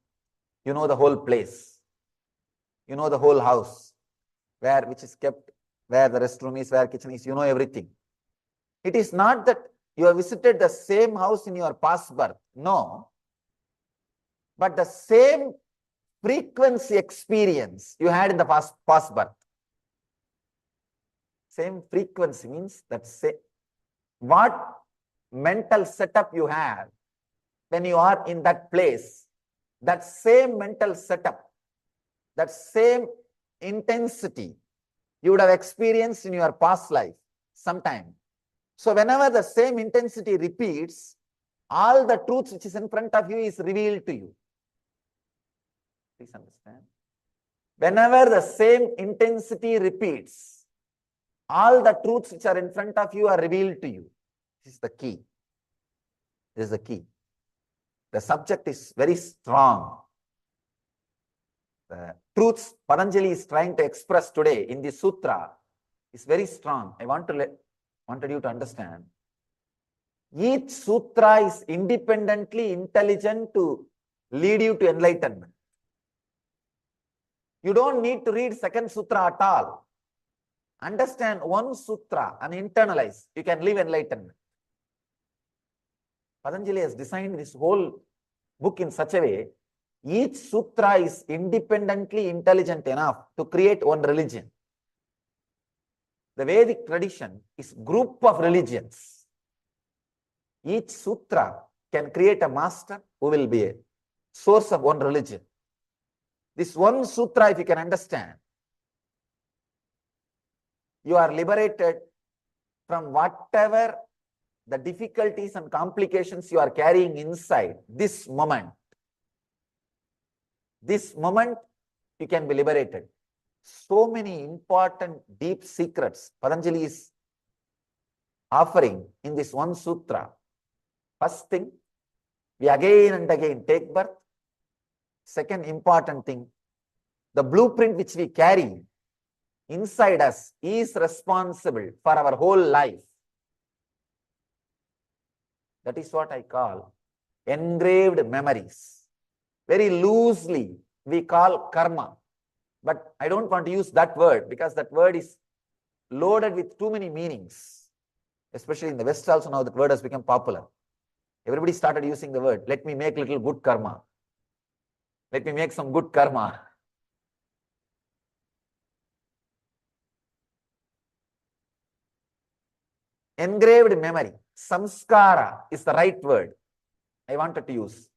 the whole place. You know the whole house, which is kept, where the restroom is, where kitchen is, you know everything. It is not that you have visited the same house in your past birth. No. But the same frequency experience you had in the past birth. Same frequency means that what mental setup you have when you are in that place, that same mental setup, that same intensity you would have experienced in your past life sometime. So whenever the same intensity repeats, all the truths which is in front of you is revealed to you. Please understand. Whenever the same intensity repeats, all the truths which are in front of you are revealed to you. This is the key. This is the key. The subject is very strong. The truths Patanjali is trying to express today in this sutra is very strong. I wanted you to understand. Each sutra is independently intelligent to lead you to enlightenment. You don't need to read second sutra at all. Understand one sutra and internalize. You can live enlightenment. Patanjali has designed this whole book in such a way, each sutra is independently intelligent enough to create one religion. The Vedic tradition is a group of religions. Each sutra can create a master who will be a source of one religion. This one sutra, if you can understand, you are liberated from whatever the difficulties and complications you are carrying inside this moment. This moment, you can be liberated. So many important deep secrets Patanjali is offering in this one sutra. First thing, we again and again take birth. Second important thing, the blueprint which we carry inside us is responsible for our whole life. That is what I call engraved memories. Very loosely, we call karma. But I don't want to use that word because that word is loaded with too many meanings. Especially in the West also now that word has become popular. Everybody started using the word, let me make little good karma. Let me make some good karma. Engraved memory, samskara is the right word I wanted to use.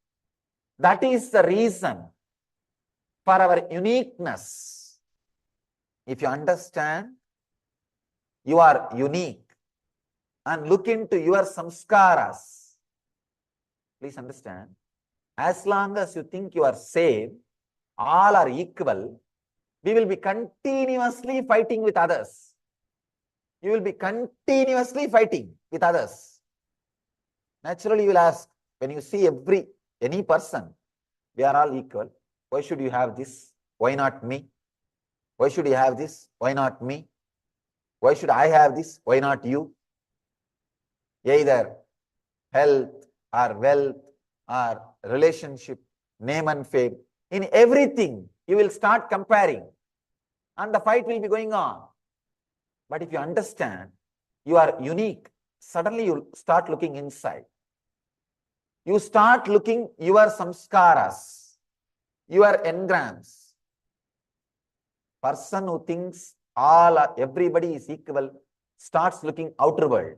That is the reason for our uniqueness. If you understand you are unique and look into your samskaras, please understand, as long as you think you are same, all are equal, we will be continuously fighting with others. You will be continuously fighting with others. Naturally, you will ask, when you see any person, we are all equal. Why should you have this? Why not me? Why should you have this? Why not me? Why should I have this? Why not you? Either health or wealth or relationship, name and fame. In everything, you will start comparing and the fight will be going on. But if you understand you are unique, suddenly you start looking inside. You start looking your samskaras, your engrams. Person who thinks everybody is equal starts looking outer world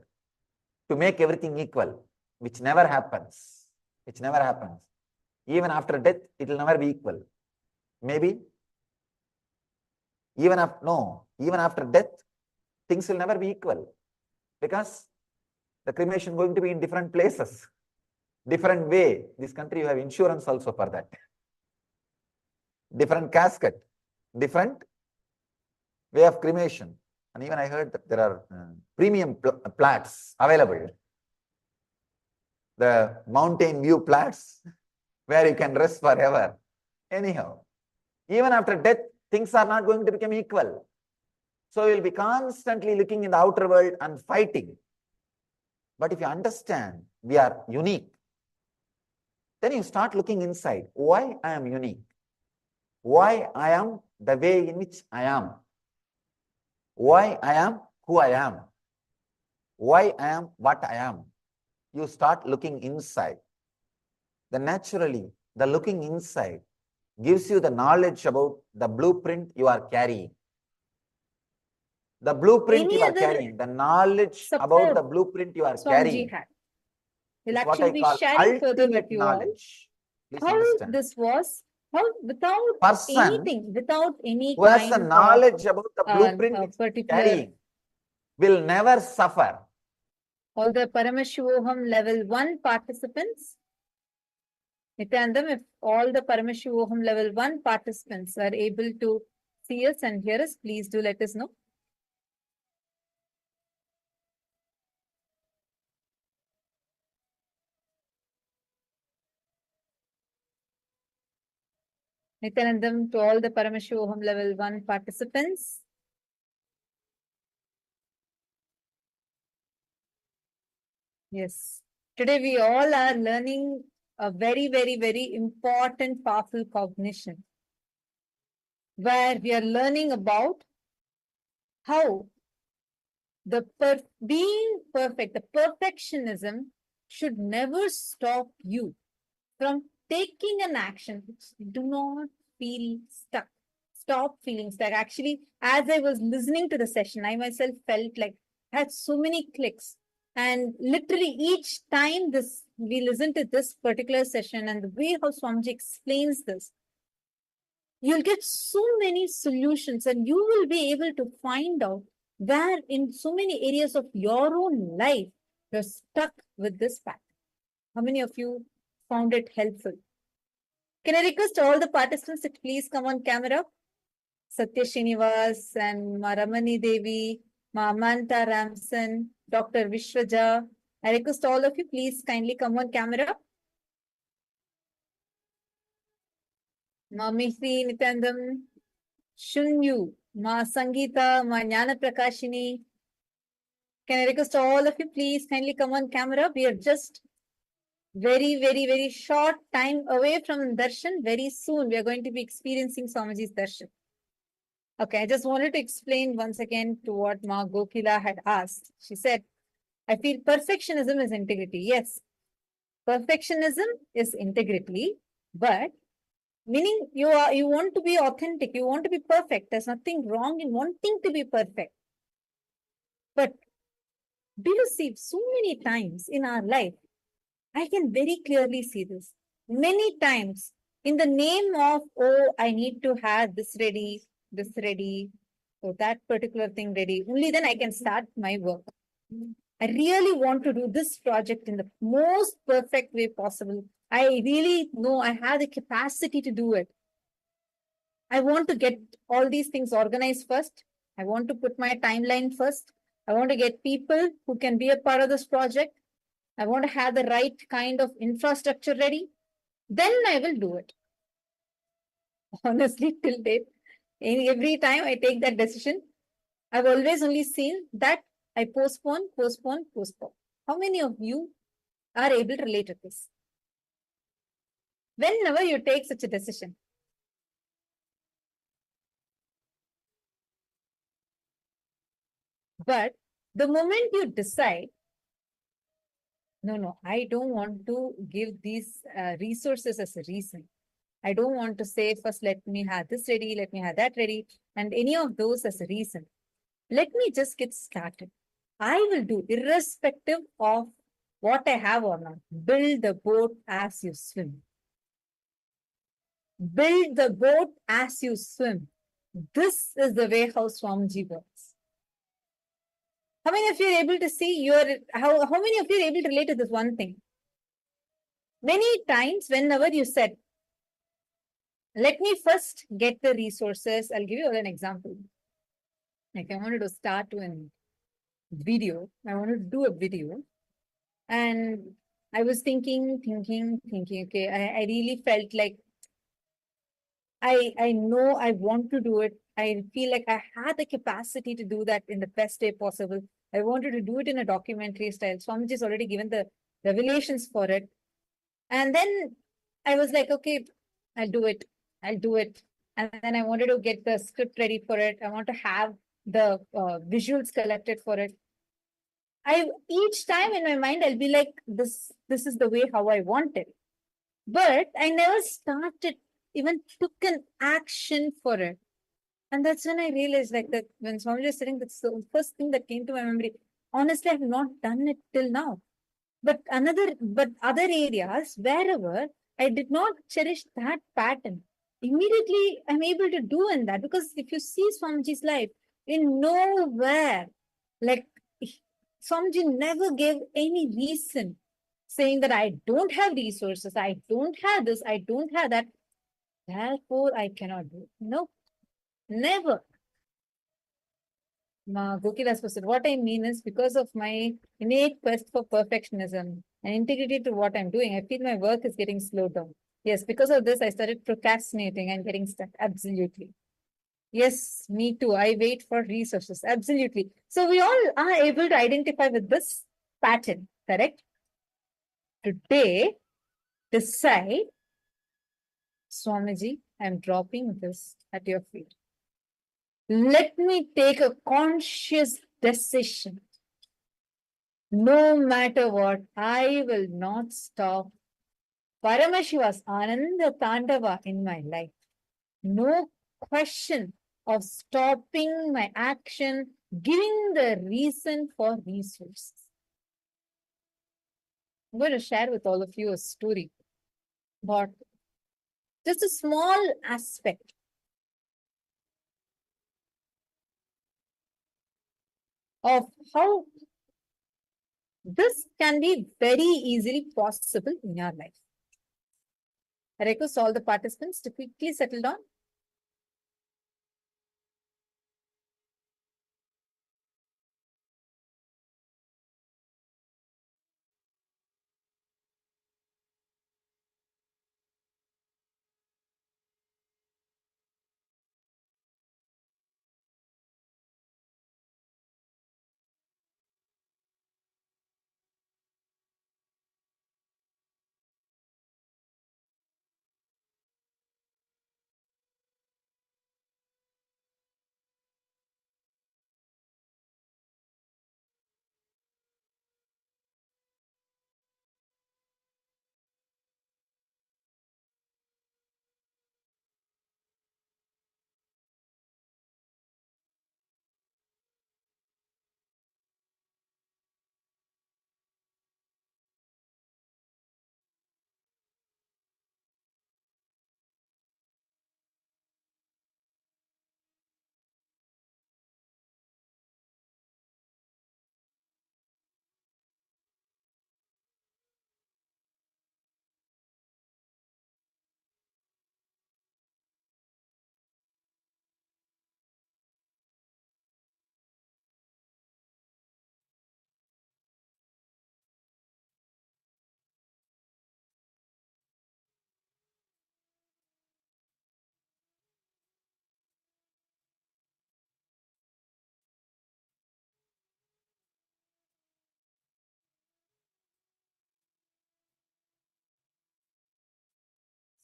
to make everything equal, which never happens. Which never happens. Even after death, it will never be equal. Maybe even after death, things will never be equal, because the cremation going to be in different places, different way. This country you have insurance also for that. Different casket, different way of cremation. And even I heard that there are premium plats available. The mountain view plats where you can rest forever. Anyhow, even after death, things are not going to become equal. So you will be constantly looking in the outer world and fighting. But if you understand we are unique, then you start looking inside. Why I am unique? Why I am the way in which I am? Why I am who I am? Why I am what I am? You start looking inside. Then naturally, the looking inside gives you the knowledge about the blueprint you are carrying. The blueprint you are carrying, the knowledge about the blueprint you are carrying. We'll is what I actually be call sharing further with ultimate you all knowledge. Please how understand. this was, how without Person anything, without any who has the kind of knowledge about the blueprint a which he is particular, carrying will never suffer. all the Paramashivoham level 1 participants, Nithyanandam, if all the Paramashivoham level 1 participants are able to see us and hear us, please do let us know. Nithyanandam, to all the Paramashivoham level 1 participants. Yes. Today we all are learning a very, very, very important, powerful cognition, where we are learning about how being perfect, the perfectionism should never stop you from taking an action. Do not feel stuck. Stop feeling stuck. Actually, as I was listening to the session, I myself felt like I had so many clicks. And literally each time we listen to this particular session and the way how Swamiji explains this, you'll get so many solutions and you will be able to find out where in so many areas of your own life, you're stuck with this pattern. How many of you found it helpful? Can I request all the participants to please come on camera? Satya Srinivas and Ramani Devi, Amanta Ramson, Dr. Vishwaja. I request all of you, please kindly come on camera. Mihri Nithyanandam, Shunyu, Ma Sangeeta, Ma Jnana Prakashini. Can I request all of you, please kindly come on camera? We are just very, very, very short time away from darshan. Very soon, we are going to be experiencing Swamiji's darshan. Okay, I just wanted to explain once again to what Ma Gokila had asked. She said, I feel perfectionism is integrity. Yes, perfectionism is integrity, but Meaning you want to be authentic, you want to be perfect. There's nothing wrong in wanting to be perfect. But do you see so many times in our life, I can very clearly see this. Many times in the name of, oh, I need to have this ready, or that particular thing ready. Only then I can start my work. I really want to do this project in the most perfect way possible. I really know I have the capacity to do it. I want to get all these things organized first. I want to put my timeline first. I want to get people who can be a part of this project. I want to have the right kind of infrastructure ready. Then I will do it. Honestly, till date, every time I take that decision, I've always only seen that I postpone. How many of you are able to relate to this? Whenever you take such a decision, but the moment you decide, no, I don't want to give these resources as a reason. I don't want to say first, let me have this ready, let me have that ready, and any of those as a reason. Let me just get started. I will do irrespective of what I have or not. Build the boat as you swim. Build the boat as you swim. This is the way how Swamiji works. How many of you are able to see how many of you are able to relate to this one thing? Many times, whenever you said, let me first get the resources, I'll give you an example. Like I wanted to start doing video. I wanted to do a video. And I was thinking, okay, I really felt like I know I want to do it. I feel like I had the capacity to do that in the best way possible. I wanted to do it in a documentary style. Swamiji has already given the revelations for it. And then I was like, okay, I'll do it. And then I wanted to get the script ready for it. I want to have the visuals collected for it. Each time in my mind, I'll be like, this is the way how I want it. But I never started, even took an action for it. And that's when I realized like that when Swami was sitting, that's the first thing that came to my memory. Honestly, I've not done it till now. But other areas, wherever I did not cherish that pattern, immediately I'm able to do in that. Because if you see Swamiji's life, in nowhere, like Swamiji never gave any reason saying that I don't have resources, I don't have this, I don't have that, therefore I cannot do it. No, never. Gokilas was said, what I mean is because of my innate quest for perfectionism and integrity to what I'm doing, I feel my work is getting slowed down. Yes, because of this, I started procrastinating and getting stuck. Absolutely. Yes, me too. I wait for resources. Absolutely. So we all are able to identify with this pattern, correct? Today, decide, Swamiji, I'm dropping this at your feet. Let me take a conscious decision. No matter what, I will not stop Paramashiva's Ananda Tandava in my life. No question of stopping my action, giving the reason for resources. I'm going to share with all of you a story about just a small aspect of how this can be very easily possible in your life. I request all the participants to quickly settle down.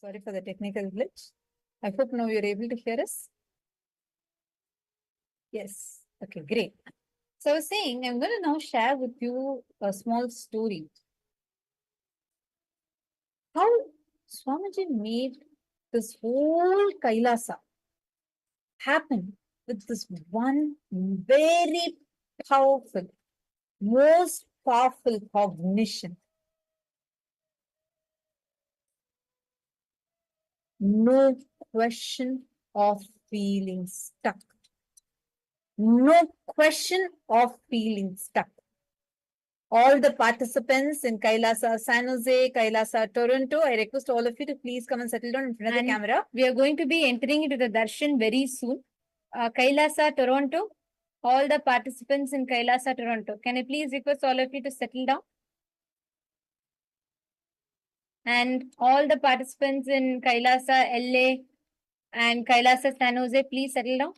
Sorry for the technical glitch. I hope now you're able to hear us. Yes. Okay, great. So I was saying, I'm going to now share with you a small story. How Swamiji made this whole Kailasa happen with this one very powerful, most powerful cognition. No question of feeling stuck. No question of feeling stuck. All the participants in Kailasa San Jose, Kailasa Toronto, I request all of you to please come and settle down in front of the camera. We are going to be entering into the darshan very soon. Kailasa Toronto, all the participants in Kailasa Toronto, can I please request all of you to settle down? And all the participants in Kailasa LA and Kailasa San Jose, please settle down.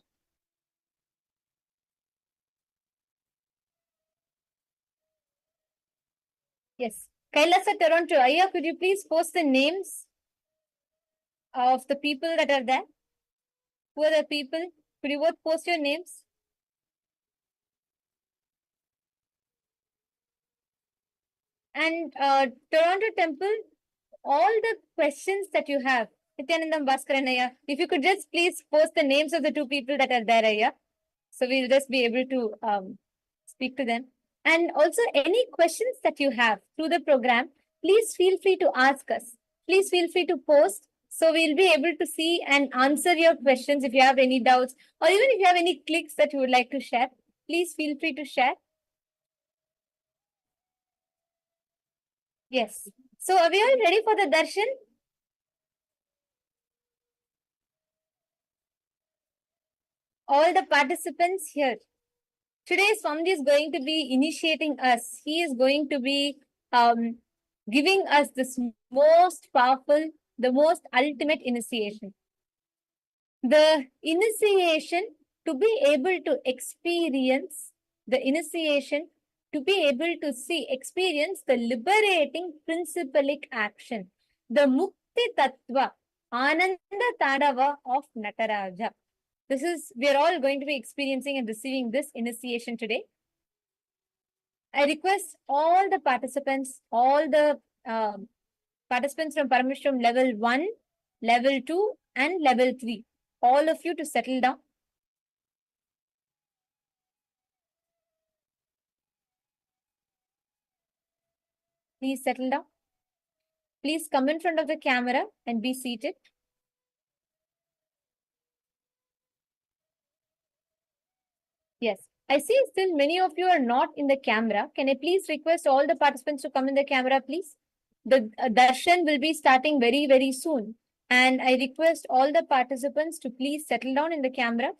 Yes. Kailasa Toronto, Aya, could you please post the names of the people that are there? Who are the people? Could you both post your names? And Toronto Temple, all the questions that you have, Nithyanandam Bhaskaranaya, if you could just please post the names of the two people that are there, Aya. So we'll just be able to speak to them. And also any questions that you have through the program, please feel free to ask us. Please feel free to post. So we'll be able to see and answer your questions if you have any doubts, or even if you have any clicks that you would like to share, please feel free to share. Yes. So are we all ready for the darshan? All the participants here. Today, Swamiji is going to be initiating us. He is going to be giving us this most powerful, the most ultimate initiation. The initiation to be able to experience, the initiation to be able to see, experience the liberating principalic action, the Mukti Tattva, Ananda Tadava of Nataraja. This is, we are all going to be experiencing and receiving this initiation today. I request all the participants, all the participants from Paramashivoham level 1, level 2 and level 3, all of you to settle down. Please settle down. Please come in front of the camera and be seated. Yes, I see still many of you are not in the camera. Can I please request all the participants to come in the camera, please? The darshan will be starting very, very soon. And I request all the participants to please settle down in the camera.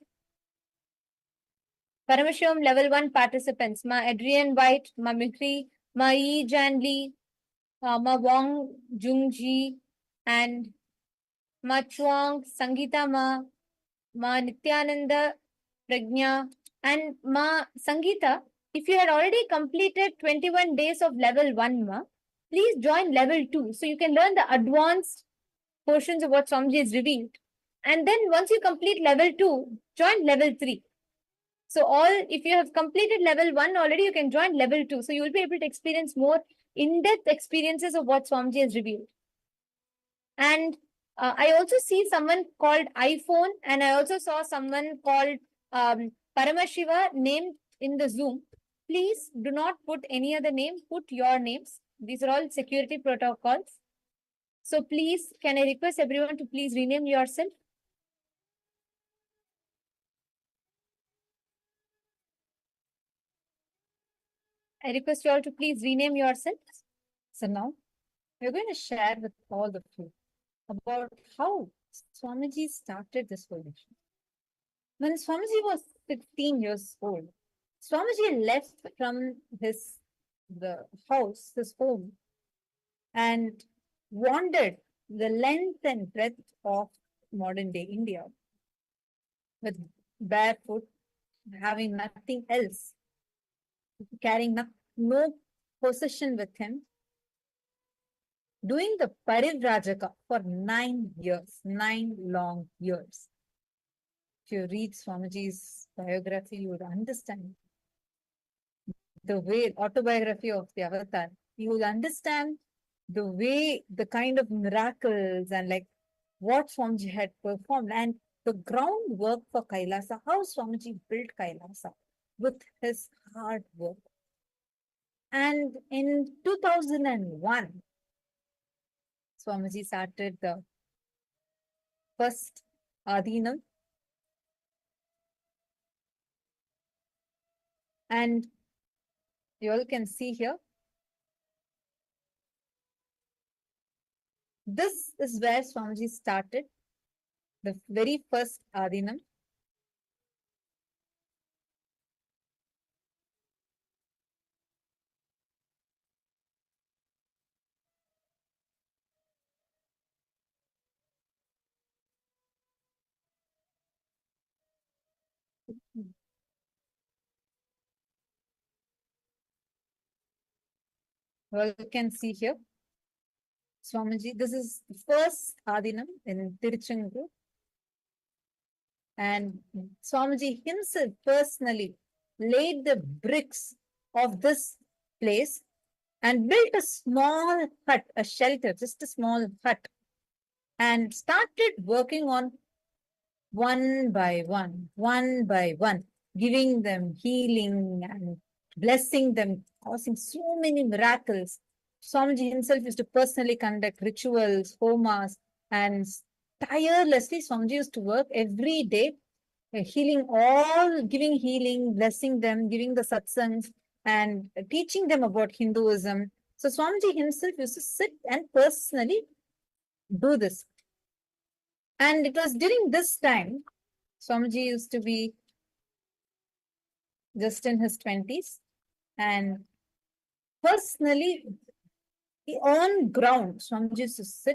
Paramashivoham level 1 participants, Ma Adrian White, Ma Mikri, Ma E Jan Lee, Ma Wong Jung Ji, and Ma Chuang, Sangeeta Ma Nithyananda, Pragnya, and Ma Sangeeta. If you had already completed 21 days of level 1, Ma, please join level 2. So you can learn the advanced portions of what Swamiji has revealed. And then once you complete level 2, join level 3. So if you have completed level 1 already, you can join level 2. So you will be able to experience more in-depth experiences of what Swamiji has revealed. And I also see someone called iPhone, and I also saw someone called Paramashiva named in the Zoom. Please do not put any other name, put your names. These are all security protocols. So please, can I request everyone to please rename yourself? I request you all to please rename yourselves. So now, we're going to share with all of you about how Swamiji started this whole mission. When Swamiji was 16 years old, Swamiji left from his home, and wandered the length and breadth of modern day India with barefoot, having nothing else, carrying no possession with him. doing the Parivrajaka for 9 years, 9 long years. If you read Swamiji's biography, you would understand the way, autobiography of the avatar, you will understand the way, the kind of miracles and like what Swamiji had performed and the groundwork for Kailasa, how Swamiji built Kailasa with his hard work. And in 2001, Swamiji started the first Adhinam. And you all can see here, this is where Swamiji started the very first Adhinam. You all can see here, Swamiji, this is the first Adhinam in Tiruchendur. And Swamiji himself personally laid the bricks of this place and built a small hut, a shelter, just a small hut, and started working on one by one, giving them healing and blessing them, causing so many miracles. Swamiji himself used to personally conduct rituals, homas, and tirelessly Swamiji used to work every day, healing all, giving healing, blessing them, giving the satsangs, and teaching them about Hinduism. So Swamiji himself used to sit and personally do this. And it was during this time, Swamiji used to be just in his 20s, and personally, on ground, Swamiji used to sit